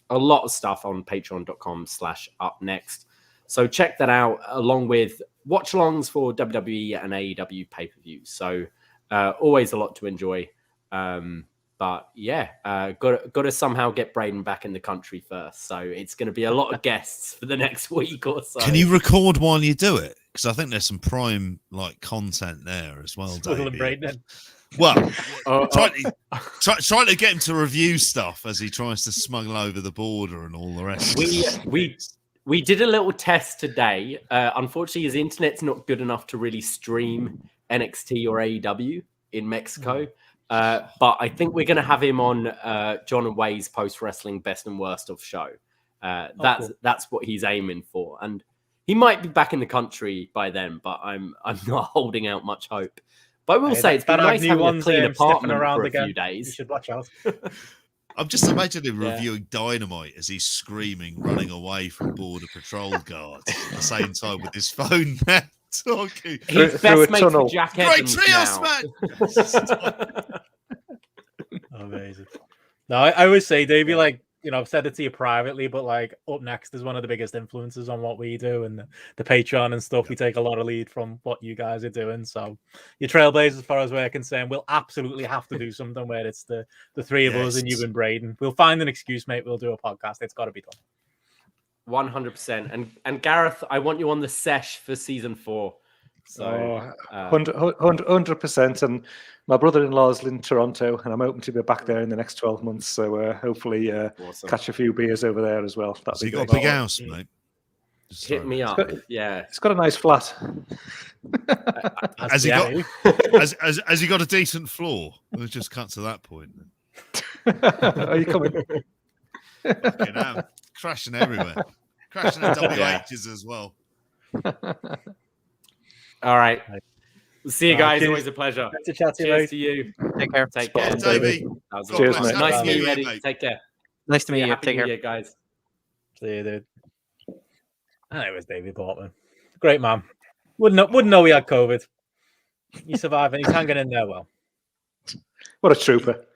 A lot of stuff on patreon.com/upnext. So check that out, along with watch-alongs for WWE and AEW pay-per-views. So always a lot to enjoy. But yeah, got to somehow get Braden back in the country first. So it's going to be a lot of guests for the next week or so. Can you record while you do it? Because I think there's some prime like content there as well. Braden. Well, trying to get him to review stuff as he tries to smuggle over the border and all the rest. We did a little test today. Unfortunately, his internet's not good enough to really stream NXT or AEW in Mexico. But I think we're going to have him on John and Way's post wrestling best and worst of show. That's what he's aiming for, and he might be back in the country by then. But I'm not holding out much hope. But I will say it's been nice having a clean apartment for a few days. You should watch out. I'm just imagining him reviewing Dynamite as he's screaming, running away from border patrol guards at the same time with his phone there. Talking. He's best mates with Jack Great Evans trios, now. man. Amazing. No, I always say, Davey, like, you know, I've said it to you privately, but like Up Next is one of the biggest influences on what we do, and the Patreon and stuff. We take a lot of lead from what you guys are doing. So you're trailblazers as far as we're concerned. We'll absolutely have to do something where it's the three of us and you and Braden. We'll find an excuse, mate. We'll do a podcast. It's got to be done. 100%. And Gareth, I want you on the sesh for season 4. So 100%. And my brother-in-law's in Toronto, and I'm hoping to be back there in the next 12 months. So hopefully catch a few beers over there as well. So you got a big house, mate. Hit me up. It's got a nice flat. Has he got a decent floor? We'll just cut to that point. Are you coming? Fucking hell. Crashing everywhere. Crashing at WHs as well. All right. We'll see you guys. Cheers. Always a pleasure. Nice to chat to you, Cheers mate. to you. Take care. Take care. Davey. Cheers, mate. Nice to meet you, Mate. Eddie. Take care. Nice to meet you. Happy Take New care. Year, guys. See you, dude. And it was Davie Portman. Great man. Wouldn't know he had COVID. He's surviving. He's hanging in there well. What a trooper.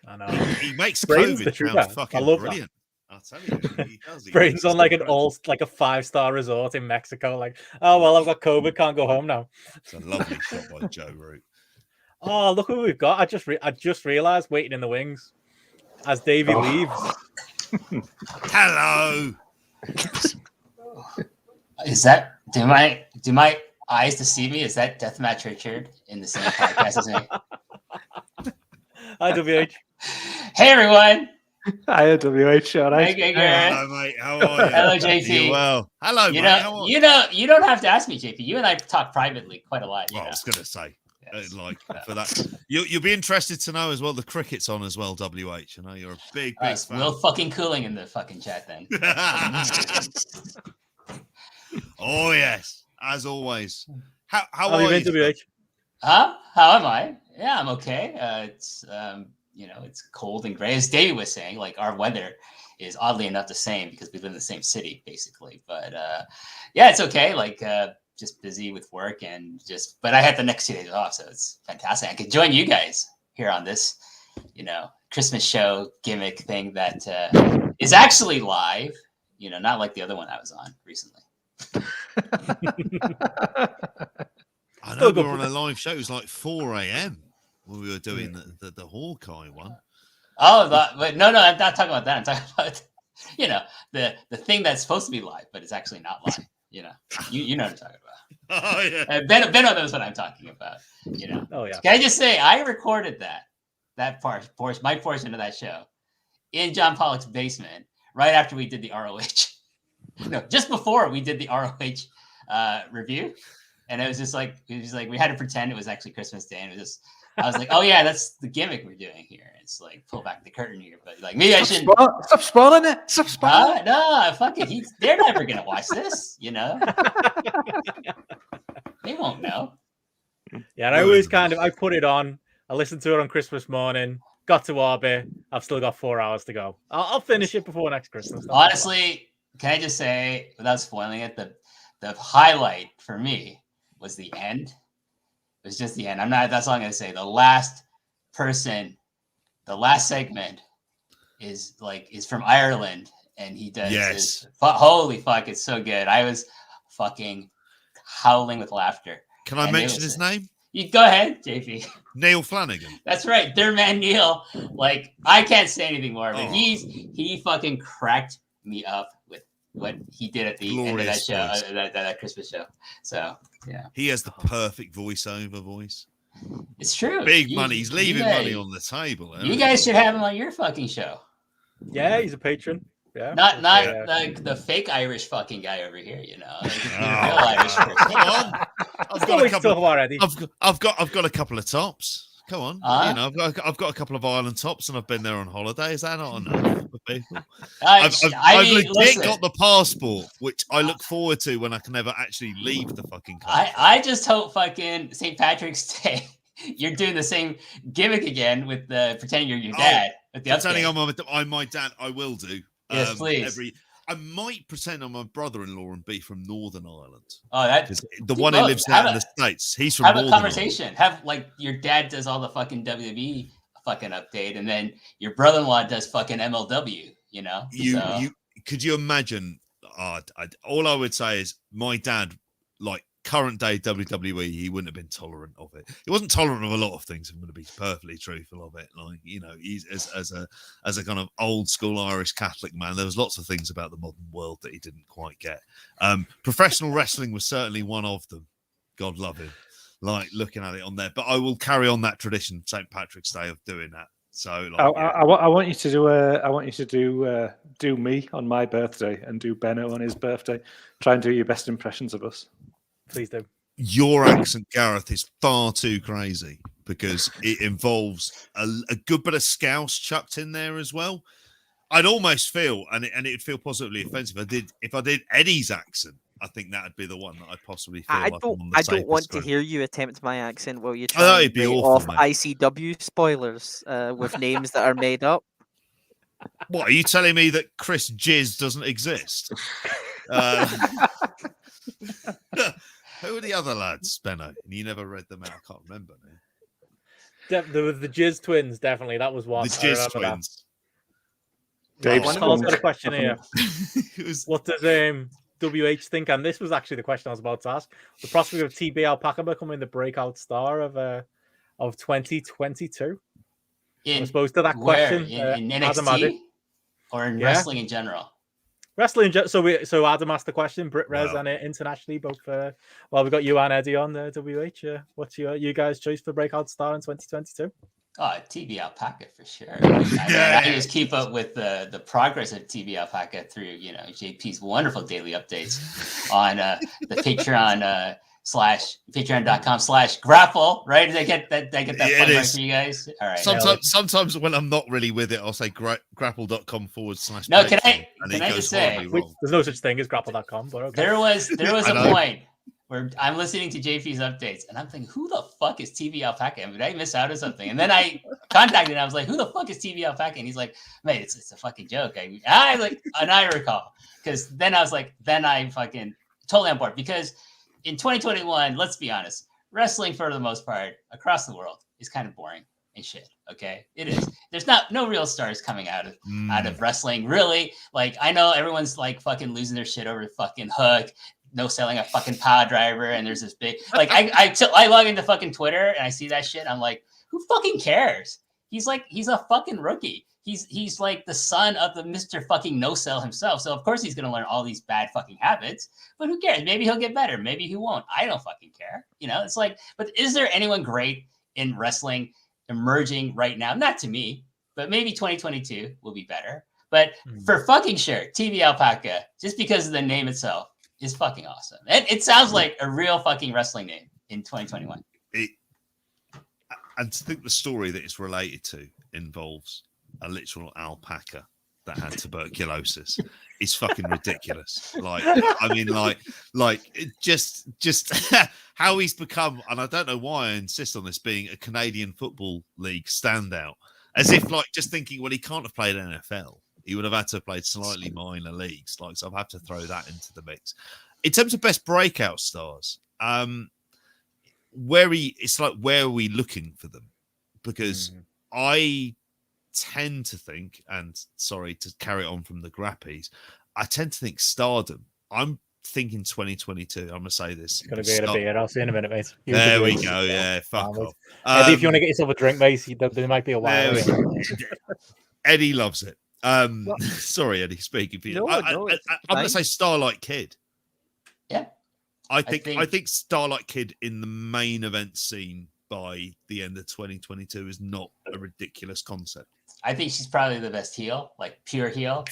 I know. He makes Braden's the COVID trooper. sound fucking I love brilliant. I'll tell you. He does. Braden's on like a 5-star resort in Mexico. Like, oh well, I've got COVID, can't go home now. It's a lovely shot by Joe Root. Oh, look who we've got! I just realised, waiting in the wings, as Davey leaves. Hello. Is that do my eyes deceive me? Is that Deathmatch Richard in the same podcast as me? Hi, WH. Hey everyone. Hi, WH. All right. Hey, Gareth. Hello, mate. How are you? Hello, JP. You well? Hello, mate. How are You don't have to ask me, JP. You and I talk privately quite a lot. Well, I was going to say, for that, you'll be interested to know as well. The cricket's on as well. WH. I know you're a big fan. Real fucking cooling in the fucking chat then. Oh yes, as always. How are you, you? WH? Huh? How am I? Yeah, I'm okay. It's it's cold and gray, as Davey was saying. Like, our weather is oddly enough the same because we live in the same city, basically. But yeah, it's okay. Like, just busy with work but I had the next 2 days off, so it's fantastic. I could join you guys here on this, Christmas show gimmick thing that is actually live. Not like the other one I was on recently. I know we were on a live show. It was like 4 a.m. when we were doing the Hawkeye one. Oh, but no, I'm not talking about that. I'm talking about the thing that's supposed to be live, but it's actually not live. You know what I'm talking about. Oh yeah. Benno knows what I'm talking about. Oh yeah. Can I just say I recorded that my portion of that show in John Pollock's basement right after we did the ROH. No, just before we did the ROH review. And it was just like we had to pretend it was actually Christmas Day, and I was like, oh yeah, that's the gimmick we're doing here. It's like pull back the curtain here, but like maybe I shouldn't stop spoiling it. Stop spoiling it. No, fuck it. They're never gonna watch this, They won't know. Yeah, and I always I put it on. I listened to it on Christmas morning. Got to Arby. I've still got 4 hours to go. I'll finish it before next Christmas. Honestly, can I just say, without spoiling it, the highlight for me was the end. It was just the end. That's all I'm gonna say. The last segment is from Ireland, and he does this. Holy fuck, it's so good. I was fucking howling with laughter. Can I mention his name? You go ahead, JP. Neil Flanagan. That's right, their man Neil. Like, I can't say anything more, but he fucking cracked me up with what he did at the end of that show, that Christmas show. So yeah, he has the perfect voiceover voice. It's true. Big money. He's leaving money on the table. You guys should have him on your fucking show. Yeah, he's a patron. Yeah, not like the fake Irish fucking guy over here. Real Irish person. Come on. I've got a couple of tops. Come on, I've got a couple of Ireland tops, and I've been there on holiday. Is that not enough for people? I've legit got the passport, which I look forward to when I can never actually leave the fucking country. I just hope fucking St. Patrick's Day you're doing the same gimmick again with pretending you're your dad. Pretending I'm my dad, I will do. Yes, please. I might pretend I'm my brother-in-law and be from Northern Ireland. Oh, that's the one who lives out in the States. He's from Northern conversation. Ireland. Have like your dad does all the fucking WWE fucking update, and then your brother-in-law does fucking MLW. Could you imagine? All I would say is my dad, like current day WWE, he wouldn't have been tolerant of it. He wasn't tolerant of a lot of things. I'm going to be perfectly truthful of it. Like, he's as a kind of old school Irish Catholic man, there was lots of things about the modern world that he didn't quite get. Professional wrestling was certainly one of them. God love him. Like looking at it on there, but I will carry on that tradition, St. Patrick's Day, of doing that. So I want you to do do me on my birthday and do Benno on his birthday. Try and do your best impressions of us. Please do. Your accent, Gareth, is far too crazy because it involves a good bit of Scouse chucked in there as well. I'd almost feel, and it'd feel positively offensive. If I did Eddie's accent, I think that'd be the one that I'd possibly feel. I don't want to hear you attempt my accent while you try and awful, off mate. ICW spoilers with names that are made up. What, are you telling me that Chris Jizz doesn't exist? Who are the other lads, Benno? You never read them out. I can't remember now. There was the Jizz twins, definitely. That was one. The Jizz twins. Dave's got a question here. What does WH think? And this was actually the question I was about to ask. The prospect of TB Alpaca becoming the breakout star of 2022. I suppose to that question, in NXT or in wrestling in general. Wrestling, so Adam asked the question. Brit Rez and internationally, both. We got you and Eddie on the WH. What's you guys' choice for breakout star in 2022? Oh, TB Alpaca for sure. I just keep up with the progress of TB Alpaca through JP's wonderful daily updates on the Patreon patreon.com/GRAPPL. Right? Did I get that plug right for you guys? All right. Sometimes when I'm not really with it, I'll say grapple.com/. No, can I just say there's no such thing as grapple.com, but okay. There was a point where I'm listening to JP's updates and I'm thinking, who the fuck is TV Alpaca? Did I miss out on something? And then I contacted him. I was like, who the fuck is TV Alpaca? And he's like, mate, it's a fucking joke. I like, and I recall, because then I was like, then I fucking totally on board, because in 2021, let's be honest, wrestling for the most part across the world is kind of boring and shit. Okay, it is. There's no real stars coming out of wrestling, really. Like, I know everyone's like fucking losing their shit over fucking Hook, no selling a fucking power driver, and there's this big like I log into fucking Twitter and I see that shit. I'm like, who fucking cares? He's a fucking rookie. He's like the son of the Mr. fucking no sell himself. So of course he's gonna learn all these bad fucking habits. But who cares? Maybe he'll get better. Maybe he won't. I don't fucking care. You know, it's like, but is there anyone great in wrestling emerging right now? Not to me, but maybe 2022 will be better. But for fucking sure, TV Alpaca, just because of the name itself, is fucking awesome. It sounds like a real fucking wrestling name in 2021. And to think the story that it's related to involves a literal alpaca that had tuberculosis is fucking ridiculous. Like, I mean, like it just how he's become, and I don't know why I insist on this being a Canadian Football League standout, as if like just thinking, well, he can't have played NFL. He would have had to have played slightly minor leagues. Like, so I'll have to throw that into the mix. In terms of best breakout stars, where are we looking for them? Because I tend to think, and sorry to carry on from the Grappies, I tend to think Stardom. I'm thinking 2022. I'm going to say this. It's going to be in a beer. I'll see you in a minute, mate. There we go. Yeah, fuck off. Eddie, if you want to get yourself a drink, mate, there might be a while. Eddie loves it. Sorry, Eddie, speaking for you. I'm going to say Starlight Kid. Yeah. I think Starlight Kid in the main event scene by the end of 2022 is not a ridiculous concept. I think she's probably the best heel, like pure heel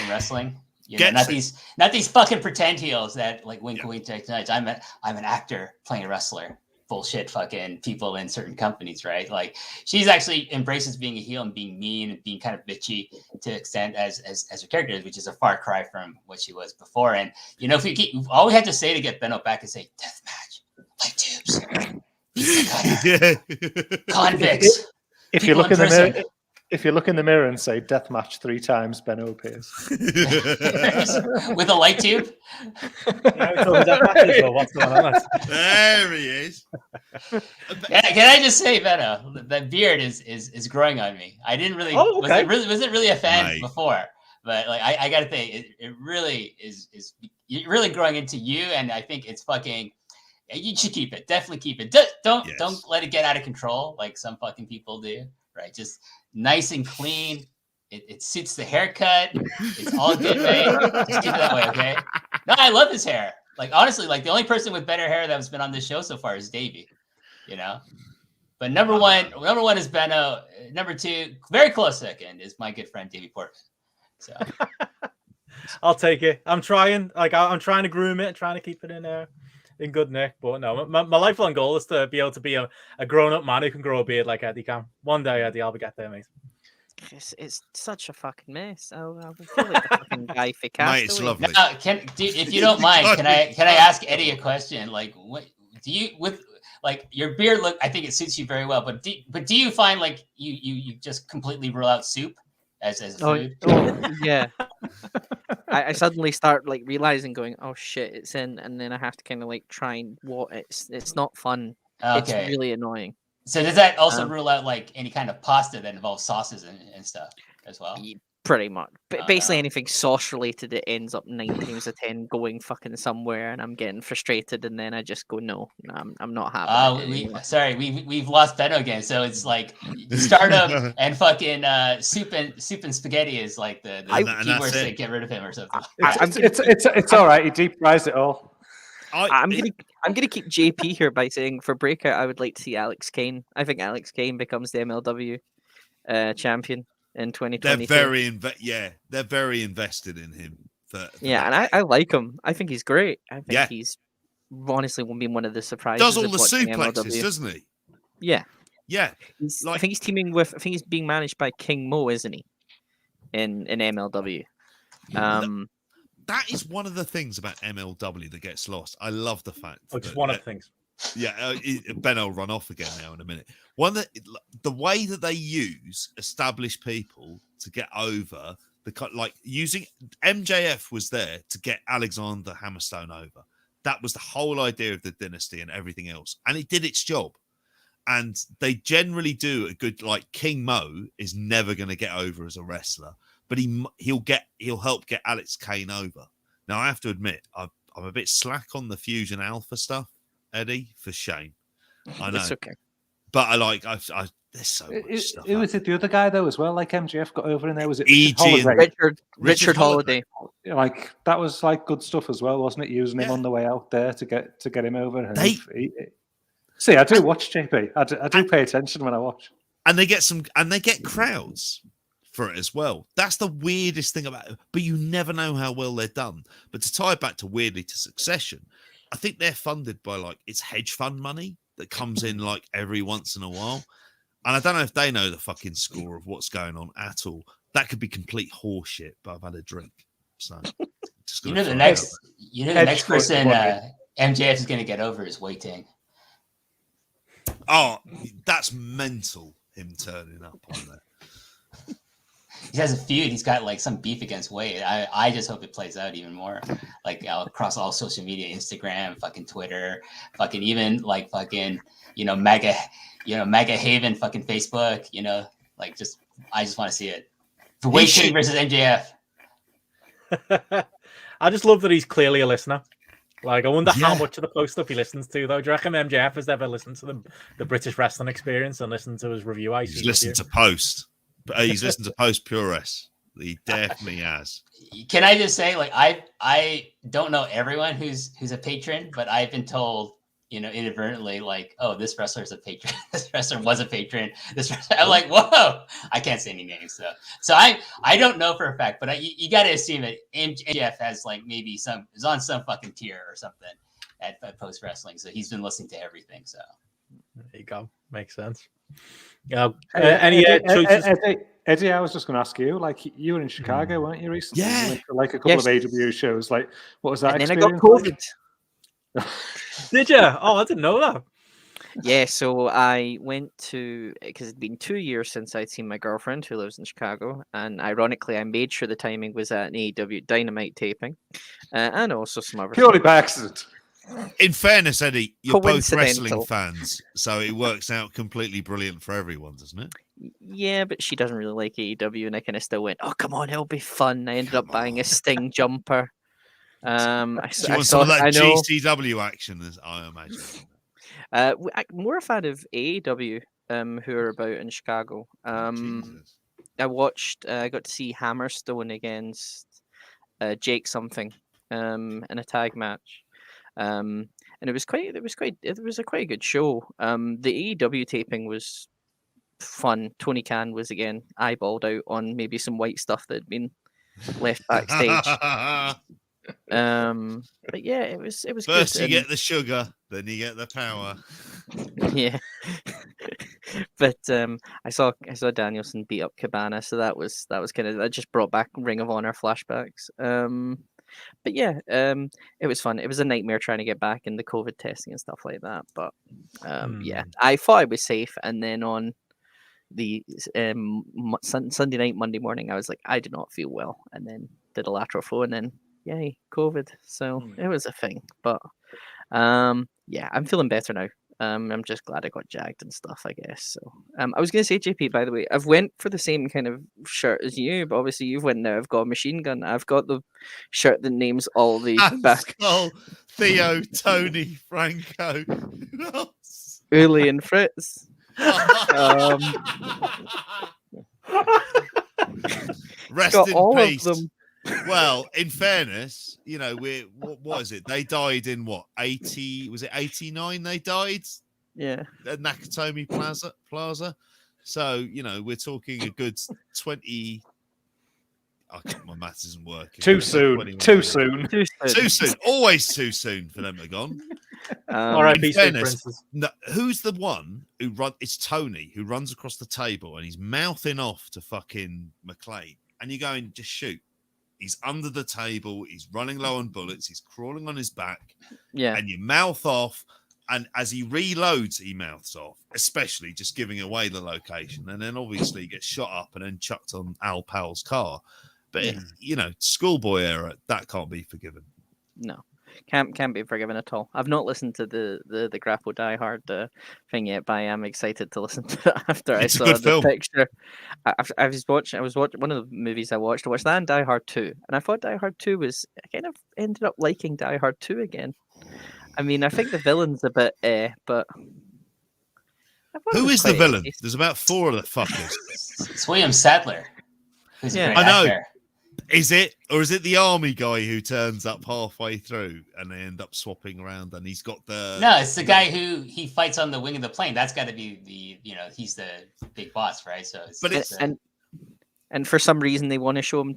in wrestling. You know, not these fucking pretend heels that like wink wink tonight. I'm an actor playing a wrestler. Bullshit fucking people in certain companies, right? Like, she's actually embraces being a heel and being mean and being kind of bitchy to extent as her character is, which is a far cry from what she was before. And you know, if we keep all we had to say to get Benno back is say death match, light tubes, convicts. If you look in the mirror, if you look in the mirror and say deathmatch 3 times, Benno appears with a light tube. There he is. Can I just say, Benno, that beard is growing on me. I didn't really wasn't really a fan before, but like I gotta say, it really is really growing into you, and I think it's fucking. You should keep it. Definitely keep it. Don't let it get out of control like some fucking people do. Right? Just nice and clean. It suits the haircut. It's all good, man. Just keep it that way, okay? No, I love his hair. Like, honestly, like the only person with better hair that's been on this show so far is Davie. You know? But number one is Benno. Number 2, very close second, is my good friend Davie Portman. So I'll take it. I'm trying. Like, I'm trying to groom it, trying to keep it in good nick. But no, my lifelong goal is to be able to be a grown-up man who can grow a beard like Eddie can. One day, Eddie, I'll get there, mate. It's such a fucking mess. I feel like the fucking guy for Castaway. Mate, it's lovely. Now, if you don't mind, can I ask Eddie a question? Like, what do you with like your beard look? I think it suits you very well. But do you find like you just completely rule out soup as a food? Yeah. I suddenly start like realizing, going, oh shit, it's in, and then I have to kind of like try and it's not fun. Okay. It's really annoying. So does that also rule out like any kind of pasta that involves sauces and stuff as well? Pretty much. But basically anything sauce related, it ends up 9 times out of 10 going fucking somewhere, and I'm getting frustrated, and then I just go, no, I'm not happy. We've lost Benno again. So it's like stardom and fucking soup and spaghetti is like the keywords to get rid of him or something. It's all right. He deep fries it all. I'm gonna keep JP here by saying for breakout, I would like to see Alex Kane. I think Alex Kane becomes the MLW champion in 2022. They're very invested in him. And I like him. I think he's great. I think he's honestly been one of the surprises. Does all the suplexes, doesn't he? Yeah. Yeah. I think he's teaming with. I think he's being managed by King Mo, isn't he? In MLW. that is one of the things about MLW that gets lost. I love the fact. Oh, just one of the things. Yeah, Ben will run off again now in a minute. One that the way that they use established people to get over like using MJF was there to get Alexander Hammerstone over. That was the whole idea of the dynasty and everything else, and it did its job. And they generally do a good. Like King Mo is never going to get over as a wrestler, but he'll help get Alex Kane over. Now I have to admit I'm a bit slack on the Fusion Alpha stuff. Eddie, for shame. I know. It's okay. But there's so much stuff. Who was it? The other guy though, as well. Like MJF got over in there. Was it Richard Holiday? Like that was like good stuff as well, wasn't it? Using him on the way out there to get him over. And see, I do watch JP. I do pay attention when I watch. And they get crowds for it as well. That's the weirdest thing about it. But you never know how well they're done. But to tie it back to weirdly to Succession, I think they're funded by like it's hedge fund money that comes in like every once in a while. And I don't know if they know the fucking score of what's going on at all. That could be complete horseshit, but I've had a drink. So just the next person MJF is going to get over is Wei Ting. Oh, that's mental, him turning up on that. He has a feud. He's got like some beef against Wade. I just hope it plays out even more, like across all social media, Instagram, fucking Twitter, fucking even like fucking Mega Haven, fucking Facebook. Like I just want to see it for Wade King versus MJF. I just love that he's clearly a listener. Like, I wonder how much of the post stuff he listens to, though. Do you reckon MJF has ever listened to the British Wrestling Experience and listened to his review? He's listened to Post. He's listened to Post Pures. He definitely has. Can I just say, like, I don't know everyone who's a patron, but I've been told, inadvertently, like, oh, this wrestler is a patron. This wrestler was a patron. This wrestler, I'm like, whoa! I can't say any names, so I don't know for a fact, but you got to assume that MJF has like maybe is on some fucking tier or something at Post Wrestling, so he's been listening to everything. So there you go, makes sense. Any choices? Eddie, I was just going to ask you. Like, you were in Chicago, weren't you recently? Yeah. You went for, like a couple of AW shows. Like, what was that? And then I got COVID. Did you? Oh, I didn't know that. Yeah, so I went to, because it'd been 2 years since I'd seen my girlfriend who lives in Chicago, and ironically, I made sure the timing was at an AEW Dynamite taping, and also some other purely by accident. In fairness, Eddie, you're both wrestling fans, so it works out completely brilliant for everyone, doesn't it? Yeah, but she doesn't really like AEW, and I kind of still went, "Oh, come on, it'll be fun." I ended up buying a Sting jumper. Some of that GCW action, as I imagine. More a fan of AEW, who are about in Chicago. I watched. I got to see Hammerstone against Jake something in a tag match, and it was quite a quite good show. The AEW taping was fun. Tony Khan was again eyeballed out on maybe some white stuff that had been left backstage. But yeah, it was First good. You get the sugar, then you get the power. Yeah. But I saw Danielson beat up Cabana, so that was kind of, that just brought back Ring of Honor flashbacks. But yeah, it was fun. It was a nightmare trying to get back in the COVID testing and stuff like that. But yeah, I thought I was safe, and then on the Sunday night, Monday morning, I was like, I do not feel well, and then did a lateral flow, and then yay, COVID. So it was a thing. But yeah, I'm feeling better now. I'm just glad I got jagged and stuff, I guess. So I was gonna say, JP, by the way, I've went for the same kind of shirt as you, but obviously you've went now. I've got a machine gun. I've got the shirt that names all the back. Theo, Tony, Franco, Uli and Fritz. Rest got in all peace. of them. Well, in fairness, we're what is it? They died in what, 80? Was it 89? They died. Yeah. At Nakatomi Plaza. So we're talking a good 20. My maths isn't working. Too soon. Too soon. Too soon. Always too soon for them to gone. All right, in fairness, no, who's the one who run? It's Tony who runs across the table and he's mouthing off to fucking McLean, and you're going, just shoot. he's under the table, he's running low on bullets, he's crawling on his back, Yeah. and you mouth off, and as he reloads, he mouths off, especially just giving away the location, and then obviously he gets shot up and then chucked on Al Powell's car. But you know, schoolboy era, that can't be forgiven. No, can't be forgiven at all. I've not listened to the GRAPPL Die Hard thing yet, but I am excited to listen to it after I saw the picture. I was watching one of the movies I watched that and Die Hard 2, and I thought Die Hard 2 was, I kind of ended up liking Die Hard 2 again. I mean, I think the villain's a bit but who is the villain? There's about 4 of the fuckers. It's William Sadler. Who's a great actor. Is it, or is it the army guy who turns up halfway through and they end up swapping around and he's got the... No, it's the guy who he fights on the wing of the plane. That's got to be he's the big boss, right? So it's, and for some reason they want to show him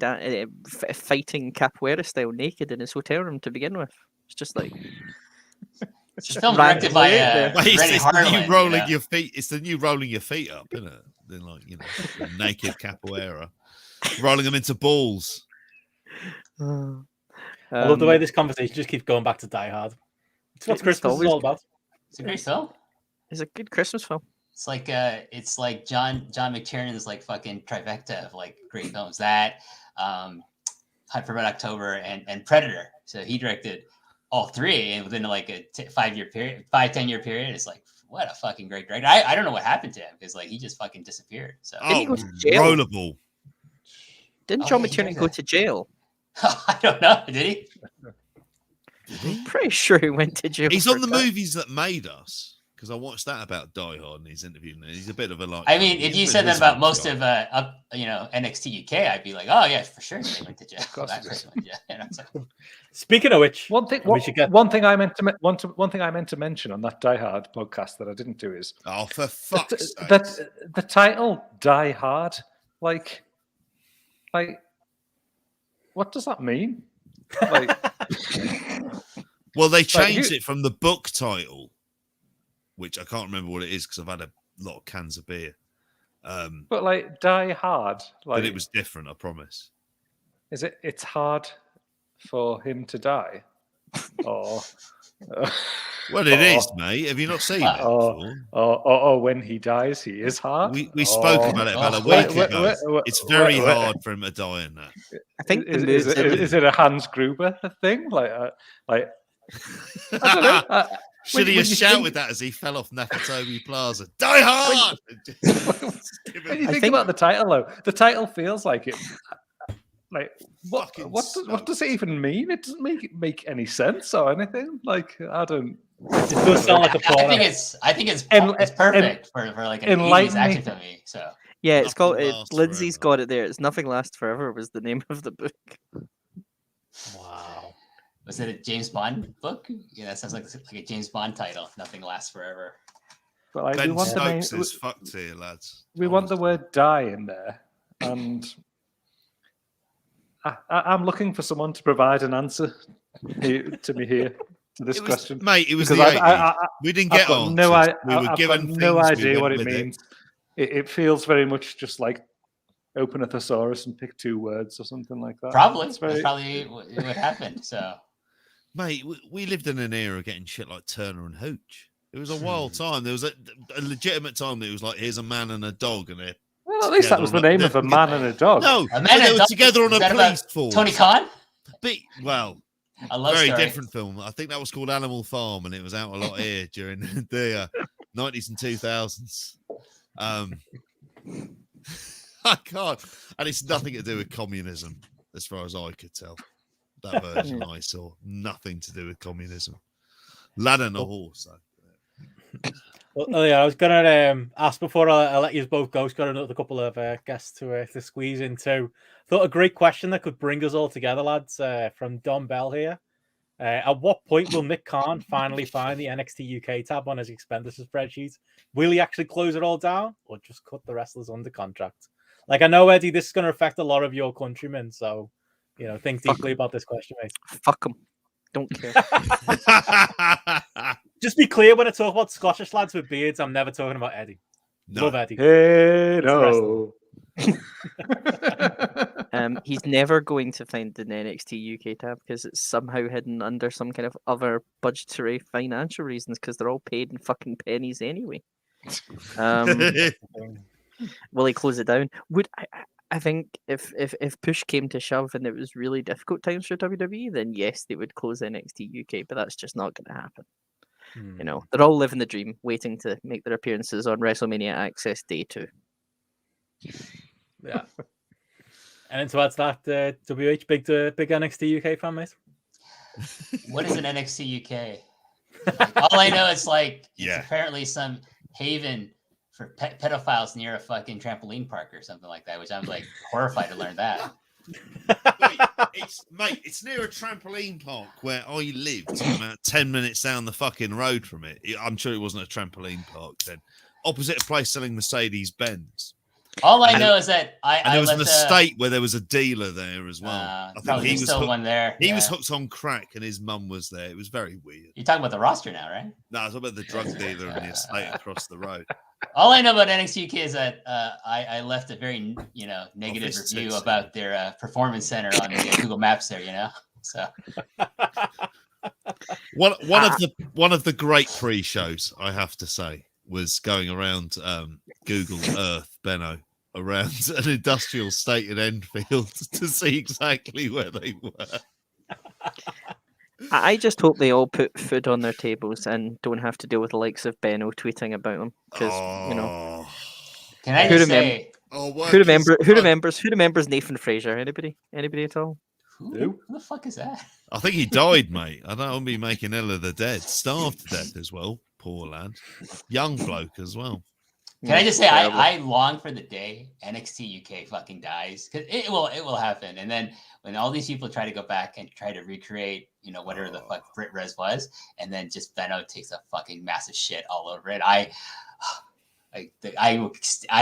fighting capoeira style naked in his hotel room to begin with. It's just like... It's just film directed by Rennie Harlan. The new rolling your feet. It's the new rolling your feet up, isn't it? Then the naked capoeira. Rolling them into balls. I love the way this conversation just keeps going back to Die Hard. It's what Christmas is all about. It's a great film. It's a good Christmas film. It's like John McTiernan's like fucking trifecta of like great films. That Hunt for Red October and Predator. So he directed all 3, and within like a 10 year period, it's like, what a fucking great director. I don't know what happened to him because like he just fucking disappeared. So didn't he go to jail? Rollerball. Didn't John McTiernan go to jail? I don't know. Did he? I'm pretty sure he went to jail. He's on the movies that made us, because I watched that about Die Hard and he's interviewing. He's a bit of a like. I mean, if you said that about most of NXT UK, I'd be like, oh yeah, for sure they went to jail. Speaking of which, one thing I meant to mention on that Die Hard podcast that I didn't do is for fuck's sake, the title Die Hard, like, what does that mean? Like, well, they changed it from the book title, which I can't remember what it is because I've had a lot of cans of beer. But like Die Hard, like, but it was different, I promise. Is it? It's hard for him to die, or well, it is, mate. Have you not seen it? Or when he dies, he is hard. We spoke about it about a week ago. It's very hard for him to die in that. I think is it a Hans Gruber thing? Like I don't know. Should he have shouted that as he fell off Nakatomi Plaza? Die hard! When you think about the title, though, the title feels like it. Like what does it even mean? It doesn't make any sense or anything. Like I don't. It does sound like a plot. I think it's perfect for like an 80s action film. So yeah, it's called. Lindsay's got it there. It's Nothing Lasts Forever was the name of the book. Wow. Was it a James Bond book? Yeah, that sounds like a James Bond title. Nothing Lasts Forever. But like, Ben Stokes is fucked here, lads. We want the word "die" in there, and I'm looking for someone to provide an answer to me here to this question, mate. It was the 80s. We didn't get on. We were given no idea what it means. It feels very much just like open a thesaurus and pick 2 words or something like that. Probably. That's probably what happened. So, mate, we lived in an era of getting shit like Turner and Hooch. It was a wild time. There was a legitimate time that it was like, here's a man and a dog, and it. Well, at least that was the name of a man and a dog. No, they were together on a police force. Tony Khan? A very different film. I think that was called Animal Farm, and it was out a lot here during the 90s and 2000s. I can't. And it's nothing to do with communism, as far as I could tell. That version I saw. Nothing to do with communism. Lad and a horse, though. Well, yeah, I was gonna ask before I let you both go. Got another couple of guests to squeeze into. Thought a great question that could bring us all together, lads. From Don Bell here. At what point will Nick Khan finally find the NXT UK tab on his expenditure spreadsheet? Will he actually close it all down, or just cut the wrestlers under contract? Like, I know, Eddie, this is going to affect a lot of your countrymen, so think deeply about this question, mate. Fuck them. Don't care. Just be clear, when I talk about Scottish lads with beards, I'm never talking about Eddie. No. Love Eddie. Hey, no. He's never going to find an NXT UK tab because it's somehow hidden under some kind of other budgetary financial reasons because they're all paid in fucking pennies anyway. Will he close it down? I think if push came to shove and it was really difficult times for WWE, then yes, they would close NXT UK, but that's just not going to happen. You know, they're all living the dream, waiting to make their appearances on WrestleMania Access Day 2. Yeah. And so that's that. WH, big NXT UK fan, mate. What is an NXT UK? Like, all I know is like it's apparently some haven for pedophiles near a fucking trampoline park or something like that, which I'm like horrified to learn that. It's near a trampoline park where I lived, about 10 minutes down the fucking road from it. I'm sure it wasn't a trampoline park then. Opposite a place selling Mercedes-Benz. All I know is that there was an estate where there was a dealer there as well. I think he was still one there. He was hooked on crack, and his mum was there. It was very weird. You're talking about the roster now, right? No, I was talking about the drug dealer and the estate across the road. All I know about NXT UK is that I left a very negative review about their performance center on the Google Maps there. So one of the great pre-shows, I have to say, was going around Google Earth, Benno, around an industrial estate in Enfield to see exactly where they were. I just hope they all put food on their tables and don't have to deal with the likes of Benno tweeting about them. Because can I just say, who remembers Nathan Fraser? Anybody at all? Who the fuck is that? I think he died, mate. I don't want to be making ill of the dead. Starved to death as well. Poor lad. Young bloke as well. Can I just say I long for the day NXT UK fucking dies, because it will happen. And then when all these people try to go back and try to recreate, whatever the fuck Brit Res was, and then just Benno takes a fucking massive shit all over it. I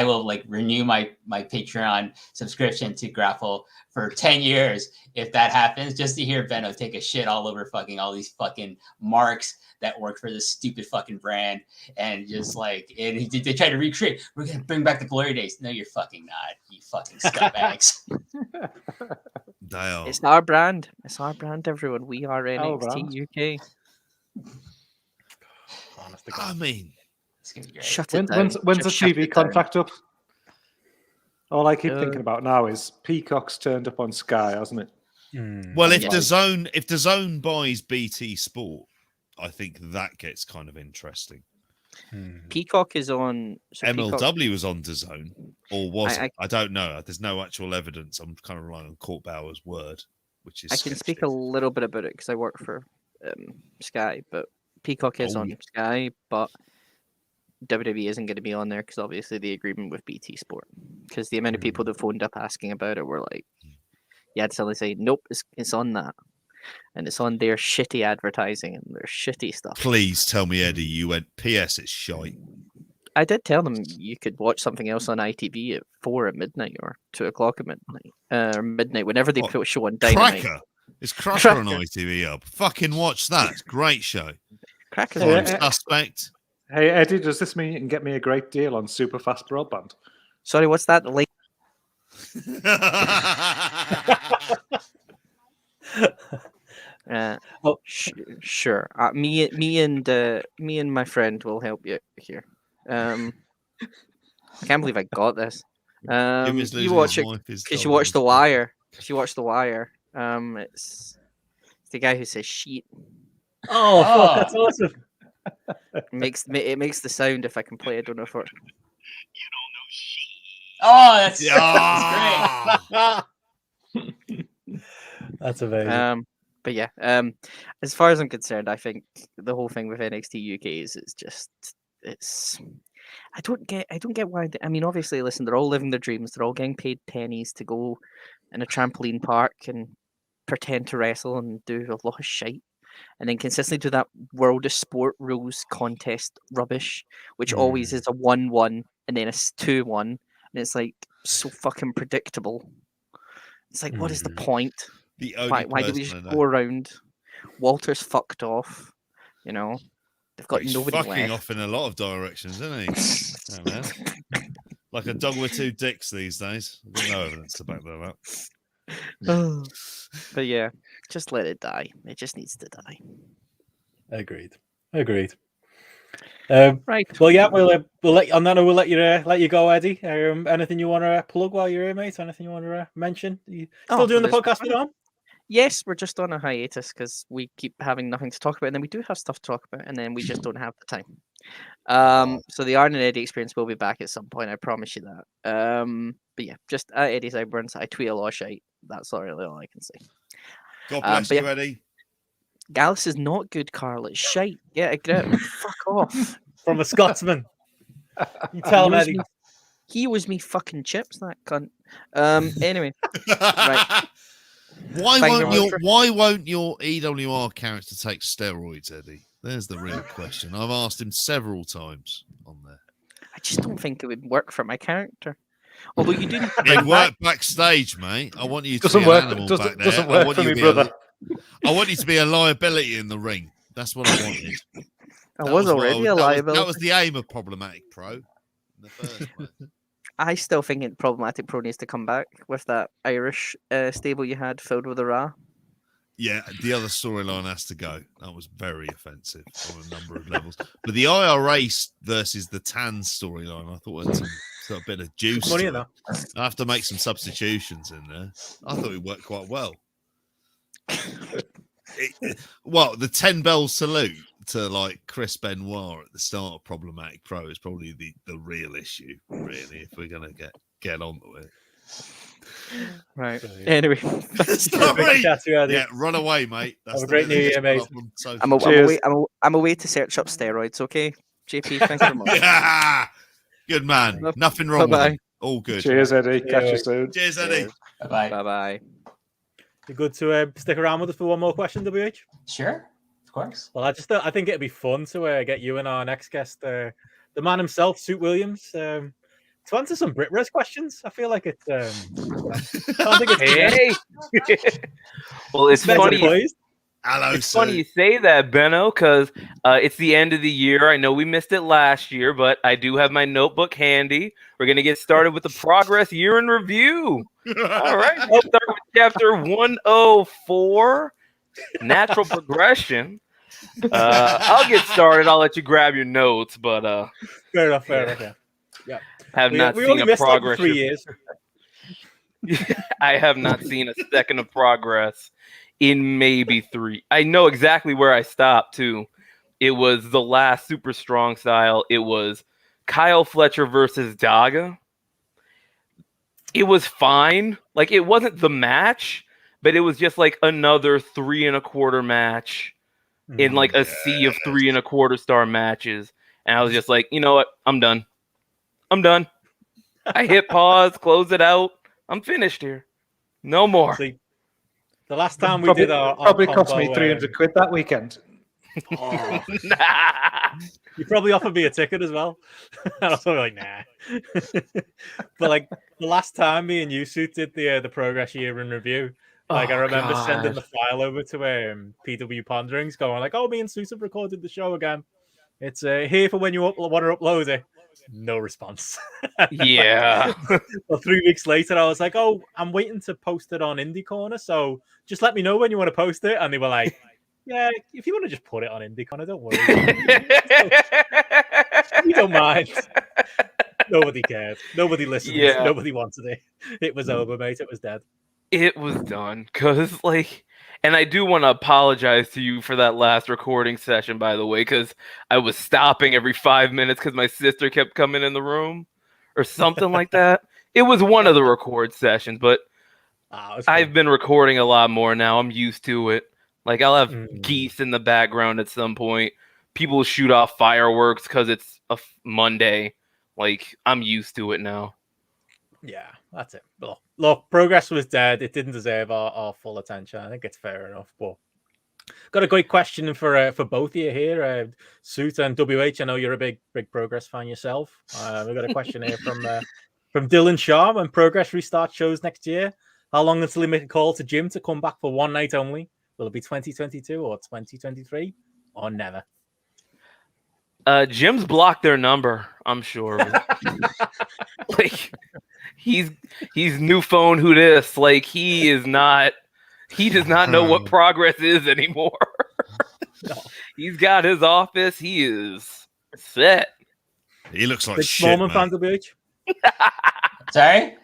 will like renew my Patreon subscription to GRAPPL for 10 years if that happens, just to hear Benno take a shit all over fucking all these fucking marks that work for this stupid fucking brand, and just like they try to recreate. We're gonna bring back the glory days. No, you're fucking not. You fucking scumbags. It's our brand. It's our brand, everyone. We are NXT UK. I mean, shut it down. When's the TV contract up? All I keep thinking about now is Peacock's turned up on Sky, hasn't it? Well, if DAZN buys BT Sport, I think that gets kind of interesting. Peacock is on. MLW was on DAZN, or was it? I don't know. There's no actual evidence. I'm kind of relying on Court Bauer's word, which is. I can speak a little bit about it because I work for Sky, but Peacock is on Sky, but WWE isn't going to be on there because obviously the agreement with BT Sport. Because the amount of people that phoned up asking about it were like, you had to suddenly say, nope, it's on that. And it's on their shitty advertising and their shitty stuff. Please tell me, Eddie, you went, P.S. it's shite. I did tell them you could watch something else on ITV at 4 at midnight or 2 o'clock at midnight. Or midnight, whenever they put a show on Dynamite. Cracker? Is Cracker on ITV up? Fucking watch that. Great show. Cracker's Suspect. Hey, Eddie, does this mean you can get me a great deal on super fast broadband? Sorry, what's that? Sure. Me and my friend will help you here. I can't believe I got this. You watch it because you watch The Wire. It's the guy who says "sheet." Oh, fuck, that's awesome. It makes the sound if I can play. I don't know if it. Oh, that's great. That's amazing. But yeah, as far as I'm concerned, I think the whole thing with NXT UK is I don't get why. I mean, obviously, listen, they're all living their dreams. They're all getting paid pennies to go in a trampoline park and pretend to wrestle and do a lot of shite, and then consistently do that World of Sport rules contest rubbish, which always is a 1-1 and then a 2-1, and it's like so fucking predictable. It's like, what is the point? Why do we just go around? Walter's fucked off. They've got nobody fucking left. off in a lot of directions, isn't he? Oh, man. Like a dog with two dicks these days. There's no evidence to back that up. But yeah, just let it die. It just needs to die. Agreed. Right. Well, yeah, we'll let on that note, we'll let you go, Eddie. Anything you want to plug while you're here, mate? Anything you want to mention? You still doing the podcast with on? Yes, we're just on a hiatus because we keep having nothing to talk about, and then we do have stuff to talk about, and then we just don't have the time. So the Arn and Eddie experience will be back at some point. I promise you that. But yeah, just at Eddie Sideburns. I tweet a lot of shit. That's really all I can say. God bless you, Eddie. Gallus is not good, Carl. It's shite. Yeah, get out. Fuck off. From a Scotsman. You tell him, Eddie. He owes me fucking chips, that cunt. Anyway. Right. Why won't your EWR character take steroids, Eddie? There's the real question. I've asked him several times on there. I just don't think it would work for my character. Although you do. It worked backstage, mate. I want you to be an animal back there. Doesn't work for me, brother. I want you to be a liability in the ring. That's what I wanted. I was already a liability. That was the aim of Problematic Pro in the first place. I still think Problematic Pro needs to come back with that Irish stable you had filled with a Ra. Yeah, the other storyline has to go. That was very offensive on a number of levels. But the IRA versus the Tan storyline, I thought had some bit of juice. Money in that. I have to make some substitutions in there. I thought it worked quite well. The 10 bell salute to like Chris Benoit at the start of Problematic Pro is probably the real issue, really, if we're gonna get on to it. Right. Anyway, sorry. Yeah, run away, mate. That's Have a great New Year, mate. I'm away to search up steroids. Okay, JP, thanks very much. Yeah. Good man. Nothing wrong with it. All good. Cheers, Eddie. Catch you soon. Cheers, Eddie. Bye. Bye. You good to stick around with us for one more question, WH? Sure, of course. Well, I think it'd be fun to get you and our next guest, the man himself, Suit Williams, to answer some Brit Res questions. I feel like it's. I don't think it's Well, it's funny. Hello, it's funny you say that, Benno, because it's the end of the year. I know we missed it last year, but I do have my notebook handy. We're going to get started with the progress year in review. All right. We'll start with chapter 104, natural progression. I'll get started. I'll let you grab your notes, but fair enough. Yeah. Have not we seen only a missed progress. Like 3 years. I have not seen a second of progress in maybe 3. I know exactly where I stopped too. It was the last Super Strong Style. It was Kyle Fletcher versus Daga. It was fine. Like, it wasn't the match, but it was just like another 3 1/4 match in like a sea of 3 1/4 star matches. And I was just like, you know what? I'm done. I hit pause, close it out. I'm finished here. No more. See, the last time we probably, did our probably combo, cost me £300 that weekend. Oh. You probably offered me a ticket as well. And I was like, nah. But like the last time me and you Suit did the progress year in review, like I remember sending the file over to PW Ponderings, going like, "Oh, me and Suit have recorded the show again. It's here for when you want to upload it." No response. Yeah. Well, 3 weeks later, I was like, "Oh, I'm waiting to post it on Indie Corner, so just let me know when you want to post it." And they were like, "Yeah, if you want to just put it on Indie Corner, don't worry. You don't mind." Nobody cared. Nobody listened. Yeah. Nobody wanted it. It was over, mate. It was dead. It was done. Because, like, and I do want to apologize to you for that last recording session, by the way, because I was stopping every 5 minutes because my sister kept coming in the room or something like that. It was one of the record sessions, but I've been recording a lot more now. I'm used to it. Like, I'll have geese in the background at some point. People shoot off fireworks because it's a Monday. Like, I'm used to it now. Yeah, that's it. Look, progress was dead. It didn't deserve our full attention. I think it's fair enough. But got a great question for both of you here, Suit and WH. I know you're a big progress fan yourself. We've got a question here from Dylan Shaw. When progress restart shows next year, how long until they make a call to Jim to come back for one night only? Will it be 2022 or 2023 or never? Jim's blocked their number, I'm sure. Like, he's new phone who this. Like he does not know what progress is anymore. He's got his office. He is set. He looks like Big shit, Smallman fan, WH? Sorry?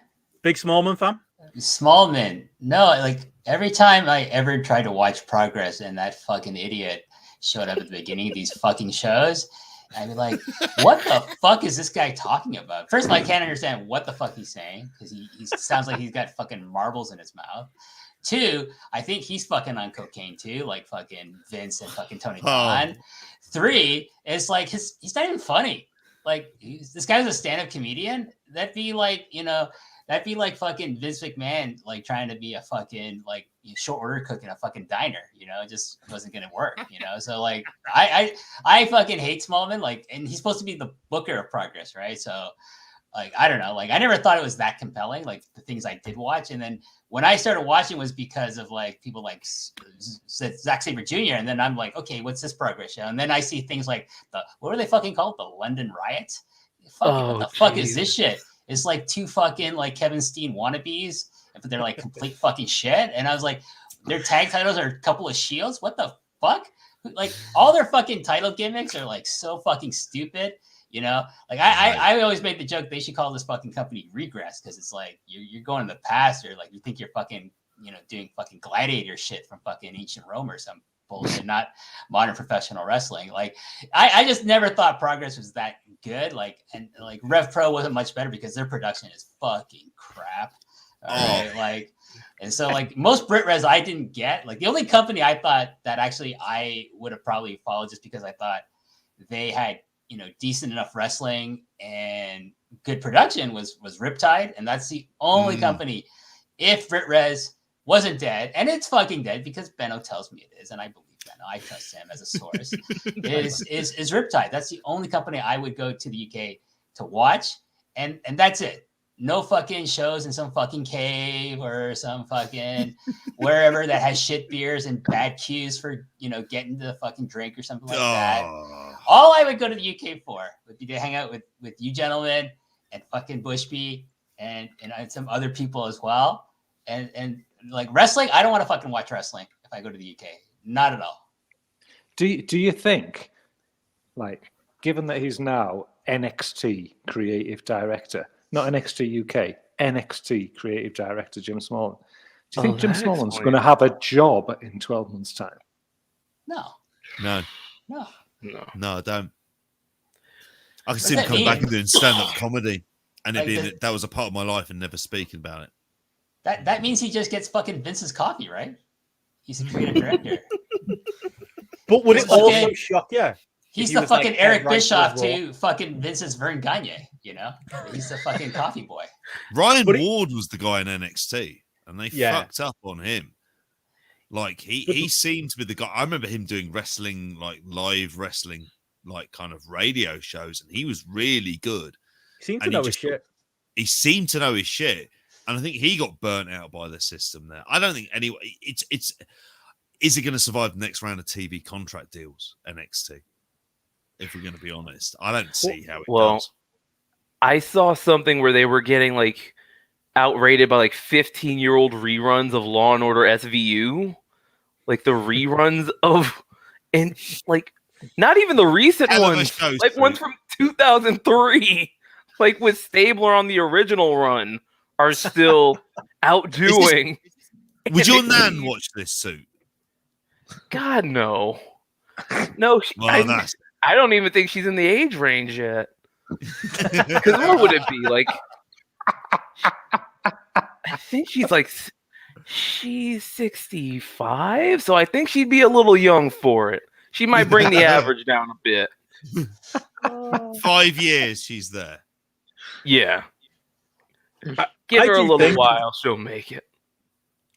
Big Smallman fan? Smallman. No, like every time I ever tried to watch Progress and that fucking idiot showed up at the beginning of these fucking shows, I'd be like, what the fuck is this guy talking about? First of all, I can't understand what the fuck he's saying because he sounds like he's got fucking marbles in his mouth. Two, I think he's fucking on cocaine too, like fucking Vince and fucking Tony Khan. Three, it's like he's not even funny. Like this guy's a stand-up comedian. That'd be like fucking Vince McMahon, like trying to be a fucking like short order cook in a fucking diner. It just wasn't gonna work. So like I fucking hate Smallman. Like, and he's supposed to be the booker of Progress, right? So like I don't know. Like I never thought it was that compelling. Like the things I did watch, and then when I started watching was because of like people like Zack Sabre Jr. And then I'm like, okay, what's this Progress show? And then I see things like what were they fucking called? The London Riots? What the fuck is this shit? It's like two fucking like Kevin Steen wannabes, but they're like complete fucking shit. And I was like, their tag titles are a couple of shields. What the fuck? Like all their fucking title gimmicks are like so fucking stupid. Like I always made the joke they should call this fucking company Regress because it's like you're going in the past or like you think you're fucking doing fucking gladiator shit from fucking ancient Rome or some bullshit, not modern professional wrestling. Like I just never thought Progress was that good. Like and like Rev Pro wasn't much better because their production is fucking crap. All right, like and so like most Brit Res I didn't get. Like the only company I thought that actually I would have probably followed just because I thought they had decent enough wrestling and good production was Riptide, and that's the only company. If Brit Res wasn't dead, and it's fucking dead because Benno tells me it is, and I believe Benno. I trust him as a source. is Riptide? That's the only company I would go to the UK to watch, and that's it. No fucking shows in some fucking cave or some fucking wherever that has shit beers and bad cues for getting to the fucking drink or something like that. All I would go to the UK for would be to hang out with you gentlemen and fucking Bushby and some other people as well. And like wrestling, I don't want to fucking watch wrestling if I go to the UK. Not at all. Do you think, like, given that he's now NXT creative director, not NXT UK, NXT creative director Jim Smallman, do you think Jim Smallman's going to have a job in 12 months' time? No, I don't. I can see him come back and doing stand-up comedy, and like that was a part of my life and never speaking about it. That means he just gets fucking Vince's coffee, right? He's a creative director. But would it also shock you? He's the fucking like Eric Bischoff to fucking Vince's Vern Gagne, He's the fucking coffee boy. Ryan Ward was the guy in NXT, and they fucked up on him. Like he seemed to be the guy. I remember him doing wrestling, like live wrestling, like kind of radio shows, and he was really good. He seemed to know his shit. He seemed to know his shit, and I think he got burnt out by the system there. I don't think anyway. Is he going to survive the next round of TV contract deals? NXT. If we're going to be honest, I don't see how it does. I saw something where they were getting like outrated by like 15-year-old reruns of Law and Order SVU, like the reruns of, and like not even the recent ones, like ones from 2003, like with Stabler on the original run, are still outdoing. Would your nan watch this suit? God, no. No, I don't even think she's in the age range yet. Because what would it be? Like, I think she's 65, so I think she'd be a little young for it. She might bring the average down a bit. 5 years she's there. Yeah. Give her a little while, she'll make it.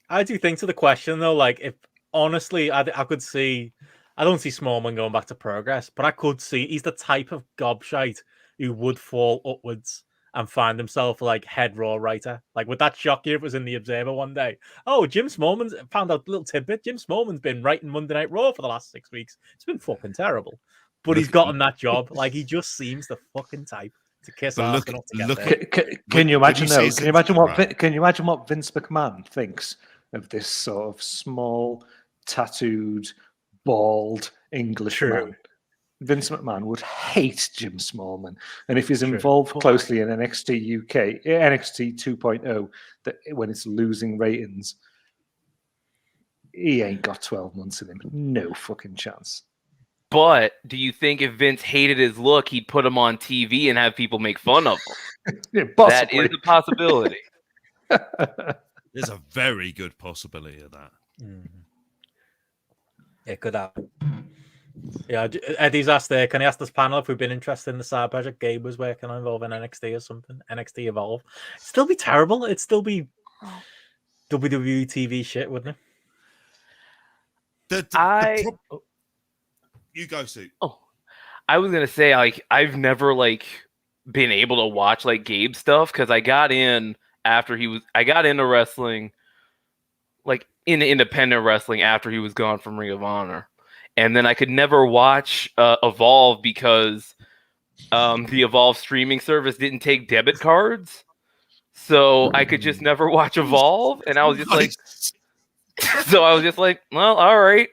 I do think to the question, though, like, if honestly, I could see, I don't see Smallman going back to Progress, but I could see he's the type of gobshite who would fall upwards and find himself like head Raw writer. Like, would that shock you if it was in the Observer one day? Oh, Jim Smallman's found out a little tidbit. Jim Smallman's been writing Monday Night Raw for the last 6 weeks. It's been fucking terrible. But he's gotten that job. Like, he just seems the fucking type to kiss But Arsenal to get there. Can you imagine when you though? see Can you imagine what Vince McMahon thinks of this sort of small, tattooed, bald Englishman? Vince McMahon would hate Jim Smallman, and if he's involved closely in NXT UK, NXT 2.0, that when it's losing ratings, he ain't got 12 months in him. No fucking chance. But do you think if Vince hated his look, he'd put him on TV and have people make fun of him? Yeah, that is a possibility. There's a very good possibility of that. It could happen. Yeah, Eddie's asked there, can he ask this panel if we've been interested in the side project Gabe was working on involving NXT or something? NXT Evolve. It'd still be terrible. It'd still be WWE TV shit, wouldn't it? You go, Sue. Oh, I was gonna say, like, I've never been able to watch Gabe stuff because I got in after I got into wrestling, in independent wrestling after he was gone from Ring of Honor. And then I could never watch Evolve because the Evolve streaming service didn't take debit cards. So I could just never watch Evolve. And I was just well, all right.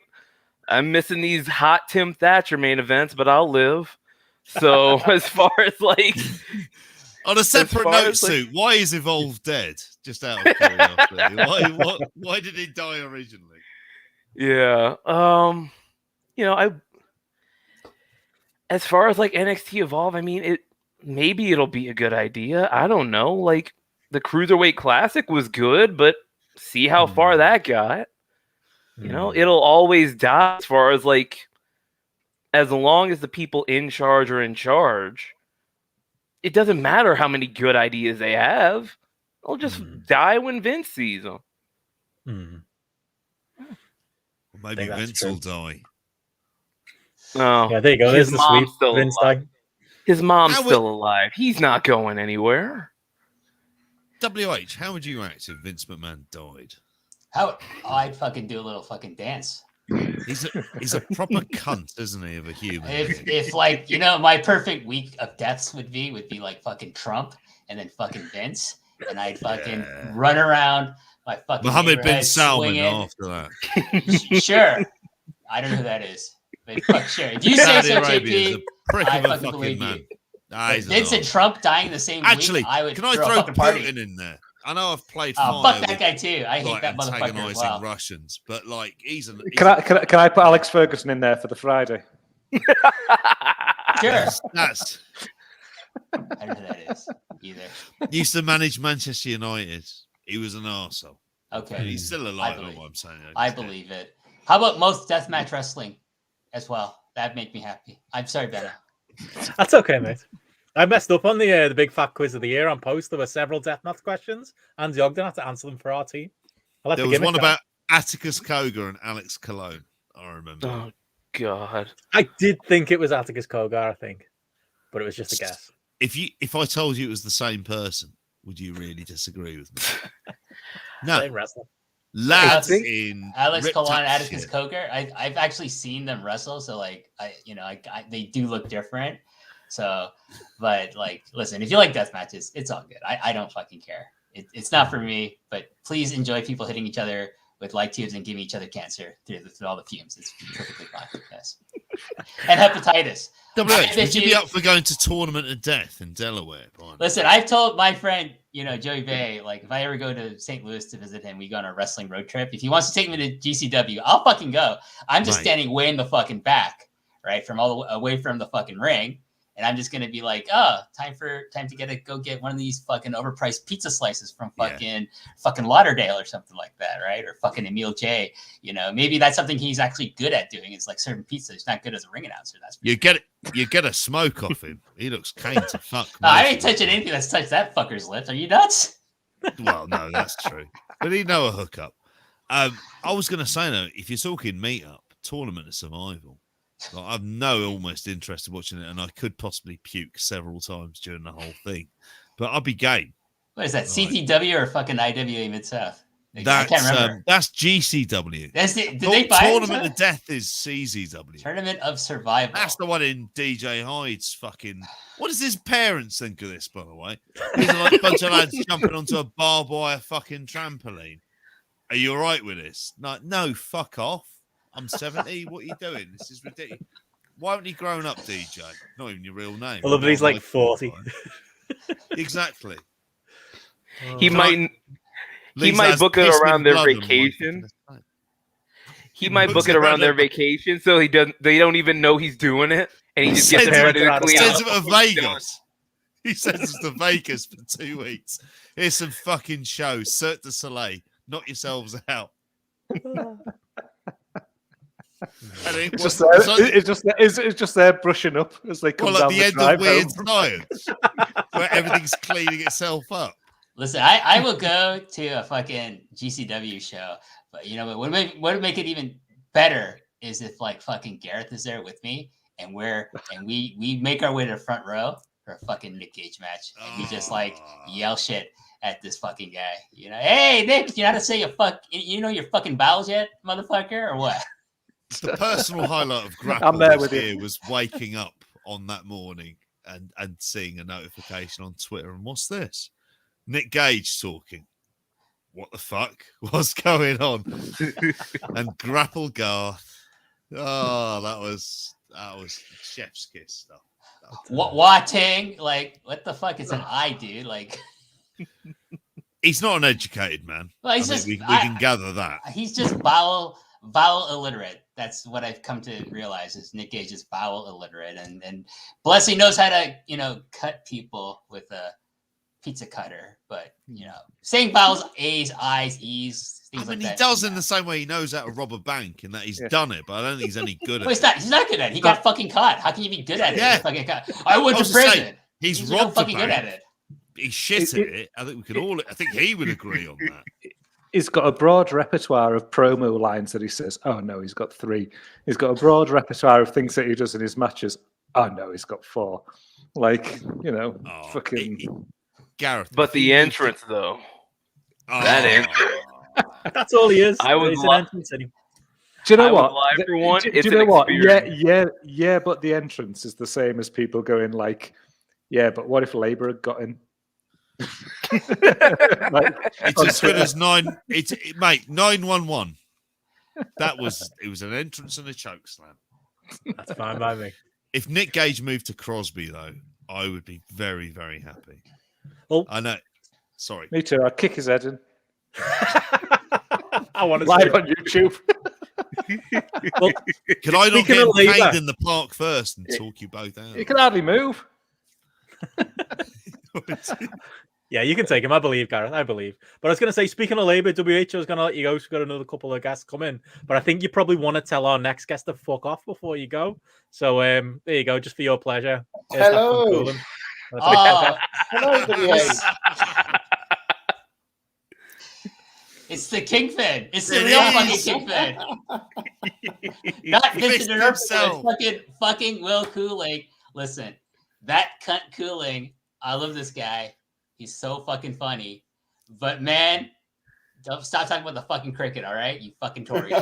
I'm missing these hot Tim Thatcher main events, but I'll live. So as far as on a separate note, Sue, why is Evolve dead? Just out of curiosity. Why did he die originally? Yeah. As far as NXT Evolve, I mean, maybe it'll be a good idea. I don't know. The Cruiserweight Classic was good, but see how far that got. It'll always die as far as as long as the people in charge are in charge. It doesn't matter how many good ideas they have. They'll just die when Vince sees them. Well, maybe Vince will die. Oh, yeah, there you go. There's the sweep. Vince died. His mom's still alive. He's not going anywhere. WH, how would you act if Vince McMahon died? I'd fucking do a little fucking dance. He's a proper cunt, isn't he, of a human? If my perfect week of deaths would be fucking Trump and then fucking Vince, and I'd fucking run around my fucking Mohammed bin Salman swinging. after that. Sure. I don't know who that is. But fuck sure. If you say so, JP, prick I of a fucking fucking believe man. you. Vince and Trump dying the same Actually, week, I would can I throw a throw fucking party. Putin in there? I know I've played Oh, fire fuck that guy too. I hate that motherfucker as antagonising well. Russians, but he's an. Can I put Alex Ferguson in there for the Friday? Sure. That's. I don't know who that is either. Used to manage Manchester United. He was an arsehole. Okay. And he's still alive. I know what I'm saying. I believe it. How about most deathmatch wrestling as well? That'd make me happy. I'm sorry, Benno. That's okay, mate. I messed up on the big fat quiz of the year on post. There were several deathmatch questions, and Ogden had to answer them for our team. There was one about Atticus Koga and Alex Cologne. I remember. Oh God! I did think it was Atticus Koga, I think, but it was just a guess. If I told you it was the same person, would you really disagree with me? No. Same wrestler. Lads Alex Cologne and Atticus Koga. I've actually seen them wrestle, so they do look different. So, but listen, if you like death matches, it's all good. I don't fucking care. It's not for me, but please enjoy people hitting each other with light tubes and giving each other cancer through all the fumes. It's perfectly fine. Yes. And hepatitis. Would you be up for going to Tournament of Death in Delaware? Listen, I've told my friend, Joey Bay, if I ever go to St. Louis to visit him, we go on a wrestling road trip. If he wants to take me to GCW, I'll fucking go. I'm just standing way in the fucking back, right, from away from the fucking ring. And I'm just gonna be time to go get one of these fucking overpriced pizza slices from fucking Lauderdale or something like that, right? Or fucking Emil J. Maybe that's something he's actually good at doing. Is serving pizza. He's not good as a ring announcer. That's you get a smoke off him. He looks keen to fuck. No, I ain't touching anything that's touched that fucker's lips. Are you nuts? Well, no, that's true. But he'd know a hookup. I was gonna say though, if you're talking meetup, Tournament of Survival. I've no almost interest in watching it, and I could possibly puke several times during the whole thing. But I'd be game. What is that, CTW or fucking IWA Mid-South? I can't remember. That's GCW. Did they buy Tournament it? of Death is CZW. Tournament of Survival. That's the one in DJ Hyde's fucking. What does his parents think of this, by the way? These are like a bunch of lads jumping onto a barbed wire fucking trampoline. Are you all right with this? No, fuck off. I'm 70. What are you doing? This is ridiculous. Why haven't you grown up, DJ? Not even your real name. I love that he's like 40. Exactly. He might book it around their vacation. He might book it around their vacation, so they don't even know he's doing it, and he just gets ready to clean Sends up. him to Vegas. He sends us to Vegas for 2 weeks. Here's some fucking shows. Cirque du Soleil. Knock yourselves out. It's just there brushing up as they come down the end drive of Weird home. Science, where everything's cleaning itself up. Listen, I will go to a fucking GCW show, but you know what would make it even better is if like fucking Gareth is there with me, and we make our way to the front row for a fucking Nick Gage match, and we just like yell shit at this fucking guy. You know, hey Nick, you know how to say you know your fucking bowels yet, motherfucker, or what? The personal highlight of GRAPPL I'm there with you. was waking up on that morning and seeing a notification on Twitter. And what's this? Nick Gage talking. What the fuck? What's going on? And GRAPPL Garth. Oh, that was chef's kiss stuff. Watting, like, what the fuck is an I, dude? Like, he's not an educated man. Well, we can gather that. He's just vowel illiterate. That's what I've come to realize is Nick Gage is vowel illiterate, and bless he knows how to cut people with a pizza cutter, but saying vowels, A's, I's, E's, things like that. He does in the same way he knows how to rob a bank, in that he's done it, but I don't think he's any good at it. He's not good at it. He got fucking caught. How can you be good at it? Yeah. Fucking caught. I went to prison. He's robbed fucking a bank. good at it. He's shit at it. I think we could all. I think he would agree on that. He's got a broad repertoire of promo lines that he says. Oh no, he's got 3. He's got a broad repertoire of things that he does in his matches. Oh no, he's got 4. Like, fucking Gareth. But the entrance, though, that entrance. That's all he is. I was He's an entrance anymore. Do you know what? For one, do it's you know an what? experience. Yeah, but the entrance is the same as people going like, yeah, but what if Labour had got in? It's as good as 911. It was an entrance and a choke slam. That's fine by me. If Nick Gage moved to Crosby, though, I would be very, very happy. Oh, I know. Sorry. Me too. I'd kick his head in. I want to live on YouTube. Well, can I not get paid in the park first and talk you both out? You can hardly move. Yeah, you can take him. I believe, Gareth. I believe. But I was going to say, speaking of Labour, WHO is going to let you go. We've got another couple of guests come in. But I think you probably want to tell our next guest to fuck off before you go. So there you go, just for your pleasure. Hello. Hello, WHO. It's the Kingpin. It's the real fucking Kingpin. Not Vincent D'Onofrio. Fucking Will Cooling. Listen, that cunt Cooling. I love this guy. He's so fucking funny. But man, don't stop talking about the fucking cricket, all right? You fucking Tories.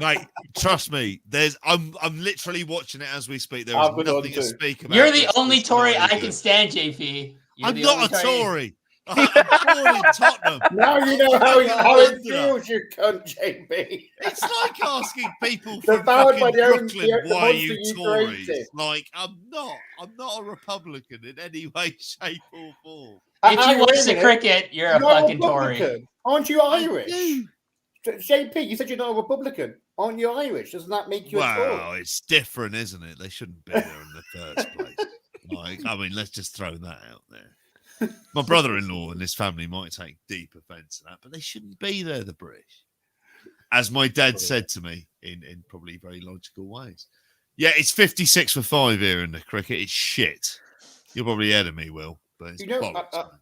Mate, trust me. I'm literally watching it as we speak. There is nothing to speak about. You're the only Tory I can stand, JP. I'm not a Tory. I'm born in Tottenham. Now you know how it feels, you cunt, JP. It's like asking people They're from powered fucking by their own- Brooklyn, the why are monster you you Tories? created. Like, I'm not a Republican in any way, shape, or form. If you watch the cricket, you're a fucking Tory. Aren't you Irish? JP, you said you're not a Republican. Aren't you Irish? Doesn't that make you a Tory? Well, it's different, isn't it? They shouldn't be there in the first place. Like, I mean, let's just throw that out there. My brother-in-law and his family might take deep offence to that, but they shouldn't be there, the British. As my dad said to me in probably very logical ways. Yeah, it's 56 for 5 here in the cricket. It's shit. You're probably ahead of me, Will. But it's bollocks,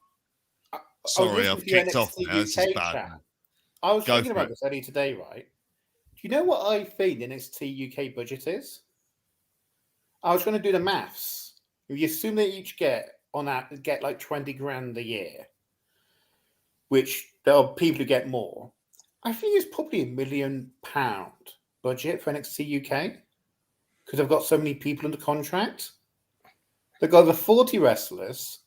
sorry, I've kicked off now. This is bad. I was thinking about this earlier today, right? Do you know what I think the NXT UK budget is? I was going to do the maths. If you assume they each get like 20 grand a year, which there are people who get more. I think it's probably £1 million budget for NXT UK because they've got so many people under contract. They've got over 40 wrestlers.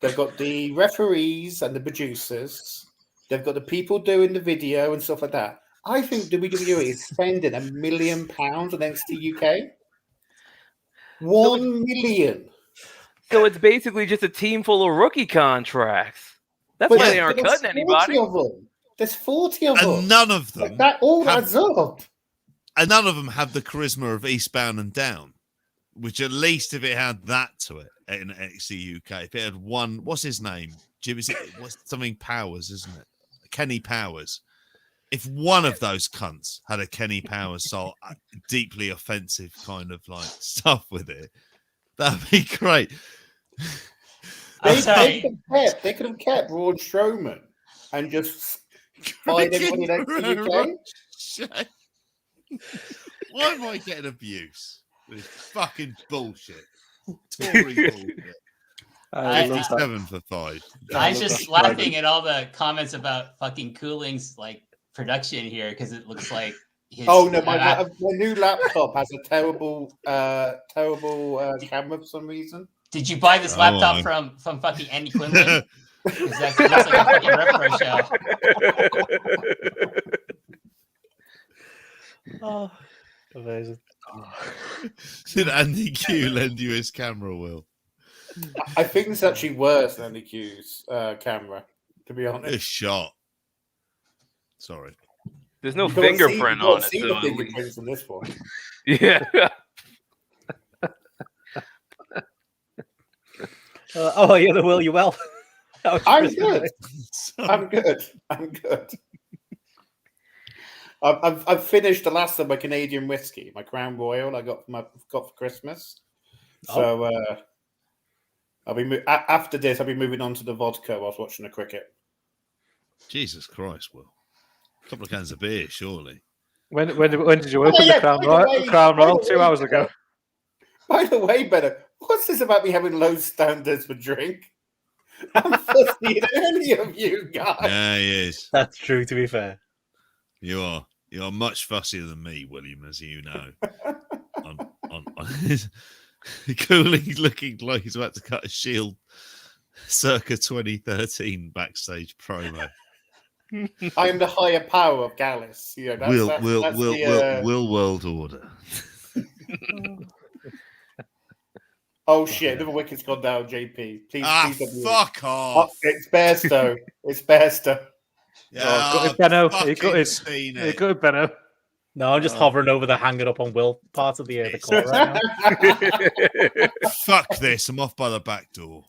They've got the referees and the producers. They've got the people doing the video and stuff like that. I think WWE is spending £1 million on NXT UK. 1 million. So it's basically just a team full of rookie contracts. That's why they aren't cutting anybody. There's 40 of them. And none of them Like that all adds up. And none of them have the charisma of Eastbound and Down, which at least if it had that to it in NXT UK, if it had one, what's his name? Jim, what's something Powers, isn't it? Kenny Powers. If one of those cunts had a Kenny Powers style, deeply offensive kind of like stuff with it, that'd be great. They could have kept Braun Strowman and just fired everybody next to UK. Why am I getting abuse? This fucking bullshit. Tory bullshit. 57 for 5. I'm just laughing at all the comments about fucking Cooling's like production here because it looks like his. Oh no, my new laptop has a terrible camera for some reason. Did you buy this laptop from fucking Andy Quinlan? Because that looks like a fucking repro show. Oh, amazing. Did Andy Q lend you his camera, Will? I think it's actually worse than Andy Q's camera, to be honest. It's shot. Sorry. There's no fingerprint on it. See the fingerprints on this one. Yeah. Oh, yeah, the Will, you well? I'm good. I'm good. I'm good. I've finished the last of my Canadian whiskey, my Crown Royal. I got for Christmas. So I'll be after this. I'll be moving on to the vodka whilst watching the cricket. Jesus Christ, Will! A couple of cans of beer, surely. When did you open the Crown Royal? 2 hours ago. By the way, Benno, what's this about me having low standards for drink? I'm fussier than any of you guys. Yeah, he is. That's true, to be fair. You are much fussier than me, William, as you know. Cooling's looking like he's about to cut a Shield circa 2013 backstage promo. I am the higher power of Gallus. You know, Will World Order. Oh shit! Another wicket's gone down, JP. Please, fuck off! It's Bairstow. It's Bairstow. Yeah, got it, Benno. You got it, Benno. No, I'm just hovering over the hanging up on Will part of the court right now. Fuck this! I'm off by the back door.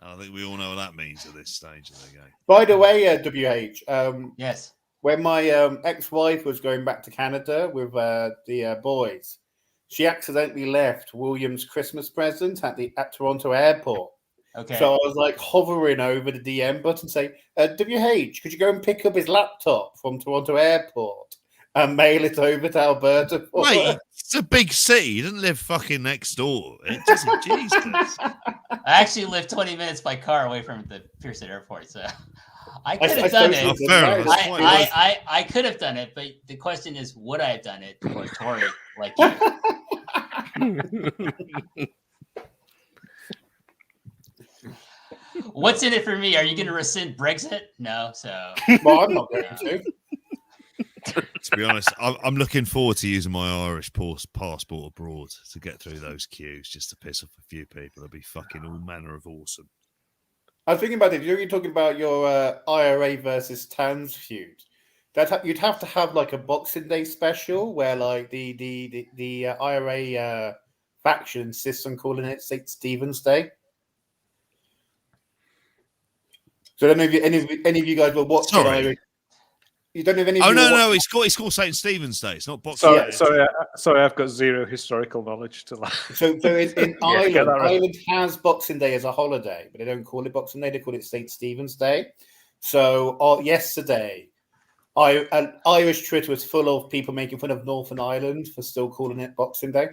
I think we all know what that means at this stage of the game. By the way, WH. Yes. When my ex-wife was going back to Canada with the boys, she accidentally left William's Christmas present at Toronto Airport. Okay. So I was like hovering over the DM button saying, WH, could you go and pick up his laptop from Toronto Airport and mail it over to Alberta? Wait, it's a big city. You didn't live fucking next door. It doesn't, Jesus. I actually live 20 minutes by car away from the Pearson Airport, so I could have done it. I could have done it, but the question is, would I have done it for Tory like you? What's in it for me? Are you going to rescind Brexit? No, so. Well, I'm not going to. To be honest, I'm looking forward to using my Irish passport abroad to get through those queues just to piss off a few people. It'll be fucking all manner of awesome. I was thinking about it. You're talking about your IRA versus Tans feud. You'd have to have like a Boxing Day special where like the IRA faction insists on calling it St. Stephen's Day. So I don't know if any of you guys will watch it. You don't know if any of you no, it's called St. Stephen's Day. It's not Boxing Day. Sorry, I've got zero historical knowledge to that. So in Ireland, Ireland has Boxing Day as a holiday, but they don't call it Boxing Day. They call it St. Stephen's Day. So yesterday, Irish Twitter was full of people making fun of Northern Ireland for still calling it Boxing Day.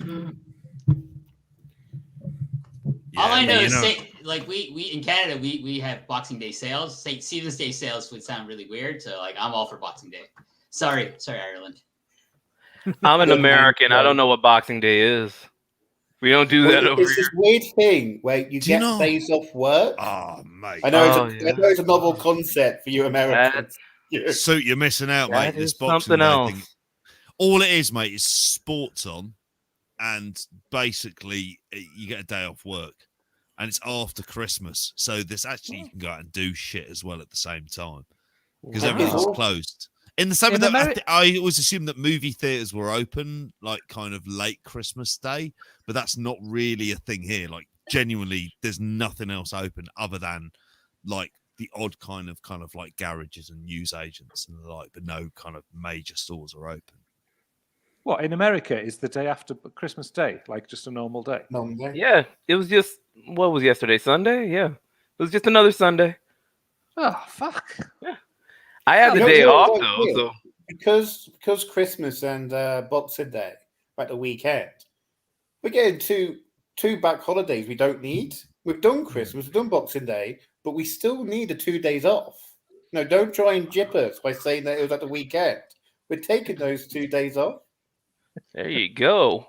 All I know is like we in Canada we have Boxing Day sales. St. Stephen's Day sales would sound really weird. So like I'm all for Boxing Day. Sorry, Ireland. I'm an American. I don't know what Boxing Day is. We don't do that over It's this weird thing where you get days off work. Oh, mate. I know it's a novel concept for you Americans. So you're missing out, mate. This Boxing Day thing. All it is, mate, is sports on, and basically you get a day off work, and it's after Christmas. So there's actually you can go out and do shit as well at the same time because everything's closed. In the same way that I always assumed that movie theaters were open, like kind of late Christmas Day, but that's not really a thing here. Like genuinely, there's nothing else open other than like the odd kind of like garages and news agents and the like, but no kind of major stores are open. What, in America is the day after Christmas Day, like just a normal day? Yeah, it was just, what was yesterday? Sunday? Yeah. It was just another Sunday. Oh, fuck. Yeah. I had the day off, though. So. Because Christmas and Boxing Day, like the weekend, we're getting two back holidays we don't need. We've done Christmas, we've done Boxing Day, but we still need the 2 days off. No, don't try and jip us by saying that it was at the weekend. We're taking those 2 days off. There you go.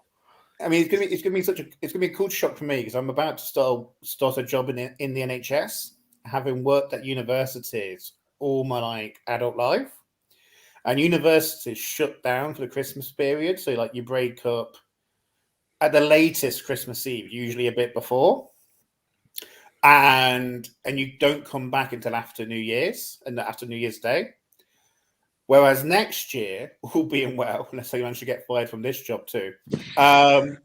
I mean, it's gonna be a cool shock for me because I'm about to start a job in the NHS, having worked at universities all my like adult life, and universities shut down for the Christmas period. So like you break up at the latest Christmas Eve, usually a bit before, and you don't come back until after New Year's and after New Year's Day. Whereas next year, all being well, let's say you manage to get fired from this job too, I'm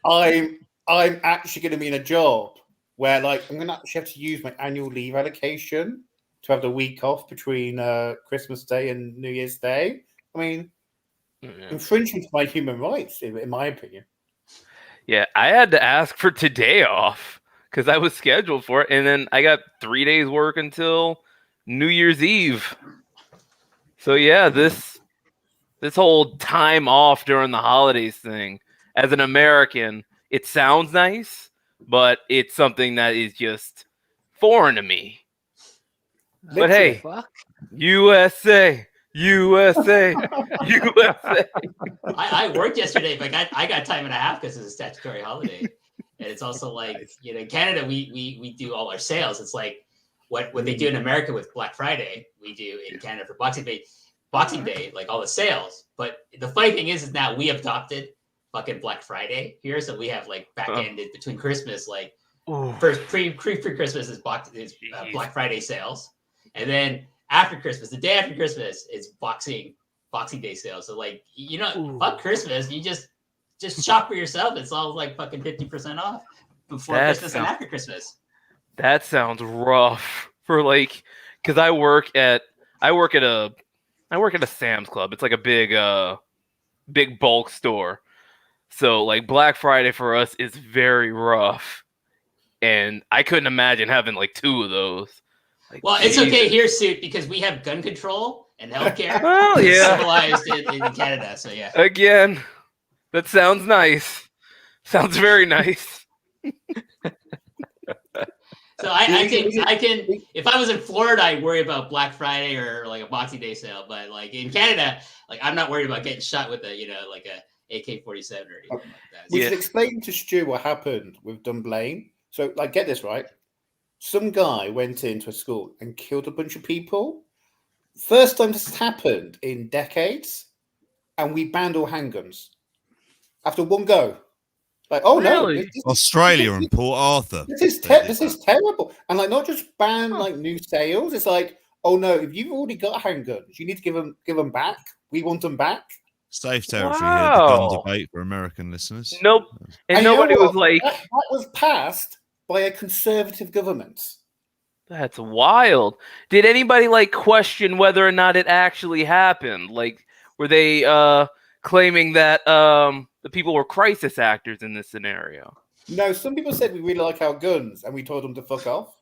actually going to be in a job where like I'm going to actually have to use my annual leave allocation to have the week off between Christmas Day and New Year's Day. I mean, infringement of my human rights, in my opinion. Yeah, I had to ask for today off because I was scheduled for it, and then I got 3 days work until New Year's Eve. So yeah, this whole time off during the holidays thing, as an American, it sounds nice, but it's something that is just foreign to me. But hey, USA, USA, USA. I worked yesterday, but I got time and a half because it's a statutory holiday, and it's also like in Canada we do all our sales. It's like what they do in America with Black Friday, we do in Canada for Boxing Day, like all the sales. But the funny thing is now we adopted fucking Black Friday here, so we have like back ended between Christmas, like first pre Christmas is Black Friday sales, and then after Christmas, the day after Christmas is Boxing Day sales. So like fuck Christmas, you just shop for yourself. It's all like fucking 50% off before Christmas and after Christmas. That sounds rough for like, because I work at a Sam's Club. It's like a big bulk store. So like Black Friday for us is very rough, and I couldn't imagine having like 2 of those. Like, well, it's okay here, Suit, because we have gun control and healthcare. Oh yeah, civilized in Canada. So yeah. Again, that sounds nice. Sounds very nice. So I can if I was in Florida, I'd worry about Black Friday or like a Boxing Day sale. But like in Canada, like I'm not worried about getting shot with like a AK-47 or anything like that. We should explain to Stu what happened with Dunblane. So like, get this right. Some guy went into a school and killed a bunch of people. First time this has happened in decades, and we banned all handguns after one go. Like, oh really? No, Australia and Port Arthur. This is terrible. And like, not just ban like new sales. It's like, oh no, if you've already got handguns, you need to give them back. We want them back. Safe territory here. The gun debate for American listeners. Nope. And nobody was like, that was passed by a conservative government. That's wild. Did anybody like question whether or not it actually happened? Like, were they claiming that the people were crisis actors in this scenario? No, some people said we really like our guns, and we told them to fuck off.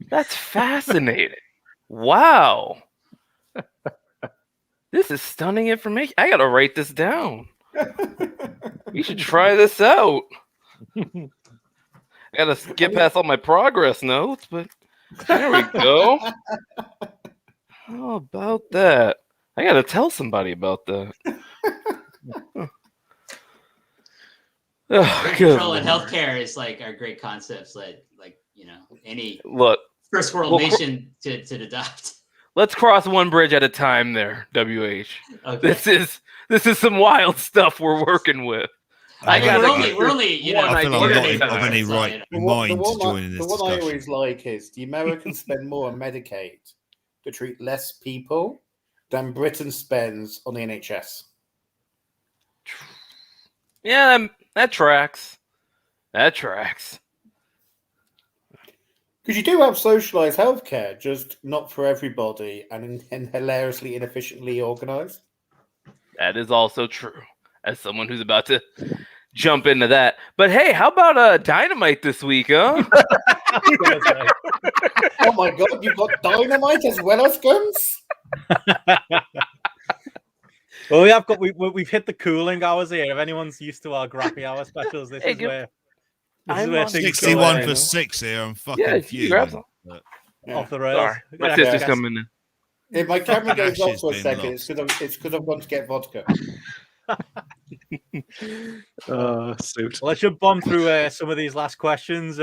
That's fascinating. Wow. This is stunning information. I gotta write this down. We should try this out. I gotta skip past all my progress notes, but there we go. How about that? I gotta tell somebody about that. Oh, control in healthcare is like our great concepts, like any first world nation to adopt. Let's cross one bridge at a time there, WH. Okay. This is some wild stuff we're working with. We're only I feel I'm not of any right mind to join in this The one I discussion. always like is the Americans spend more on Medicaid to treat less people than Britain spends on the NHS. Yeah, that tracks. That tracks. Because you do have socialised healthcare, just not for everybody and hilariously inefficiently organised. That is also true. As someone who's about to jump into that. But hey, how about Dynamite this week, huh? Oh my god, you've got Dynamite as well as guns? Well, we've hit the cooling hours here. If anyone's used to our Grappy Hour specials, this is where 61 for 6 here. I'm fucking fuming. Off the rails. Sorry, my sister's coming in. If my camera goes Ash off has for a been second, lost. it's because I've gone to get vodka. Suit. Let's just bomb through some of these last questions.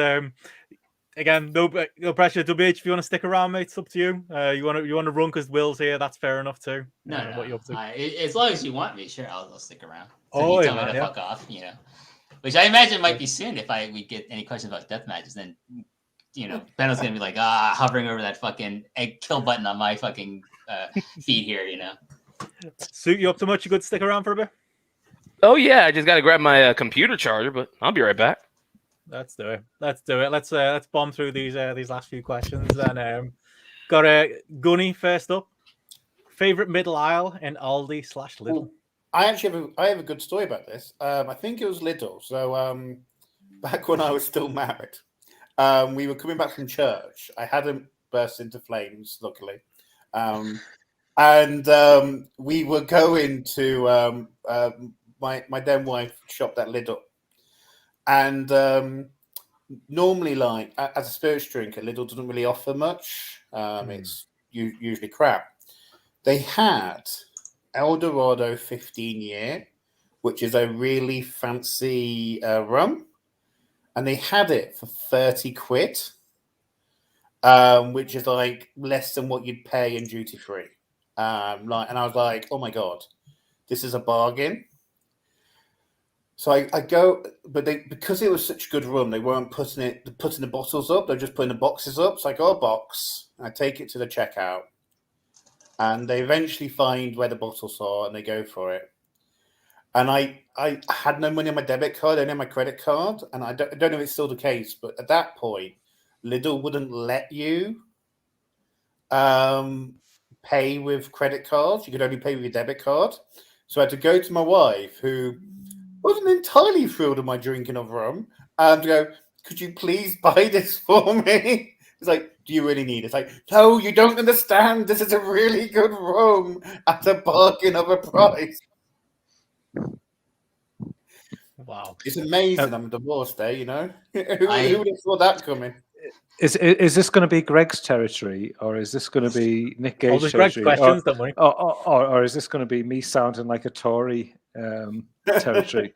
Again, no pressure. WH, if you want to stick around, mate, it's up to you. You want to run because Will's here. That's fair enough too. No. What you up to? As long as you want me, sure, I'll stick around. So Oh, you tell me to fuck off, Which I imagine might be soon if we get any questions about death matches. Then, Benno's gonna be like, hovering over that fucking egg kill button on my fucking feed here, Suit you up to much? You good to stick around for a bit? Oh yeah, I just gotta grab my computer charger, but I'll be right back. Let's do it. Let's bomb through these last few questions. And got a Gunny first up. Favorite middle aisle in Aldi/Lidl. I actually have a good story about this. I think it was Lidl. So back when I was still married, we were coming back from church. I hadn't burst into flames, luckily. And we were going to my then wife shopped at Lidl. And normally, like as a spirits drinker, Lidl doesn't really offer much. It's usually crap. They had Eldorado 15-year, which is a really fancy rum, and they had it for 30 quid, which is like less than what you'd pay in duty free. And I was like, oh my god, this is a bargain. So I go, but because it was such good rum, they weren't putting the bottles up. They're just putting the boxes up. So I got a box, and I take it to the checkout, and they eventually find where the bottles are, and they go for it. And I had no money on my debit card, only on my credit card, and I don't know if it's still the case, but at that point, Lidl wouldn't let you pay with credit cards. You could only pay with your debit card. So I had to go to my wife, who wasn't entirely thrilled at my drinking of rum, and go, could you please buy this for me? It's like, do you really need it? It's like, no, you don't understand. This is a really good rum at a bargain of a price. Wow. It's amazing I'm divorced there, Who would have thought that coming? Is this going to be Greg's territory, or is this going to be Nick Gage's there's Greg's territory? questions, don't worry. Or is this going to be me sounding like a Tory territory?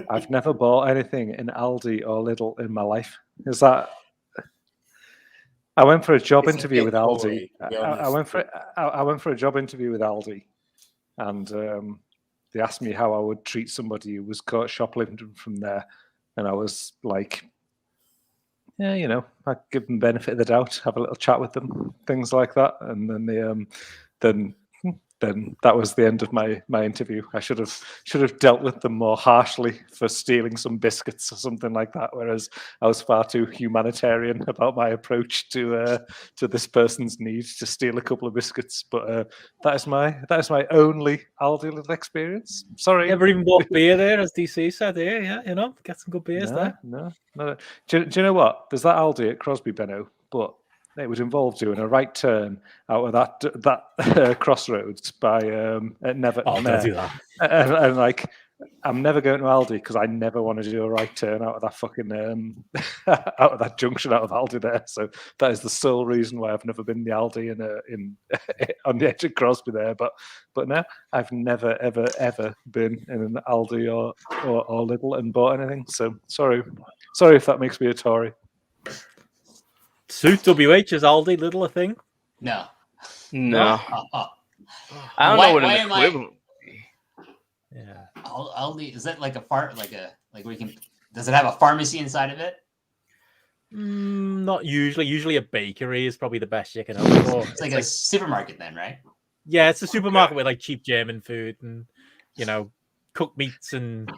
I've never bought anything in Aldi or Lidl in my life. Is that? I went for a job interview with Aldi. I went for a job interview with Aldi, and they asked me how I would treat somebody who was caught shoplifting from there, and I was like, yeah, I'd give them benefit of the doubt, have a little chat with them, things like that, and then then that was the end of my interview. I should have dealt with them more harshly for stealing some biscuits or something like that. Whereas I was far too humanitarian about my approach to this person's need to steal a couple of biscuits. But that is my only Aldi Lidl experience. Sorry, Never even bought beer there, as DC said here. Yeah, get some good beers there. No. Do you know what? There's that Aldi at Crosby, Benno, but it would involve doing a right turn out of that crossroads by at Neverton. Oh, don't do that. And like I'm never going to Aldi because I never want to do a right turn out of that fucking out of that junction out of Aldi there. So that is the sole reason why I've never been in the Aldi in on the edge of Crosby there. But no, I've never ever been in an Aldi or Lidl and bought anything. So sorry if that makes me a Tory. Suit WH is Aldi Lidl a thing? No. No. I don't know what an equivalent would be. Yeah. Aldi, is that like a where you can, does it have a pharmacy inside of it? Not usually. Usually a bakery is probably the best you can hope for. It's like a supermarket then, right? Yeah, it's a supermarket with like cheap German food and cooked meats and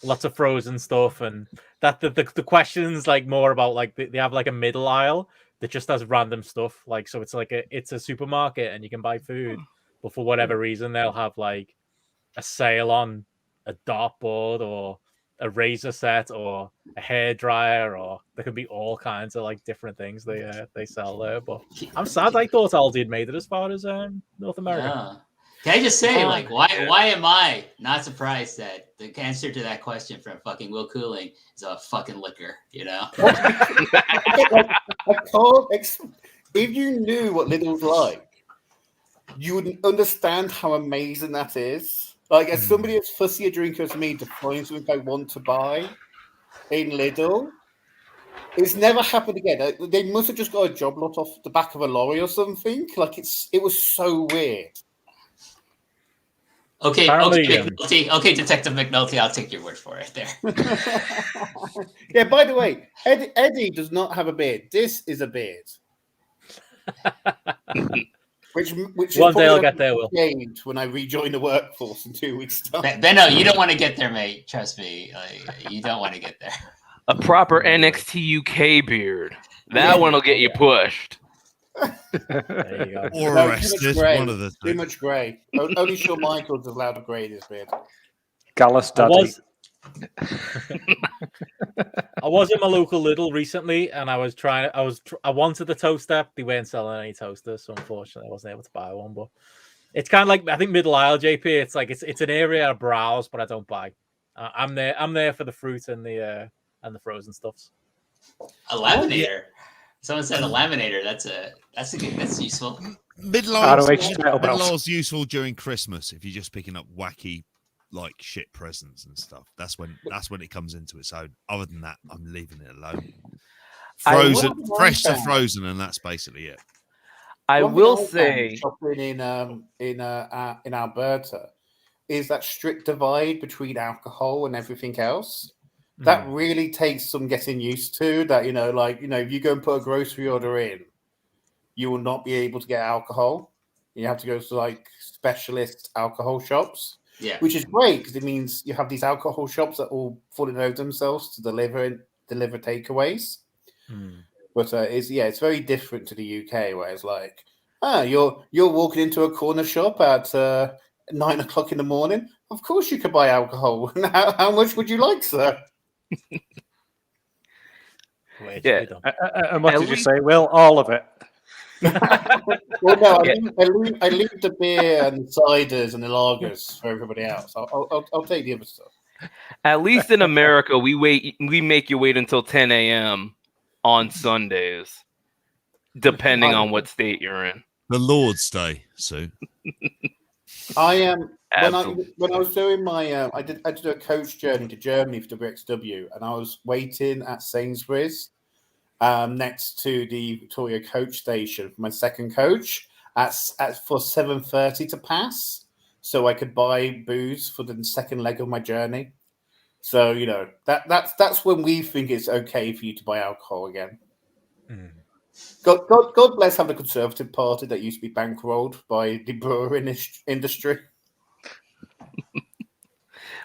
lots of frozen stuff. And that the questions like more about like they have like a middle aisle that just has random stuff. Like so it's like it's a supermarket and you can buy food, but for whatever reason they'll have like a sale on a dartboard or a razor set or a hairdryer, or there could be all kinds of like different things they sell there. But I'm sad. I thought Aldi had made it as far as North America. Yeah. Can I just say, why am I not surprised that the answer to that question from fucking Will Cooling is a fucking liquor, you know? If you knew what Lidl's like, you would understand how amazing that is. Like, as somebody as fussy a drinker as me to find something I want to buy in Lidl, it's never happened again. They must have just got a job lot off the back of a lorry or something. Like, it was so weird. Okay, McNulty. Okay, Detective McNulty, I'll take your word for it there. Yeah, by the way, Eddie does not have a beard. This is a beard. Which one day I'll get there, Will. When I rejoin the workforce in 2 weeks' time. Benno, you don't want to get there, mate. Trust me. You don't want to get there. A proper NXT UK beard. That one will get you pushed. There you go. Or arrested. One of the too much grey. Only Shawn Michaels is allowed to grey his beard. Gallus Daddy. I was in my local Lidl recently, and I wanted the toaster. They weren't selling any toasters, so unfortunately, I wasn't able to buy one. But it's kind of like I think middle aisle, JP. It's like it's an area I browse, but I don't buy. I'm there for the fruit and the frozen stuffs. A laminator. Someone said a laminator. That's useful. Middle-aisle's useful during Christmas if you're just picking up wacky like shit presents and stuff. That's when it comes into it. So other than that, I'm leaving it alone. Fresh to frozen, and that's basically it. I will say, shopping in Alberta is that strict divide between alcohol and everything else. That really takes some getting used to. That if you go and put a grocery order in, you will not be able to get alcohol. You have to go to like specialist alcohol shops. Yeah, which is great because it means you have these alcohol shops that all fall in over themselves to deliver takeaways. But it's very different to the UK, where it's like, you're walking into a corner shop at 9 o'clock in the morning. Of course, you could buy alcohol. How much would you like, sir? Yeah. And what did you say? Well, all of it. Well, no, I leave the beer and the ciders and the lagers for everybody else. I'll take the other stuff. At least in America, we make you wait until 10 a.m. on Sundays, depending on what state you're in. The Lord's Day, Sue. I am. When I was doing my, I did a coach journey to Germany for WXW, and I was waiting at Sainsbury's. Next to the Victoria coach station for my second coach for 7:30 to pass, so I could buy booze for the second leg of my journey. So that's when we think it's okay for you to buy alcohol again. God bless having a Conservative Party that used to be bankrolled by the brewing industry.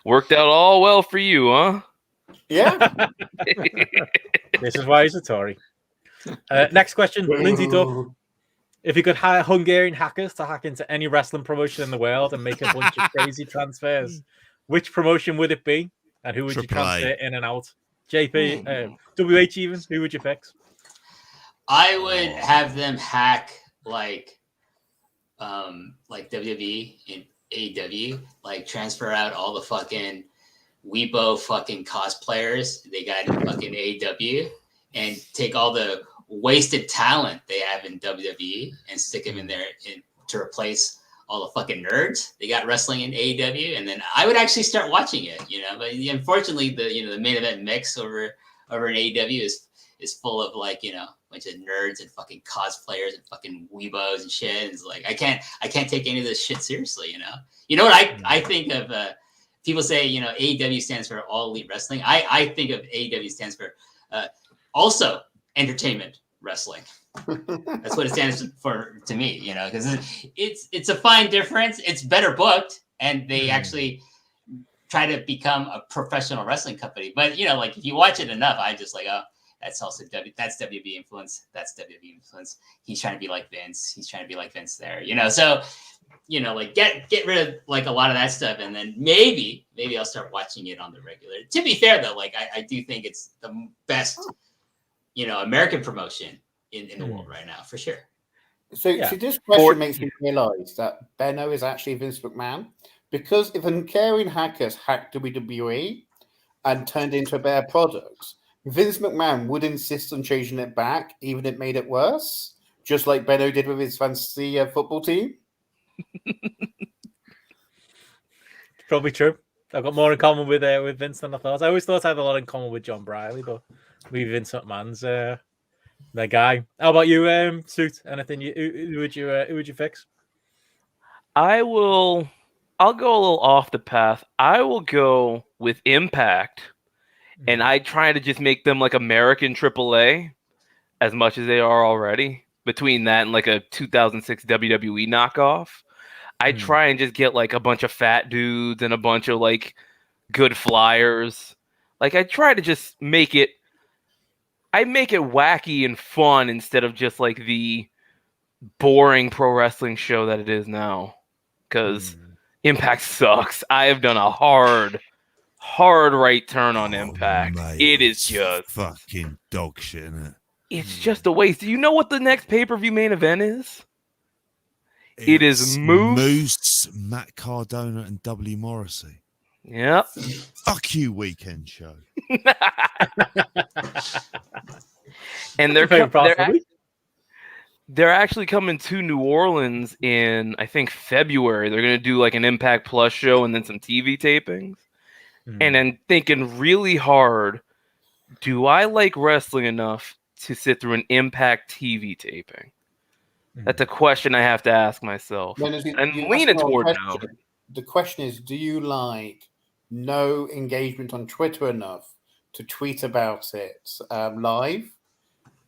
Worked out all well for you, huh? Yeah. This is why he's a Tory. Next question, Lindsay Duff. If you could hire Hungarian hackers to hack into any wrestling promotion in the world and make a bunch of crazy transfers, which promotion would it be? And who would you transfer in and out? JP, WH even, who would you fix? I would have them hack like WWE in AEW, like transfer out all the fucking weebo fucking cosplayers they got in fucking AEW and take all the wasted talent they have in WWE and stick them in there to replace all the fucking nerds they got wrestling in AEW, and then I would actually start watching it, you know. But unfortunately, the main event mix over in AEW is full of like, you know, a bunch of nerds and fucking cosplayers and fucking weebos and shit. And it's like I can't take any of this shit seriously, you know. You know what I think of? People say, you know, AEW stands for All Elite Wrestling. I think of AEW stands for also entertainment wrestling. That's what it stands for to me, you know, because it's a fine difference. It's better booked, and they actually try to become a professional wrestling company. But you know, like if you watch it enough, I just like, oh, that's also that's WB influence. That's WB influence. He's trying to be like Vince. He's trying to be like Vince there, you know. So, you know, like get rid of like a lot of that stuff, and then maybe I'll start watching it on the regular. To be fair though, like I do think it's the best, you know, American promotion in the world right now, for sure. So this question makes me realize that Benno is actually Vince McMahon, because if uncaring hackers hacked WWE and turned it into a better product, Vince McMahon would insist on changing it back, even if it made it worse, just like Benno did with his fantasy football team. Probably true. I've got more in common with Vince than I thought. I always thought I had a lot in common with John Briley, but maybe Vince McMahon's the guy. How about you, Suit? Anything? Who would you fix? I'll go a little off the path. I will go with Impact, and I try to just make them like American AAA as much as they are already. Between that and like a 2006 WWE knockoff, I try and just get like a bunch of fat dudes and a bunch of like good flyers. Like I try to just make it. I make it wacky and fun instead of just like the boring pro wrestling show that it is now. Because Impact sucks. I have done a hard right turn on Impact. Mate, it is just fucking dog shit, isn't it? It's just a waste. Do you know what the next pay-per-view main event is? It is Moose, Matt Cardona, and W. Morrissey. Yep. Fuck you, weekend show. And they're actually coming to New Orleans in, I think, February. They're going to do like an Impact Plus show and then some TV tapings. And I'm thinking really hard, do I like wrestling enough to sit through an Impact TV taping? That's a question I have to ask myself. And leaning toward no. The question is, do you like no engagement on Twitter enough to tweet about it live?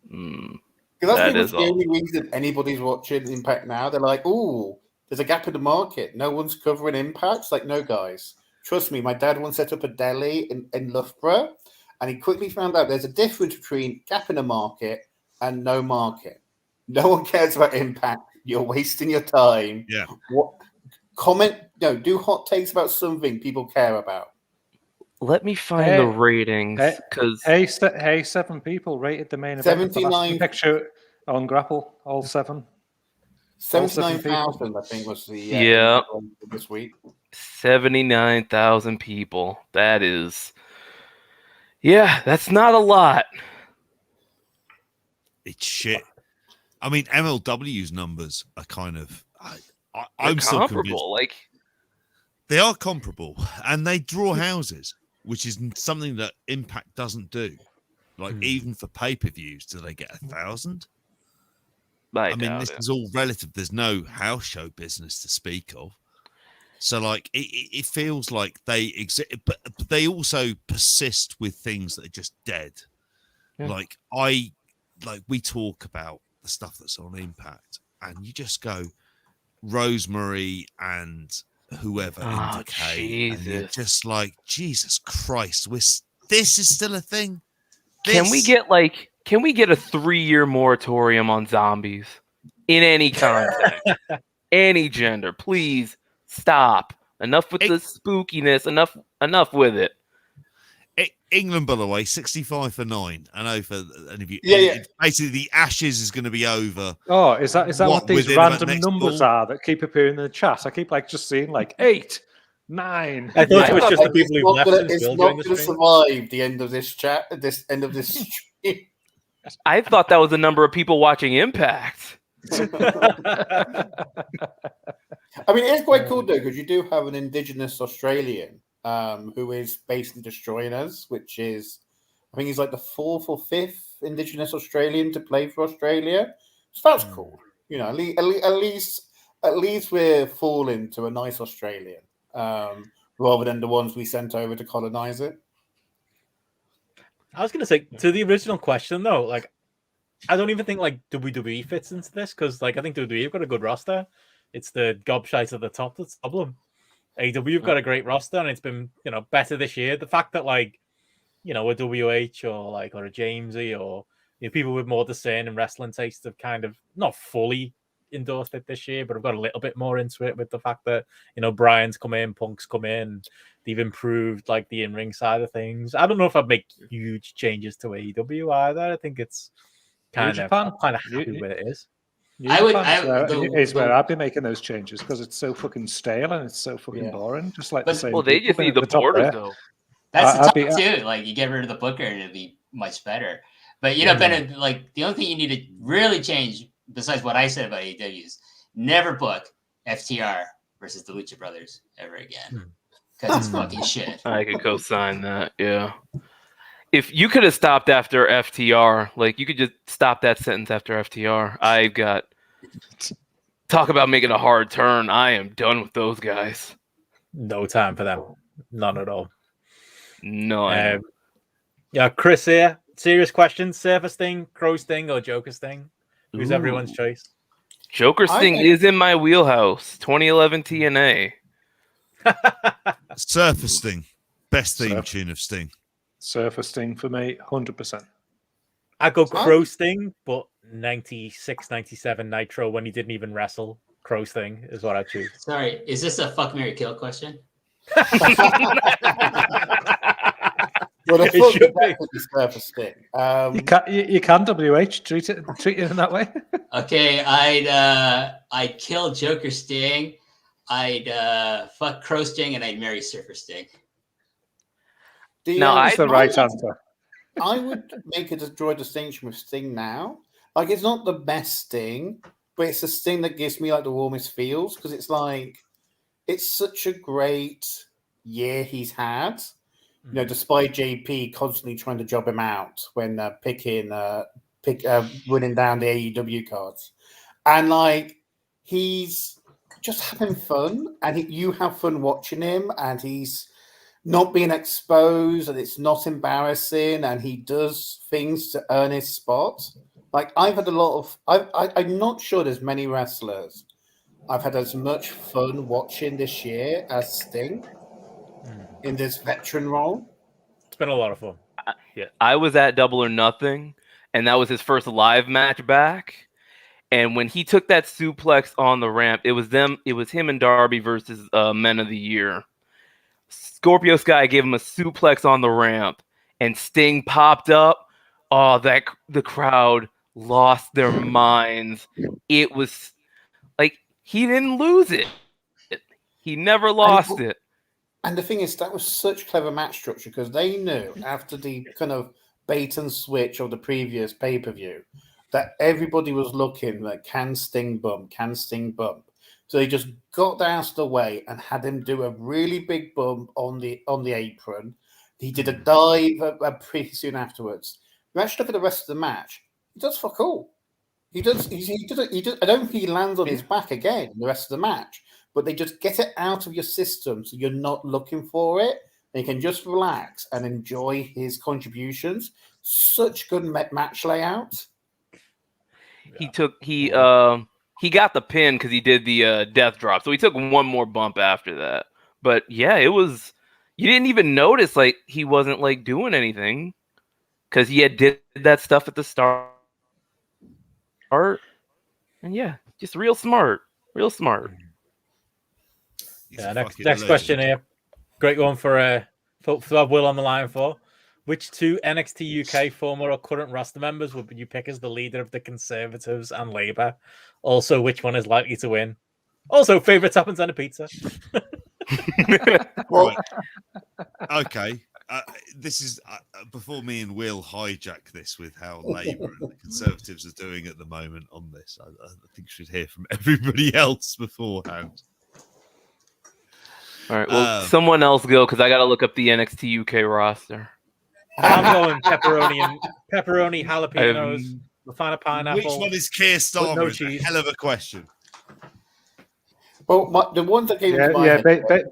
Because that's the only reason anybody's watching Impact now. They're like, "Ooh, there's a gap in the market. No one's covering Impact." It's like, no, guys, trust me. My dad once set up a deli in Loughborough, and he quickly found out there's a difference between gap in the market and no market. No one cares about Impact. You're wasting your time. Yeah. Do hot takes about something people care about. Let me find the ratings, because hey, 7 people rated the main event. 79 picture on GRAPPL, all 7. 79,000, I think, was the this week. 79,000 people. That is, that's not a lot. It's shit. I mean, MLW's numbers are kind of. I'm so convinced. Like they are comparable, and they draw houses, which is something that Impact doesn't do. Like even for pay-per-views, do they get 1,000? I mean, this is all relative. There's no house show business to speak of. So, like, it feels like they exist, but they also persist with things that are just dead. Yeah. We talk about the stuff that's on Impact, and you just go Rosemary and whoever in Decay, and you're just like, Jesus Christ, this is still a thing. Can we get a 3-year moratorium on zombies in any context, any gender? Please stop. Enough with the spookiness. Enough with it. England, by the way, 65 for 9. I know for any of you. Basically, the Ashes is going to be over. Oh, is that what these random numbers are that keep appearing in the chat? I keep just seeing 8, 9. I thought it was just the people who left and It's still not during the going to stream. survive the end of this chat. This end of this stream. I thought that was the number of people watching Impact. I mean, it's quite cool though because you do have an Indigenous Australian who is basically destroying us, which is, I think he's like the 4th or 5th Indigenous Australian to play for Australia. So that's cool. You know, at least we're falling to a nice Australian rather than the ones we sent over to colonize it. I was gonna say to the original question though, like I don't even think like WWE fits into this because like I think WWE have got a good roster. It's the gobshites at the top that's the problem. AEW have got a great roster and it's been, you know, better this year. The fact that like, you know, a WH or a Jamesy or, you know, people with more discerning wrestling taste have kind of not fully endorsed it this year, but I've got a little bit more into it with the fact that, you know, Brian's come in, Punk's come in, they've improved like the in-ring side of things. I don't know if I'd make huge changes to AEW either. I think it's kind of happy with it is. Where I'd be making those changes because it's so fucking stale and it's so fucking boring. Just like the same. Well, they just need the borders though. That's the top too. Like you get rid of the booker and it'll be much better. But you know, Ben, like the only thing you need to really change, besides what I said about AEW, is never book FTR versus the Lucha Brothers ever again because it's fucking shit. I could co-sign that. Yeah. If you could have stopped after FTR, like you could just stop that sentence after FTR. I've got talk about making a hard turn. I am done with those guys. No time for them. None at all. None. Yeah, Chris here. Serious question: Surfer Sting, Crow Sting, or Joker Sting? Who's everyone's choice? Joker Sting is in my wheelhouse. 2011 TNA. Surfer Sting, best theme tune of Sting. Surfer Sting for me, 100%. I go Crow Sting, but 96, 97 Nitro when he didn't even wrestle. Crow Sting is what I choose. Sorry, is this a fuck, marry, kill question? Well, the It should be. Surfer Sting. You can WH treat it in that way. Okay, I'd kill Joker Sting. I'd fuck Crow Sting, and I'd marry Surfer Sting. That's the right answer. I would make a droid distinction with Sting now. Like, it's not the best Sting, but it's a Sting that gives me like the warmest feels because it's like it's such a great year he's had. You know, despite JP constantly trying to job him out when winning down the AEW cards, and like he's just having fun, and you have fun watching him, and he's not being exposed, and it's not embarrassing, and he does things to earn his spot. Like I've had a lot of, I'm not sure there's many wrestlers I've had as much fun watching this year as Sting in this veteran role. It's been a lot of fun. Yeah, I was at Double or Nothing, and that was his first live match back. And when he took that suplex on the ramp, it was him and Darby versus Men of the Year. Scorpio Sky gave him a suplex on the ramp, and Sting popped up. Oh, the crowd lost their minds. It was like he didn't lose it. He never lost it. And the thing is, that was such clever match structure because they knew after the kind of bait and switch of the previous pay-per-view that everybody was looking like, can Sting bump? Can Sting bump? So they just got out of the way and had him do a really big bump on the apron. He did a dive pretty soon afterwards. You actually look at the rest of the match. He does fuck all. He does. I don't think he lands on his back again the rest of the match. But they just get it out of your system so you're not looking for it. They can just relax and enjoy his contributions. Such good match layout. He got the pin because he did the death drop. So he took one more bump after that. But yeah, it was, you didn't even notice like he wasn't like doing anything because he did that stuff at the start. And yeah, just real smart. Yeah, next question here. Great one for Will on the line for. Which two NXT UK former or current roster members would you pick as the leader of the Conservatives and Labour? Also, which one is likely to win? Also, favourite toppings on a pizza. Right. Okay. This is before me and Will hijack this with how Labour and the Conservatives are doing at the moment on this. I think we should hear from everybody else beforehand. All right. Well, someone else go because I got to look up the NXT UK roster. I'm going pepperoni, jalapenos, Lafana pineapple. Which one is Keir Starmer? No is cheese. a hell of a question. Well, the ones that came to my head.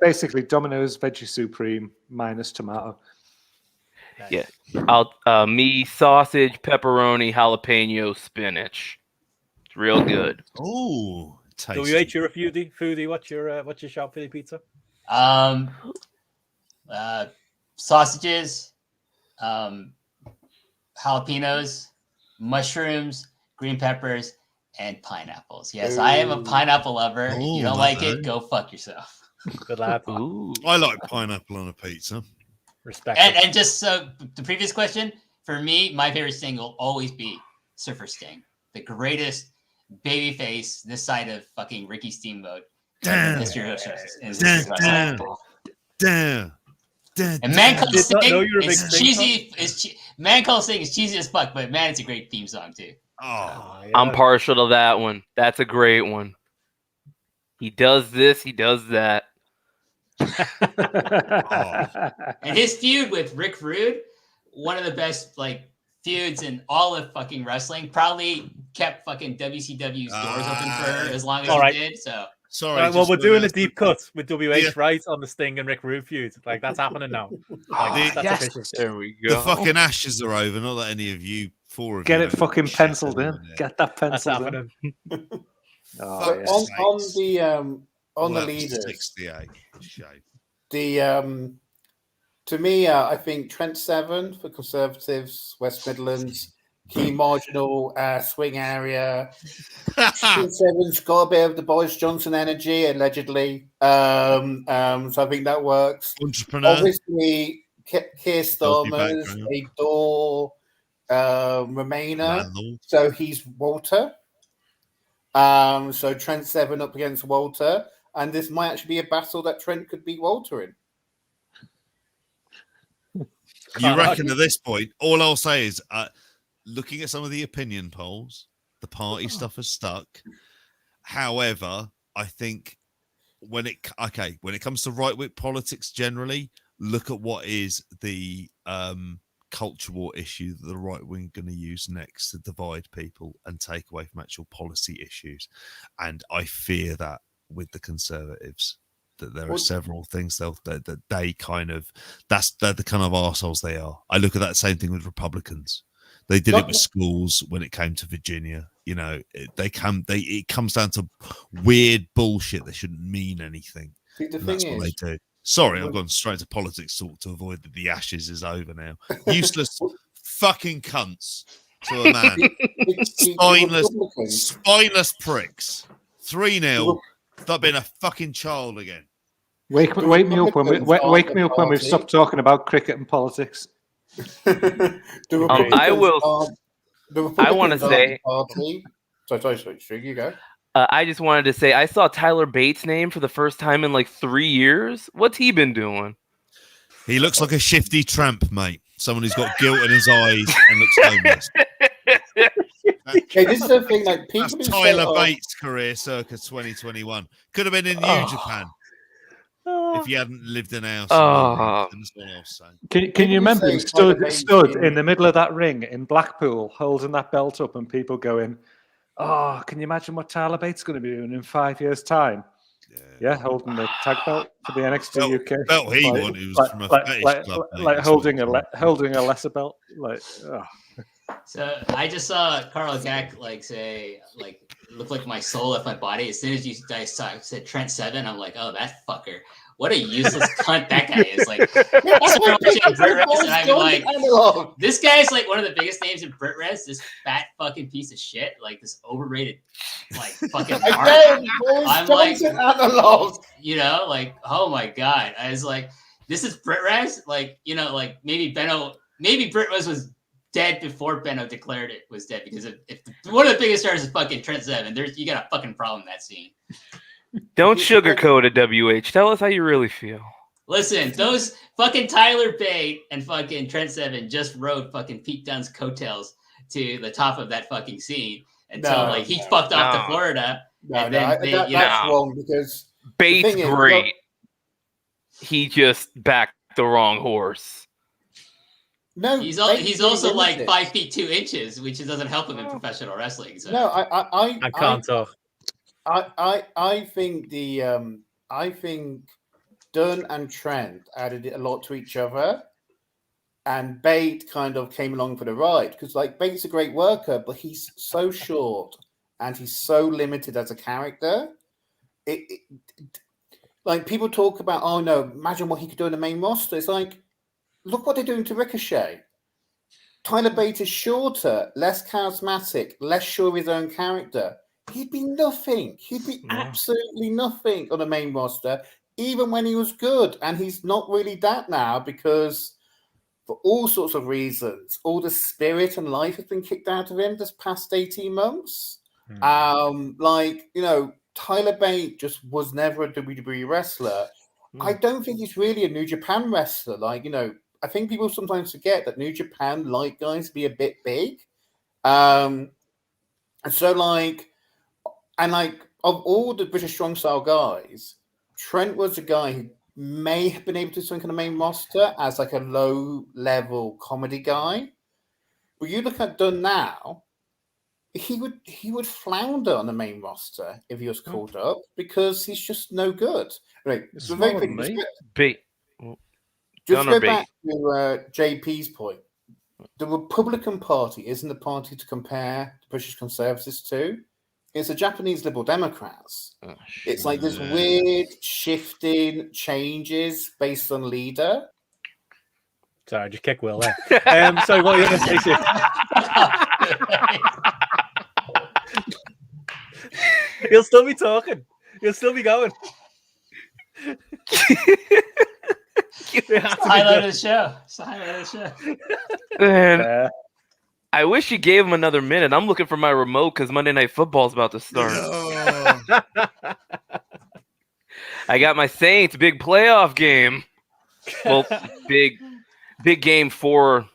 Basically Domino's Veggie Supreme minus tomato. Yeah, I'll me sausage, pepperoni, jalapeno, spinach. It's real good. Oh, WH, you're a foodie. What's your shout for the pizza? Sausages, jalapenos, mushrooms, green peppers, and pineapples. Yes, I am a pineapple lover. If you don't like it, go fuck yourself. Good lad. I like pineapple on a pizza. Respect. And just so the previous question, for me, my favorite sting will always be Surfer Sting, the greatest baby face this side of fucking Ricky Steamboat. Damn. And Man Call Sting is cheesy. Man Call Sting is cheesy as fuck, but man, it's a great theme song too. Oh, yeah. I'm partial to that one. That's a great one. He does this, he does that. And his feud with Rick Rude, one of the best feuds in all of fucking wrestling, probably kept fucking WCW's doors open for as long as it did. So sorry. All right, well, we're doing a deep cut with WH right on the Sting and Rick Rude feud. That's happening now. That's official. There we go. The fucking ashes are over. Not that any of you four of Get you it fucking penciled in. Get that penciled in. On the leaders, 68. Shame. To me, I think Trent Seven for Conservatives, West Midlands, key marginal swing area. Trent Seven's got a bit of the Boris Johnson energy, allegedly. So I think that works. Entrepreneur. Obviously, Keir Starmer's a door Remainer, so he's Walter. So Trent Seven up against Walter. And this might actually be a battle that Trent could beat Walter in. You reckon at this point, all I'll say is, looking at some of the opinion polls, the party stuff has stuck. However, I think when it comes to right-wing politics generally, look at what is the culture war issue that the right wing are going to use next to divide people and take away from actual policy issues. And I fear that with the Conservatives, that there are several things that they kind of, they're the kind of arseholes they are. I look at that same thing with Republicans. They did it with schools when it came to Virginia. You know, it comes down to weird bullshit that shouldn't mean anything. That's what they do. Sorry, I've gone straight to politics talk to avoid that the ashes is over now. Useless fucking cunts to a man. Spineless pricks. 3-0. Stop being a fucking child again. Wake me up when we've stopped talking about cricket and politics. I want to say. Sorry, you go. I just wanted to say I saw Tyler Bates' name for the first time in 3 years. What's he been doing? He looks like a shifty tramp, mate. Someone who's got guilt in his eyes and looks homeless. Okay, this is the thing. People That's Tyler Bates' career circa 2021. Could have been in New Japan if he hadn't lived in our. Can you remember he stood in the middle of that ring in Blackpool, holding that belt up, and people going, "Oh, can you imagine what Tyler Bates is going to be doing in 5 years' time?" Yeah, holding the tag belt for the NXT UK. Belt he won. He was from a fetish club. Holding a lesser belt. So I just saw Carl Gack say look like my soul left my body. As soon as you guys said Trent Seven, I'm like, oh, that fucker. What a useless cunt that guy is. And I'm like, this guy is one of the biggest names in Brit Res. This fat fucking piece of shit, this overrated, fucking. I'm like, oh my god. I was like, this is Brit Res. Maybe Brit Res was dead before Benno declared it was dead, because if one of the biggest stars is fucking Trent Seven, you got a fucking problem in that scene. Don't sugarcoat it, WH. Tell us how you really feel. Listen, those fucking Tyler Bate and fucking Trent Seven just rode fucking Pete Dunne's coattails to the top of that fucking scene until he fucked off to Florida. And then that's wrong because Bate's great. He just backed the wrong horse. No, he's also like 5 feet 2 inches, which doesn't help him in professional wrestling. So. No, I can't talk. I think I think Dunn and Trent added a lot to each other, and Bate kind of came along for the ride because Bate's a great worker, but he's so short and he's so limited as a character. Like people talk about, oh no, imagine what he could do in the main roster. It's like, look what they're doing to Ricochet. Tyler Bate is shorter, less charismatic, less sure of his own character. He'd be nothing. He'd be absolutely nothing on the main roster, even when he was good. And he's not really that now because for all sorts of reasons, all the spirit and life has been kicked out of him this past 18 months. Tyler Bate just was never a WWE wrestler. I don't think he's really a New Japan wrestler. I think people sometimes forget that New Japan like guys to be a bit big. Of all the British strong style guys, Trent was a guy who may have been able to swing on the main roster as a low level comedy guy. But you look at Dunn now, he would flounder on the main roster if he was called up because he's just no good. Right. So very quickly, just go back to JP's point. The Republican Party isn't the party to compare the British Conservatives to. It's the Japanese Liberal Democrats. It's like this weird shifting changes based on leader. Sorry, I just kicked Will there. So what are you going to say, Sid? He'll still be talking. He'll still be going. Highlight of the show. It's the highlight of the show. Man, I wish you gave him another minute. I'm looking for my remote because Monday Night Football is about to start. I got my Saints big playoff game. Well, big game for.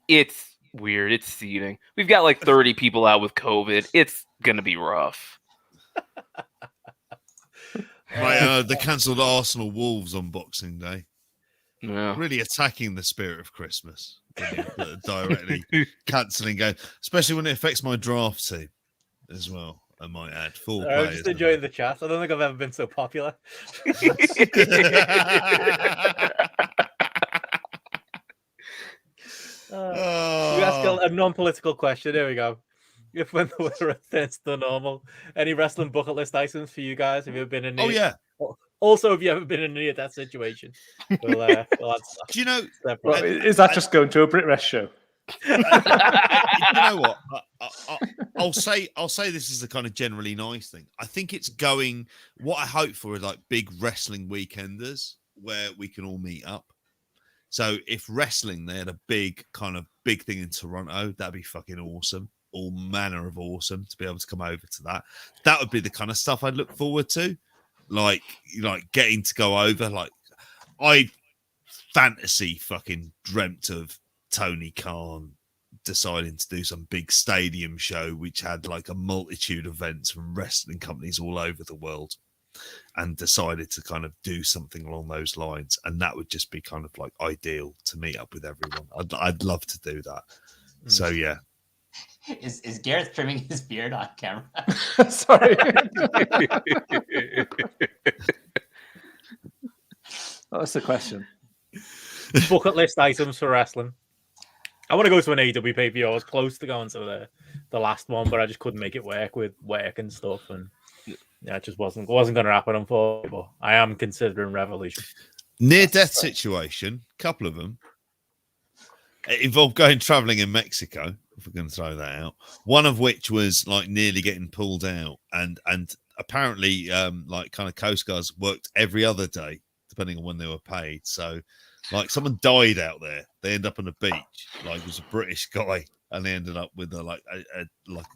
It's weird. It's seeding. We've got 30 people out with COVID. It's gonna be rough. They cancelled Arsenal Wolves on Boxing Day. Yeah. Really attacking the spirit of Christmas. Directly cancelling games, especially when it affects my draft team as well. I might add 4 players. I'm just enjoying the chat. I don't think I've ever been so popular. You ask a non-political question. There we go. If when the weather returns to normal, any wrestling bucket list items for you guys? Have you ever been in? Also, have you ever been in a near-death situation? We'll add Do you know? Is that just going to a Brit Rest show? You know what? I'll say this is a kind of generally nice thing. I think it's going. What I hope for is big wrestling weekenders where we can all meet up. So if wrestling, they had a big thing in Toronto, that'd be fucking awesome. All manner of awesome to be able to come over to that. That would be the kind of stuff I'd look forward to. Like getting to go over. I fantasy fucking dreamt of Tony Khan deciding to do some big stadium show which had a multitude of events from wrestling companies all over the world, and decided to kind of do something along those lines, and that would just be kind of ideal to meet up with everyone. I'd love to do that. So yeah. Is Gareth trimming his beard on camera? Sorry. What's the question? Bucket list items for wrestling. I want to go to an AEW pay-per-view. I was close to going to the last one, but I just couldn't make it work with work and stuff, and it just wasn't going to happen, unfortunately. But I am considering Revolution. Near-death situation, couple of them. It involved traveling in Mexico, if we're going to throw that out. One of which was nearly getting pulled out, and apparently kind of Coast Guards worked every other day, depending on when they were paid. So someone died out there. They end up on a beach. It was a British guy, and they ended up with a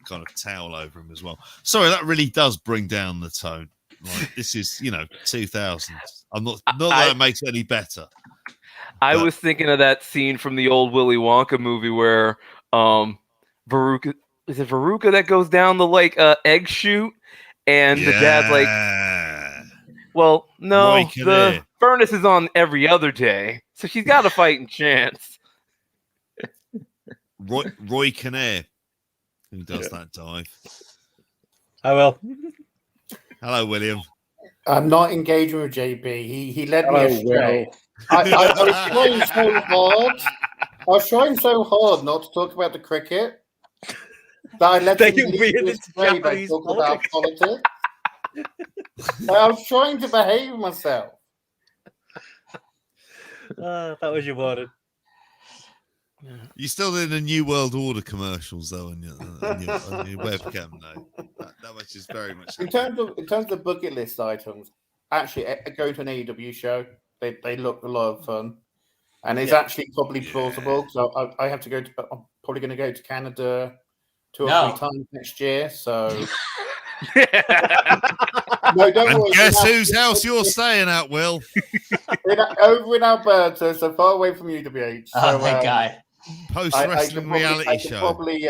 kind of towel over him as well. Sorry, that really does bring down the tone. Like, this is 2000s. I'm not that it makes it any better. I was thinking of that scene from the old Willy Wonka movie where Veruca that goes down the egg chute, and the dad's like, well, no, Roy the Kinnear. furnace is on every other day, so she's got a fighting chance. Roy Kinnear, who does that dive. I will. Hello, William. I'm not engaging with JB. He led me Hello, astray. Will. I was trying so hard. I was trying so hard not to talk about the cricket that I let him lead me astray by talking about politics. I was trying to behave myself. That was your word. You're still in the New World Order commercials, though, on your webcam, though. That much is very much. In terms of the bucket list items, actually, going to an AEW show, they look a lot of fun, and it's actually probably plausible. So I have to go. I'm probably going to go to Canada 2 or 3 times next year. So. No, don't worry. Guess whose house you're staying at, Will? Over in Alberta, so far away from UWH. Oh my God! Post-wrestling reality I could show. probably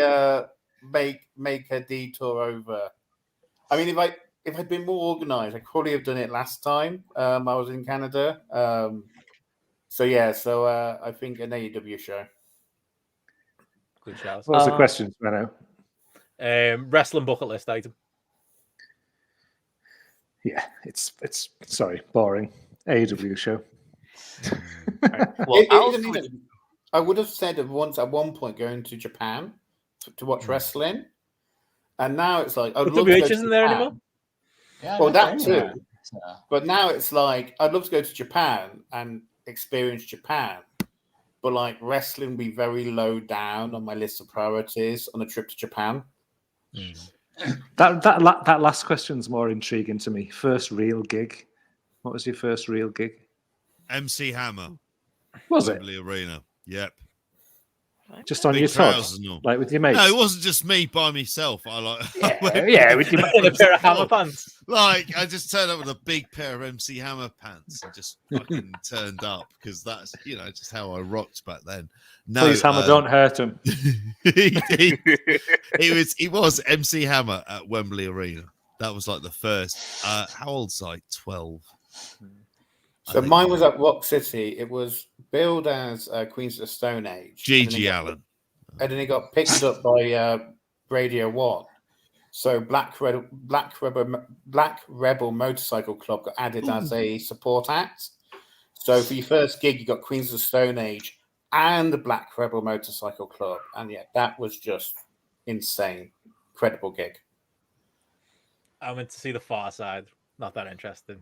make a detour over. I mean, if I'd been more organised, I could probably have done it last time I was in Canada. So I think an AEW show. Good shout. What was the question, Menno? Wrestling bucket list item. Yeah, it's sorry, boring. AEW show. I would have said at one point going to Japan to watch wrestling, and now it's like I'd love to go to isn't there Japan. anymore? Yeah, Well, that too. Yeah. But now it's like I'd love to go to Japan and experience Japan, but like wrestling would be very low down on my list of priorities on a trip to Japan. That last question's more intriguing to me. First real gig. What was your first real gig? MC Hammer. Was it? Wembley Arena. Yep. Just on Big your trousers toes, and all. like with your mates. No, it wasn't just me by myself. Yeah, with your a pair of Hammer pants. Like, I just turned up with a big pair of MC Hammer pants and just fucking turned up because that's just how I rocked back then. No, Please, Hammer, don't hurt him. he was MC Hammer at Wembley Arena. That was like the first. How old's like 12? So mine was at Rock City. It was billed as Queens of the Stone Age. G.G. Allen. And then it got picked up by Radio 1. So Black Rebel Motorcycle Club got added as a support act. So for your first gig, you got Queens of the Stone Age and the Black Rebel Motorcycle Club. And yeah, that was just insane. Incredible gig. I went to see the Far Side. Not that interesting.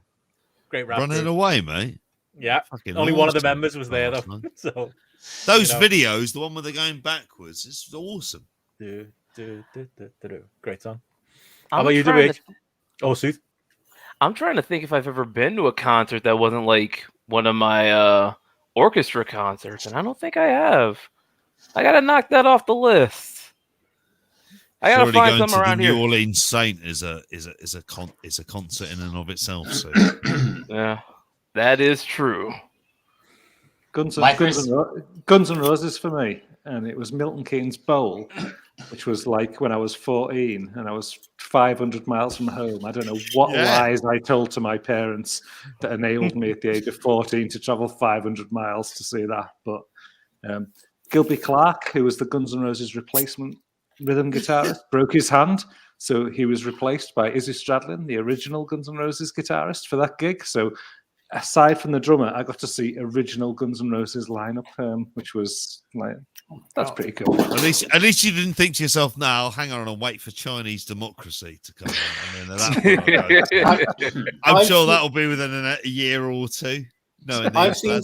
Great rap. Running away, mate. Yeah. Fucking Only one of the awesome. members was there, though. So those videos, the one where they're going backwards, is awesome. Great song. How about you, WH? Oh, Sooth. I'm trying to think if I've ever been to a concert that wasn't like one of my orchestra concerts, and I don't think I have. I gotta knock that off the list. I gotta find going something to around the here. New Orleans Saint is a concert in and of itself. So yeah, that is true. Guns N' Roses for me, and it was Milton Keynes Bowl, which was like when I was 14 and I was 500 miles from home. I don't know what lies I told to my parents that enabled me at the age of 14 to travel 500 miles to see that. But Gilby Clarke, who was the Guns N' Roses replacement rhythm guitarist, broke his hand. So he was replaced by Izzy Stradlin, the original Guns N' Roses guitarist, for that gig. So aside from the drummer, I got to see original Guns N' Roses lineup, which was like, that's pretty cool. At least you didn't think to yourself, now hang on and wait for Chinese democracy to come on. I'm sure that'll be within a year or two. No, I've seen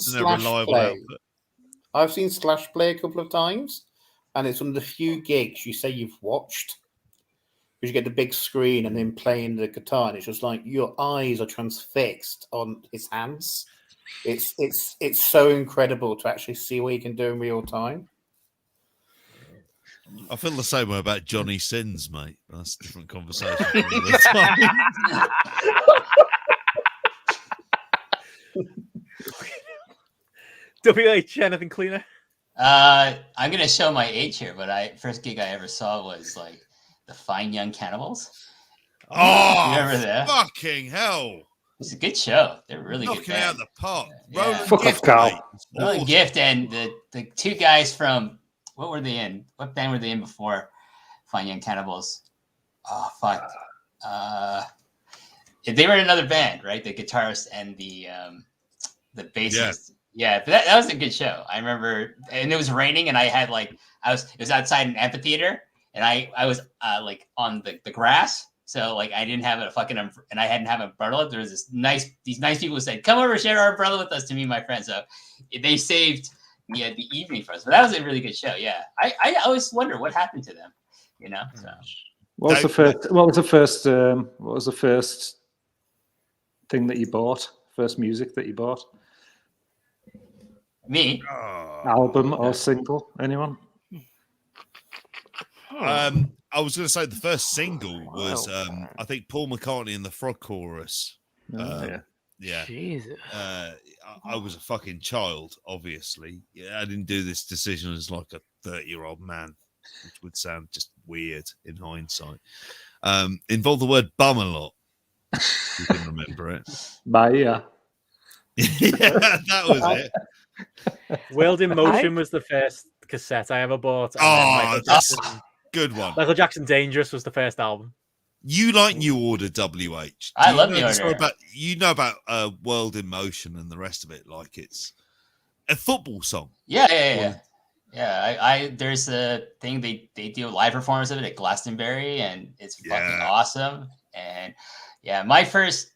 Slash play a couple of times, and it's one of the few gigs you say you've watched. Because you get the big screen and then playing the guitar, and it's just like your eyes are transfixed on his hands. It's so incredible to actually see what he can do in real time. I feel the same way about Johnny Sins, mate. That's a different conversation. for another time. WH, anything cleaner? I'm gonna show my age here, but first gig I ever saw was like the Fine Young Cannibals. Oh, you remember that? Fucking hell! It's a good show. They're really good. Knocking it out of the park. Yeah. Roland Fuck Gift, off, Carl. mate. Roland Gift and the two guys from what were they in? What band were they in before Fine Young Cannibals? Oh fuck. They were in another band, right? The guitarist and the bassist. Yeah, but that was a good show. I remember, and it was raining, and I had it was outside an amphitheater, and I was like on the grass, so like I didn't have a fucking and I hadn't have an umbrella. There was these nice people who said, "Come over, share our umbrella with us," to me and my friends. So they saved the evening for us. But that was a really good show. Yeah, I always wonder what happened to them. You know. So What was the first thing that you bought? First music that you bought? Me? Album or single? Anyone? I was going to say the first single was, I think, Paul McCartney and the Frog Chorus. Yeah. Jesus. I was a fucking child, obviously. Yeah, I didn't do this decision as like a 30-year-old man, which would sound just weird in hindsight. Involved the word bum a lot. You can remember it. Maya. Yeah, that was it. World in Motion was the first cassette I ever bought. Oh, that's a good one. Michael Jackson Dangerous was the first album. You like New Order, WH. I love New Order. You know about World in Motion and the rest of it, like it's a football song. Yeah. I there's a thing they do a live performance of it at Glastonbury, and it's fucking awesome. And yeah, my first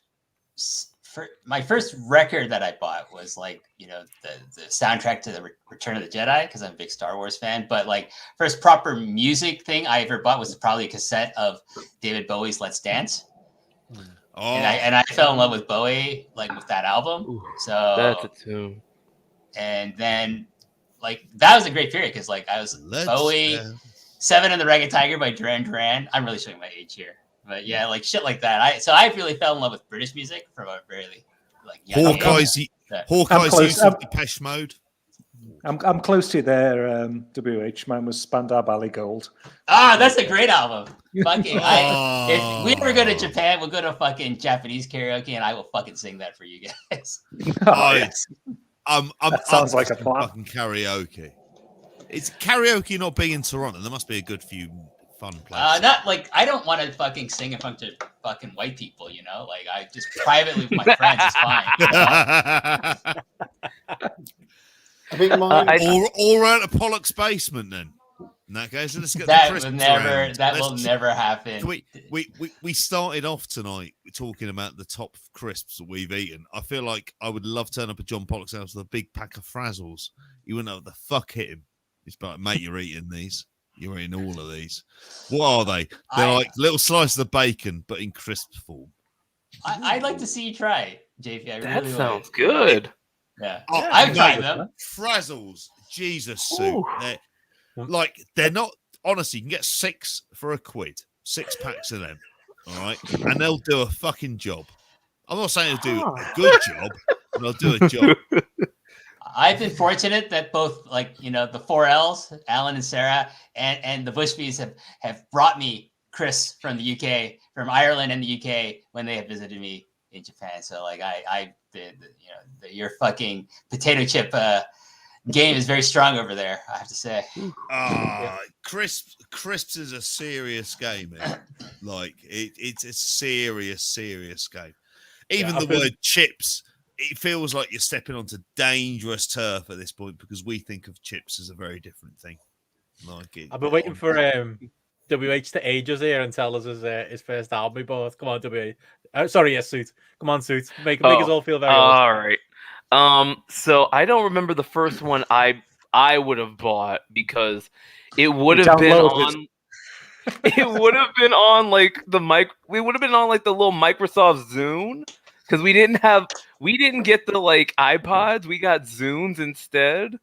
record that I bought was like, the soundtrack to the Return of the Jedi, because I'm a big Star Wars fan. But like first proper music thing I ever bought was probably a cassette of David Bowie's Let's Dance. Oh. And I fell in love with Bowie like with that album. Ooh, so that's a tune. And then like that was a great period because like I was Bowie, Seven and the Ragged Tiger by Duran Duran. I'm really showing my age here. But yeah, like shit like that. I really fell in love with British music from a very like young age. Hawkeye's use of Depeche Mode. I'm close to you there. WH, mine was Spandau Ballet Gold. Ah, that's a great album. Fucking, if we ever go to Japan, we'll go to fucking Japanese karaoke, and I will fucking sing that for you guys. That sounds like a plan. Fucking karaoke. It's karaoke not big in Toronto. There must be a good few fun places. Not like I don't want to fucking sing in front of fucking white people, Like I just privately with my friends is fine. I think mine. Or out of Pollock's basement then. In that case, let's get that the crisps will never happen. We started off tonight talking about the top crisps that we've eaten. I feel like I would love to turn up at John Pollock's house with a big pack of Frazzles. You wouldn't know what the fuck hit him. He's like, mate, you're eating these. You're eating all of these. What are they? They're like little slices of bacon, but in crisp form. I'd like to see you try it, JP. That sounds good. Yeah, I've tried them. Frazzles, Jesus soup. They're not. Honestly, you can get 6 for £1. 6 packs of them. All right, and they'll do a fucking job. I'm not saying they'll do a good job, but they'll do a job. I've been fortunate that both, the 4Ls, Alan and Sarah, and the Bushbys have brought me Chris from the UK, from Ireland and the UK when they have visited me in Japan. So, your fucking potato chip game is very strong over there, I have to say. Crisps is a serious game, man. It's a serious game. Even the word chips. It feels like you're stepping onto dangerous turf at this point because we think of chips as a very different thing. I've been waiting for WH to age us here and tell us his first album he bought. Come on, WH. Suit. Come on, Suit. Make us all feel very old. All right. So I don't remember the first one I would have bought because it would have been on. It would have been on the mic. We would have been on the little Microsoft Zune. Because we didn't get the iPods, we got Zunes instead.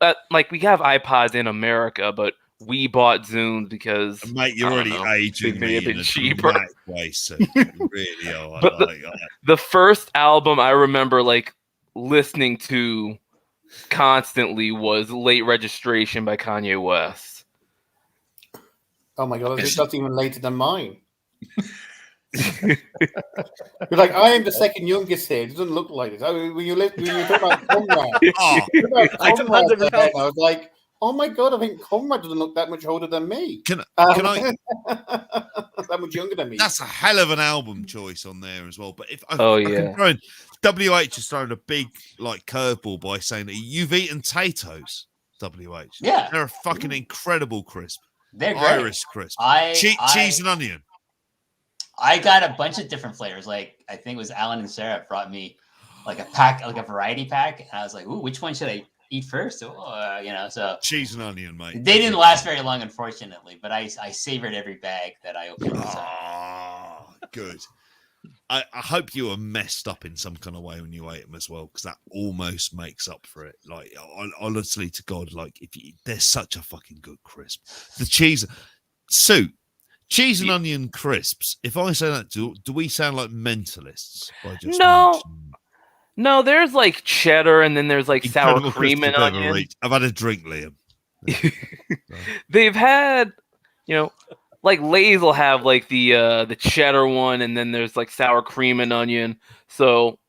We have iPods in America, but we bought Zune because Mate, you're already aging they may have me in been a cheaper. dramatic way, so you really are. But the first album I remember like listening to constantly was Late Registration by Kanye West. Oh my god, that's even later than mine. You're like, I am the second youngest here. It doesn't look like this. I mean, when you talk about Conrad, I was like, oh my god, I think Conrad doesn't look that much older than me. Can I? That much younger than me. That's a hell of an album choice on there as well. But if I yeah, can throw in, WH has thrown a big like curveball by saying that you've eaten Tato's. WH, yeah, they're a fucking incredible crisp. They're great. Irish crisp. Cheese and onion. I got a bunch of different flavors. Like I think it was Alan and Sarah brought me like a pack, like a variety pack, and I was like, "Ooh, which one should I eat first?" So cheese and onion, mate. They didn't last very long, unfortunately, but I savored every bag that I opened. Good. I hope you were messed up in some kind of way when you ate them as well, because that almost makes up for it. Like, honestly, to God, like they're such a fucking good crisp. The cheese, cheese and onion crisps. If I say that, do we sound like mentalists? By just no. There's like cheddar, and then there's like sour cream and onion. I've had a drink, Liam. They've had, like Lay's will have like the cheddar one, and then there's like sour cream and onion. So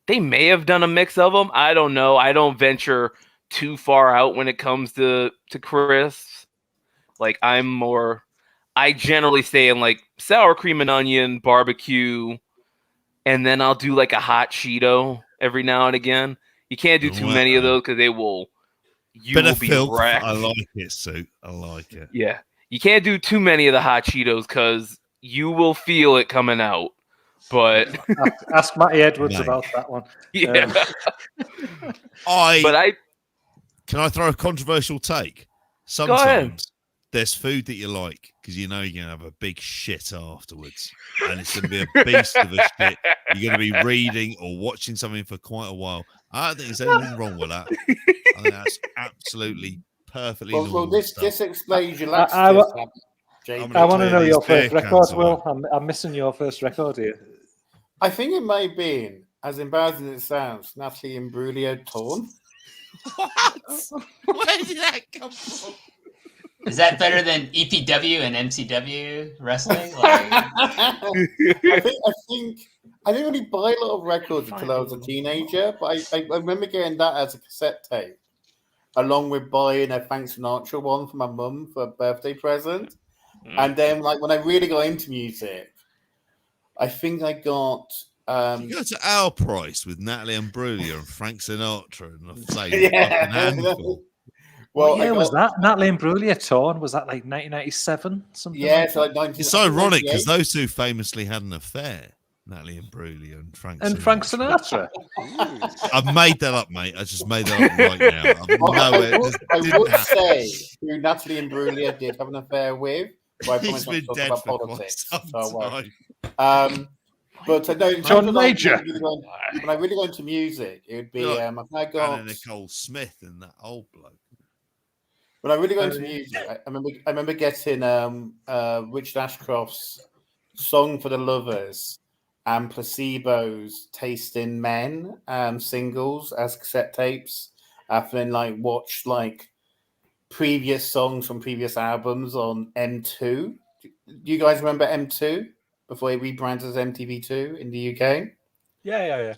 they may have done a mix of them. I don't know. I don't venture too far out when it comes to crisps. Like I generally stay in like sour cream and onion, barbecue, and then I'll do like a hot Cheeto every now and again. You can't do too many of those because you will be wrecked. I like it, Sue. I like it. Yeah. You can't do too many of the hot Cheetos because you will feel it coming out. But ask Matty Edwards about that one. Yeah. Can I throw a controversial take? Go ahead. Sometimes there's food that you like because you know you're going to have a big shit afterwards. And it's going to be a beast of a shit. You're going to be reading or watching something for quite a while. I don't think there's anything wrong with that. I think that's absolutely perfectly normal. Well, this explains your last I want to know your beer first record, Will. I'm missing your first record here. I think it may have been, as embarrassing as it sounds, Natalie Imbruglia Torn. What? Where did that come from? Is that better than EPW and MCW wrestling? I didn't really buy a lot of records until I was a teenager, but I remember getting that as a cassette tape, along with buying a Frank Sinatra one for my mum for a birthday present. And then, like, when I really got into music, I think I got... you go to Our Price with Natalie Imbruglia and Frank Sinatra and the same fucking handful. Well, what year was that? Natalie Imbruglia Torn? Was that like 1997? Something? Yeah, like so like 1998. It's ironic because those two famously had an affair, Natalie Imbruglia and Frank Sinatra. Frank Sinatra. I've made that up, mate. I just made that up right now. I would say who Natalie Imbruglia did have an affair with, but I promise not to talk about politics. But no, John Major. When I really go into music, it would be I got Nicole Smith and that old bloke. When I really go into music, I remember getting Richard Ashcroft's Song for the Lovers and Placebo's Tasting Men singles as cassette tapes. I've then watched previous songs from previous albums on M2. Do you guys remember M2 before it rebranded as MTV2 in the UK? Yeah.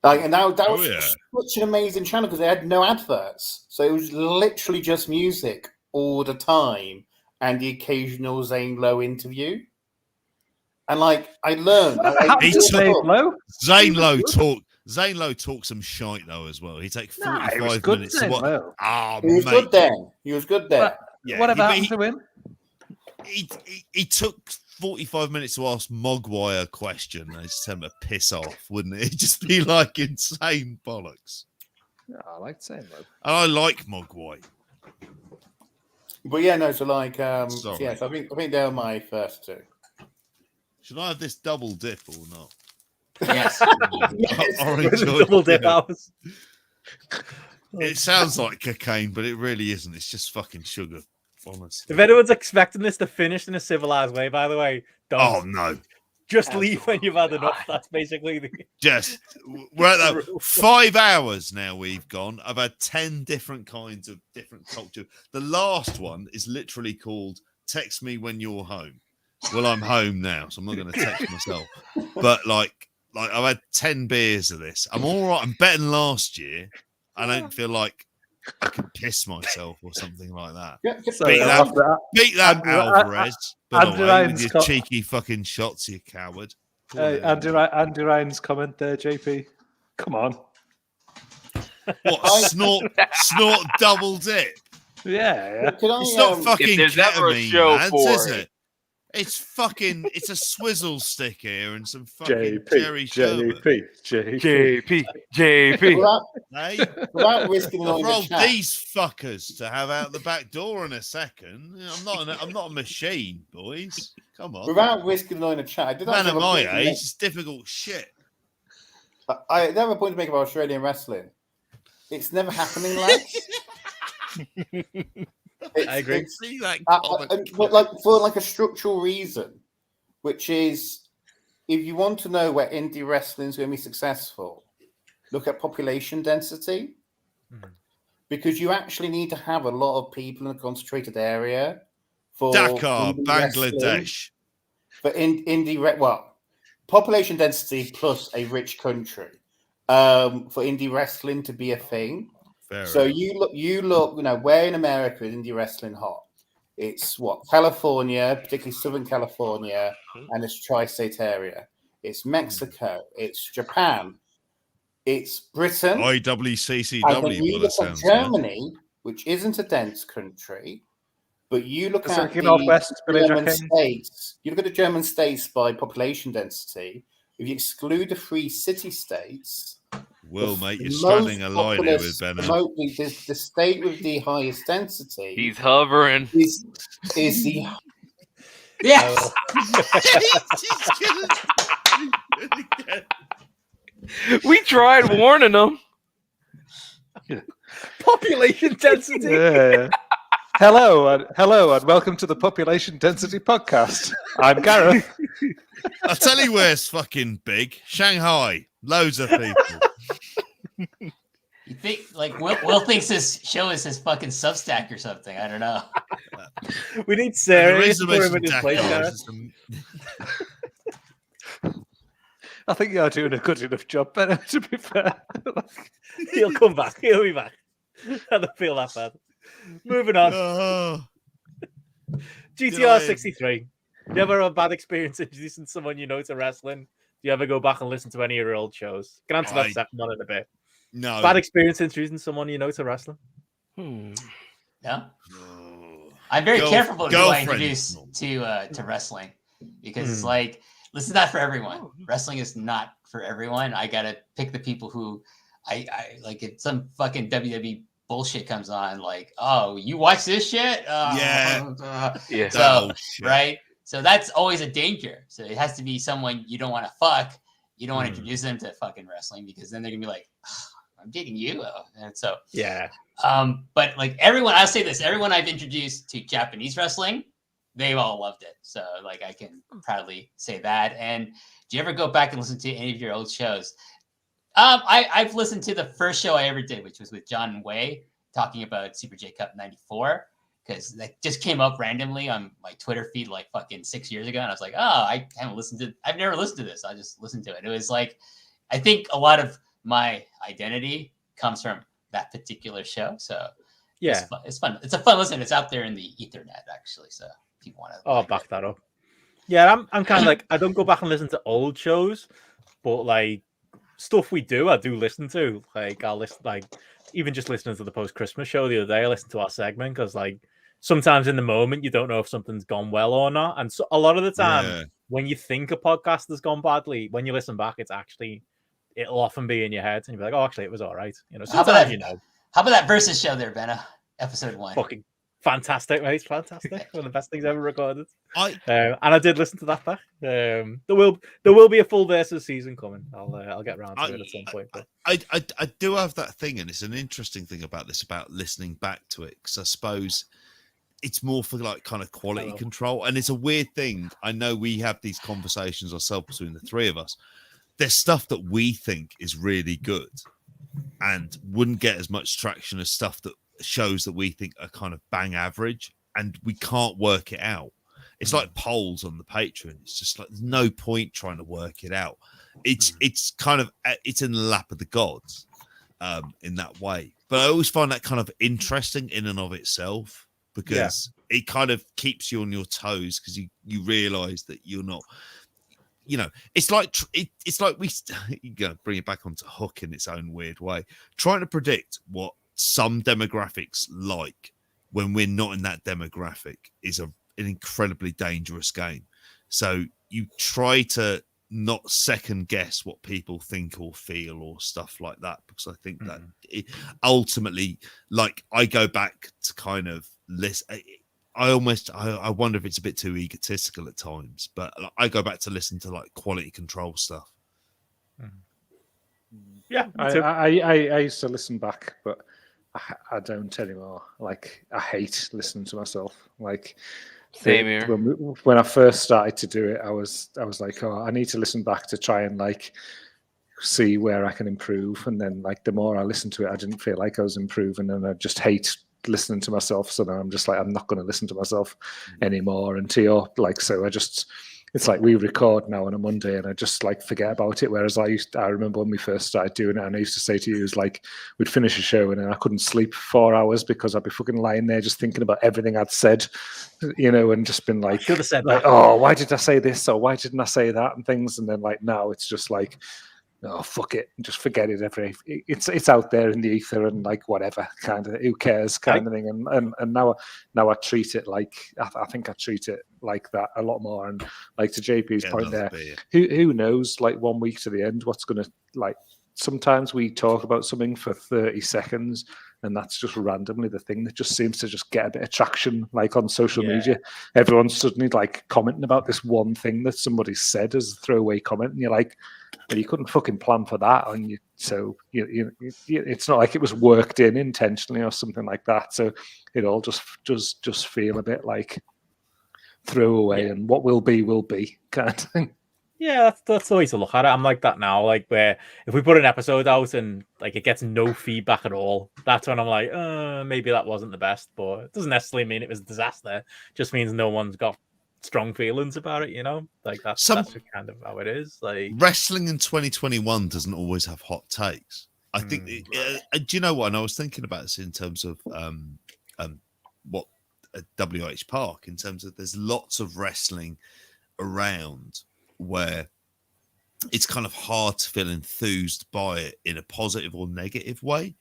And that was such an amazing channel because they had no adverts. So it was literally just music all the time and the occasional Zane Lowe interview. And I learned. Zane Lowe talked some shite though as well. He take 45 minutes to watch. He was good then. He was good then. Whatever happened to him? He took 45 minutes to ask Mogwai a question. They just tell him to piss off, wouldn't it? It'd just be like insane bollocks. Yeah, I like saying that. And I like Mogwai. But yeah, no, so so I think they were my first two. Should I have this double dip or not? Yes. Double dip hours. It sounds like cocaine, but it really isn't. It's just fucking sugar. Honestly. If anyone's expecting this to finish in a civilized way, by the way, don't. Oh no. Just leave when you've had enough. That's basically the. We're at that 5 hours now. We've gone. I've had 10 different kinds of different culture. The last one is literally called "Text me when you're home." Well, I'm home now, so I'm not going to text myself. But like I've had 10 beers of this. I'm all right. I'm better than last year. I don't feel like I can piss myself or something like that. Beat that, Alvarez. By the way, with your cheeky fucking shots, you coward. Andy Ryan's comment there, JP. Come on. What, snort double dip? Yeah. It's not fucking if there's ever a ketamine, show lads, for is it. it? It's a swizzle stick here and some fucking Jerry Sherbet. JP. Without risking I've annoying the rolled chat. these fuckers to have out the back door in a second. I'm not a machine, boys. Come on. Without risking annoying the chat, I did Man have of a my point to age, make. it's difficult shit. I have a point to make about Australian wrestling. It's never happening, lads. I agree. See that but like for like a structural reason, which is if you want to know where indie wrestling is going to be successful, look at population density, because you actually need to have a lot of people in a concentrated area for Dakar, indie Bangladesh. wrestling. Well, population density plus a rich country for indie wrestling to be a thing. You look, where in America is indie wrestling hot? It's California, particularly Southern California, and it's tri-state area. It's Mexico, it's Japan, it's Britain. IWCCW, and then you well, look that at sounds Germany, which isn't a dense country, but you look at Pacific Northwest, the Billy German Jack states. You look at the German states by population density. If you exclude the 3 city-states, mate, you're straddling a line here with Ben. The state with the highest density. He's hovering. Is the yes. We tried warning them. Population density. Yeah. Hello and welcome to the Population Density Podcast. I'm Gareth. I'll tell you where it's fucking big. Shanghai. Loads of people. You think like Will thinks this show is his fucking Substack or something? I don't know. We need Sarah There is to a put him mention in his of place, Dakar, Gareth. it's some- I think you're doing a good enough job, Ben, to be fair. He'll come back. He'll be back. I don't feel that bad. Moving on. GTR 63. Do you ever have a bad experience introducing someone you know to wrestling? Do you ever go back and listen to any of your old shows? Can answer that second one in a bit. No. Bad experience introducing someone you know to wrestling? Yeah. I'm very careful with who I introduce to wrestling because it's like, this is not for everyone. Wrestling is not for everyone. I gotta pick the people who I like. If some fucking WWE bullshit comes on, like, oh, you watch this shit? Yeah. So, right? So that's always a danger. So it has to be someone you don't want to fuck. You don't want to introduce them to fucking wrestling because then they're gonna be like, oh, I'm dating you. And so, yeah. But like everyone, I'll say this: everyone I've introduced to Japanese wrestling, they've all loved it. So like I can proudly say that. And do you ever go back and listen to any of your old shows? I've listened to the first show I ever did, which was with John Way talking about Super J Cup 94, because that just came up randomly on my Twitter feed like fucking 6 years ago. And I was like, oh, I've never listened to this. I just listened to it. It was like, I think a lot of my identity comes from that particular show. So yeah, it's fun. It's a fun listen. It's out there in the Ethernet actually. So if people want to, I'll back that up. Yeah, I'm kind of like, I don't go back and listen to old shows, but like stuff we do, I do listen to. Like I'll listen, like even just listening to the post-Christmas show the other day, I listened to our segment because like sometimes in the moment you don't know if something's gone well or not, and so a lot of the time when you think a podcast has gone badly, when you listen back, it'll often be in your head, and you'll be like, oh, actually, it was all right. You know, sometimes How about that versus show there, Benna? Episode 1. Fucking fantastic, mate. Fantastic. One of the best things ever recorded. And I did listen to that back. There will be a full versus season coming. I'll get around to it at some point. But I do have that thing, and it's an interesting thing about this, about listening back to it, because I suppose it's more for like kind of quality control. And it's a weird thing. I know we have these conversations ourselves between the three of us. There's stuff that we think is really good and wouldn't get as much traction as stuff that shows that we think are kind of bang average, and we can't work it out. It's like polls on the Patreon. It's just like there's no point trying to work it out. It's kind of it's in the lap of the gods in that way. But I always find that kind of interesting in and of itself, because it kind of keeps you on your toes, because you realize that you're not, it's like we you gotta bring it back onto Hook in its own weird way, trying to predict what some demographics like when we're not in that demographic is an incredibly dangerous game. So you try to not second guess what people think or feel or stuff like that, because I think that ultimately, like, I go back to kind of listen. I wonder if it's a bit too egotistical at times, but I go back to listen to like quality control stuff. Yeah, I used to listen back, but I don't anymore. Like, I hate listening to myself. Like, same here. When I first started to do it, I was like, oh, I need to listen back to try and like see where I can improve. And then like the more I listened to it, I didn't feel like I was improving, and I just hate listening to myself. So now I'm just like, I'm not going to listen to myself anymore. And to your like, so it's like we record now on a Monday and I just like forget about it. Whereas I remember when we first started doing it, and I used to say to you, it was like we'd finish a show and then I couldn't sleep for 4 hours because I'd be fucking lying there just thinking about everything I'd said, and just been like, should have said like, that. oh, why did I say this, or why didn't I say that, and things. And then like now it's just like, oh, fuck it, just forget it. It's out there in the ether, and like whatever, kind of, who cares, kind of thing. And now I treat it like, I think I treat it like that a lot more. And like to JP's point there, who knows, like 1 week to the end, what's gonna, like, sometimes we talk about something for 30 seconds and that's just randomly the thing that just seems to just get a bit of traction, like on social media. Everyone's suddenly like commenting about this one thing that somebody said as a throwaway comment, and you're like, well, you couldn't fucking plan for that, and it's not like it was worked in intentionally or something like that. So it all just feel a bit like throwaway, and what will be kind of thing. Yeah, that's the way to look at it. I'm like that now. Like, where if we put an episode out and like it gets no feedback at all, that's when I'm like, maybe that wasn't the best. But it doesn't necessarily mean it was a disaster. It just means no one's got strong feelings about it. Like that's kind of how it is. Like, wrestling in 2021 doesn't always have hot takes. I think. Do you know what? And I was thinking about this in terms of what WH Park, in terms of there's lots of wrestling around where it's kind of hard to feel enthused by it in a positive or negative way.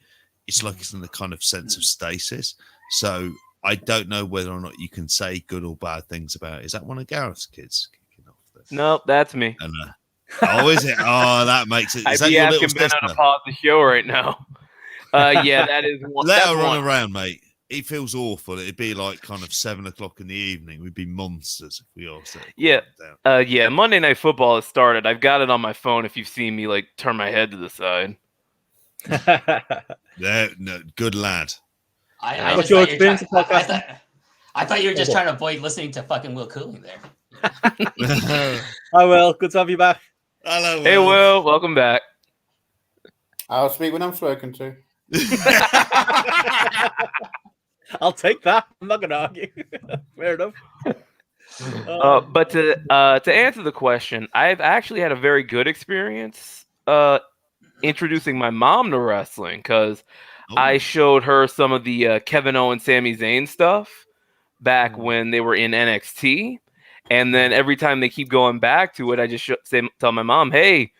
It's like it's in a kind of sense of stasis. So I don't know whether or not you can say good or bad things about it. Is that one of Gareth's kids kicking off this? Nope, that's me. And, oh, is it? Oh, that makes it. Is I'd that be your asking little Ben sister? to pause the show right now. Yeah, that is one. Let that's her run one. around, mate. It feels awful. It'd be like kind of 7 o'clock in the evening. We'd be monsters if we all said. Yeah, yeah. Monday Night Football has started. I've got it on my phone. If you've seen me like turn my head to the side. No, good lad. What's your experience of podcasting? I thought you were just trying to avoid listening to fucking Will Cooling there. Hi, Will. Good to have you back. Hello, Will. Hey, Will. Welcome back. I'll speak when I'm spoken to. I'll take that. I'm not going to argue. Fair enough. But to answer the question, I've actually had a very good experience introducing my mom to wrestling, because I showed her some of the Kevin Owens, Sami Zayn stuff back when they were in NXT. And then every time they keep going back to it, I just tell my mom, hey,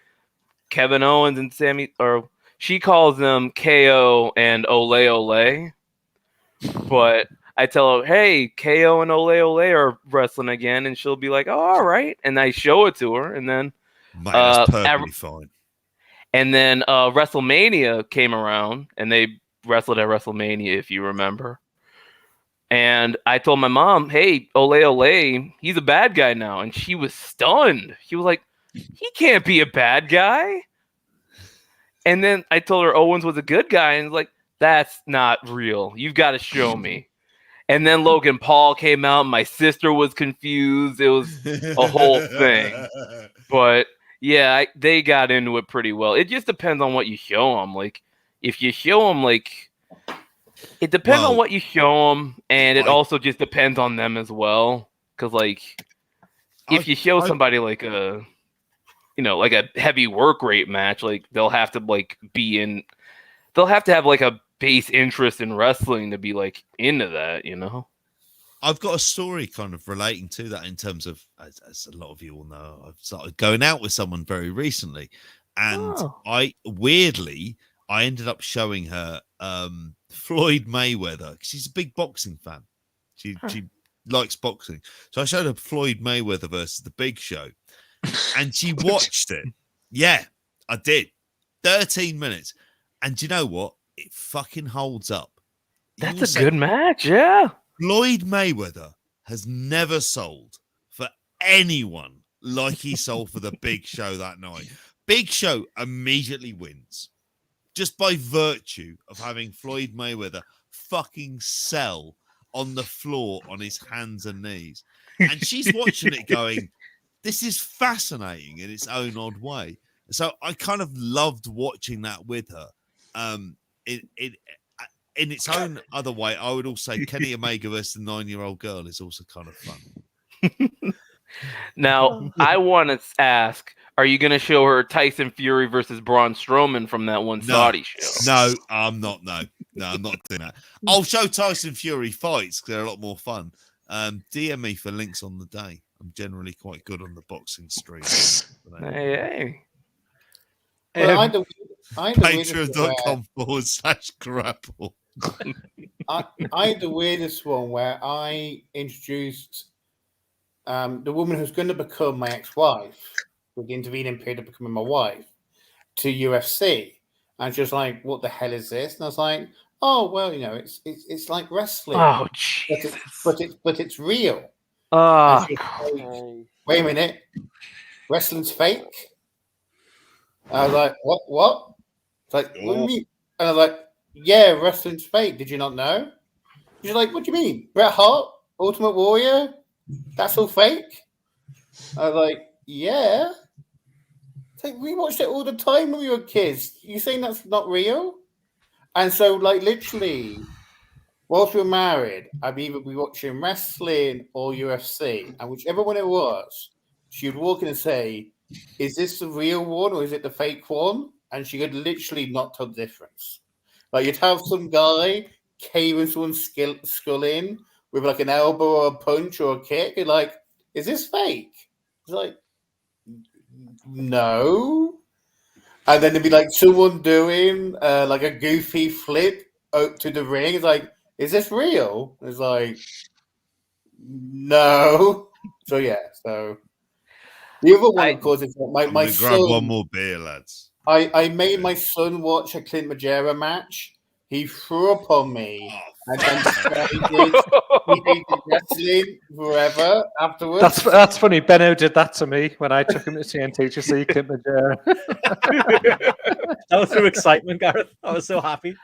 Kevin Owens and Sami, or she calls them KO and Ole Ole. But I tell her, hey, KO and Ole Ole are wrestling again. And she'll be like, oh, all right. And I show it to her. And then that's perfectly fine. And then WrestleMania came around, and they wrestled at WrestleMania, if you remember. And I told my mom, hey, Ole Ole, he's a bad guy now. And she was stunned. She was like, he can't be a bad guy. And then I told her Owens was a good guy, and like, that's not real. You've got to show me. And then Logan Paul came out. And my sister was confused. It was a whole thing. But yeah, they got into it pretty well. It just depends on what you show them. Like, if you show them, like, it depends on what you show them, and it also just depends on them as well. Because, like, if you show somebody like a, like a heavy work rate match, like they'll have to they'll have to have like a base interest in wrestling to be like into that, I've got a story kind of relating to that in terms of, as a lot of you all know, I've started going out with someone very recently, and I ended up showing her Floyd Mayweather, because she's a big boxing fan. She likes boxing, so I showed her Floyd Mayweather versus The Big Show, and she watched it. Yeah, I did. 13 minutes, and do you know what? It fucking holds up. That's a good match, yeah. Floyd Mayweather has never sold for anyone like he sold for The Big Show that night. Big Show immediately wins just by virtue of having Floyd Mayweather fucking sell on the floor on his hands and knees. And she's watching it going, this is fascinating in its own odd way. So I kind of loved watching that with her. In its own other way, I would also say Kenny Omega versus the 9-year-old girl is also kind of fun. Now, I want to ask, are you going to show her Tyson Fury versus Braun Strowman from that one Saudi show? No, I'm not. No, I'm not doing that. I'll show Tyson Fury fights because they're a lot more fun. DM me for links on the day. I'm generally quite good on the boxing stream. Hey. Well, Patreon.com/GRAPPL. I had the weirdest one where I introduced the woman who's going to become my ex-wife, with the intervening period of becoming my wife, to UFC. And she was like, "What the hell is this?" And I was like, "Oh well, it's like wrestling. Oh, but it's real." Oh, like, wait a minute, wrestling's fake. And I was like, "What?" It's like, "What do you mean?" And I was like, "Yeah, wrestling's fake. Did you not know?" She's like, "What do you mean? Bret Hart, Ultimate Warrior, that's all fake?" I was like, "Yeah." It's like, we watched it all the time when we were kids. You saying that's not real? And so, like, literally, whilst we were married, I'd either be watching wrestling or UFC, and whichever one it was, she would walk in and say, "Is this the real one or is it the fake one?" And she could literally not tell the difference. Like, you'd have some guy caving someone's skull in with like an elbow or a punch or a kick. You're like, "Is this fake?" It's like, "No." And then there'd be like someone doing like a goofy flip out to the ring. It's like, "Is this real?" It's like, "No." So yeah, so the other one, of course, is my son. Grab one more beer, lads. I made my son watch a Clint Majera match. He threw up on me and then decided he did wrestling forever afterwards. That's funny. Benno did that to me when I took him to TNT to see Clint Majera. That was through excitement, Gareth. I was so happy.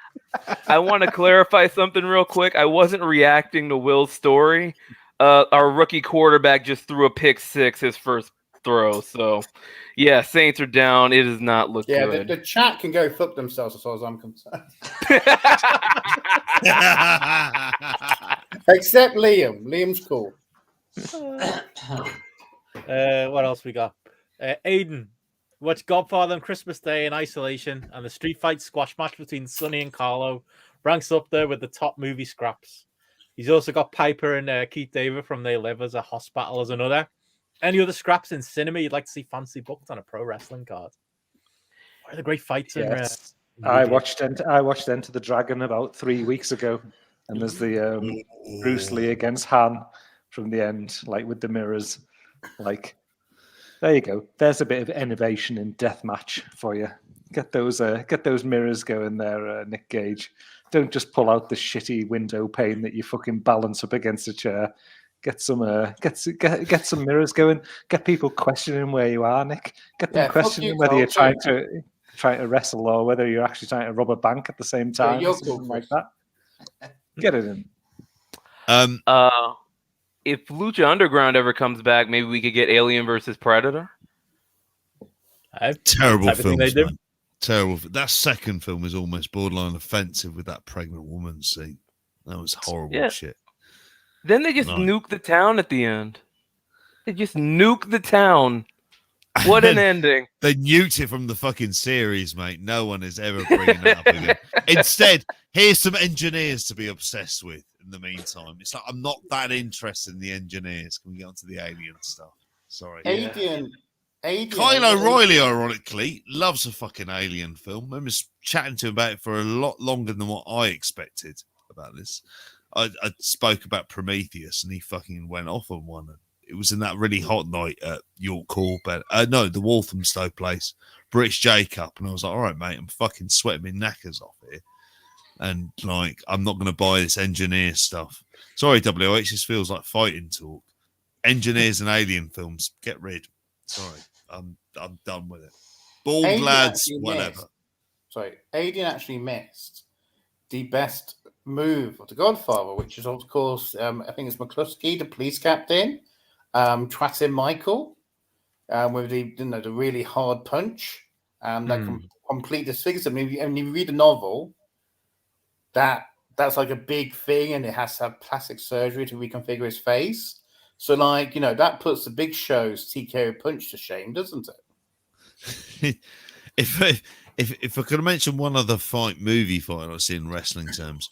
I want to clarify something real quick. I wasn't reacting to Will's story. Our rookie quarterback just threw a pick six his first throw. So, yeah, Saints are down. It does not look good. The chat can go fuck themselves as far as I'm concerned. Except Liam. Liam's cool. What else we got? Aiden, watch Godfather on Christmas Day in isolation, and the street fight squash match between Sonny and Carlo ranks up there with the top movie scraps. He's also got Piper and Keith David from They Live as a hospital as another. Any other scraps in cinema you'd like to see fancy booked on a pro wrestling card? What are the great fights? Yes. I watched Enter the Dragon about 3 weeks ago, and there's the Bruce Lee against Han from the end, like with the mirrors. Like, there you go. There's a bit of innovation in deathmatch for you. Get those mirrors going there, Nick Gage. Don't just pull out the shitty window pane that you fucking balance up against a chair. Get some mirrors going. Get people questioning where you are, Nick. Get them questioning whether you're trying to wrestle or whether you're actually trying to rob a bank at the same time. Or something like that. Get it in. If Lucha Underground ever comes back, maybe we could get Alien versus Predator. Terrible films, man. Terrible. That second film is almost borderline offensive with that pregnant woman scene. That was horrible shit. Then they just nuke the town at the end. They just nuke the town. What an ending. They nuked it from the fucking series, mate. No one is ever bringing that up again. Instead, here's some engineers to be obsessed with in the meantime. It's like, I'm not that interested in the engineers. Can we get onto the alien stuff? Sorry. Alien. Kyle O'Reilly, ironically, loves a fucking alien film. I was chatting to him about it for a lot longer than what I expected about this. I spoke about Prometheus, and he fucking went off on one. It was in that really hot night at York Hall, but no, the Walthamstow place, British J Cup, and I was like, all right, mate, I'm fucking sweating my knackers off here, and like, I'm not going to buy this engineer stuff. Sorry, WH, this feels like fighting talk. Engineers and alien films, get rid. Sorry, I'm done with it. Bald Alien lads, actually whatever. Alien actually missed the best move of The Godfather, which is, of course, I think it's McCluskey, the police captain, twatting Michael with the really hard punch that complete disfigures him. And you read the novel, that's like a big thing, and it has to have plastic surgery to reconfigure his face. So, like, that puts the Big Show's TKO punch to shame, doesn't it? If I could mention one other movie fight I've seen in wrestling terms,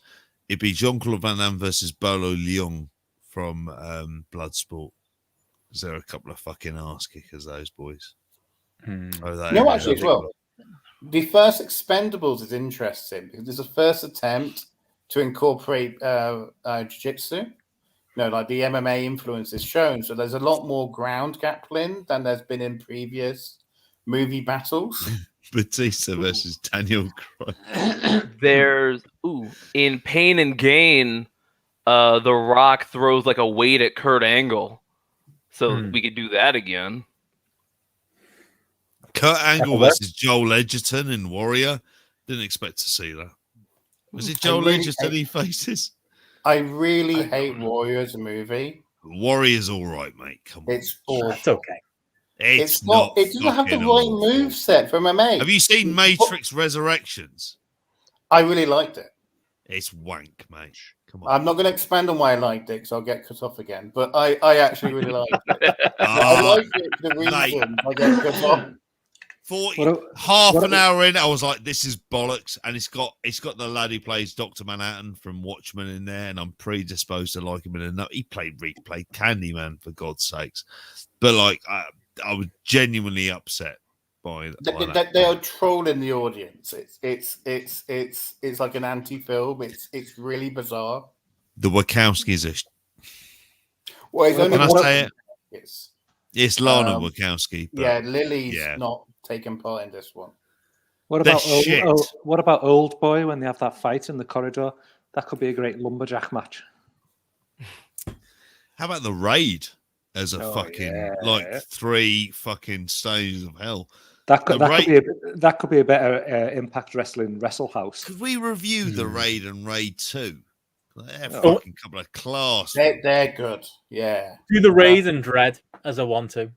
it'd be Jean-Claude Van Damme versus Bolo Leung from Bloodsport. Because there are a couple of fucking ass kickers, those boys. Actually, as well, the first Expendables is interesting because there's a first attempt to incorporate jiu-jitsu. Like the MMA influence is shown. So there's a lot more ground grappling than there's been in previous movie battles. Batista versus Daniel Craig. There's in Pain and Gain, The Rock throws like a weight at Kurt Angle, so we could do that again. Kurt Angle versus Joel Edgerton in Warrior. Didn't expect to see that. Was it Joel Edgerton he faces? I really hate Warrior as a movie. Warrior's all right, mate. Come on, it's awful. It's okay. It's not. It doesn't have the right move set from MMA. Have you seen Matrix Resurrections? I really liked it. It's wank, mate. Come on. I'm not going to expand on why I liked it because I'll get cut off again. But I actually really liked it. I liked it for the reason I get cut off. Half an hour in, I was like, "This is bollocks," and it's got the lad who plays Dr. Manhattan from Watchmen in there, and I'm predisposed to like him in a. He played Candyman, for God's sakes, but like I was genuinely upset by that. They are trolling the audience. It's like an anti-film. It's really bizarre. The Wachowskis are. Well, can I say it? It's Lana Wachowski. But Lily's not taking part in this one. What about Old Boy when they have that fight in the corridor? That could be a great lumberjack match. How about the Raid as a like 3 fucking stages of hell? That could be a better Impact Wrestling Wrestle House. Could we review the Raid and Raid 2? They're fucking couple of class. They're good. Yeah. Do the Raid and Dread as a 1-2.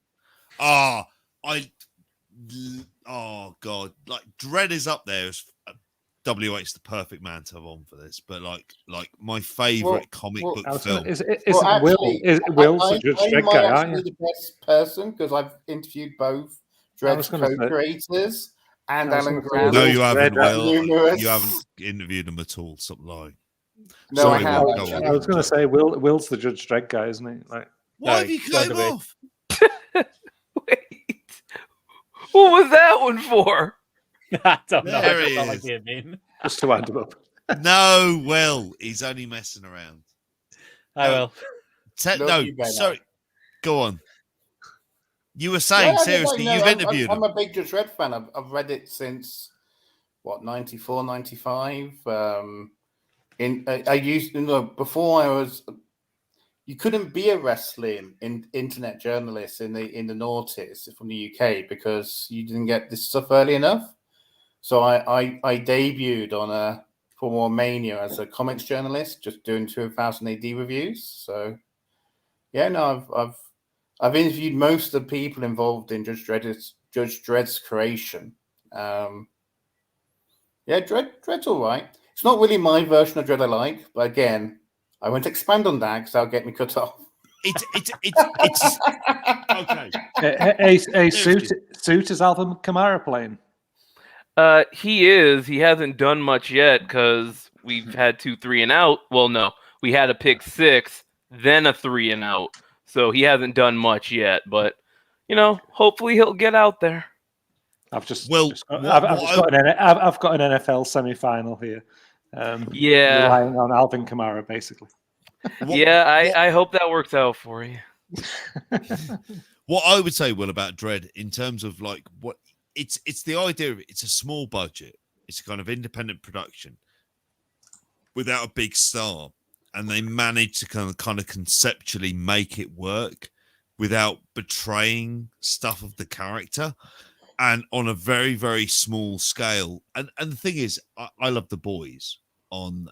Oh god, like Dread is up there as WH's the perfect man to have on for this, but like my favorite comic book film. Will's a Judge Dredd guy, aren't you? The best person because I've interviewed both Dredd's co-creators and Alan Grant. No, you haven't. Will, you haven't interviewed him at all. Something like. No, I have. I was going to say Will's the Judge Dredd guy, isn't he? Like, why have you cut him off? What was that one for? I don't know. There he like is. Just to wind him up. No, Will. He's only messing around. I will. Sorry. Go on. You were saying, seriously, you've interviewed him. I'm a big Judge Dredd fan. I've read it since, 94, 95. Before I was... You couldn't be a wrestling internet journalist in the noughties from the UK because you didn't get this stuff early enough. So I debuted on for War Mania as a comics journalist, just doing 2000 AD reviews. So, yeah, no, I've interviewed most of the people involved in Judge Dredd's creation. Yeah, Dredd's all right. It's not really my version of Dredd I like, but again, I won't expand on that because that'll get me cut off. It's okay. Hey, Suit is Alvin Kamara playing? He is. He hasn't done much yet because we've had 2 3 and out. Well, no, we had a pick 6, then a 3 and out. So he hasn't done much yet, but hopefully he'll get out there. I've got an NFL semi-final here. Yeah, relying on Alvin Kamara basically. I hope that works out for you. What I would say, Will, about Dredd in terms of like what it's the idea of it's a small budget, it's a kind of independent production without a big star, and they manage to kind of conceptually make it work without betraying stuff of the character, and on a very, very small scale. And the thing is, I love The Boys on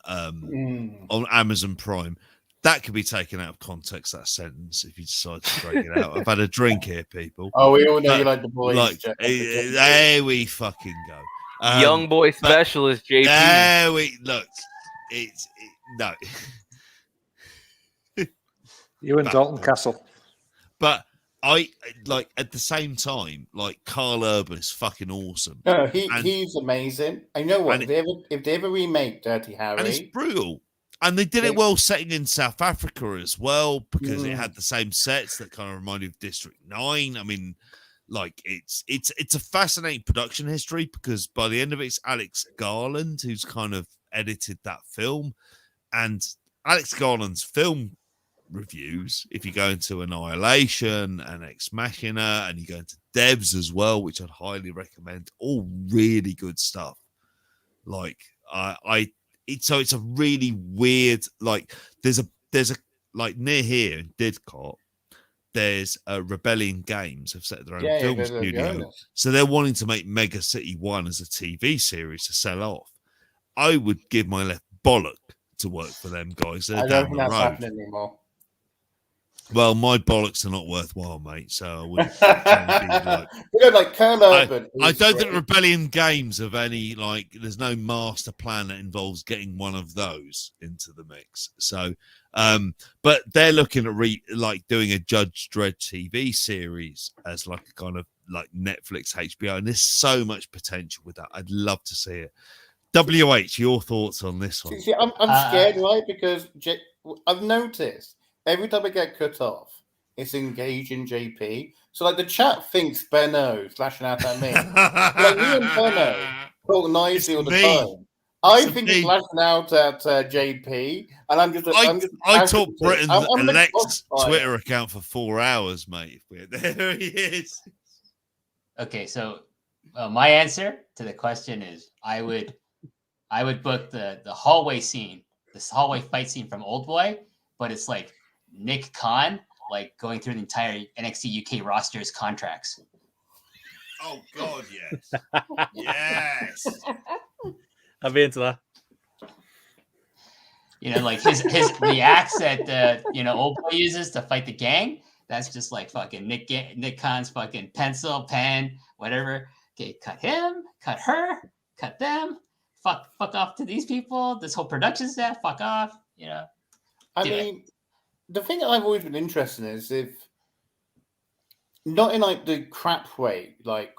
Amazon Prime. That could be taken out of context, that sentence, if you decide to break it out. I've had a drink here, people. Oh, we all know you like The Boys. There we fucking go. Young boy specialist, JP. There we look. No. You and Dalton Castle. But I like at the same time, like Carl Urban is fucking awesome. No, he's amazing. I know what if they ever remake Dirty Harry, and it's brutal. And they did it well setting in South Africa as well, because it had the same sets that kind of reminded of District 9. I mean, like it's a fascinating production history, because by the end of it, it's Alex Garland who's kind of edited that film. And Alex Garland's film reviews, if you go into Annihilation and Ex Machina and you go into Devs as well, which I'd highly recommend, all really good stuff. Like it's a really weird, like there's a like near here in Didcot, there's a Rebellion Games have set their own film studio, so they're wanting to make Mega City 1 as a TV series to sell off. I would give my left bollock to work for them guys. They're I don't think that's happening anymore. Well, my bollocks are not worthwhile, mate. So I wouldn't. Like Carl Urban. I don't think Rebellion Games have any there's no master plan that involves getting one of those into the mix. So, but they're looking at doing a Judge Dredd TV series as like a kind of like Netflix HBO, and there's so much potential with that. I'd love to see it. WH, your thoughts on this one? See, I'm scared, right? Because I've noticed. Every time I get cut off, it's engaging JP. So, like, the chat thinks Benno's lashing out at me. Like, me and Benno talk nicely all the time. I think he's lashing out at JP, and I'm just. I talked Britain's Alex Twitter account for 4 hours, mate. There he is. Okay, so my answer to the question is I would book the hallway scene, this hallway fight scene from Oldboy, but it's like Nick Khan, like going through the entire NXT UK roster's contracts. Oh God, yes, yes. I'd be into that. Like the axe that Oldboy uses to fight the gang. That's just like fucking Nick Khan's fucking pencil, pen, whatever. Okay, cut him, cut her, cut them. Fuck off to these people. This whole production staff, fuck off. I mean, the thing I've always been interested in is if not in like the crap way, like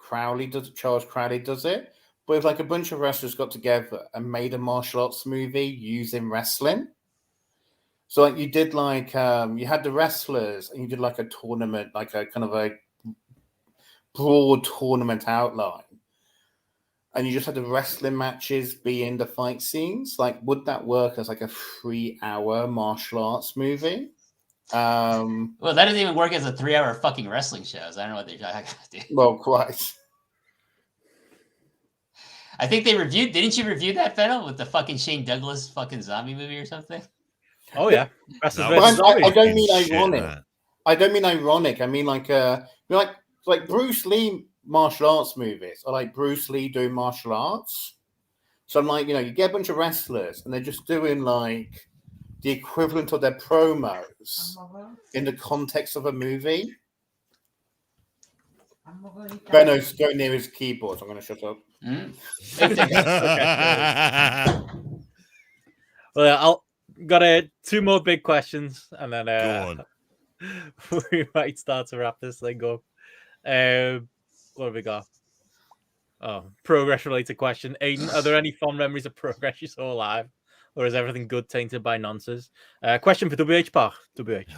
Charles Crowley does it, but if like a bunch of wrestlers got together and made a martial arts movie using wrestling. So like you did like you had the wrestlers and you did like a tournament, like a kind of a broad tournament outline. And you just had the wrestling matches be in the fight scenes. Like, would that work as like a 3-hour martial arts movie? Well, that doesn't even work as a 3-hour fucking wrestling shows. I don't know what they're talking about, dude. Well, quite. I think they reviewed. Didn't you review that, Fennel, with the fucking Shane Douglas fucking zombie movie or something? Oh yeah, I don't mean ironic. I don't mean ironic. I mean like Bruce Lee martial arts movies, or like Bruce Lee doing martial arts. So I'm like, you get a bunch of wrestlers and they're just doing like the equivalent of their promos in the context of a movie. Benno's going near his keyboard, so I'm going to shut up. Well, got two more big questions, and then we might start to wrap this thing up. What have we got? Oh, progress-related question. Aiden, are there any fond memories of Progress you saw live? Or is everything good tainted by nonsense? Question for WH Park. WH.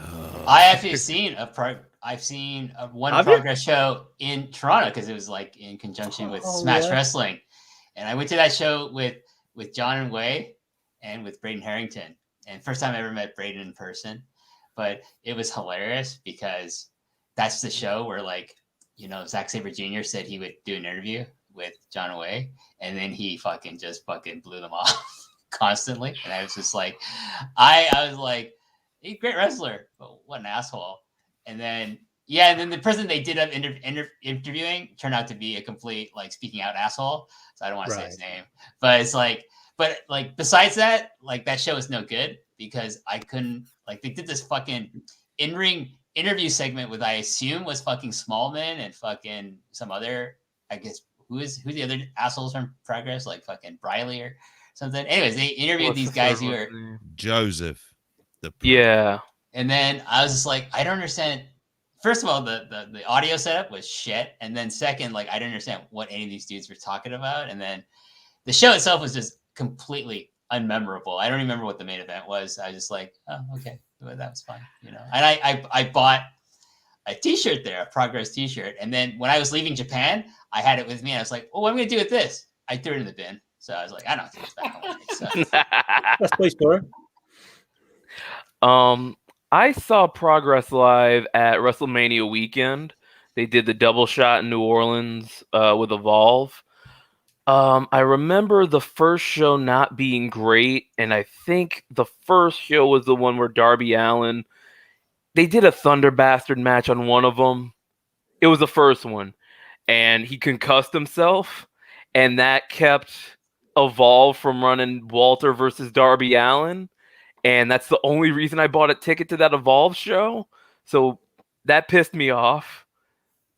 I actually seen one Progress show in Toronto because it was like in conjunction with Smash Wrestling, and I went to that show with John and Wei and with Braden Harrington. And first time I ever met Braden in person, but it was hilarious because that's the show where Zack Sabre Jr. said he would do an interview with John and Wei, and then he fucking blew them off. Constantly, and I was just like, I was like, he's a great wrestler, but what an asshole. And then the person they did up interviewing turned out to be a complete speaking out asshole. So I don't want to say his name, but it's besides that, that show is no good because I couldn't they did this fucking in-ring interview segment with I assume was fucking Smallman and fucking some other, I guess who the other assholes from Progress fucking Briley or something. Anyways, they interviewed these guys who are Joseph. And then I was just like, I don't understand. First of all, the audio setup was shit, and then second, I didn't understand what any of these dudes were talking about. And then the show itself was just completely unmemorable. I don't remember what the main event was. I was just like, oh, okay, well, that was fun, And I bought a T-shirt there, a Progress T-shirt, and then when I was leaving Japan, I had it with me, and I was like, oh, what am I gonna do with this? I threw it in the bin. So I was like, I don't take this back home. Let's play story. I saw Progress live at WrestleMania weekend. They did the double shot in New Orleans with Evolve. I remember the first show not being great, and I think the first show was the one where Darby Allin, they did a Thunder Bastard match on one of them. It was the first one, and he concussed himself, and that kept Evolve from running Walter versus Darby Allin, and that's the only reason I bought a ticket to that Evolve show. So that pissed me off.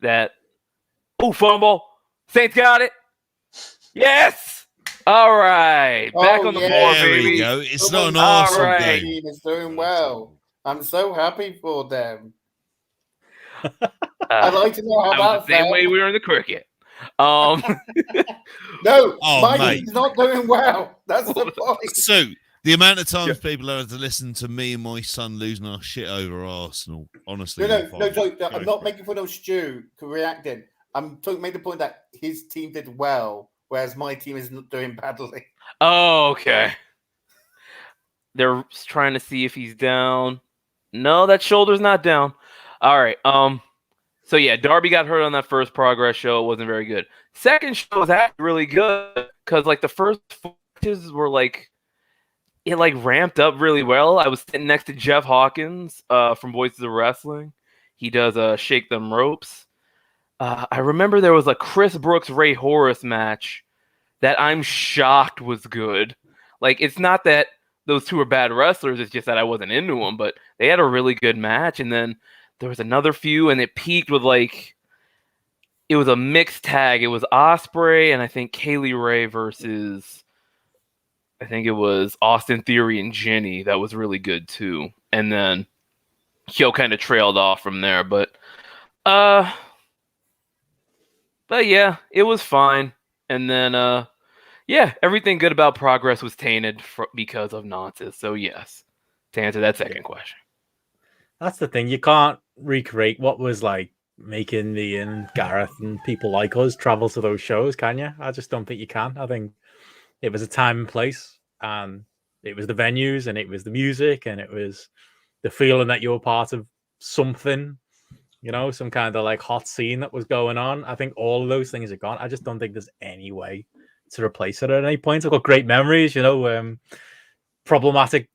Fumble. Saints got it. Yes. All right. Back on the board, baby. There we go. It's not an awesome game. Team is doing well. I'm so happy for them. I'd like to know how that the same way we were in the cricket. No, my mate. team's not doing well. That's the point. So the amount of times people have to listen to me and my son losing our shit over Arsenal, honestly. No, I'm not making fun of Stu reacting. I'm making the point that his team did well, whereas my team is not doing badly. Oh, okay. They're trying to see if he's down. No, that shoulder's not down. All right. So yeah, Darby got hurt on that first Progress show. It wasn't very good. Second show was actually really good because the first matches were it ramped up really well. I was sitting next to Jeff Hawkins from Voices of Wrestling. He does Shake Them Ropes. I remember there was a Chris Brooks Ray Horace match that I'm shocked was good. It's not that those two are bad wrestlers. It's just that I wasn't into them, but they had a really good match. And then there was another few, and it peaked with it was a mixed tag. It was Ospreay and I think Kaylee Ray versus, I think it was Austin Theory and Jenny. That was really good too. And then Kyo kind of trailed off from there, but yeah, it was fine. And then everything good about Progress was tainted because of nonsense. So yes, to answer that second question. That's the thing. You can't recreate what was making me and Gareth and people like us travel to those shows, can you? I just don't think you can. I think it was a time and place, and it was the venues, and it was the music, and it was the feeling that you were part of something, some kind of hot scene that was going on. I think all of those things are gone. I just don't think there's any way to replace it at any point. I've got great memories, problematic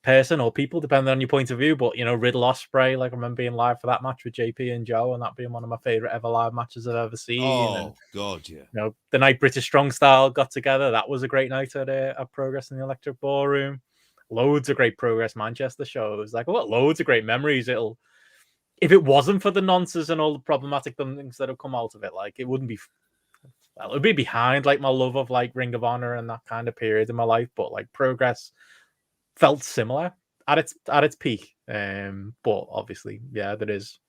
person or people, depending on your point of view. But Riddle Ospreay, like I remember being live for that match with JP and Joe, and that being one of my favorite ever live matches I've ever seen. Oh God, yeah. The night British Strong Style got together, that was a great night at Progress in the Electric Ballroom. Loads of great Progress Manchester shows. Like I've got loads of great memories. If it wasn't for the nonsense and all the problematic things that have come out of it, like it wouldn't be. Well, it would be behind like my love of like Ring of Honor and that kind of period in my life. But like Progress felt similar at its peak. But obviously, yeah, there is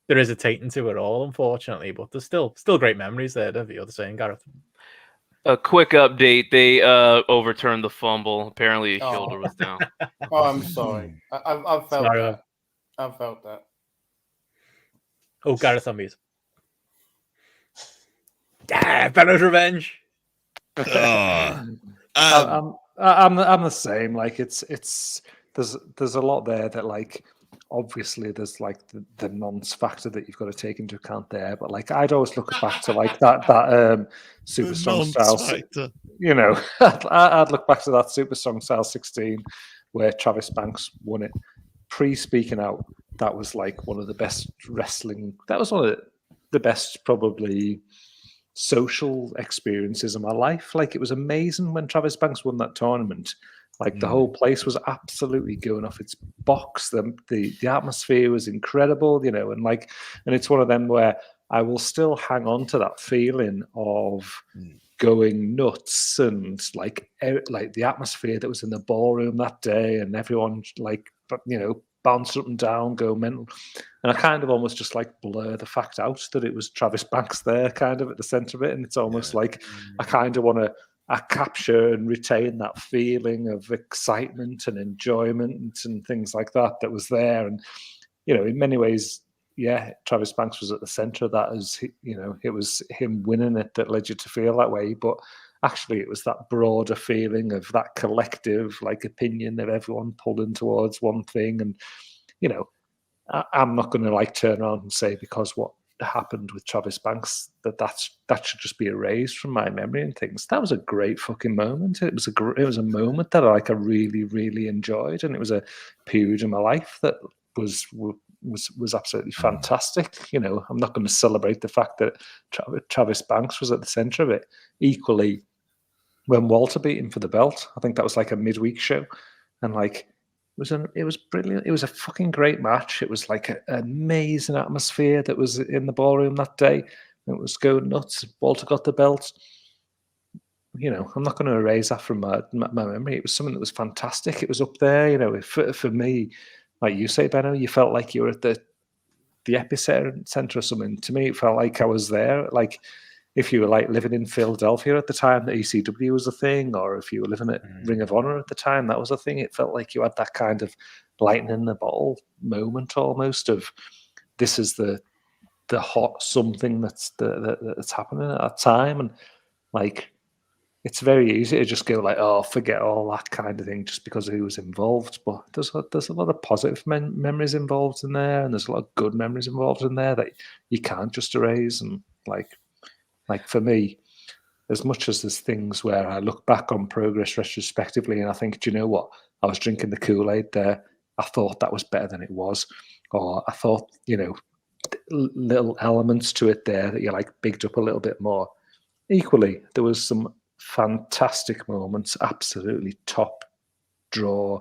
a taint to it all, unfortunately. But there's still great memories there. Don't you? The same, Gareth. A quick update: they overturned the fumble. Apparently, his shoulder was down. Oh, I'm sorry. I've felt that. I've felt that. Oh, Gareth on mute. Yeah, Benno's revenge. I'm the same. Like it's there's a lot there that like obviously there's like the nonce factor that you've got to take into account there. But like I'd always look back to like that Super Strong Style. I'd look back to that Super Strong Style 16 where Travis Banks won it. Pre-speaking out, that was like one of the best wrestling. That was one of the best probably social experiences of my life. Like it was amazing when Travis Banks won that tournament. Like the whole place was absolutely going off its box. The atmosphere was incredible, and it's one of them where I will still hang on to that feeling of going nuts and like the atmosphere that was in the ballroom that day, and everyone bounce up and down, go mental. And I kind of almost just like blur the fact out that it was Travis Banks there kind of at the center of it. And it's almost like I kind of want to capture and retain that feeling of excitement and enjoyment and things like that was there. And, in many ways, yeah, Travis Banks was at the center of that as, it was him winning it that led you to feel that way. But actually, it was that broader feeling of that collective like opinion of everyone pulling towards one thing. And, I'm not going to like turn around and say because what happened with Travis Banks that should just be erased from my memory and things. That was a great fucking moment. It was a moment that I really, really enjoyed, and it was a period in my life that was absolutely fantastic. I'm not going to celebrate the fact that Travis Banks was at the center of it. Equally, when Walter beat him for the belt, I think that was like a midweek show, and like it was brilliant. It was a fucking great match. It was like an amazing atmosphere that was in the ballroom that day. It was going nuts. Walter got the belt. I'm not going to erase that from my memory. It was something that was fantastic. It was up there. For me, like you say, Benno, you felt like you were at the epicenter of something. To me, it felt like I was there. Like if you were like living in Philadelphia at the time that ECW was a thing, or if you were living at Ring of Honor at the time, that was a thing. It felt like you had that kind of lightning in the bottle moment almost of this is the hot something that's happening at that time. And like it's very easy to just go like, oh, forget all that kind of thing just because of who was involved. But there's a lot of positive memories involved in there, and there's a lot of good memories involved in there that you can't just erase. And like for me, as much as there's things where I look back on Progress retrospectively and I think, do you know what? I was drinking the Kool-Aid there. I thought that was better than it was. Or I thought, little elements to it there that you like bigged up a little bit more. Equally, there was some fantastic moments, absolutely top draw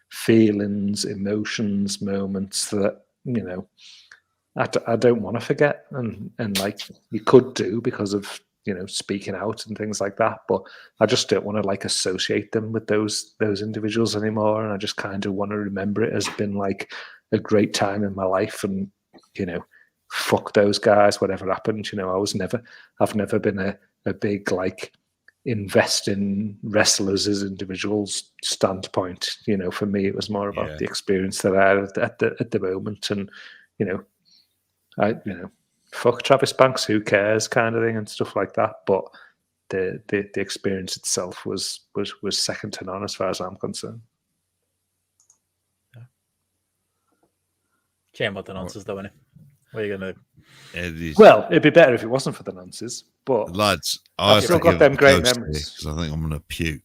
feelings, emotions, moments that, I don't want to forget, and like you could do because of speaking out and things like that, but I just don't want to like associate them with those individuals anymore, and I just kind of want to remember it as been like a great time in my life, and fuck those guys, whatever happened. I've never been a big like invest in wrestlers as individuals standpoint. For me, it was more about the experience that I had at the moment, and fuck Travis Banks, who cares, kind of thing, and stuff like that. But the experience itself was second to none as far as I'm concerned. Shame about the nonsense, though, innit? What are you gonna do? Well, it'd be better if it wasn't for the nonsense. But lads, I've still got them great memories. Because I think I'm gonna puke.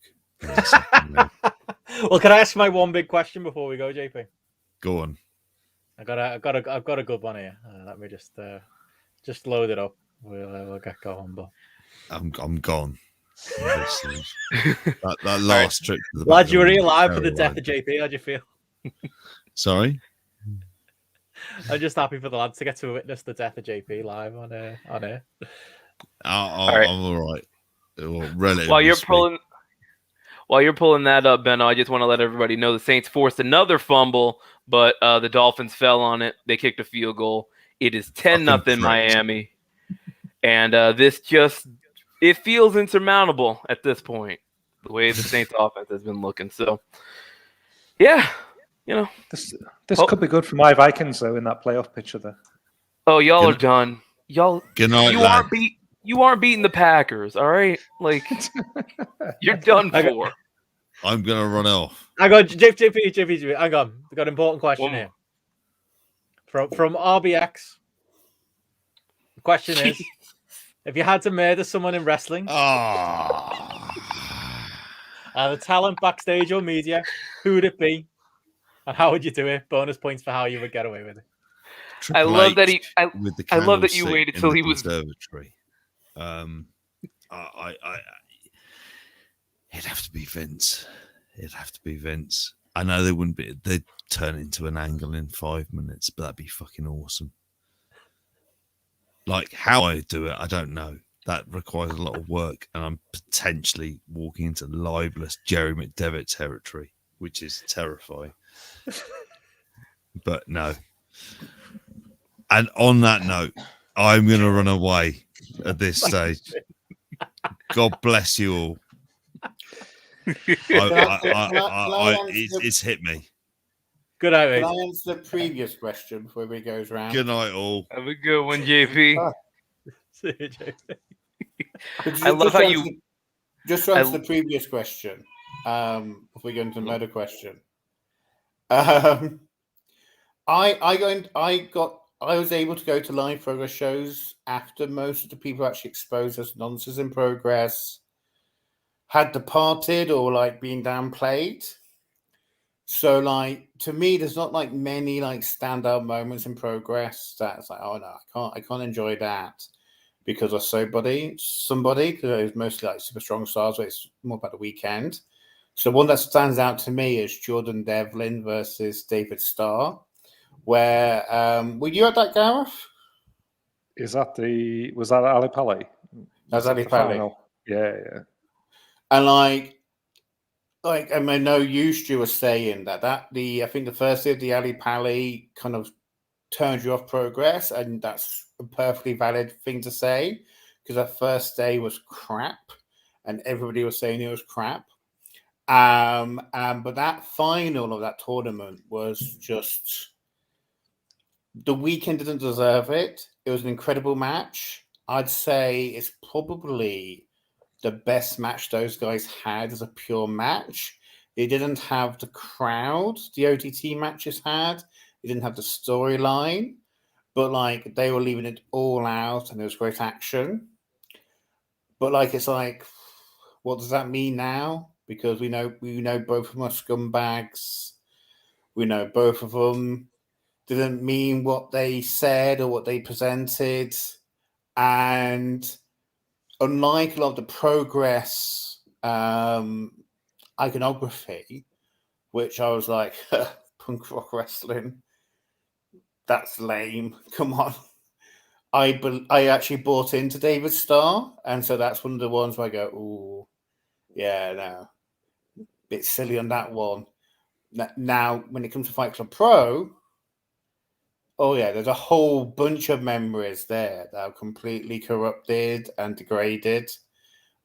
Well, can I ask my one big question before we go, JP? Go on. I've got a good one here. Let me just load it up. We'll get going. But I'm gone. that last trip. To the Lad, back you were here of live for the the death of JP. How'd you feel? Sorry. I'm just happy for the lads to get to witness the death of JP live on air. I'm all right. Well, relatively While you're pulling that up, Benno, I just want to let everybody know the Saints forced another fumble, but the Dolphins fell on it. They kicked a field goal. It is 10-0 Miami, and this it feels insurmountable at this point. The way the Saints offense has been looking. So, yeah, this could be good for my Vikings though in that playoff picture there. Oh, y'all are done. Y'all, good night, you aren't beating the Packers, all right? Like, you're done for. I'm gonna run off. I got JP. Hang on. I got an important question here from RBX. The question is, if you had to murder someone in wrestling, the talent backstage or media, who would it be, and how would you do it? Bonus points for how you would get away with it. I love that I love that you candlestick waited in till the he was. conservatory. It'd have to be Vince. I know they wouldn't be. They'd turn it into an angle in 5 minutes, but that'd be fucking awesome. Like how I do it, I don't know. That requires a lot of work, and I'm potentially walking into libelous Jerry McDevitt territory, which is terrifying. But no. And on that note, I'm going to run away at this stage. God bless you all. It's hit me. Good night, mate. Can I answer the previous question before we goes round? Good night, all. Have a good one, JP. See you, JP. I love how you. Just to answer the previous question, before we go into the murder question. I was able to go to live progress shows after most of the people actually exposed as nonsense in progress had departed or like being downplayed. So like to me, there's not like many like standout moments in progress that's like, oh no, I can't enjoy that because of somebody because it was mostly like super strong stars, but it's more about the weekend. So the one that stands out to me is Jordan Devlin versus David Starr, where were you at that, Gareth? Was that Ali Pali? That's Ali Pali. Yeah. And like I mean, I know you, Stu, were saying that I think the first day of the Ali Pali kind of turned you off progress, and that's a perfectly valid thing to say because that first day was crap, and everybody was saying it was crap. But that final of that tournament was just the weekend didn't deserve it. It was an incredible match. I'd say it's probably the best match those guys had as a pure match. It didn't have the crowd the OTT matches had. It didn't have the storyline, but like they were leaving it all out, and there was great action. But like it's like, what does that mean now? Because we know both of them are scumbags. We know both of them didn't mean what they said or what they presented, and unlike a lot of the progress iconography, which I was like, punk rock wrestling, that's lame. Come on. I actually bought into David Starr, and so that's one of the ones where I go, ooh, yeah, no. Bit silly on that one. Now, when it comes to Fight Club Pro, oh yeah, there's a whole bunch of memories there that are completely corrupted and degraded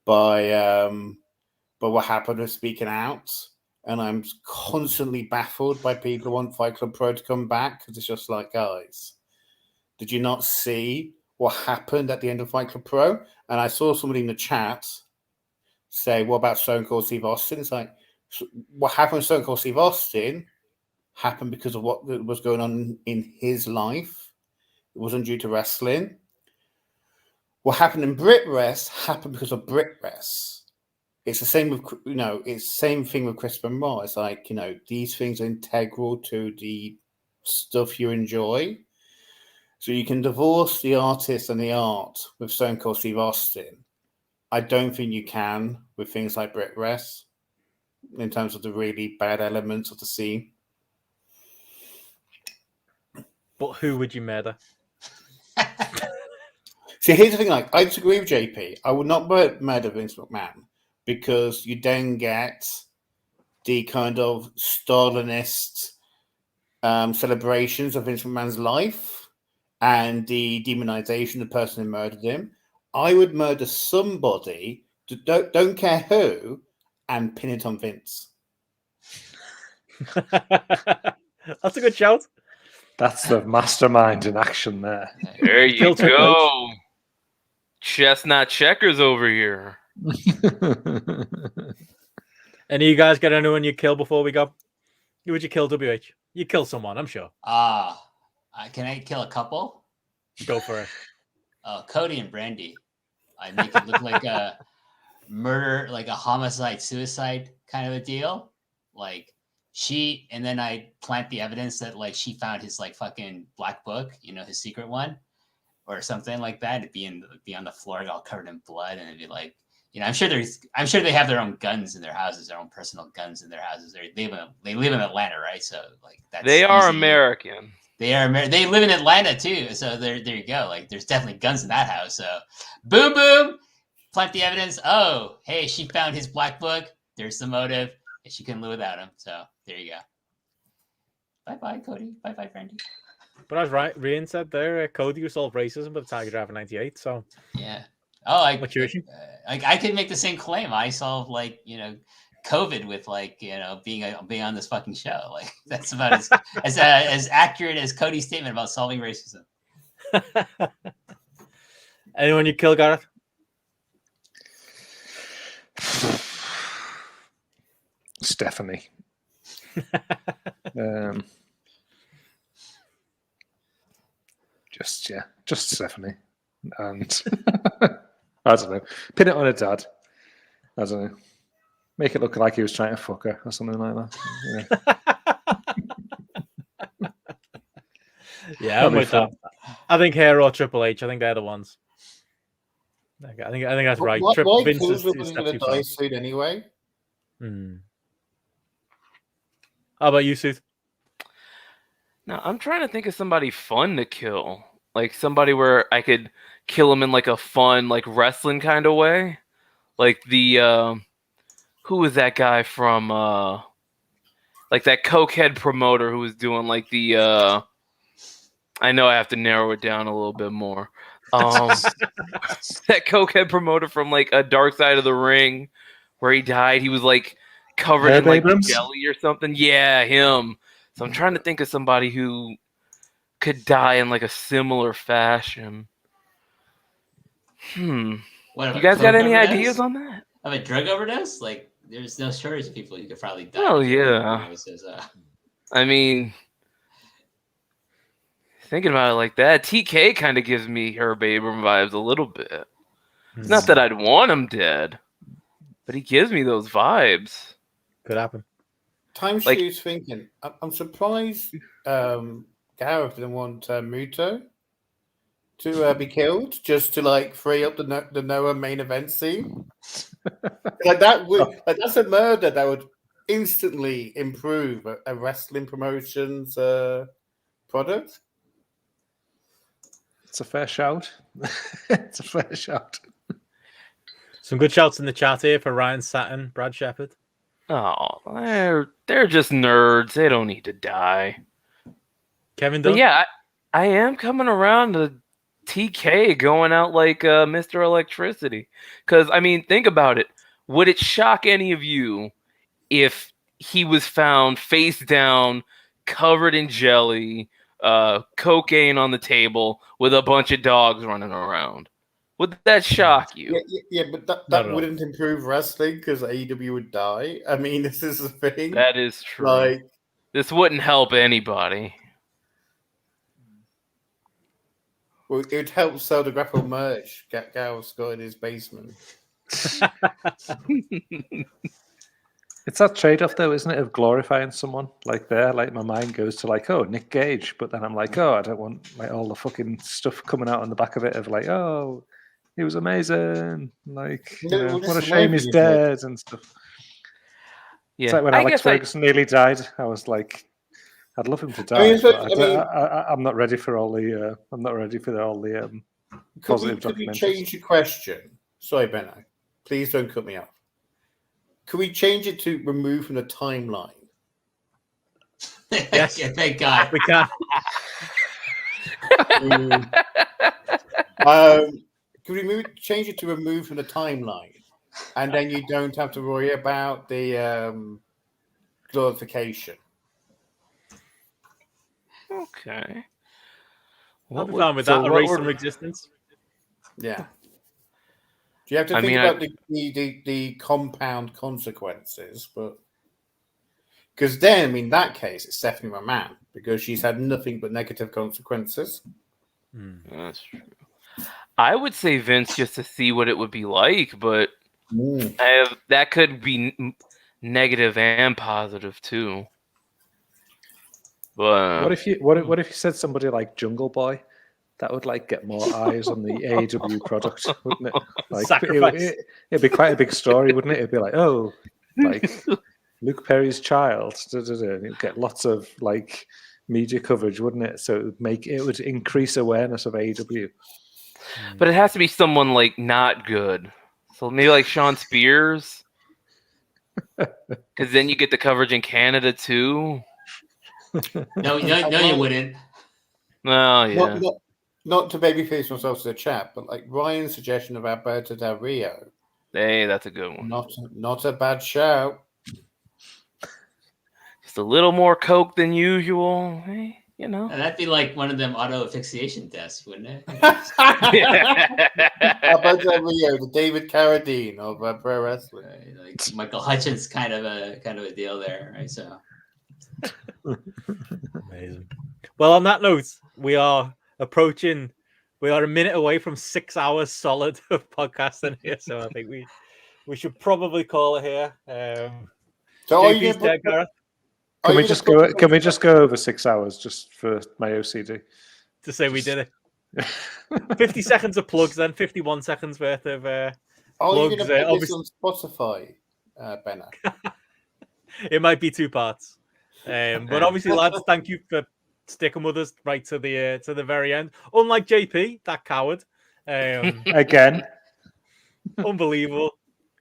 by what happened with Speaking Out. And I'm constantly baffled by people who want Fight Club Pro to come back because it's just like, guys, did you not see what happened at the end of Fight Club Pro? And I saw somebody in the chat say, what about Stone Cold Steve Austin? It's like, what happened with Stone Cold Steve Austin happened because of what was going on in his life. It wasn't due to wrestling. What happened in Brit Rest happened because of Brit Rest. it's the same with it's the same thing with Chris Benoit. It's like these things are integral to the stuff you enjoy. So you can divorce the artist and the art with Stone Cold Steve Austin. I don't think you can with things like Brett Rest in terms of the really bad elements of the scene. But who would you murder? See, here's the thing. Like, I disagree with JP. I would not murder Vince McMahon because you then get the kind of Stalinist celebrations of Vince McMahon's life and the demonization of the person who murdered him. I would murder somebody, don't care who, and pin it on Vince. That's a good shout. That's the mastermind in action there. There you go. Chestnut checkers over here. Any of you guys got anyone you kill before we go? Who would you kill, WH? You kill someone, I'm sure. Can I kill a couple? Go for it. Cody and Brandy. I make it look like a murder, like a homicide, suicide kind of a deal. Like and then I plant the evidence that like she found his like fucking black book, his secret one, or something like that. It'd be on the floor, all covered in blood, and it'd be like, I'm sure they have their own guns in their houses, their own personal guns in their houses. They live in Atlanta, right? So like they are American. They live in Atlanta too. So there you go. Like there's definitely guns in that house. So boom, boom, plant the evidence. Oh, hey, she found his black book. There's the motive. And she couldn't live without him. So there you go. Bye-bye, Cody. Bye-bye, Brandy. But as Rian said there, Cody will solve racism with Tiger Driver 98. So yeah. Oh, what's your issue? I could make the same claim. I solved COVID with being on this fucking show. Like that's about as accurate as Cody's statement about solving racism. Anyone you kill, Gareth? Stephanie. Just Stephanie. And I don't know. Pin it on her dad. I don't know. Make it look like he was trying to fuck her or something like that. Yeah, I'm with that. I think her or Triple H. I think they're the ones. I think that's right. Why Vince Vince is going to die soon anyway? How about you, Sooth? Now, I'm trying to think of somebody fun to kill. Like somebody where I could kill him in like a fun, like wrestling kind of way. Like the, who was that guy from, like that cokehead promoter who was doing like the, I know I have to narrow it down a little bit more. That cokehead promoter from like a Dark Side of the Ring where he died. He was like covered in like jelly or something. Yeah, him. So I'm trying to think of somebody who could die in like a similar fashion. You guys got any ideas on that? Of a drug overdose? Like, there's no shortage of people you could probably die. Oh yeah. I mean, thinking about it like that, TK kind of gives me Herb Abram vibes a little bit. It's not that I'd want him dead, but he gives me those vibes. Could happen. Timeshoe's thinking. I'm surprised Gareth didn't want Muto to be killed just to like free up the Noah main event scene. Like that would that's a murder that would instantly improve a wrestling promotion's product. It's a fair shout. It's a fair shout. Some good shouts in the chat here for Ryan Satin, Brad Shepard. Oh, they're just nerds. They don't need to die. Kevin Dunn? But yeah, I am coming around to TK going out like Mr. Electricity. Because, I mean, think about it. Would it shock any of you if he was found face down, covered in jelly, cocaine on the table, with a bunch of dogs running around? Would that shock you? Yeah, but that wouldn't improve wrestling because AEW would die. I mean, this is the thing. That is true. Like, this wouldn't help anybody. Well, it would help sell the GRAPPL merch Gal's got in his basement. It's that trade-off, though, isn't it, of glorifying someone like there? Like my mind goes to like, oh, Nick Gage, but then I'm like, oh, I don't want like all the fucking stuff coming out on the back of it of like, oh, he was amazing. Like, you know, what a shame he's dead and stuff. It's like when Alex Ferguson nearly died. I was like, I'd love him to die. I'm not ready for all the. I'm not ready for all the positive Could we documentaries. change the question? Sorry, Benno. Please don't cut me off. Could we change it to remove from the timeline? Yes, yeah, thank God. We can. Could we change it to remove from the timeline, and then you don't have to worry about the glorification? Okay. I'll be fine with that. Erase from existence. Yeah. Do you have to think about the compound consequences? But because then, in that case, it's Stephanie McMahon because she's had nothing but negative consequences. That's true. I would say Vince just to see what it would be like, but that could be negative and positive too. But What if you said somebody like Jungle Boy? That would like get more eyes on the AEW product, wouldn't it? Like it'd be quite a big story, wouldn't it? It'd be like, oh, like Luke Perry's child. It'd get lots of like media coverage, wouldn't it? So it would increase awareness of AEW. But it has to be someone like not good. So maybe like Sean Spears, because then you get the coverage in Canada too. No, you wouldn't. No, yeah. Not to babyface myself to the chat, but like Ryan's suggestion of Alberto Del Rio. Hey, that's a good one. Not a bad shout. Just a little more coke than usual. Hey, you know. And that'd be like one of them auto asphyxiation deaths, wouldn't it? Alberto Del Rio, the David Carradine of pro wrestling. Like Michael Hutchins kind of a deal there, right? So amazing. Well, on that note, we are a minute away from 6 hours solid of podcasting here, so I think we should probably call it here. So JP's dead, Gareth. Can we just go over 6 hours just for my OCD? To say we did it. 50 seconds of plugs, then 51 seconds worth of Are plugs. you going to put this on Spotify, Benno? It might be 2 parts. But obviously, lads, thank you for sticking with us right to the very end. Unlike JP, that coward. Again. Unbelievable.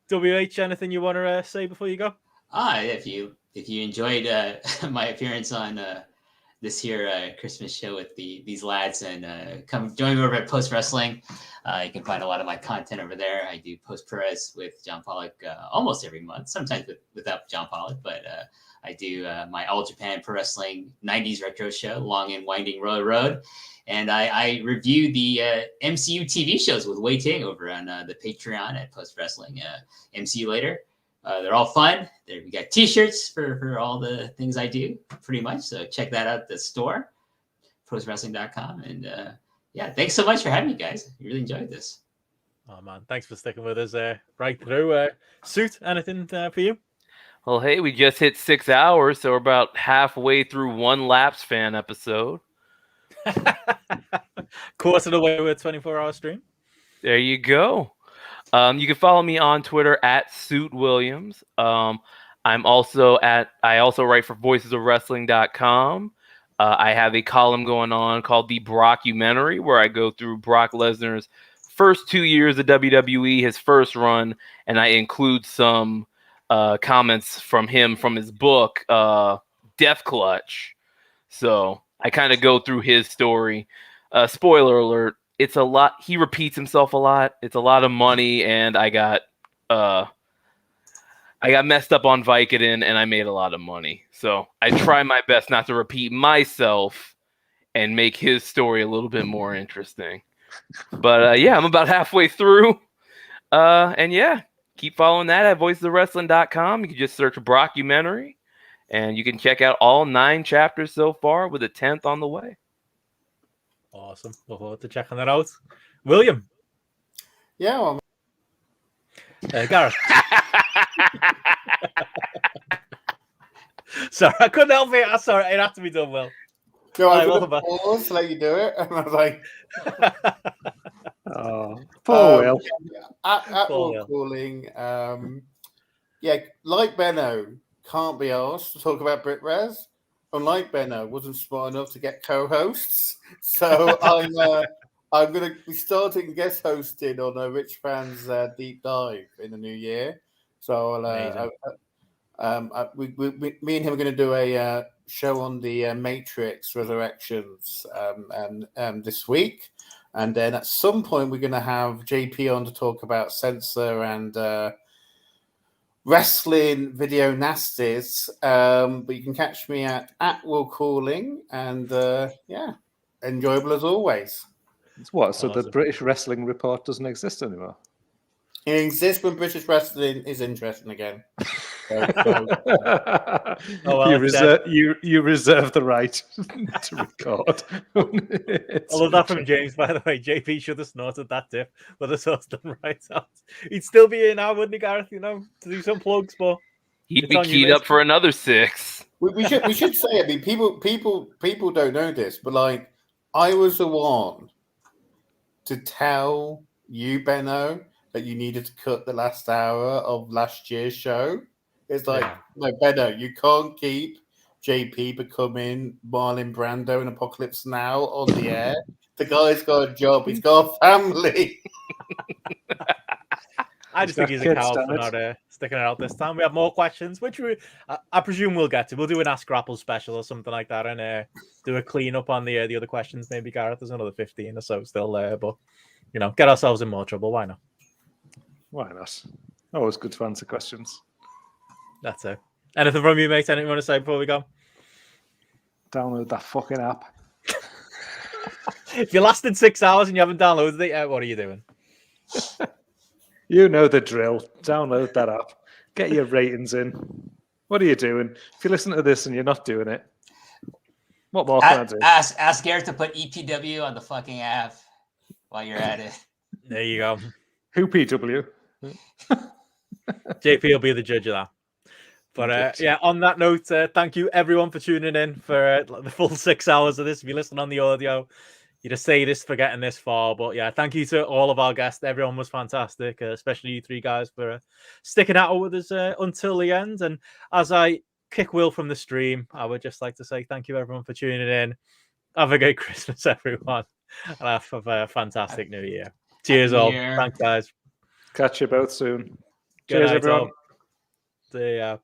WH, anything you want to say before you go? If you enjoyed my appearance on this here Christmas show with these lads, and come join me over at Post Wrestling. You can find a lot of my content over there. I do Post Perez with John Pollock almost every month, sometimes without John Pollock, but I do my All Japan Pro Wrestling 90s Retro Show, Long and Winding Road. And I review the MCU TV shows with Wei Ting over on the Patreon at Post Wrestling. MCU Later. They're all fun. We got T-shirts for all the things I do, pretty much. So check that out at the store, postwrestling.com. And yeah, thanks so much for having me, guys. I really enjoyed this. Oh, man. Thanks for sticking with us right through. Suit, anything for you? Well, hey, we just hit 6 hours, so we're about halfway through one Laps fan episode. Course of the way with a 24-hour stream. There you go. You can follow me on Twitter at Suit Williams. I also write for voicesofwrestling.com. I have a column going on called The Brockumentary, where I go through Brock Lesnar's first 2 years of WWE, his first run, and I include some comments from him from his book, Death Clutch. So I kind of go through his story. Spoiler alert, it's a lot. He repeats himself a lot. It's a lot of money, and I got messed up on Vicodin, and I made a lot of money. So I try my best not to repeat myself and make his story a little bit more interesting. But yeah, I'm about halfway through. And yeah, keep following that at voicesofwrestling.com. You can just search Brockumentary, and you can check out all 9 chapters so far, with a 10th on the way. Awesome. Look forward to checking that out. William. Yeah, well, Gareth. Sorry, I couldn't help it. I'm sorry, it had to be done well. No, I Right, was going welcome to pause to let you do it, and I was like, Oh, poor Will. At Poor Will Will. Calling, yeah, like Benno, can't be asked to talk about BritRes. Unlike Benno, wasn't smart enough to get co-hosts, so I'm going to be starting guest hosting on a Rich Fans Deep Dive in the new year. So me and him are going to do a show on the Matrix Resurrections this week. And then at some point, we're going to have JP on to talk about censor and wrestling video nasties. But you can catch me at Will Calling. And yeah, enjoyable as always. It's what? So the British Wrestling Report doesn't exist anymore? It exists when British wrestling is interesting again. You reserve the right to record. I love that from James, by the way. JP should have snorted that tip, but the sauce done right out. He'd still be here now, wouldn't he, Gareth? You know, to do some plugs, but he'd be keyed up for another 6. We should say. I mean, people don't know this, but like, I was the one to tell you, Benno, that you needed to cut the last hour of last year's show. It's like, no, Benno, you can't keep JP becoming Marlon Brando in Apocalypse Now on the air. The guy's got a job. He's got a family. I just think he's a coward for not sticking it out this time. We have more questions, which I presume we'll get to. We'll do an Ask GRAPPL special or something like that, and do a clean up on the other questions. Maybe, Gareth, there's another 15 or so still there, but you know, get ourselves in more trouble. Why not? Why not? Always good to answer questions. That's it. Anything from you, mate? Anything you want to say before we go? Download that fucking app. If you lasted 6 hours and you haven't downloaded it yet, what are you doing? You know the drill. Download that app. Get your ratings in. What are you doing? If you listen to this and you're not doing it, what more can I do? Ask Gareth to put EPW on the fucking app while you're at it. There you go. Who PW? JP will be the judge of that. But yeah, on that note, thank you everyone for tuning in for the full 6 hours of this. If you listen on the audio, you just say this for getting this far. But yeah, thank you to all of our guests. Everyone was fantastic, especially you three guys for sticking out with us until the end. And as I kick Will from the stream, I would just like to say thank you everyone for tuning in. Have a great Christmas, everyone, and have a fantastic New Year. Cheers, all. Thanks, guys. Catch you both soon. Good Cheers, night, everyone. all. See ya.